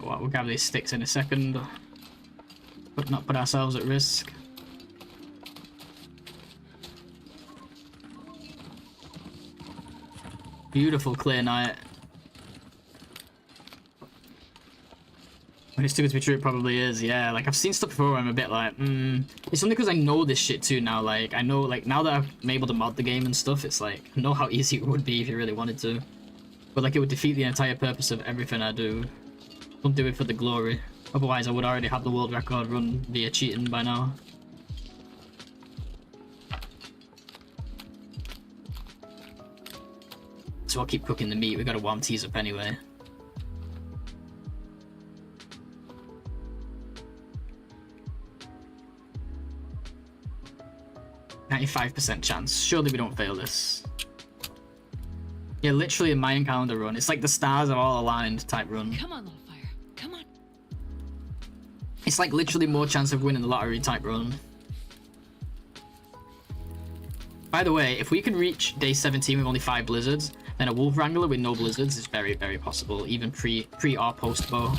We'll grab these sticks in a second. But not put ourselves at risk. Beautiful clear night. When it's too good to be true, it probably is, yeah. Like, I've seen stuff before where I'm a bit like, It's only because I know this shit too now. Like, I know, like, now that I'm able to mod the game and stuff, it's like, I know how easy it would be if you really wanted to. But, like, it would defeat the entire purpose of everything I do. Don't do it for the glory. Otherwise, I would already have the world record run via cheating by now. So I'll keep cooking the meat. We gotta warm teas up anyway. %95 chance. Surely we don't fail this. Yeah, literally a Mayan calendar run. It's like the stars are all aligned type run. Come on, little fire. Come on. It's like literally more chance of winning the lottery type run. By the way, if we can reach day 17 with only 5 blizzards, then a wolf wrangler with no blizzards is very, very possible, even pre or post bow.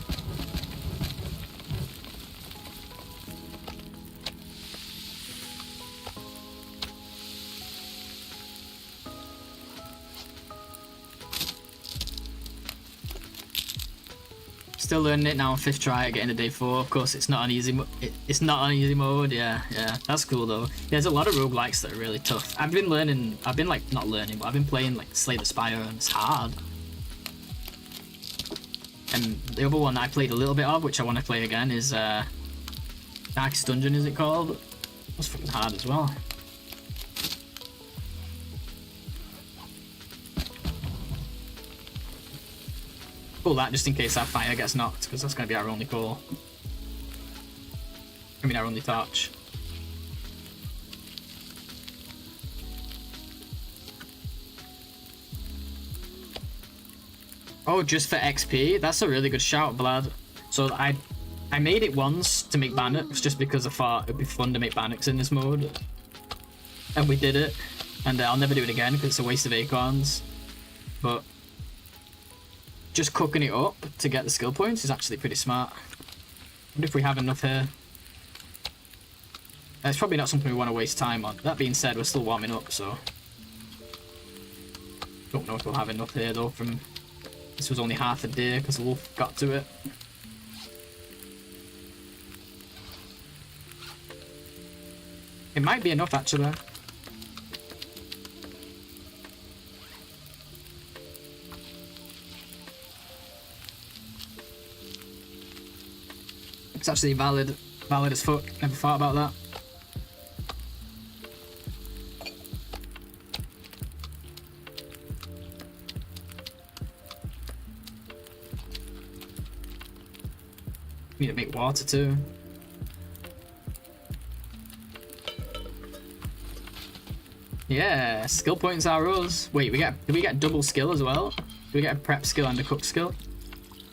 Still learning it now on 5th try, getting to day 4. Of course, it's not an easy. It's not an easy mode. Yeah, that's cool though. There's a lot of roguelikes that are really tough. I've been like not learning, but I've been playing like Slay the Spire, and it's hard. And the other one I played a little bit of, which I want to play again, is Darkest Dungeon. Is it called? That's fucking hard as well. Pull that just in case our fire gets knocked, because that's going to be our only call. I mean, our only torch. Oh, just for XP? That's a really good shout, Vlad. So I made it once to make Bannocs, just because I thought it'd be fun to make Bannocs in this mode. And we did it. And I'll never do it again, because it's a waste of acorns. But just cooking it up to get the skill points is actually pretty smart. I wonder if we have enough here. It's probably not something we want to waste time on. That being said, we're still warming up, so don't know if we'll have enough here though. From this was only half a day because the wolf got to it. It might be enough actually. It's actually valid as fuck. Never thought about that. Need to make water too. Yeah, skill points are us. Wait, do we get double skill as well? Do we get a prep skill and a cook skill?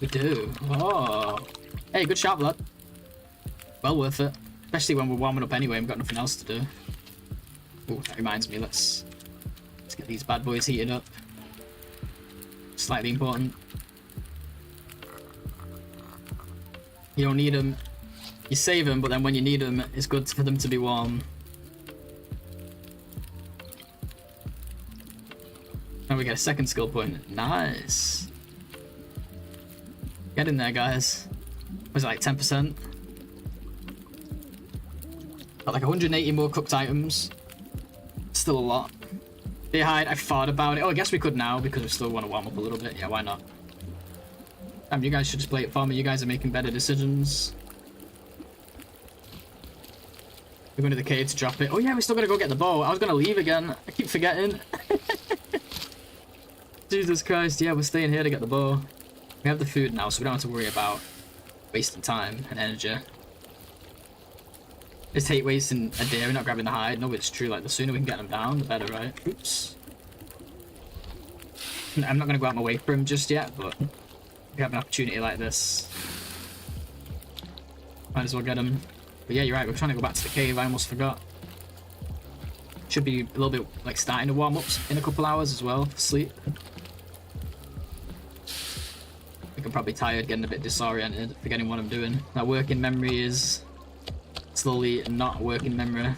We do. Oh. Hey, good shot, lad. Well worth it. Especially when we're warming up anyway and we've got nothing else to do. Oh, that reminds me, let's get these bad boys heated up. Slightly important. You don't need them. You save them, but then when you need them, it's good for them to be warm. Now we get a second skill point. Nice. Get in there, guys. Was it like 10%? Got like 180 more cooked items. Still a lot. Day hide, I thought about it. Oh, I guess we could now because we still want to warm up a little bit. Yeah, why not? Damn, you guys should just play it for me. You guys are making better decisions. We're going to the cave to drop it. Oh yeah, we're still going to go get the bow. I was going to leave again. I keep forgetting. Jesus Christ. Yeah, we're staying here to get the bow. We have the food now, so we don't have to worry about wasting time and energy. Just hate wasting a day and not grabbing the hide. No, it's true. Like, the sooner we can get them down, the better, right? Oops. I'm not going to go out my way for him just yet, but we have an opportunity like this. Might as well get him. But yeah, you're right. We're trying to go back to the cave. I almost forgot. Should be a little bit, like, starting to warm up in a couple hours as well for sleep. I think I'm probably tired, getting a bit disoriented, forgetting what I'm doing. My working memory is slowly not working memory.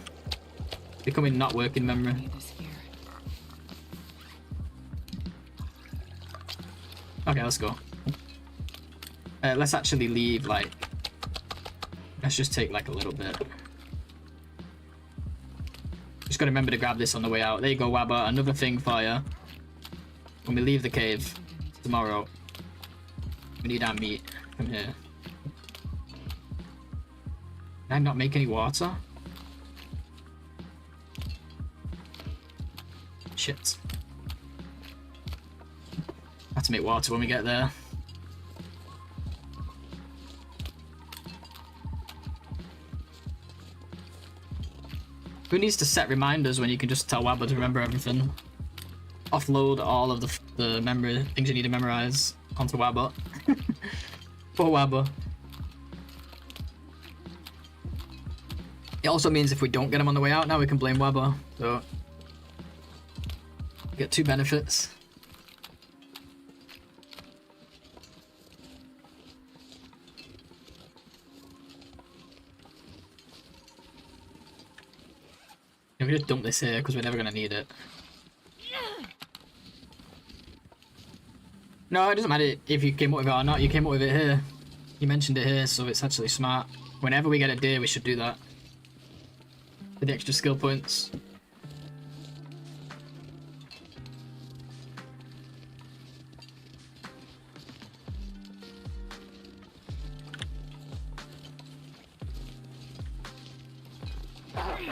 Becoming not working memory. Okay, let's go. Let's actually leave, like... Let's just take, like, a little bit. Just gotta remember to grab this on the way out. There you go, Wabba. Another thing for you. When we leave the cave tomorrow, we need our meat from here. Can I not make any water? Shit. Have to make water when we get there. Who needs to set reminders when you can just tell Wabba to remember everything? Offload all of the memory things you need to memorize onto Wabba. Poor Wabba. It also means if we don't get him on the way out now, we can blame Wabba. So, we get 2 benefits. We just dump this here because we're never going to need it. No, it doesn't matter if you came up with it or not. You came up with it here. You mentioned it here, so it's actually smart. Whenever we get a deer, we should do that. For the extra skill points.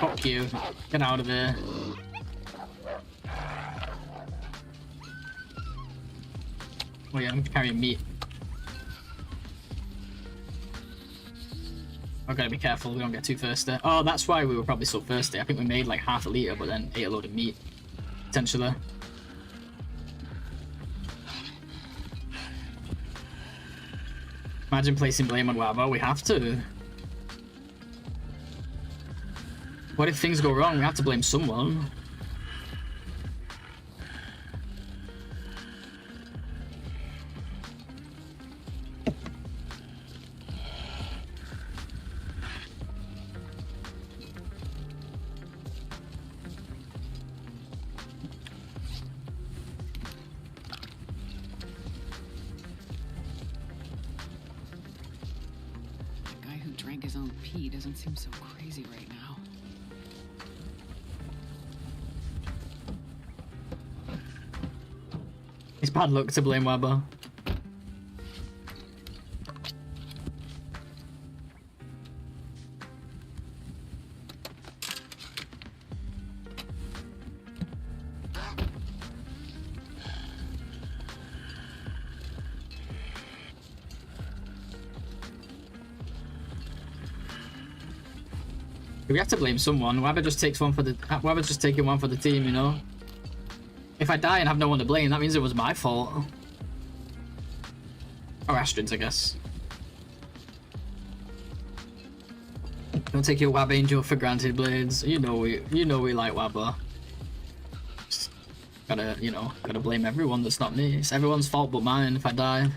Fuck you. Get out of here. Oh yeah, I'm carrying meat. I've got to be careful we don't get too thirsty. Oh, that's why we were probably so thirsty. I think we made like half a litre, but then ate a load of meat. Potentially. Imagine placing blame on Wabba. We have to. What if things go wrong? We have to blame someone. The guy who drank his own pee doesn't seem so crazy right now. It's bad luck to blame Wabba. We have to blame someone. Wabba just takes one for the. Wabba's just taking one for the team, you know. If I die and have no one to blame, that means it was my fault. Or Astrid's, I guess. Don't take your Wab Angel for granted, Blades. You know we like Wabba. Just gotta blame everyone that's not me. It's everyone's fault but mine if I die.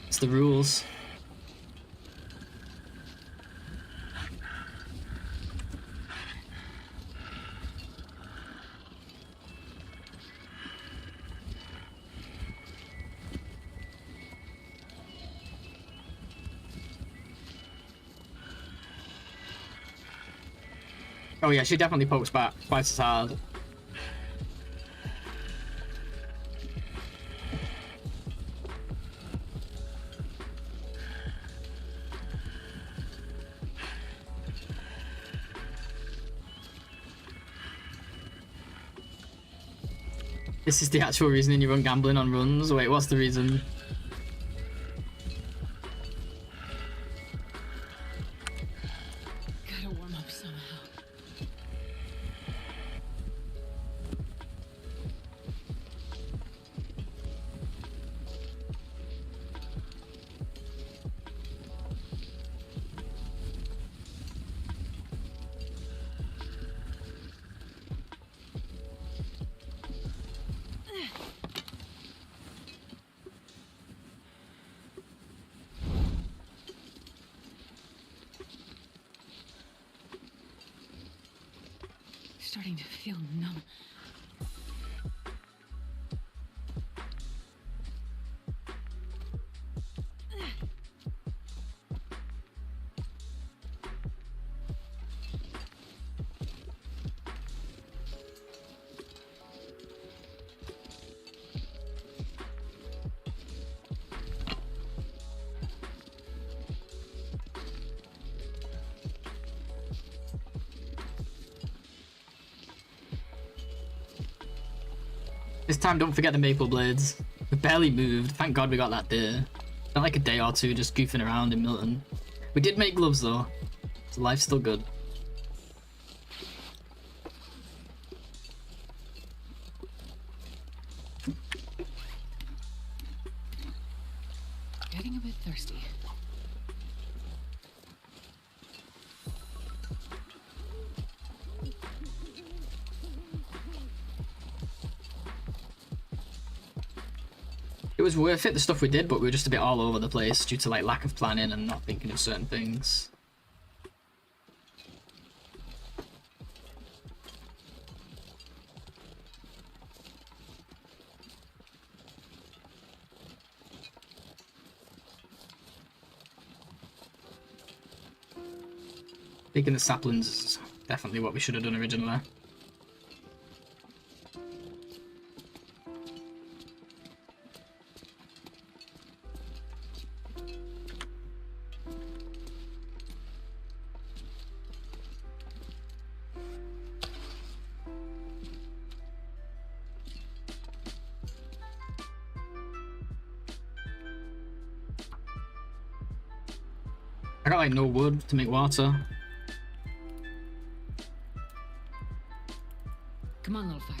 It's the rules. Oh yeah, she definitely pokes back twice as hard. This is the actual reason you run gambling on runs? Wait, what's the reason? Gotta warm up somehow. Starting to feel numb. This time don't forget the maple blades. barely moved. Thank God we got that day. Not like a day or two just goofing around in Milton. We did make gloves though, so life's still good. Getting a bit thirsty. It was worth it, the stuff we did, but we were just a bit all over the place due to like lack of planning and not thinking of certain things. Taking the saplings is definitely what we should have done originally. I got like no wood to make water. Come on, little fire.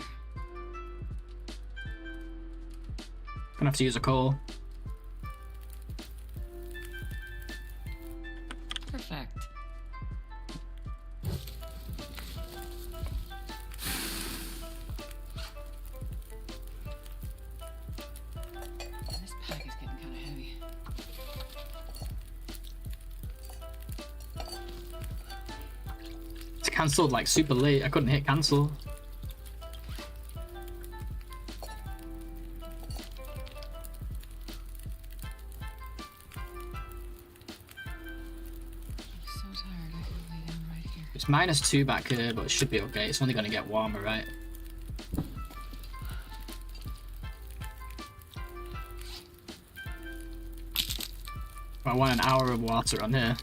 Gonna have to use a coal. Perfect. This pack is getting kind of heavy. It's cancelled like super late. I couldn't hit cancel. It's -2 back here, but it should be okay. It's only going to get warmer, right? I want an hour of water on here.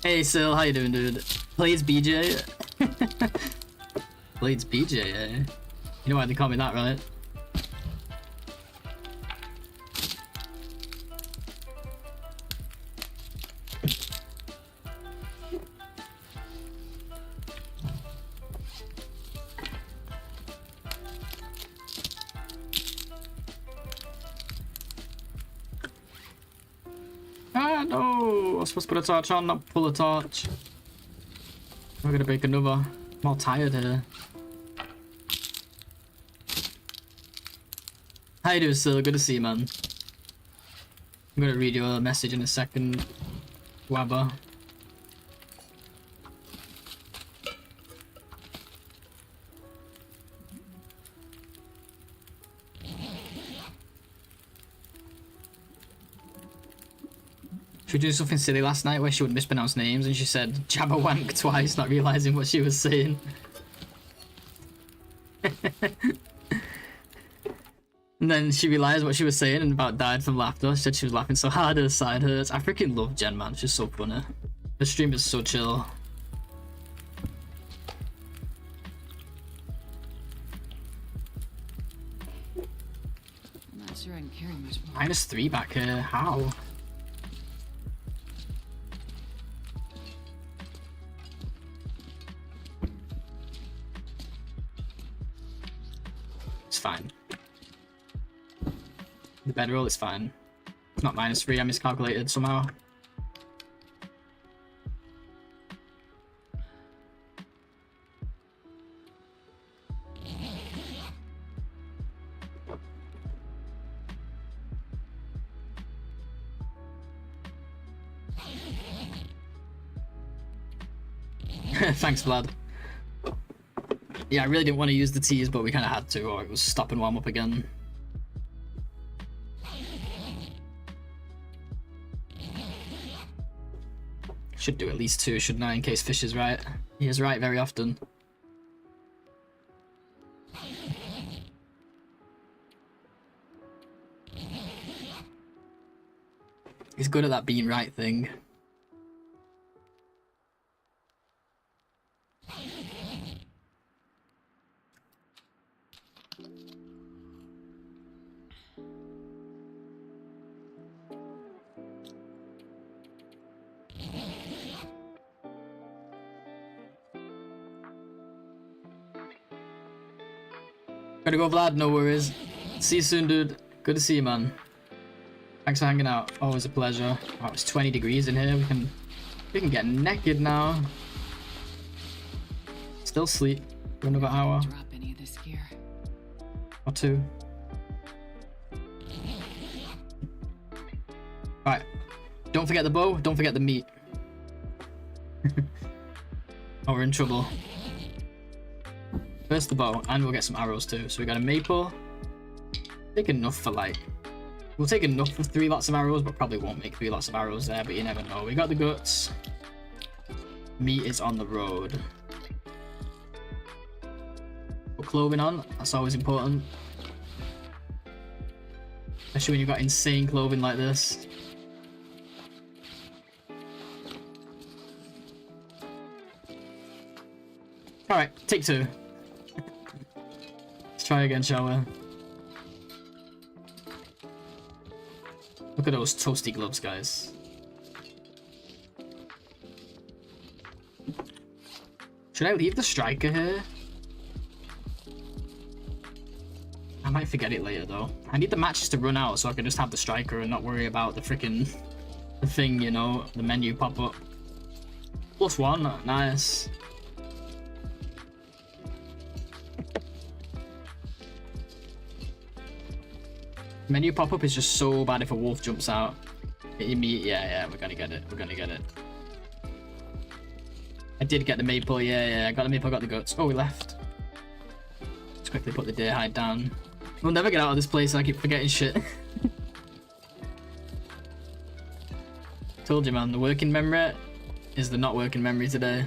Hey Sil, how you doing, dude? Blades BJ? Blades BJ, eh? You know why they call me that, right? Ah, no! I was supposed to put a torch on, not pull a torch. I'm gonna break another. I'm all tired here. How you doing, Sil? Good to see you, man. I'm gonna read your message in a second, Wabba. She was doing something silly last night where she would mispronounce names and she said Jabberwank twice, not realising what she was saying. And then she realised what she was saying and about died from laughter. She said she was laughing so hard her side hurts. I freaking love Jen, man. She's so funny. The stream is so chill. I'm not sure I can carry much more. -3 back here. How? It's fine. The bedroll is fine. It's not -3, I miscalculated somehow. Thanks, Vlad. Yeah, I really didn't want to use the teas, but we kind of had to, or it was stop and warm up again. Should do at least 2, shouldn't I, in case Fish is right. He is right very often. He's good at that being right thing. Gotta go, Vlad. No worries. See you soon, dude. Good to see you, man. Thanks for hanging out. Always a pleasure. Oh, it's 20 degrees in here. We can get naked now. Still sleep for another hour Drop any of this gear. or two. Alright. Don't forget the bow. Don't forget the meat. Oh, we're in trouble. First the bow, and we'll get some arrows too. So we got a maple. Take enough for like... We'll take enough for 3 lots of arrows, but probably won't make 3 lots of arrows there, but you never know. We got the guts. Meat is on the road. Put clothing on, that's always important. Especially when you've got insane clothing like this. Alright, take 2. Let's try again, shall we? Look at those toasty gloves, guys. Should I leave the striker here? I might forget it later though. I need the matches to run out so I can just have the striker and not worry about the freaking the thing, you know, the menu pop up. +1, nice. Menu pop-up is just so bad if a wolf jumps out. Yeah, we're gonna get it. We're gonna get it. I did get the maple, yeah, I got the maple, I got the guts. Oh, we left. Let's quickly put the deer hide down. We'll never get out of this place, I keep forgetting shit. Told you, man, the working memory is the not working memory today.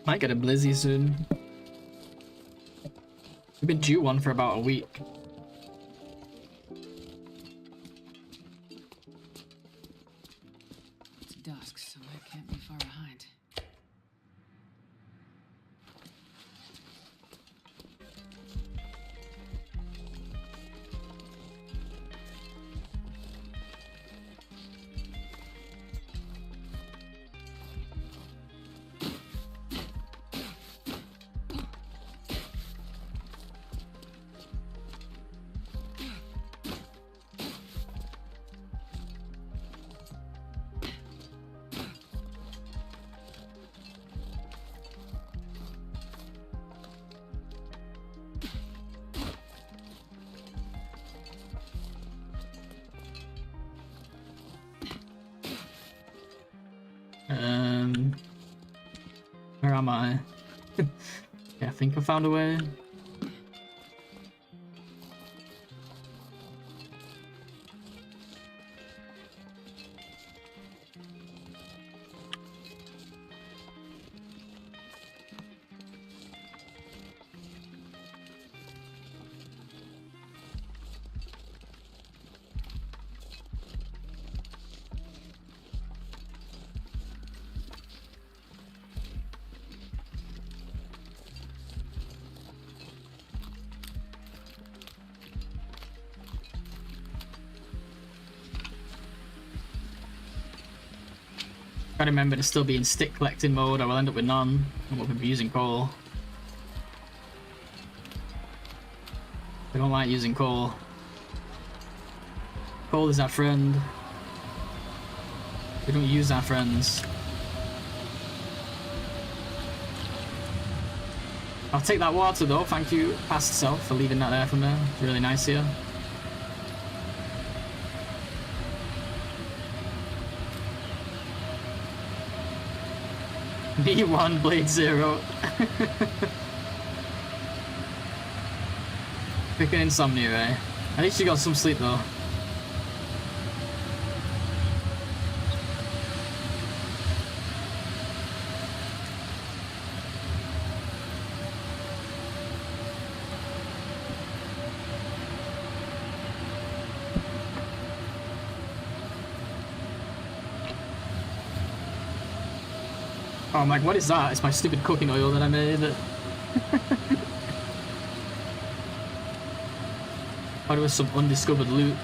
Might get a blizzy soon. We've been due one for about a week. It's dusk, so I can't be far behind. Where am I? Yeah, I think I found a way. Gotta remember to still be in stick collecting mode or we'll end up with none. And we'll be using coal. We don't like using coal. Coal is our friend. We don't use our friends. I'll take that water though, thank you, past self, for leaving that there for me. Really nice here. B1 Blade 0. Freaking insomnia, eh? At least you got some sleep though. Oh, I'm like, what is that? It's my stupid cooking oil that I made. Thought it was some undiscovered loot.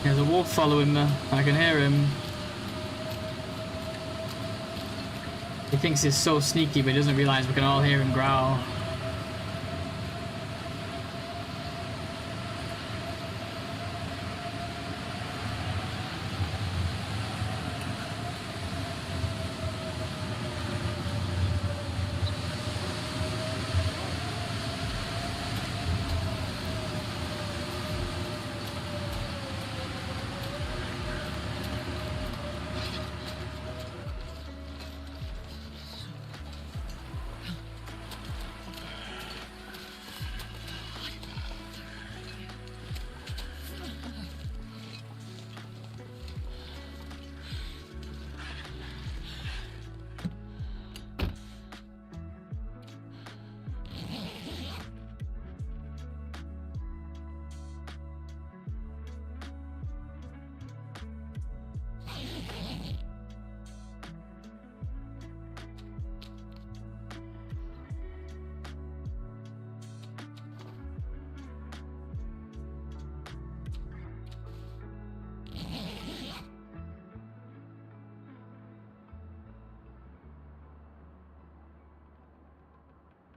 There's a wolf following me. I can hear him. He thinks he's so sneaky, but he doesn't realize we can all hear him growl.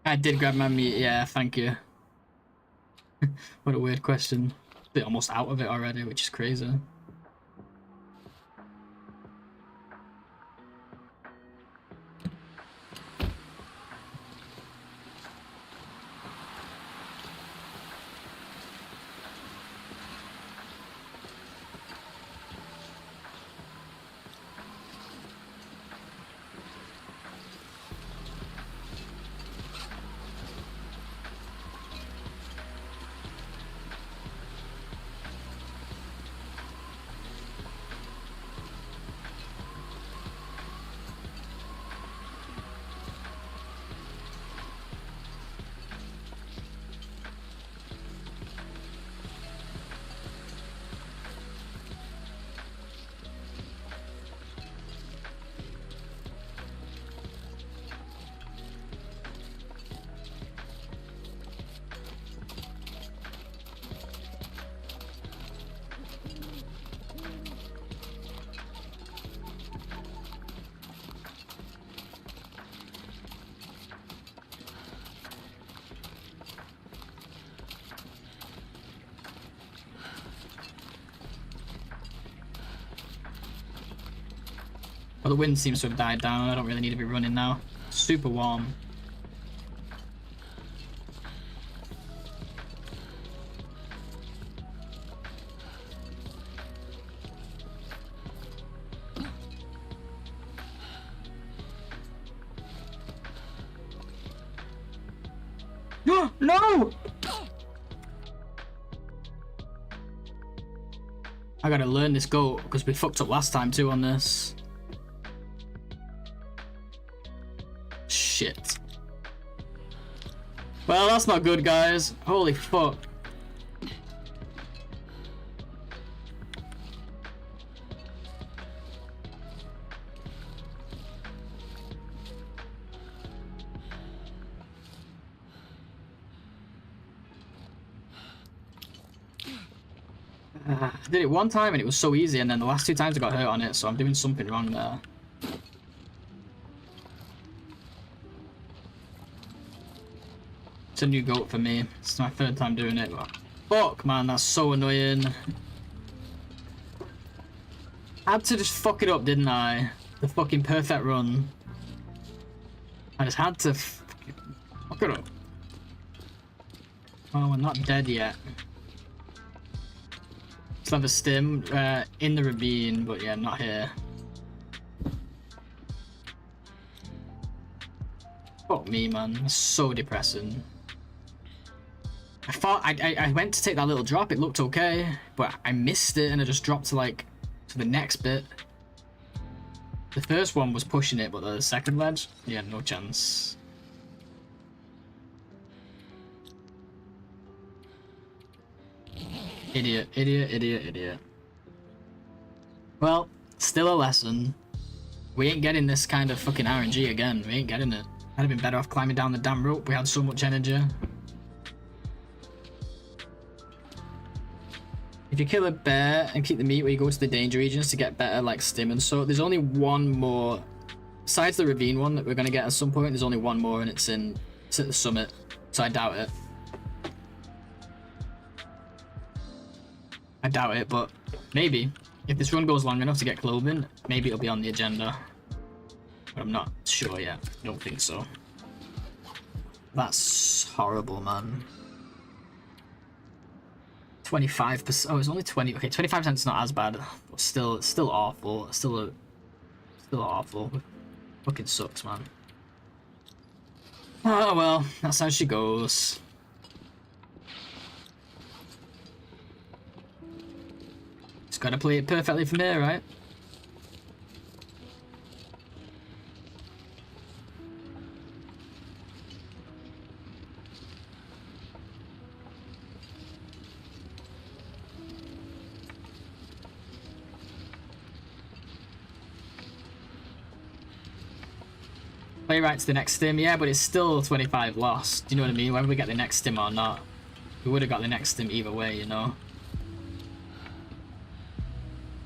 I did grab my meat, yeah, thank you. What a weird question. Bit almost out of it already, which is crazy. Well, the wind seems to have died down. I don't really need to be running now. Super warm. No! I gotta learn this goat because we fucked up last time too on this. Shit. Well, that's not good, guys. Holy fuck. I did it one time and it was so easy, and then the last two times I got hurt on it, so I'm doing something wrong there. It's a new goat for me. It's my third time doing it, but fuck, man, that's so annoying. I had to just fuck it up, didn't I? The fucking perfect run. I just had to fuck it up. Oh, we're not dead yet. Still have a stim in the ravine, but yeah, not here. Fuck me, man. That's so depressing. I thought I went to take that little drop. It looked okay, but I missed it and I just dropped to like to the next bit. The first one was pushing it, but the second ledge, yeah, no chance. Idiot, idiot, idiot, idiot. Well, still a lesson. We ain't getting this kind of fucking RNG again. We ain't getting it. I'd have been better off climbing down the damn rope. We had so much energy. If you kill a bear and keep the meat where you go to the danger regions to get better like stim and so, there's only one more, besides the ravine one that we're going to get at some point, there's only one more and it's at the summit, so I doubt it. I doubt it, but maybe. If this run goes long enough to get clothing, maybe it'll be on the agenda. But I'm not sure yet. I don't think so. That's horrible, man. 25%. Oh, it's only 20. Okay, 25% is not as bad. But still, it's still awful. It's still awful. Fucking sucks, man. Oh well, that's how she goes. Just gotta play it perfectly from here, right? Play right to the next stim, yeah, but it's still 25 lost. Do you know what I mean? Whether we get the next stim or not, we would have got the next stim either way, you know?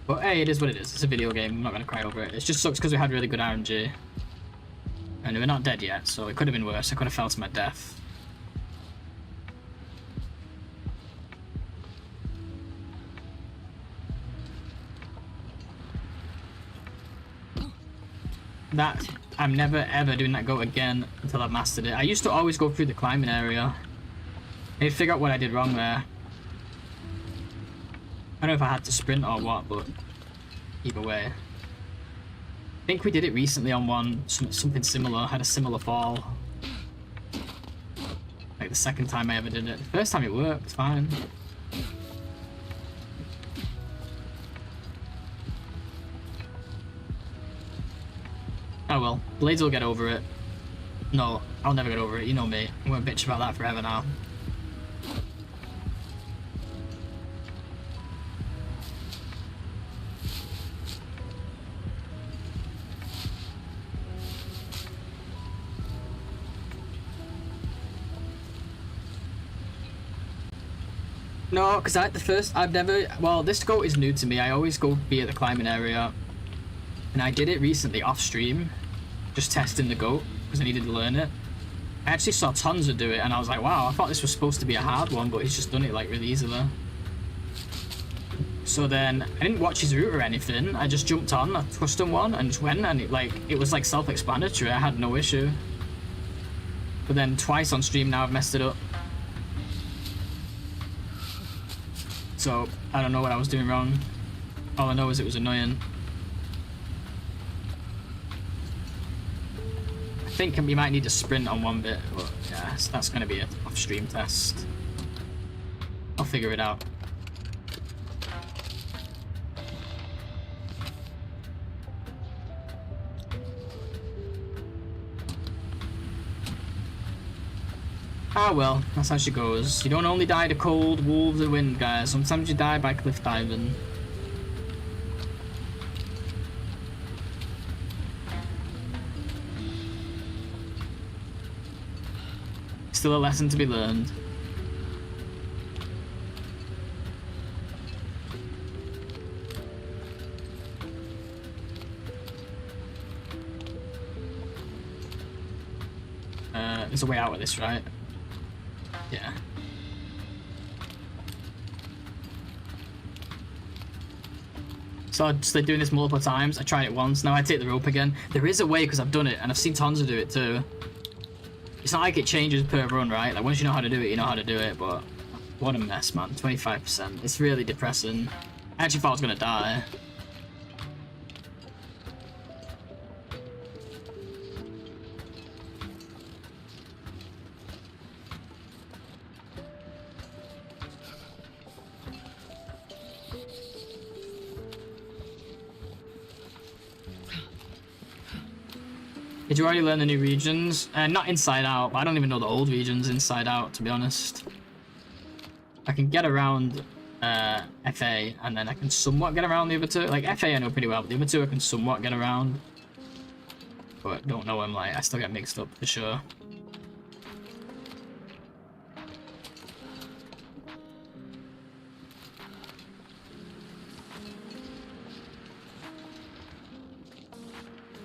But hey, it is what it is. It's a video game. I'm not going to cry over it. It just sucks because we had really good RNG. And we're not dead yet, so it could have been worse. I could have fell to my death. That, I'm never ever doing that goat again until I've mastered it. I used to always go through the climbing area. I need to figure out what I did wrong there. I don't know if I had to sprint or what, but either way. I think we did it recently on one, something similar, had a similar fall. Like the second time I ever did it. The first time it worked, fine. Oh well, Blades will get over it. No, I'll never get over it, you know me. I'm gonna bitch about that forever now. No, because I've never, well, this goat is new to me. I always go be at the climbing area. And I did it recently off stream, just testing the goat, because I needed to learn it. I actually saw Tonza do it, and I was like, wow, I thought this was supposed to be a hard one, but he's just done it like really easily. So then, I didn't watch his route or anything, I just jumped on a custom one, and just went, and it was like self-explanatory, I had no issue. But then twice on stream now I've messed it up. So, I don't know what I was doing wrong. All I know is it was annoying. I think we might need to sprint on one bit, but yeah, that's going to be an off-stream test. I'll figure it out. Ah well, that's how she goes. You don't only die to cold, wolves, and wind, guys. Sometimes you die by cliff diving. Still a lesson to be learned. There's a way out of this, right? Yeah. So I just like doing this multiple times. I tried it once, now I take the rope again. There is a way because I've done it, and I've seen Tonza do it too. It's not like it changes per run, right? Like once you know how to do it, you know how to do it, but what a mess, man. 25%. It's really depressing. I actually thought I was gonna die. Did you already learn the new regions? Not inside out, but I don't even know the old regions inside out, to be honest. I can get around FA, and then I can somewhat get around the other two. Like, FA I know pretty well, but the other two I can somewhat get around. But don't know them, like, I still get mixed up for sure.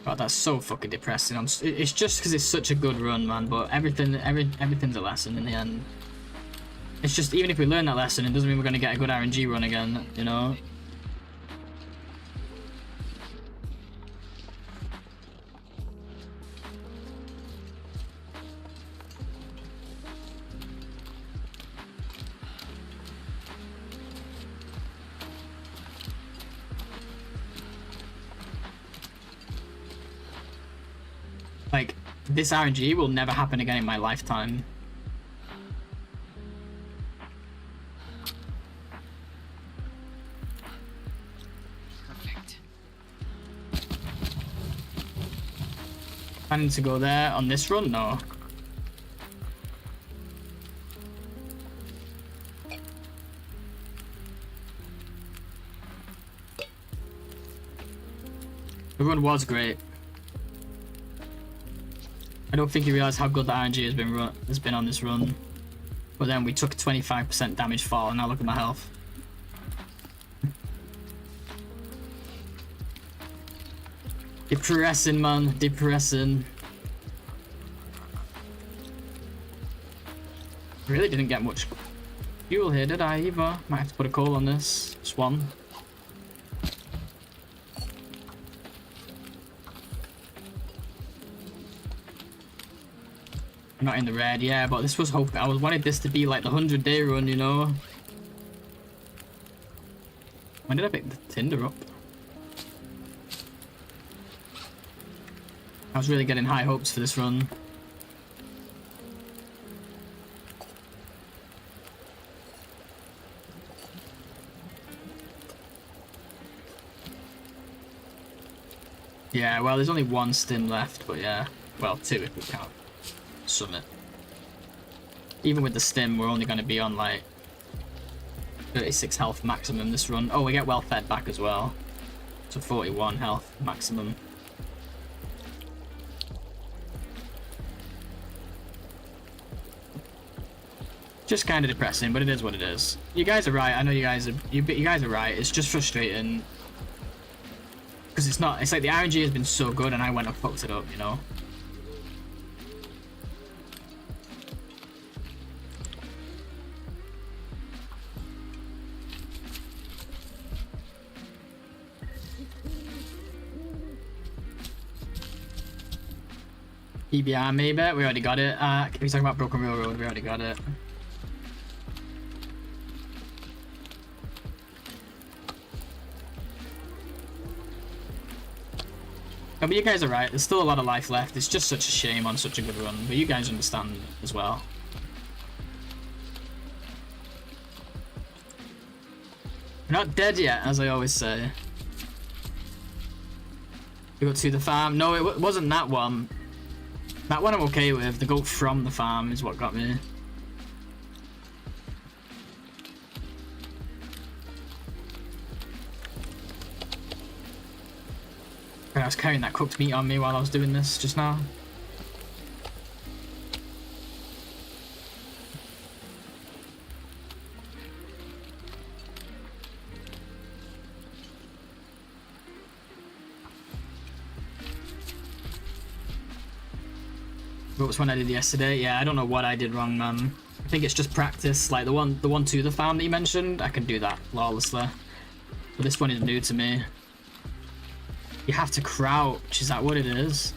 God, that's so fucking depressing. It's just because it's such a good run, man. But everything's a lesson in the end. It's just, even if we learn that lesson, it doesn't mean we're gonna get a good RNG run again, you know? Like, this RNG will never happen again in my lifetime. Perfect. Planning to go there on this run? No. The run was great. I don't think you realize how good the RNG has been on this run. But then we took 25% damage fall, and now look at my health. Depressing, man. Depressing. Really didn't get much fuel here, did I, either? Might have to put a coal on this. Swan. Not in the red, yeah, but this was hoping. I wanted this to be like the 100-day run, you know? When did I pick the tinder up? I was really getting high hopes for this run. Yeah, well, there's only one stim left, but yeah. Well, two if we count Summit. Even with the stim, we're only going to be on like 36 health maximum this run. Oh, we get well fed back as well. So 41 health maximum. Just kind of depressing, but it is what it is. You guys are right. I know you guys are right. It's just frustrating because it's not. It's like the RNG has been so good, and I went and fucked it up. You know. EBR maybe? We already got it. Can we talk about Broken Railroad? We already got it. No, but you guys are right. There's still a lot of life left. It's just such a shame on such a good run. But you guys understand as well. We're not dead yet, as I always say. We got to the farm. No, it wasn't that one. That one I'm okay with. The goat from the farm is what got me. I was carrying that cooked meat on me while I was doing this just now. What was when I did yesterday? Yeah, I don't know what I did wrong, man. I think it's just practice. Like the one to the farm that you mentioned, I can do that flawlessly. But this one is new to me. You have to crouch, is that what it is?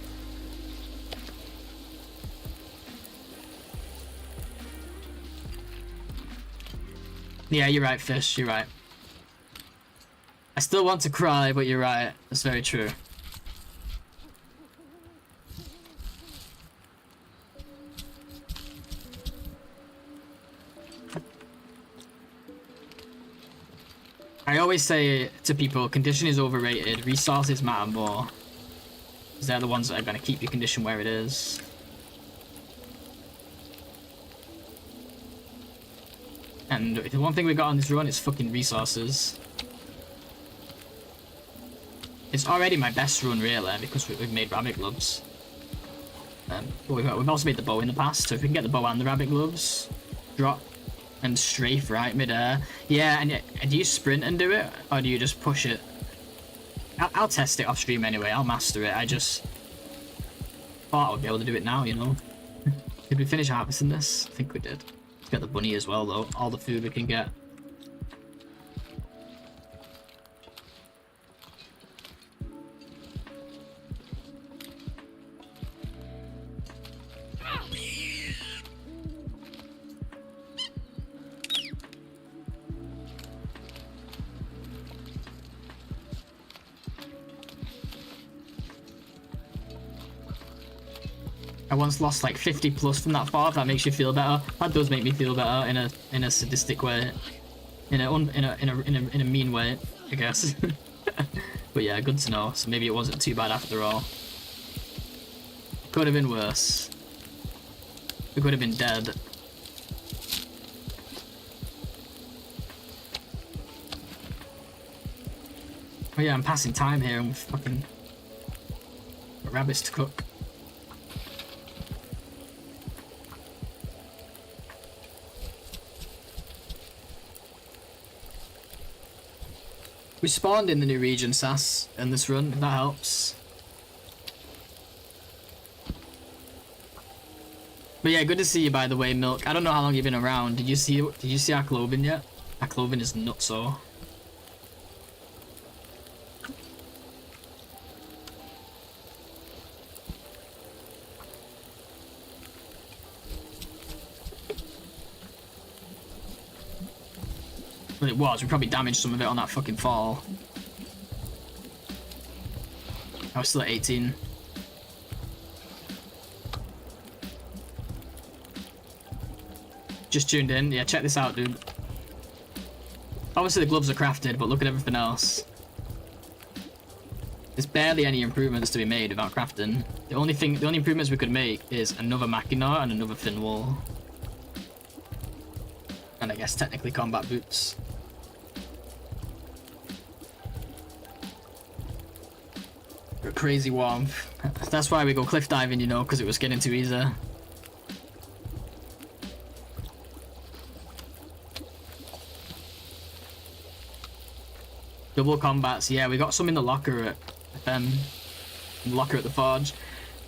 Yeah, you're right, Fish, you're right. I still want to cry, but you're right. That's very true. I always say to people, condition is overrated, resources matter more. Because they're the ones that are going to keep your condition where it is. And the one thing we got on this run is fucking resources. It's already my best run, really, because we've made rabbit gloves. But we've also made the bow in the past, so if we can get the bow and the rabbit gloves, drop and strafe right mid-air. Yeah, and do you sprint and do it, or do you just push it? I'll test it off stream anyway. I'll master it. I just thought I would be able to do it now, you know. Did we finish harvesting this? I think we did. Let's get the bunny as well, though. All the food we can get. I once lost like 50 plus from that far. If that makes you feel better, that does make me feel better in a sadistic way, in a mean way, I guess. But yeah, good to know. So maybe it wasn't too bad after all. Could have been worse. We could have been dead. Oh yeah, I'm passing time here and with fucking rabbits to cook. We spawned in the new region, Sass, in this run, if that helps. But yeah, good to see you, by the way, Milk. I don't know how long you've been around. Did you see our clothing yet? Our clothing is nutso. Well, it was. We probably damaged some of it on that fucking fall. I was still at 18. Just tuned in. Yeah, check this out, dude. Obviously the gloves are crafted, but look at everything else. There's barely any improvements to be made without crafting. The only improvements we could make is another machina and another fin wall. And I guess technically combat boots. Crazy warmth. That's why we go cliff diving, you know, because it was getting too easy. Double combats, yeah, we got some in the locker at the forge,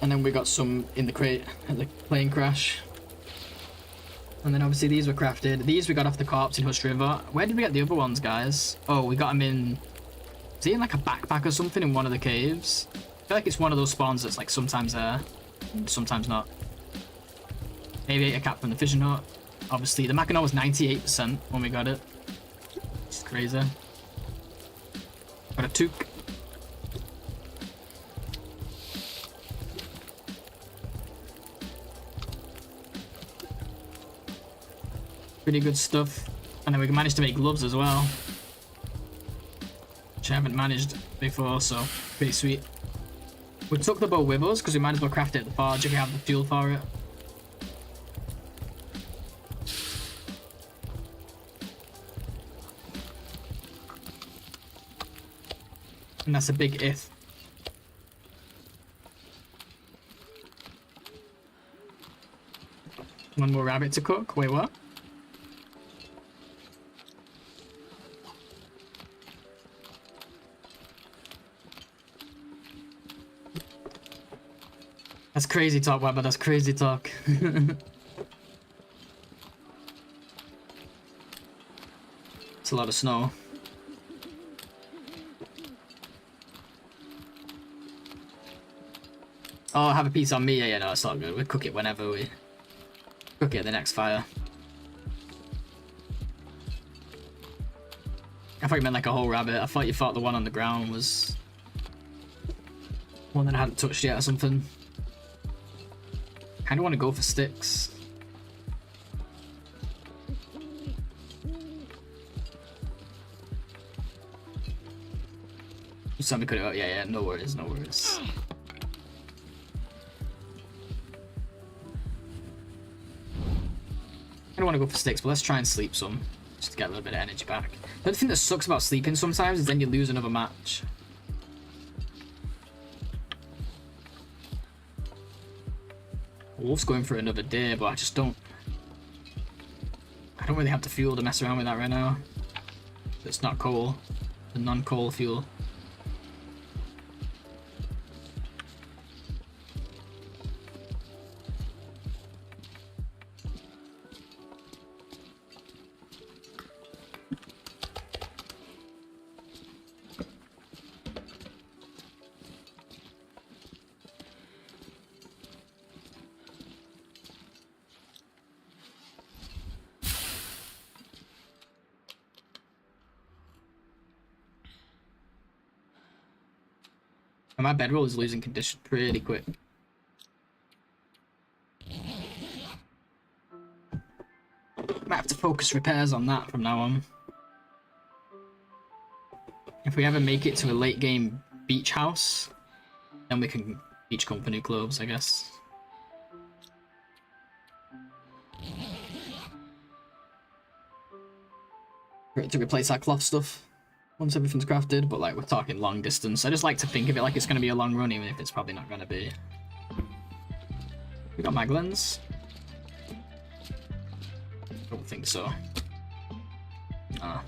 and then we got some in the crate at the plane crash. And then obviously these were crafted. These we got off the corpse in Hush River. Where did we get the other ones, guys? Oh, we got them in... Is he in like a backpack or something in one of the caves? I feel like it's one of those spawns that's like sometimes there, and sometimes not. Maybe a cap from the fishing hut. Obviously, the Mackinac was 98% when we got it. It's crazy. Got a toque. Pretty good stuff. And then we managed to make gloves as well, which I haven't managed before, so pretty sweet. We took the bow with us because we might as well craft it at the forge if we have the fuel for it. And that's a big if. One more rabbit to cook. Wait, what? That's crazy talk, Webber. That's crazy talk. It's a lot of snow. Oh, have a piece on me. Yeah, no, it's not good. We'll cook it whenever we cook it at the next fire. I thought you meant like a whole rabbit. I thought you thought the one on the ground was one that I hadn't touched yet or something. I don't want to go for sticks. Somebody could have. Yeah, no worries, no worries. I don't want to go for sticks, but let's try and sleep some, just to get a little bit of energy back. The other thing that sucks about sleeping sometimes is then you lose another match. Wolf's going for another day, but I don't really have the fuel to mess around with that right now. It's not coal, the non-coal fuel. And my bedroll is losing condition pretty quick. Might have to focus repairs on that from now on. If we ever make it to a late game beach house, then we can beach company clothes, I guess. To replace our cloth stuff once everything's crafted, but like we're talking long distance. I just like to think of it like it's going to be a long run, even if it's probably not going to be. We got maglens? Don't think so. Nah.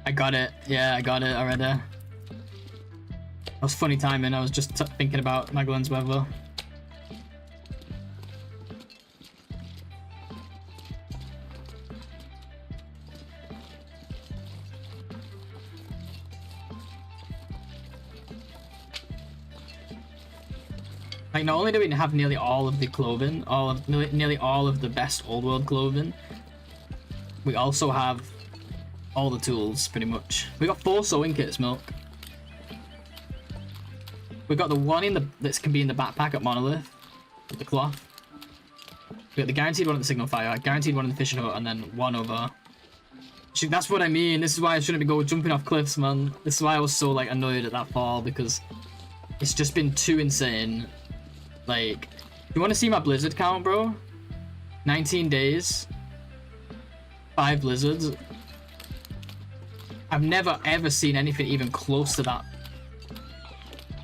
I got it. Yeah, I got it already. That was funny timing. I was just thinking about maglens weather. Like, not only do we have nearly all of the clothing, nearly all of the best old world clothing, we also have all the tools, pretty much. We got 4 sewing kits, Milk. We got the one in the that can be in the backpack at Monolith, with the cloth. We got the guaranteed one at the Signal Fire, guaranteed one in the fishing hut, and then one over. That's what I mean. This is why I shouldn't be jumping off cliffs, man. This is why I was so like annoyed at that fall, because it's just been too insane. Like, you want to see my blizzard count, bro? 19 days, 5 blizzards. I've never ever seen anything even close to that.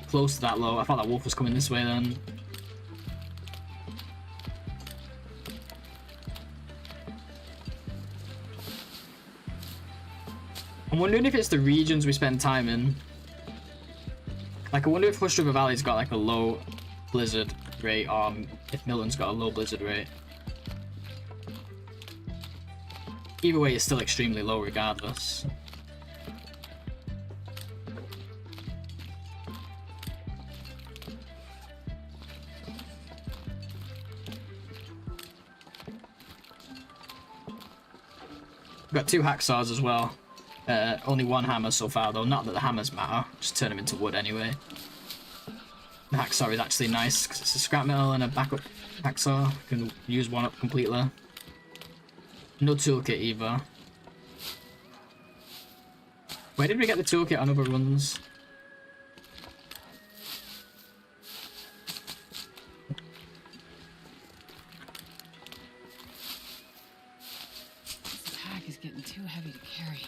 Close to that low. I thought that wolf was coming this way then. I'm wondering if it's the regions we spend time in. Like, I wonder if Hush River Valley's got like a low blizzard rate, or if Milton's got a low blizzard rate. Either way, it's still extremely low regardless. We've got 2 hacksaws as well. Only 1 hammer so far though, not that the hammers matter, just turn them into wood anyway. The hacksaw is actually nice because it's a scrap metal and a backup hacksaw. You can use one up completely. No toolkit either. Where did we get the toolkit on other runs? This pack is getting too heavy to carry.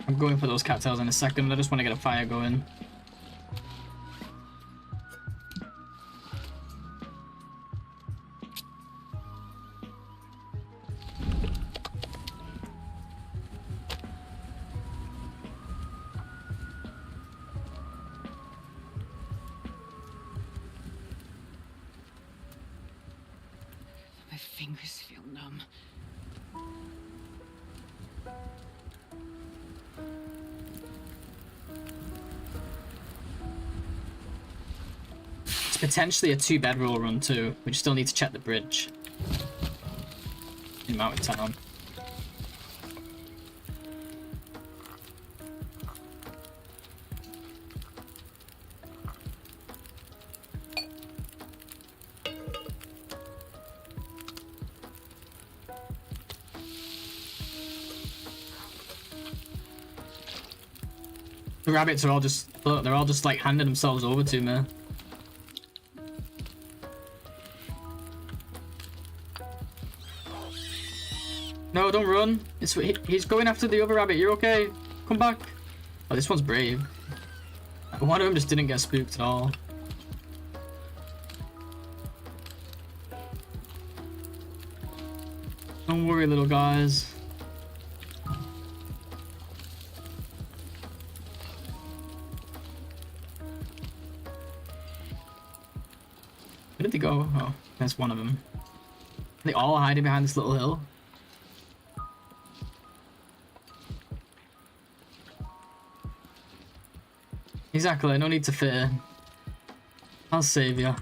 I'm going for those cattails in a second. I just want to get a fire going. My fingers feel numb. It's potentially a 2 bedroll run too. We just still need to check the bridge in Mountain Town. The rabbits are all just, look, they're all just like handing themselves over to me. No, don't run. He's going after the other rabbit. You're okay. Come back. Oh, this one's brave. One of them just didn't get spooked at all. Don't worry, little guys. Where did they go? Oh, there's one of them. Are they all hiding behind this little hill? Exactly, no need to fear. I'll save you.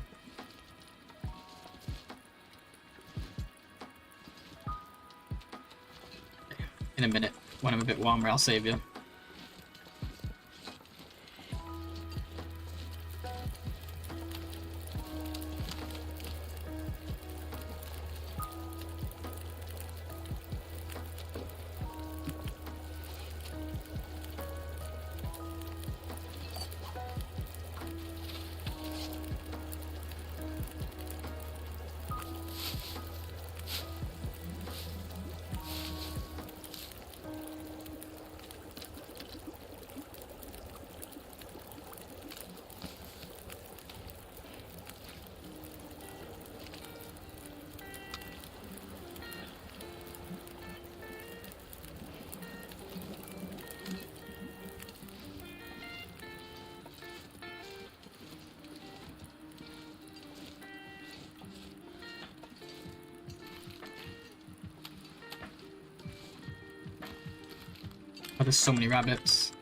In a minute, when I'm a bit warmer, I'll save you. Oh, there's so many rabbits.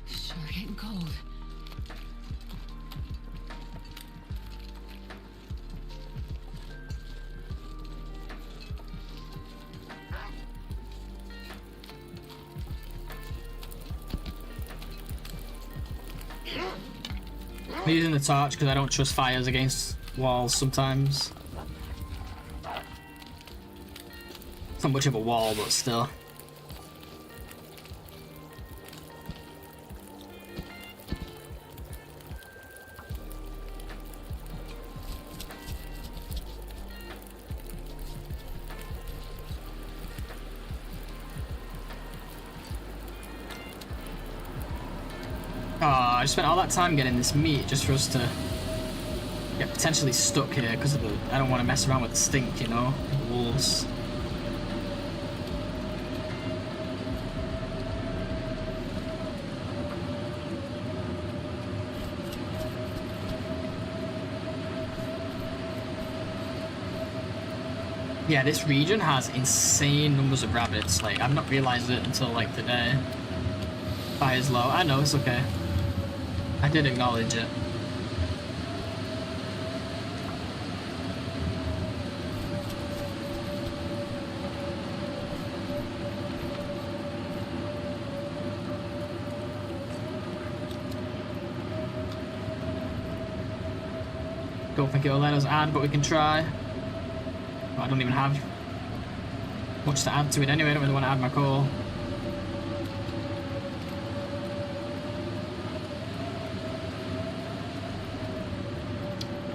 Sure getting cold. I'm using the torch because I don't trust fires against walls sometimes. It's not much of a wall, but still. I spent all that time getting this meat just for us to get potentially stuck here because of the. I don't want to mess around with the stink, you know, the wolves. Yeah, this region has insane numbers of rabbits. Like, I've not realized it until like today. Fire's low. I know, it's okay. I did acknowledge it. Don't think it'll let us add, but we can try. Well, I don't even have much to add to it anyway. I don't really want to add my coal.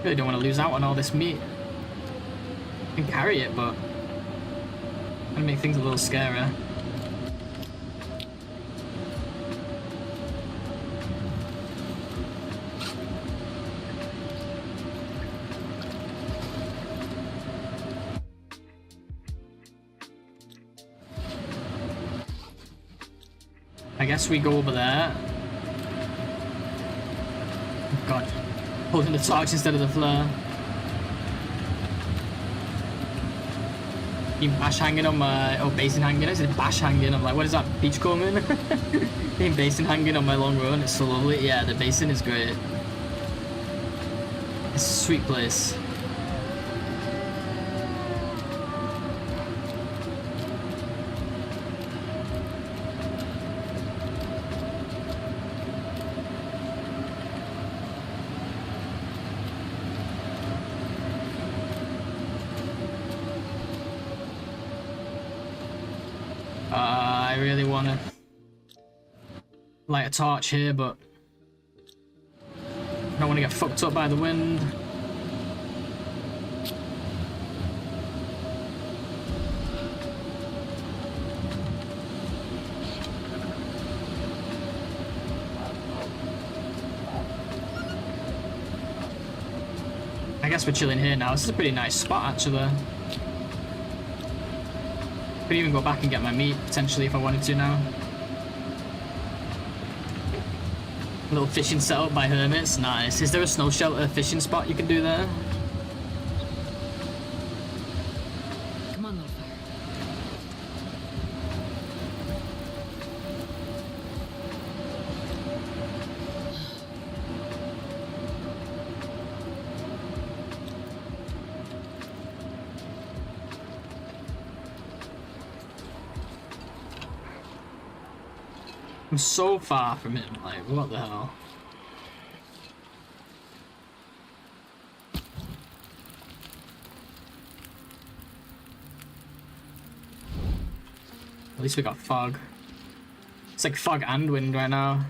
Really don't want to lose out on all this meat. I can carry it, but gonna make things a little scarier. I guess we go over there. Oh god. Holding the torch instead of the flare. Being bash hanging on my... Oh, basin hanging. I said bash hanging. I'm like, what is that? Beachcombing? Being basin hanging on my long run. It's so lovely. Yeah, the basin is great. It's a sweet place. I really want to light a torch here, but I don't want to get fucked up by the wind. I guess we're chilling here now. This is a pretty nice spot, actually. Could even go back and get my meat, potentially, if I wanted to now. A little fishing setup by hermits, nice. Is there a snow shelter fishing spot you can do there? Come on, little fire. I'm so far from it, like, what the hell? At least we got fog. It's like fog and wind right now.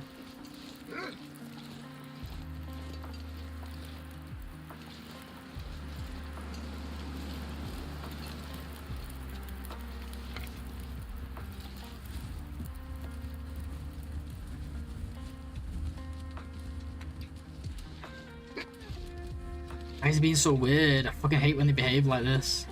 Why is it being so weird? I fucking hate when they behave like this.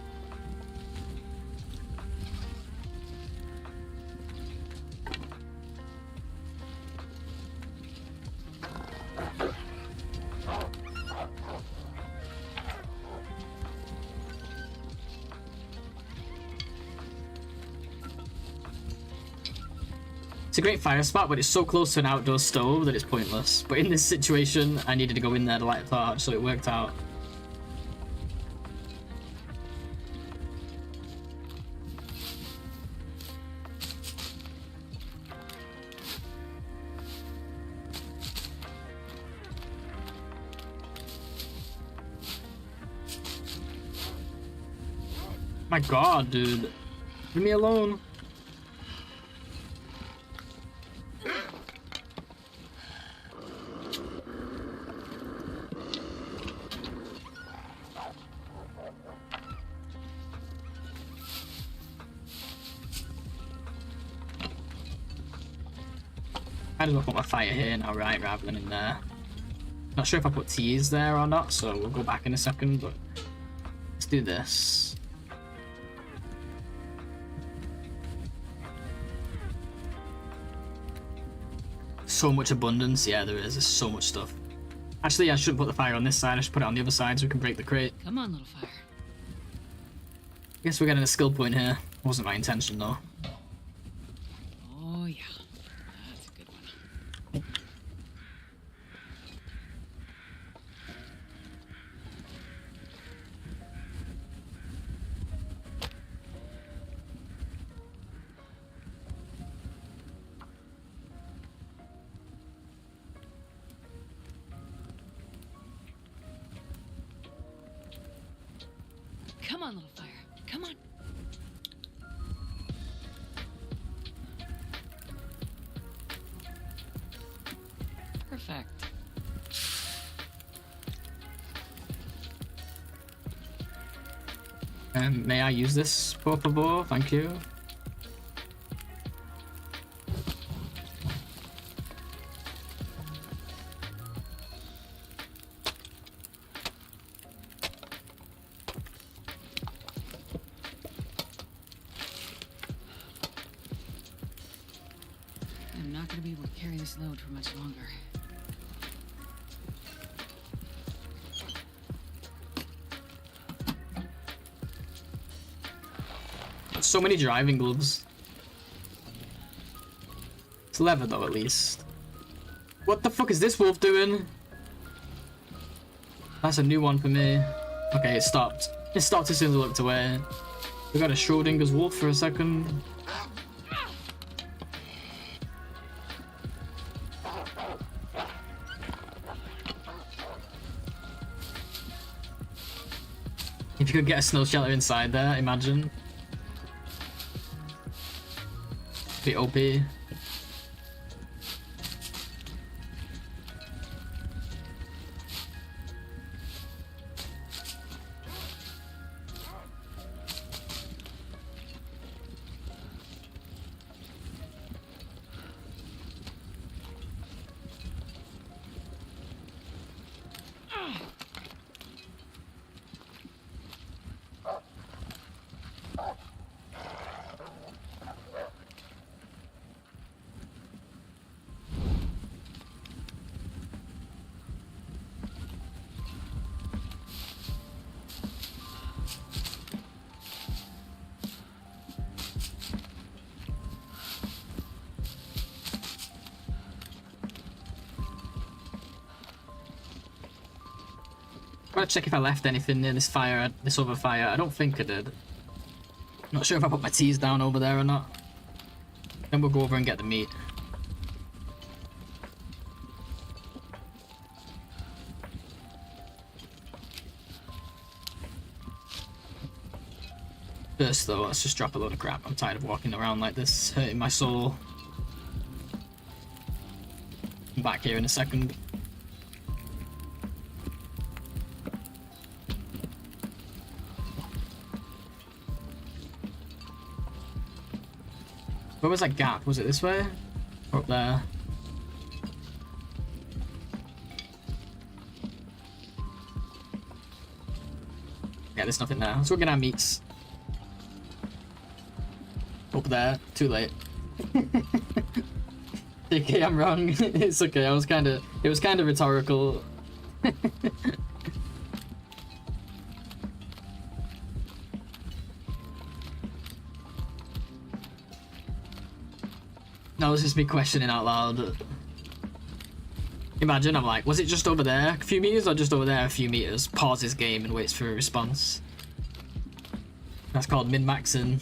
It's a great fire spot, but it's so close to an outdoor stove that it's pointless. But in this situation, I needed to go in there to light a torch, so it worked out. My god, dude. Leave me alone. Might as well put my fire here now, right, rather than in there. Not sure if I put teas there or not, so we'll go back in a second, but let's do this. So much abundance, yeah, there is. There's so much stuff. Actually, I shouldn't put the fire on this side. I should put it on the other side so we can break the crate. Come on, little fire. Guess we're getting a skill point here. Wasn't my intention though. Oh, yeah. That's a good one. Come on, little fire. Come on. Perfect. May I use this, por favor? Thank you. I'm not gonna be able to carry this load for much longer. So many driving gloves. It's leather though, at least. What the fuck is this wolf doing? That's a new one for me. Okay, it stopped. It stopped as soon as I looked away. We got a Schrodinger's wolf for a second. If you could get a snow shelter inside there, imagine. Be OP. Gotta check if I left anything near this fire, this other fire. I don't think I did. Not sure if I put my teas down over there or not. Then we'll go over and get the meat. First though, let's just drop a load of crap. I'm tired of walking around like this, hurting my soul. I'm back here in a second. Where was that gap? Was it this way? Or up there? Yeah, there's nothing there. Let's go get our meats. Up there. Too late. Okay, I'm wrong. It's okay. It was kind of rhetorical. No, it's just me questioning out loud. Imagine I'm like, was it just over there a few meters or just over there a few meters? Pauses game and waits for a response. That's called min-maxing.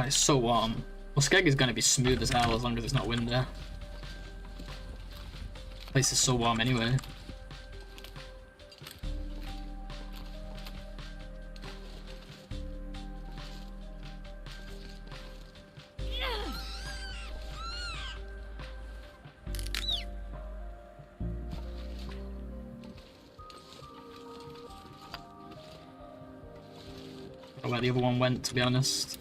Oh, it's so warm. Well, Skeg is gonna be smooth as hell as long as it's not windy. Place is so warm anyway. I don't know where the other one went, to be honest.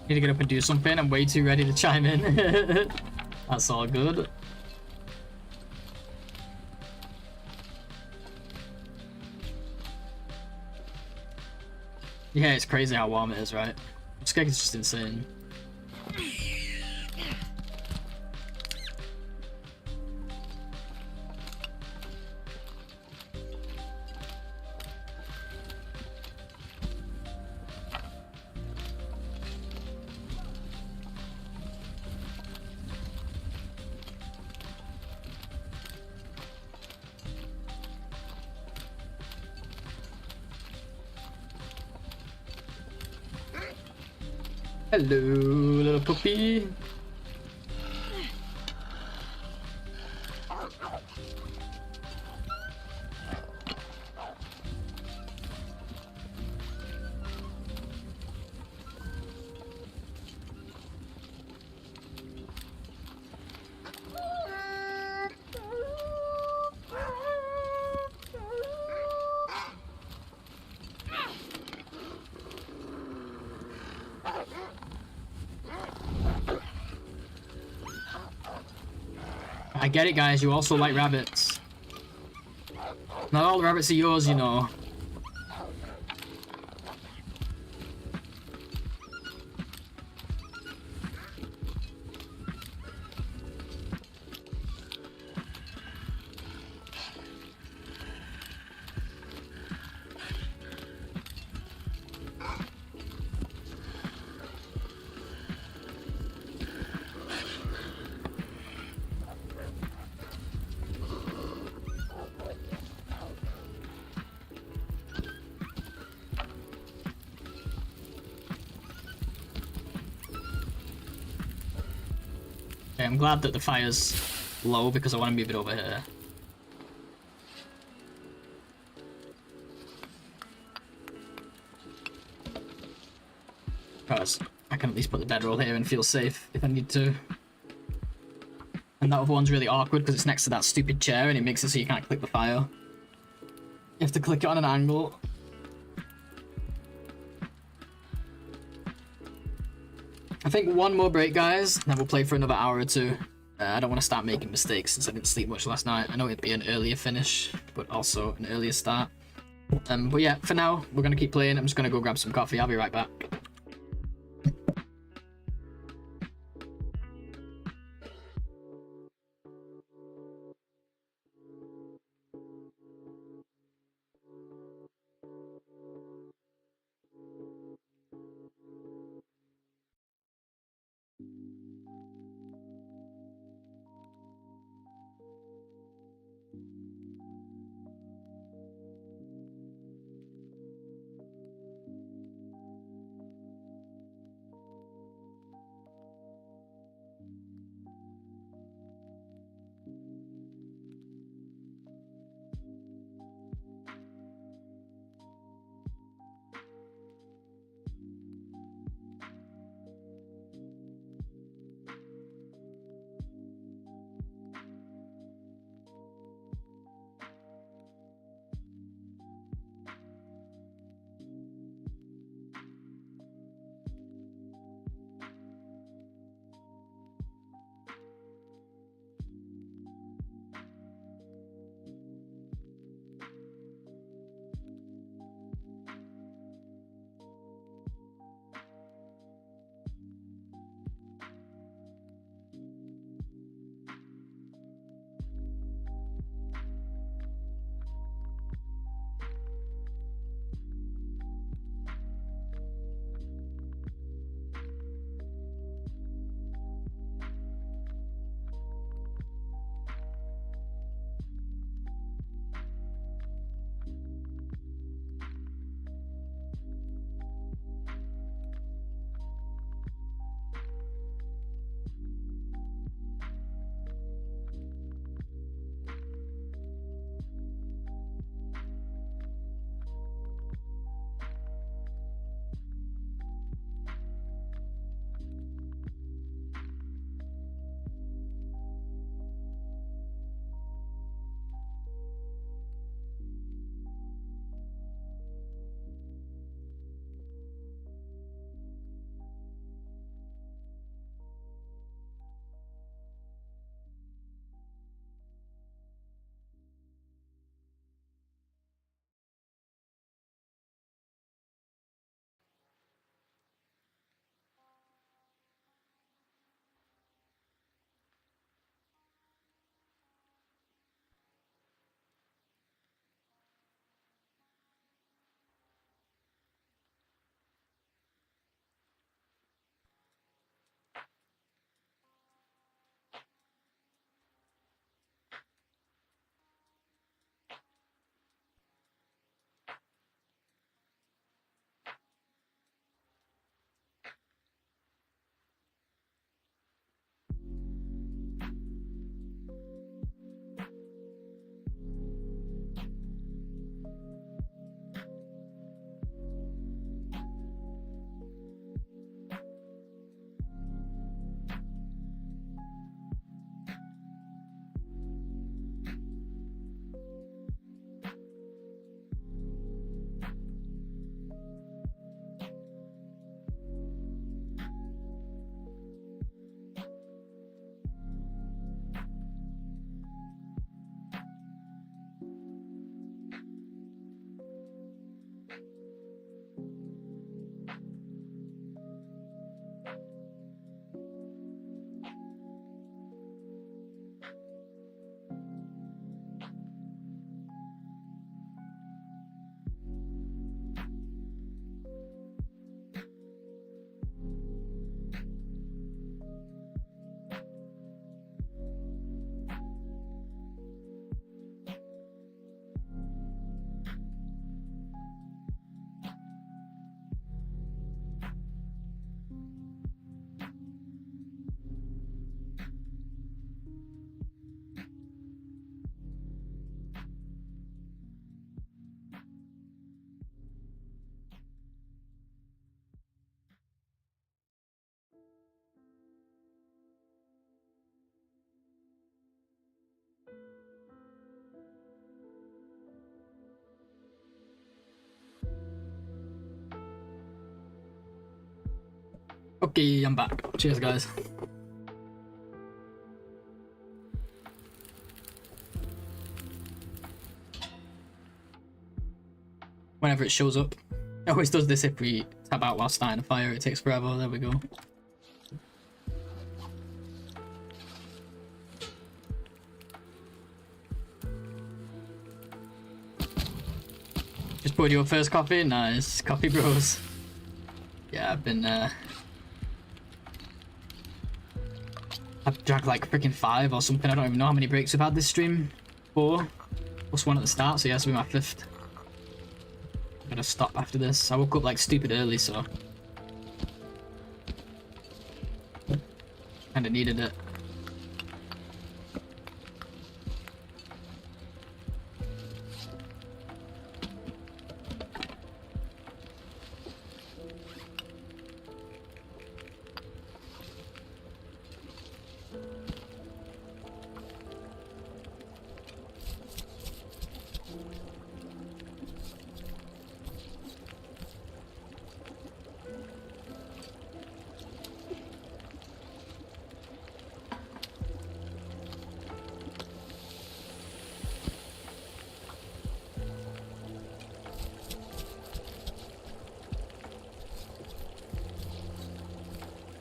Need to get up and do something. I'm way too ready to chime in. That's all good. Yeah, it's crazy how warm it is, right? This gig is just insane. Hello, little puppy. I get it, guys. You also like rabbits. Not all the rabbits are yours, you know. Okay, I'm glad that the fire's low because I want to move it over here. Because I can at least put the bedroll here and feel safe if I need to. And that other one's really awkward because it's next to that stupid chair and it makes it so you can't click the fire. You have to click it on an angle. I think one more break, guys, then we'll play for another hour or two. I don't want to start making mistakes since I didn't sleep much last night. I know it'd be an earlier finish, but also an earlier start. But yeah, for now, we're going to keep playing. I'm just going to go grab some coffee. I'll be right back. Okay, I'm back. Cheers, guys. Whenever it shows up. It always does this if we tab out while starting a fire. It takes forever. There we go. Just poured your first coffee? Nice. Coffee bros. Yeah, I've been, I've drank like freaking 5 or something. I don't even know how many breaks we've had this stream. 4. Plus 1 at the start, so yeah, this will be my 5th. I'm gonna stop after this. I woke up like stupid early, so... kinda needed it.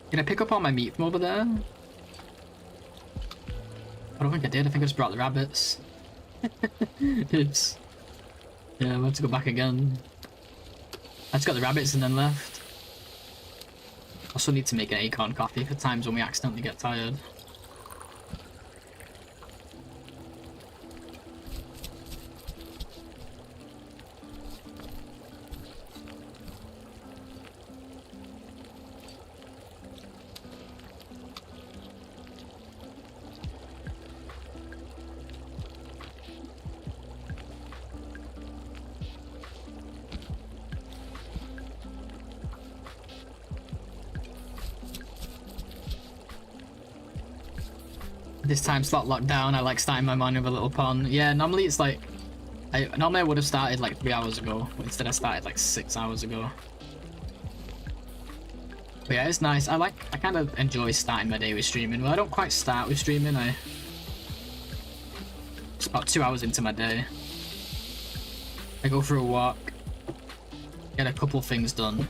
Did I pick up all my meat from over there? I don't think I did. I think I just brought the rabbits. Oops. Yeah, we'll have to go back again. I just got the rabbits and then left. Also need to make an acorn coffee for times when we accidentally get tired. This time slot locked down. I like starting my morning with a little pond. Yeah, normally it's like... normally I would have started like 3 hours ago, but instead I started like 6 hours ago. But yeah, it's nice. I kind of enjoy starting my day with streaming. Well, I don't quite start with streaming. It's about 2 hours into my day. I go for a walk, get a couple things done,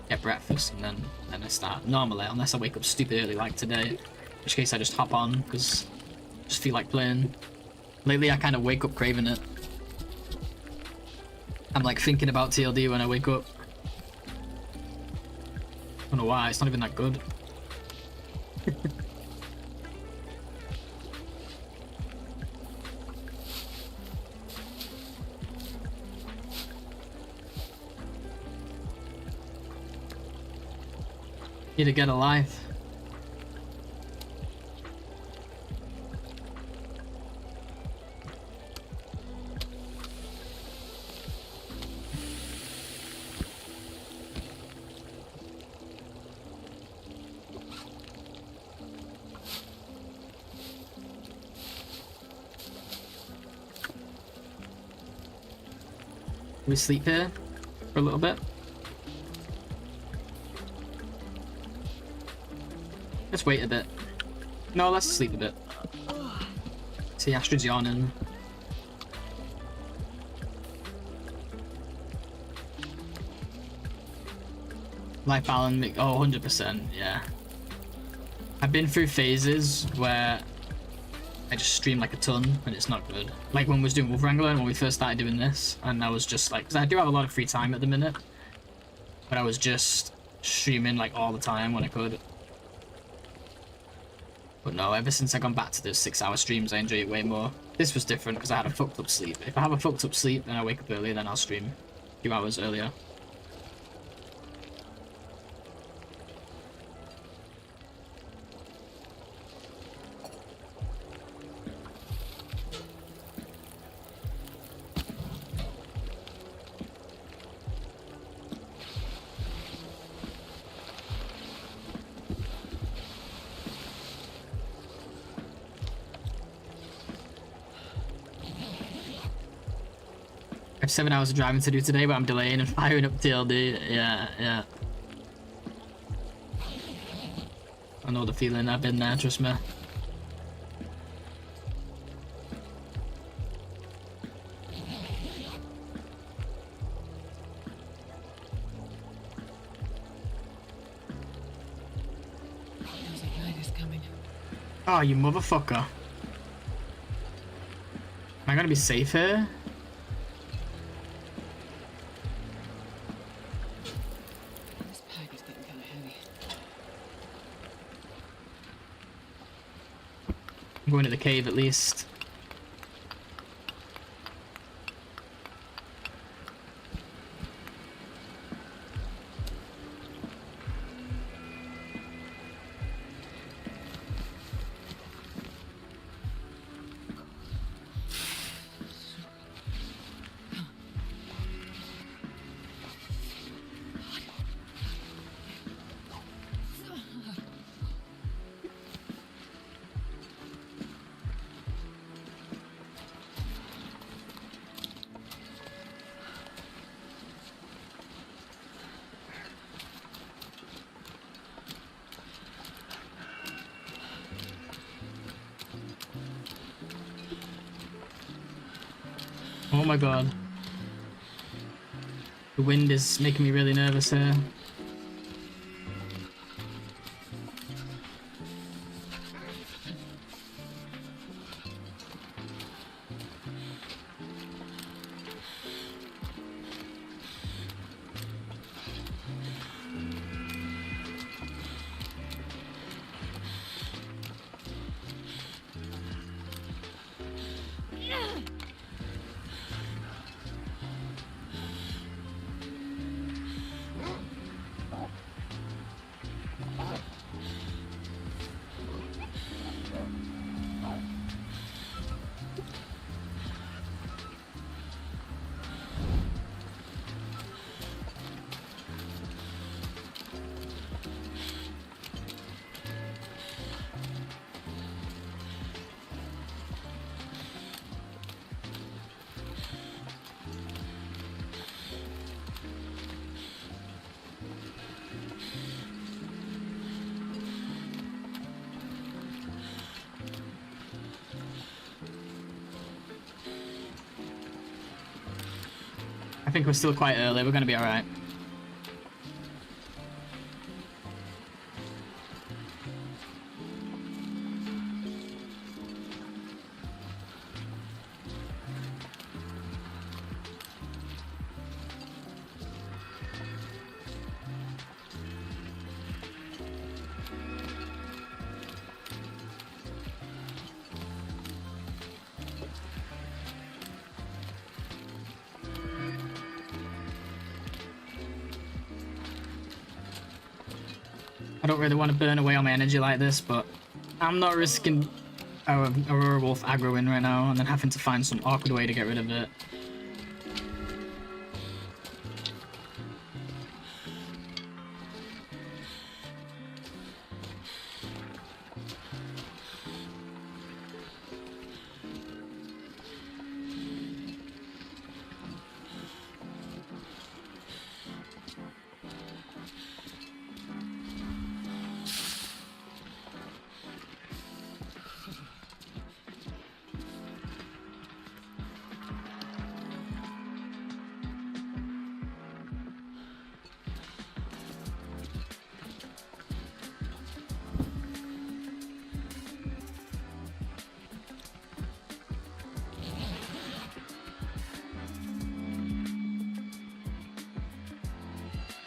get breakfast, and then I start. Normally, unless I wake up stupid early like today. In which case I just hop on, because I just feel like playing. Lately I kind of wake up craving it. I'm like thinking about TLD when I wake up. I don't know why, it's not even that good. Need to get a life. We sleep here for a little bit. Let's wait a bit. No, let's sleep a bit. See, Astrid's yawning. Life balance, oh, 100%, yeah. I've been through phases where I just stream like a ton and it's not good. Like when we was doing Wolf Wrangler and when we first started doing this, and I was just like, because I do have a lot of free time at the minute, but I was just streaming like all the time when I could. But no, ever since I gone back to those 6-hour streams, I enjoy it way more. This was different because I had a fucked up sleep. If I have a fucked up sleep and I wake up early, then I'll stream a few hours earlier. I have 7 hours of driving to do today, but I'm delaying and firing up TLD. Yeah, yeah. I know the feeling. I've been there, trust me. Feels like night is coming. Oh, you motherfucker. Am I gonna be safe here? This pack is getting kind of heavy. I'm going to the cave at least. Oh my god. The wind is making me really nervous here. I think we're still quite early. We're gonna be alright. I don't really want to burn away all my energy like this, but I'm not risking Aurora Wolf aggroing right now and then having to find some awkward way to get rid of it.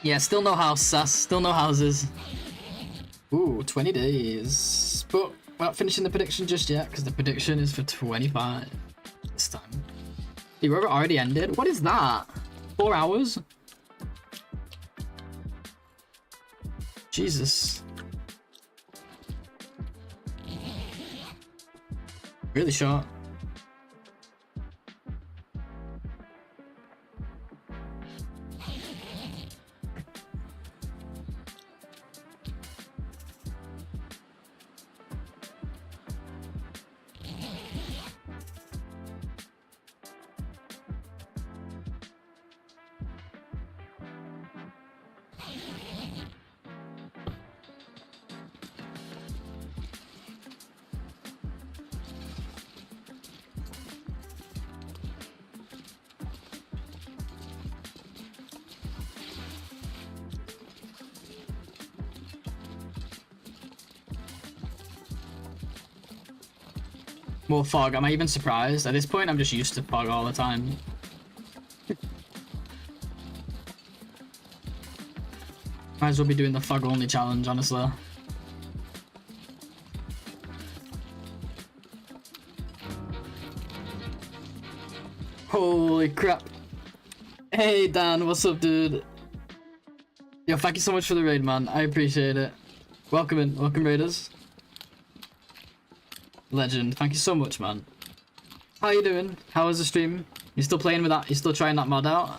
Yeah, still no house, Sass. Still no houses. Ooh, 20 days. But we're not finishing the prediction just yet, because the prediction is for 25 this time. The Aurora already ended? What is that? 4 hours? Jesus. Really short. More fog. Am I even surprised? At this point, I'm just used to fog all the time. Might as well be doing the fog only challenge, honestly. Holy crap. Hey Dan, what's up, dude? Yo, thank you so much for the raid, man. I appreciate it. Welcome in. Welcome, raiders. Legend. Thank you so much, man. How you doing? How was the stream? You still playing with that? You still trying that mod out?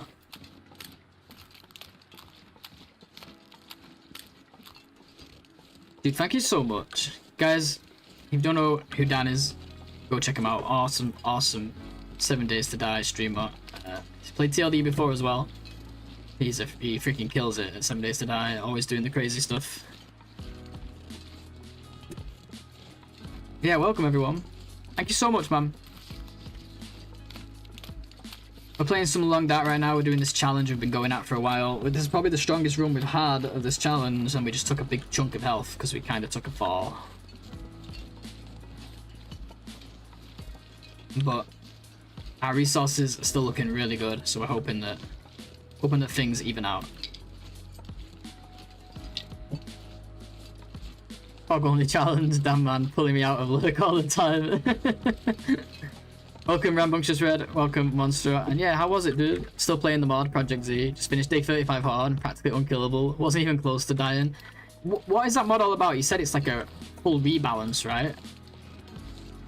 Dude, thank you so much. Guys, if you don't know who Dan is, go check him out. Awesome, awesome 7 Days to Die streamer. He's played TLD before as well. He freaking kills it at 7 Days to Die, always doing the crazy stuff. Yeah, welcome everyone. Thank you so much, man. We're playing some Long Dark right now. We're doing this challenge we've been going at for a while. This is probably the strongest run we've had of this challenge, and we just took a big chunk of health because we kind of took a fall. But our resources are still looking really good, so we're hoping that things even out. Fog only challenge, damn man, pulling me out of luck all the time. Welcome Rambunctious Red, welcome Monster, and yeah, how was it, dude? Still playing the mod, Project Z, just finished day 35 hard, practically unkillable, wasn't even close to dying. What is that mod all about? You said it's like a full rebalance, right?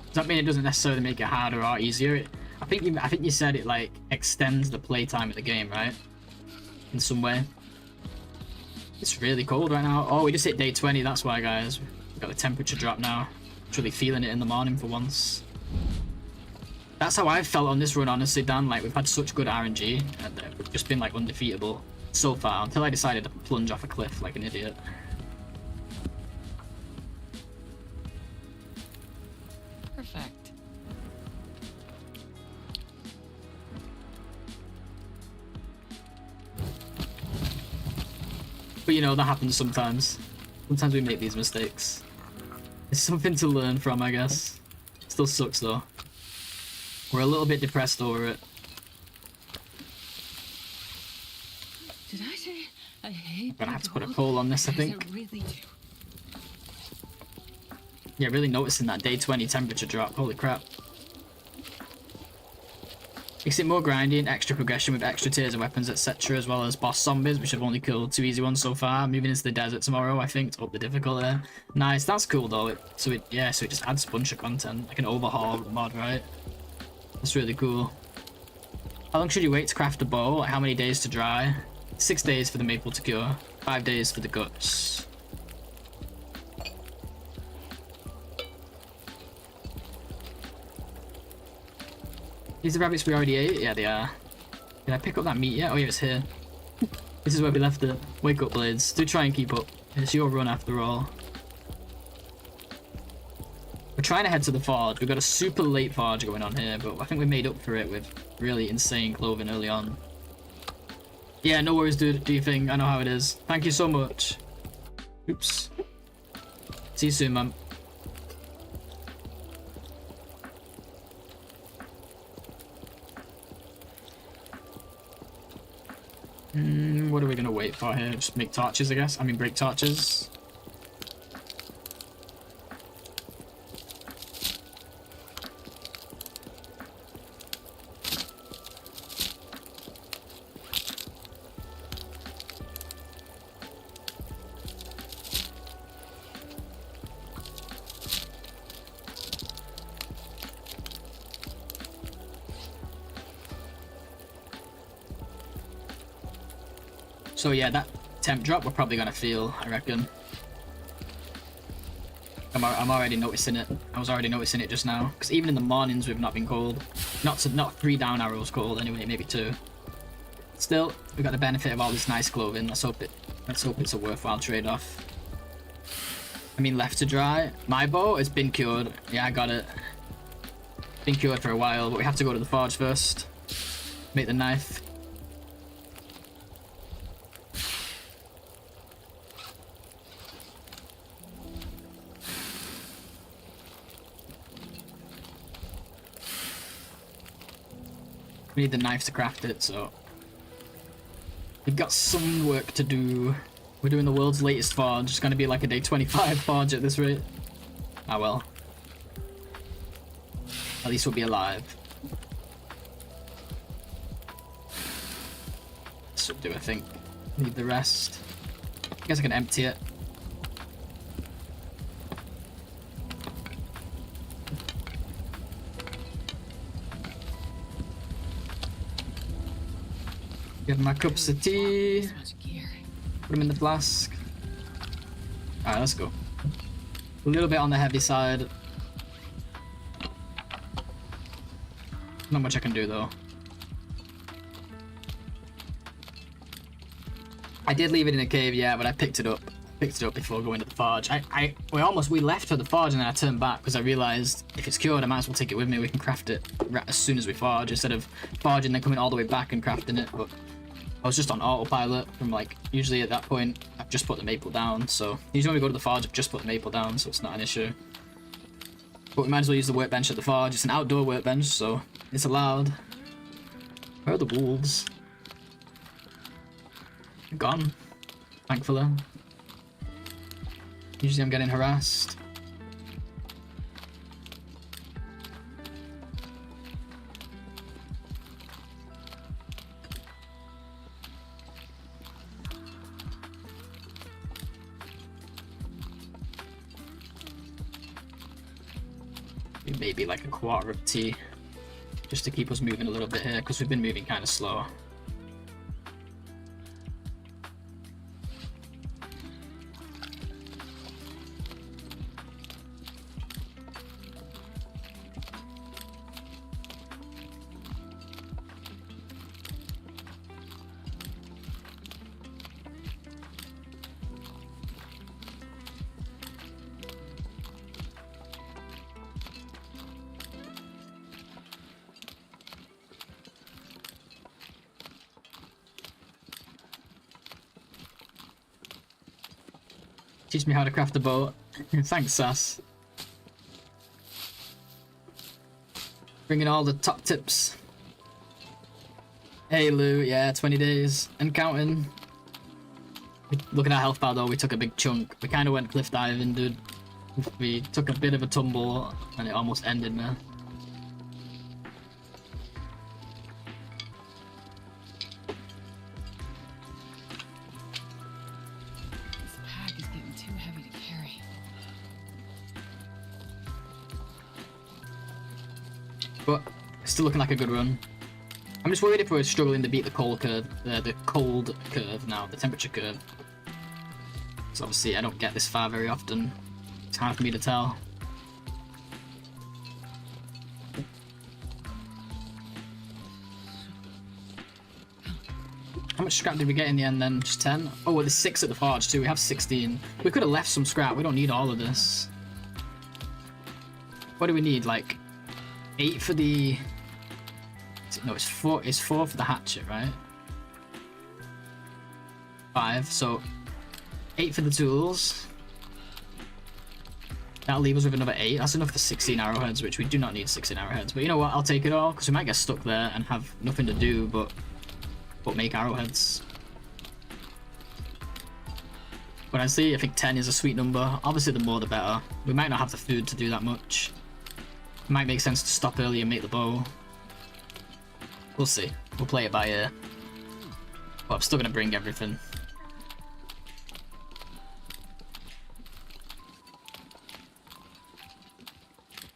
Does that mean it doesn't necessarily make it harder or easier? I think you said it like extends the playtime of the game, right? In some way. It's really cold right now. Oh, we just hit day 20, that's why, guys. We've got the temperature drop now. It's really feeling it in the morning for once. That's how I felt on this run, honestly, Dan. Like, we've had such good RNG, and we've just been, like, undefeatable so far, until I decided to plunge off a cliff like an idiot. Perfect. But, you know, that happens sometimes. Sometimes we make these mistakes. It's something to learn from, I guess. Still sucks, though. We're a little bit depressed over it. Did I say I hate I'm gonna have to put a cold? poll on this, I Because think. I really do. Yeah, really noticing that day 20 temperature drop. Holy crap. Makes it more grindy and extra progression with extra tiers of weapons, etc., as well as boss zombies, which have only killed 2 easy ones so far. Moving into the desert tomorrow, I think, to up the difficulty. Nice, that's cool though. So it just adds a bunch of content, like an overhaul mod, right? That's really cool. How long should you wait to craft a bow? Like how many days to dry? 6 days for the maple to cure, 5 days for the guts. These are rabbits we already ate? Yeah, they are. Did I pick up that meat yet? Oh yeah, it's here. This is where we left it. Wake up, Blades. Do try and keep up. It's your run after all. We're trying to head to the forge. We've got a super late forge going on here, but I think we made up for it with really insane clothing early on. Yeah, no worries, dude. Do your thing. I know how it is. Thank you so much. Oops. See you soon, man. What are we gonna wait for here? Just make torches, I guess. I mean, break torches. So yeah, that temp drop we're probably gonna feel, I reckon. I'm already noticing it. I was already noticing it just now, because even in the mornings we've not been cold. Not 3 down arrows cold anyway, maybe 2. Still, we've got the benefit of all this nice clothing. Let's hope it's a worthwhile trade-off. I mean, left to dry. My bow has been cured. Yeah, I got it. Been cured for a while, but we have to go to the forge first. Make the knife. We need the knife to craft it, so we've got some work to do. We're doing the world's latest forge. It's gonna be like a day 25 forge at this rate. Ah well. At least we'll be alive. This will do, I think. Need the rest. I guess I can empty it. Get my cups of tea. So much gear. Put them in the flask. Alright, let's go. A little bit on the heavy side. Not much I can do though. I did leave it in a cave, yeah, but I picked it up. Picked it up before going to the forge. We left for the forge and then I turned back because I realized if it's cured, I might as well take it with me. We can craft it as soon as we forge instead of forging then coming all the way back and crafting it. But I was just on autopilot from like, usually at that point, I've just put the maple down. So usually when we go to the forge, I've just put the maple down, so it's not an issue. But we might as well use the workbench at the forge. It's an outdoor workbench, so it's allowed. Where are the wolves? They're gone, thankfully. Usually I'm getting harassed. Maybe like a quarter of tea, just to keep us moving a little bit here, because we've been moving kind of slow. Teach me how to craft a boat. Thanks, Sass. Bringing all the top tips. Hey, Lou. Yeah, 20 days. And counting. Look at our health bar, though. We took a big chunk. We kind of went cliff diving, dude. We took a bit of a tumble, and it almost ended, man. But still looking like a good run. I'm just worried if we're struggling to beat the cold curve, the cold curve now, the temperature curve. So obviously I don't get this far very often. It's hard for me to tell. How much scrap did we get in the end then? Just 10? Oh, well, there's 6 at the forge too. We have 16. We could have left some scrap. We don't need all of this. What do we need? Like 8 for the... No, it's 4. It's 4 for the hatchet, right? 5. So 8 for the tools. That'll leave us with another 8. That's enough for 16 arrowheads, which we do not need 16 arrowheads. But you know what? I'll take it all because we might get stuck there and have nothing to do but make arrowheads. But honestly, I think 10 is a sweet number. Obviously, the more the better. We might not have the food to do that much. It might make sense to stop early and make the bow. We'll see. We'll play it by ear. But I'm still gonna bring everything.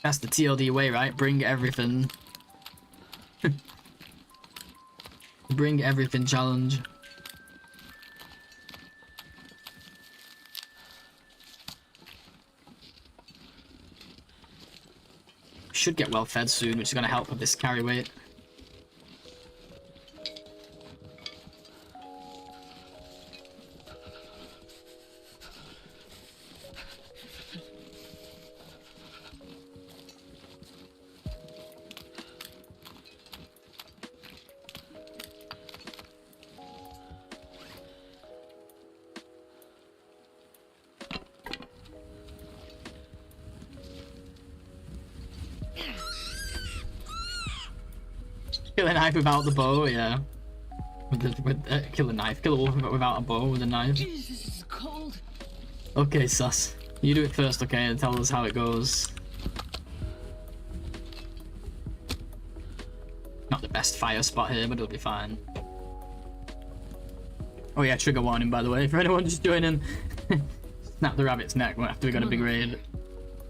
That's the TLD way, right? Bring everything. Bring everything challenge. Should get well fed soon, which is going to help with this carry weight. Kill a knife without the bow, yeah. Kill a knife. Kill a wolf without a bow with a knife. Jesus, this is cold. Okay, sus. You do it first, okay, and tell us how it goes. Not the best fire spot here, but it'll be fine. Oh yeah, trigger warning, by the way, for anyone just joining. Snap the rabbit's neck after we got a big raid. I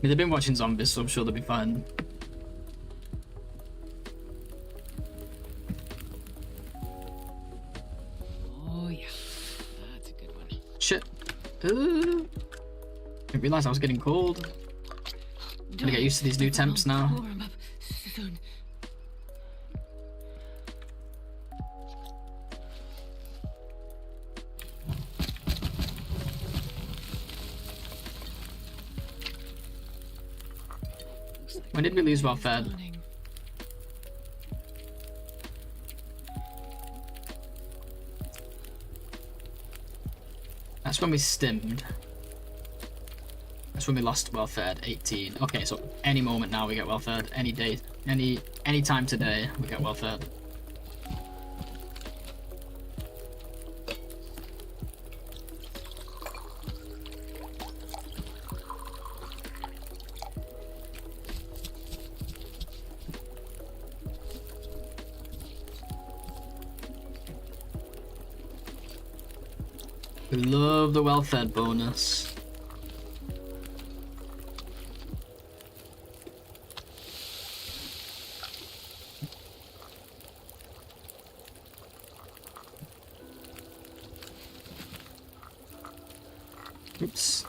mean, they've been watching zombies, so I'm sure they'll be fine. Oh yeah, that's a good one. Shit. Didn't realize I was getting cold. Gonna get used to these new temps now. Warm up soon. When did we lose well fed? That's when we stimmed. That's when we lost well fed, 18. Okay, so any moment now we get well fed. Any day, any time today we get well fed. We love the well-fed bonus. Oops.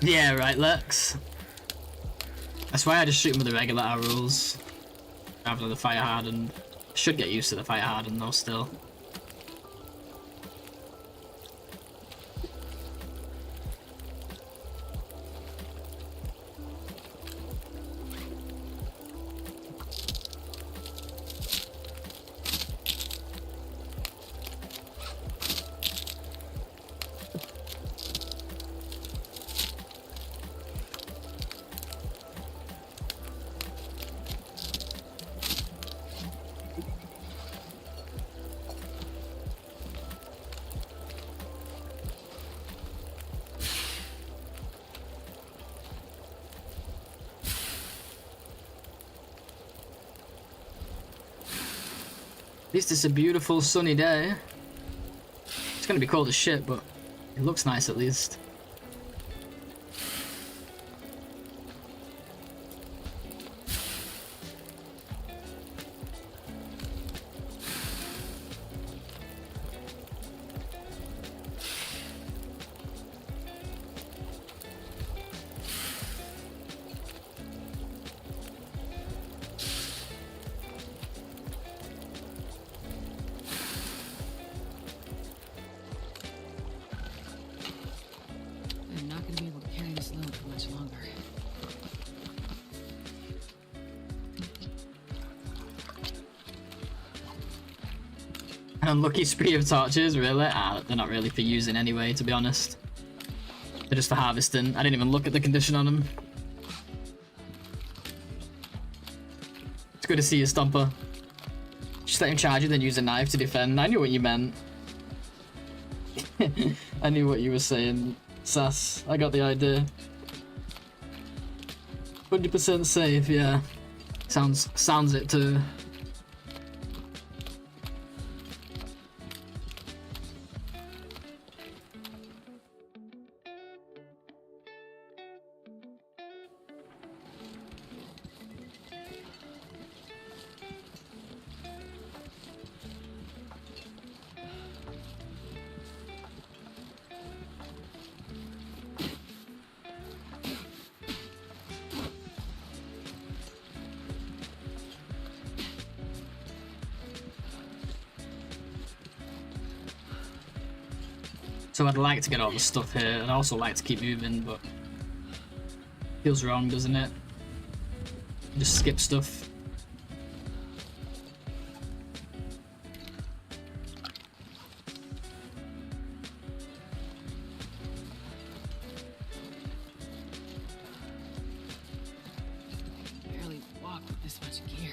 Yeah, right, Lex. That's why I just shoot him with the regular arrows rather than the fire hardened. Should get used to the fire hardened though still. At least it's a beautiful sunny day. It's gonna be cold as shit, but it looks nice at least. I'm not going to be able to carry this load for much longer. An unlucky spree of torches, really? Ah, they're not really for using anyway, to be honest. They're just for harvesting. I didn't even look at the condition on them. It's good to see you, Stomper. Just let him charge you, then use a knife to defend. I knew what you meant. I knew what you were saying, Sass. I got the idea. 100% safe, yeah. Sounds it too. So I'd like to get all the stuff here. I'd also like to keep moving, but feels wrong, doesn't it? Just skip stuff. Barely walk with this much gear.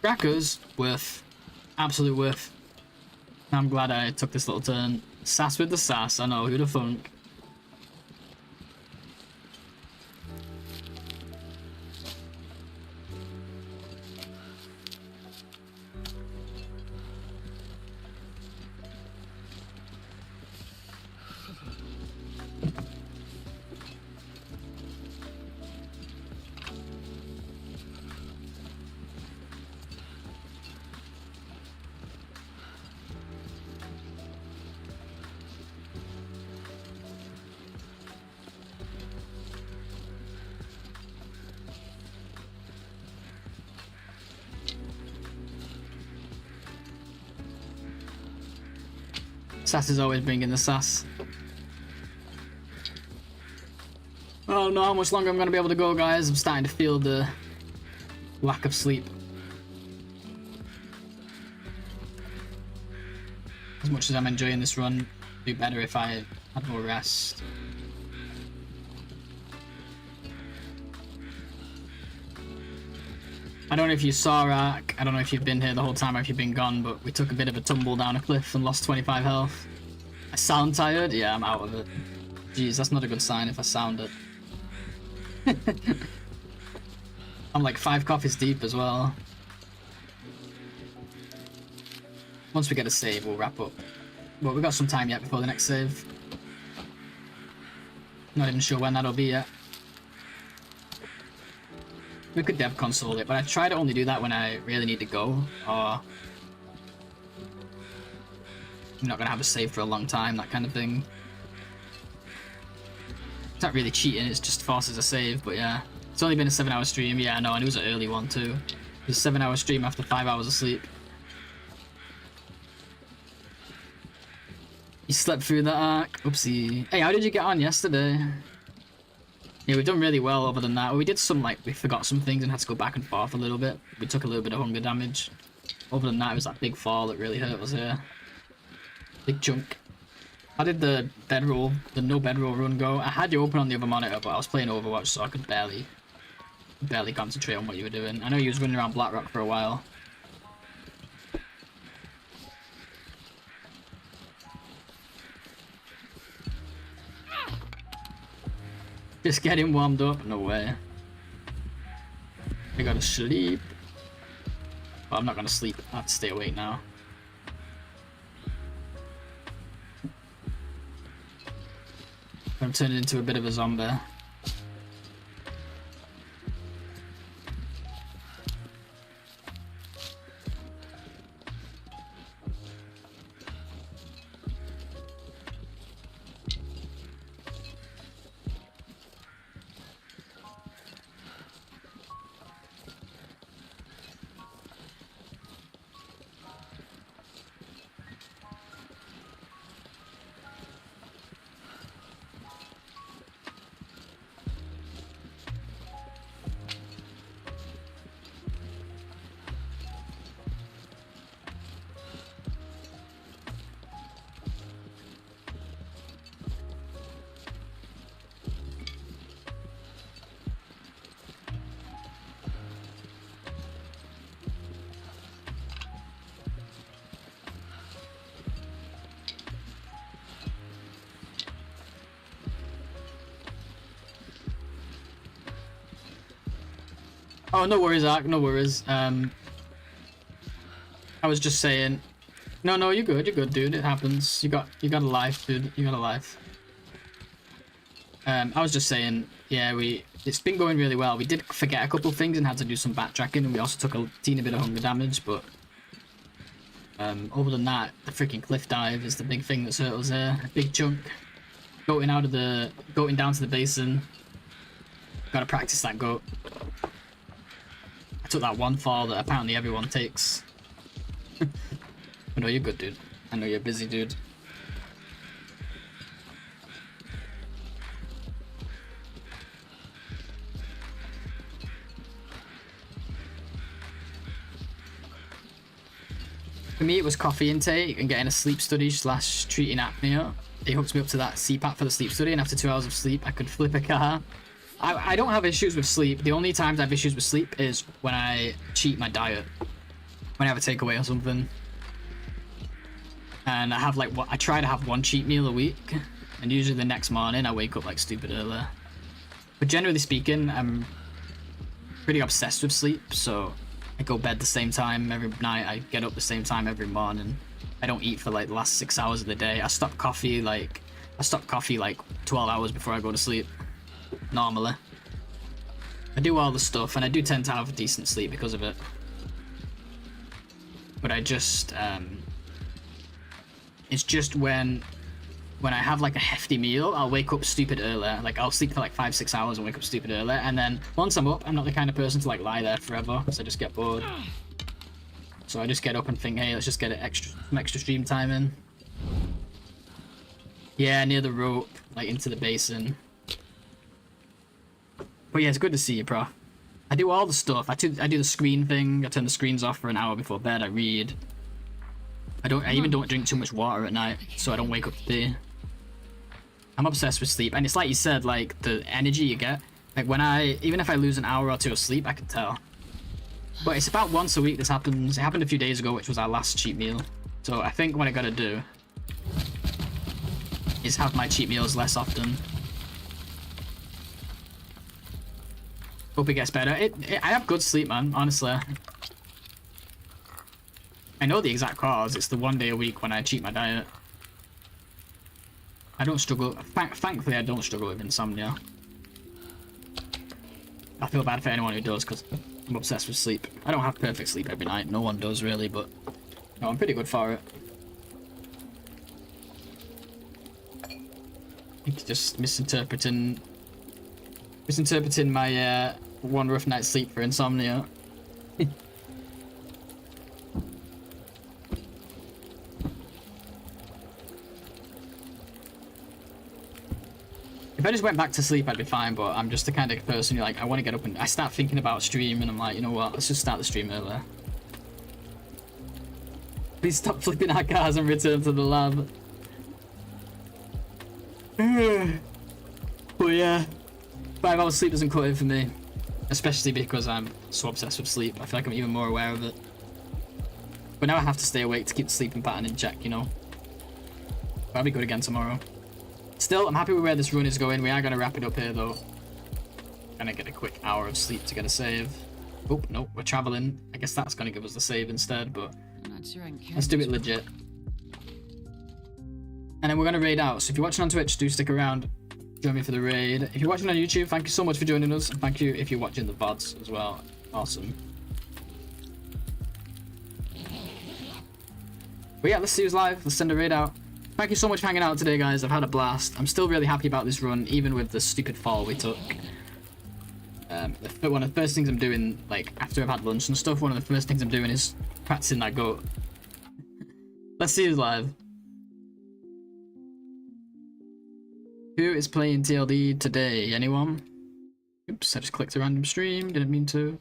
Crackers, worth. Absolute worth. I'm glad I took this little turn. Sass with the sass, I know, who'd have thunk. Sass is always bringing the sass. I don't know how much longer I'm going to be able to go, guys. I'm starting to feel the lack of sleep. As much as I'm enjoying this run, it'd be better if I had more rest. I don't know if you saw Ark, I don't know if you've been here the whole time or if you've been gone, but we took a bit of a tumble down a cliff and lost 25 health. I sound tired? Yeah, I'm out of it. Jeez, that's not a good sign if I sound it. I'm like 5 coffees deep as well. Once we get a save, we'll wrap up. But we've got some time yet before the next save. Not even sure when that'll be yet. We could dev console it, but I try to only do that when I really need to go, or I'm not gonna have a save for a long time, that kind of thing. It's not really cheating, it's just forces a save, but yeah. It's only been a 7-hour stream, yeah, I know, and it was an early one too. It was a 7-hour stream after 5 hours of sleep. You slept through that arc? Oopsie. Hey, how did you get on yesterday? Yeah, we've done really well other than that. We did some, like, we forgot some things and had to go back and forth a little bit. We took a little bit of hunger damage. Other than that, it was that big fall that really hurt us here. Big chunk. How did the bedroll, the no bedroll run go? I had you open on the other monitor, but I was playing Overwatch, so I could barely concentrate on what you were doing. I know you was running around Blackrock for a while. Just getting warmed up? No way. I gotta sleep. Well, I'm not gonna sleep. I have to stay awake now. I'm turning into a bit of a zombie. Oh, no worries, Ark. No worries. I was just saying. No, you're good. You're good, dude. It happens. You got a life, dude. You got a life. I was just saying, yeah, it's been going really well. We did forget a couple things and had to do some backtracking, and we also took a teeny bit of hunger damage, but other than that, the freaking cliff dive is the big thing that's hurt us there. A big chunk. Going down to the basin. Gotta practice that goat. I took that one fall that apparently everyone takes. But no, you're good, dude. I know you're busy, dude. For me, it was coffee intake and getting a sleep study / treating apnea. It hooked me up to that CPAP for the sleep study, and after 2 hours of sleep, I could flip a car. I don't have issues with sleep. The only times I have issues with sleep is when I cheat my diet. When I have a takeaway or something. And I have like, I try to have one cheat meal a week, and usually the next morning I wake up like stupid early. But generally speaking, I'm pretty obsessed with sleep, so I go bed the same time every night, I get up the same time every morning. I don't eat for like the last 6 hours of the day. I stop coffee like 12 hours before I go to sleep. Normally. I do all the stuff, and I do tend to have decent sleep because of it. But I just, it's just when I have like a hefty meal, I'll wake up stupid early. Like I'll sleep for like 5-6 hours and wake up stupid early, and then once I'm up, I'm not the kind of person to like lie there forever, because I just get bored. So I just get up and think, hey, let's just get some extra stream time in. Yeah, near the rope, like into the basin. But yeah, it's good to see you, bro. I do all the stuff. I do the screen thing. I turn the screens off for an hour before bed. I read. I even don't drink too much water at night, so I don't wake up to pee. I'm obsessed with sleep, and it's like you said, like the energy you get. Like even if I lose an hour or two of sleep, I can tell. But it's about once a week this happens. It happened a few days ago, which was our last cheat meal. So I think what I gotta do is have my cheat meals less often. Hope it gets better. I have good sleep, man, honestly. I know the exact cause. It's the 1 day a week when I cheat my diet. I don't struggle. Thankfully, I don't struggle with insomnia. I feel bad for anyone who does, because I'm obsessed with sleep. I don't have perfect sleep every night. No one does, really, but no, I'm pretty good for it. I think just misinterpreting my one rough night's sleep for insomnia. If I just went back to sleep, I'd be fine, but I'm just the kind of person who, like, I want to get up and I start thinking about stream, and I'm like, you know what, let's just start the stream earlier. Please stop flipping our cars and return to the lab. But yeah, 5 hours sleep doesn't cut it for me. Especially because I'm so obsessed with sleep. I feel like I'm even more aware of it. But now I have to stay awake to keep the sleeping pattern in check, you know. But I'll be good again tomorrow. Still, I'm happy with where this run is going. We are going to wrap it up here, though. Gonna get a quick hour of sleep to get a save. Oh, no, we're traveling. I guess that's going to give us the save instead, but I'm not sure I can let's do it legit. And then we're going to raid out. So if you're watching on Twitch, do stick around. Join me for the raid. If you're watching on YouTube, thank you so much for joining us. And thank you if you're watching the VODs as well. Awesome. But yeah, let's see who's live. Let's send a raid out. Thank you so much for hanging out today, guys. I've had a blast. I'm still really happy about this run, even with the stupid fall we took. One of the first things I'm doing, like, after I've had lunch and stuff, one of the first things I'm doing is practicing that goat. Let's see who's live. Who is playing TLD today? Anyone? Oops, I just clicked a random stream. Didn't mean to.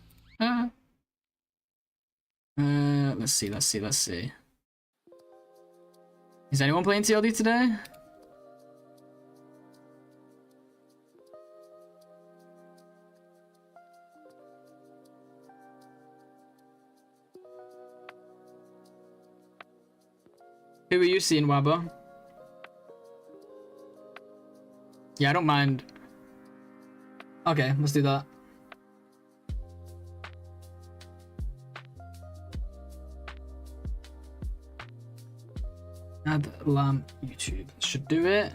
Let's see. Is anyone playing TLD today? Who are you seeing, Wabba? Yeah, I don't mind. Okay, let's do that. Add lamp YouTube. Should do it.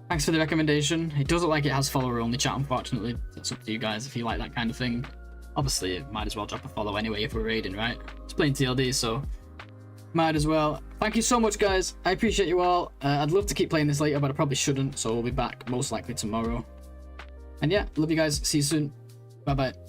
Thanks for the recommendation. It does look like it has follower only chat, unfortunately. It's up to you guys if you like that kind of thing. Obviously, it might as well drop a follow anyway if we're raiding, right? It's playing TLD, so might as well. Thank you so much, guys. I appreciate you all. I'd love to keep playing this later, but I probably shouldn't, so we'll be back most likely tomorrow. And yeah, love you guys. See you soon. Bye-bye.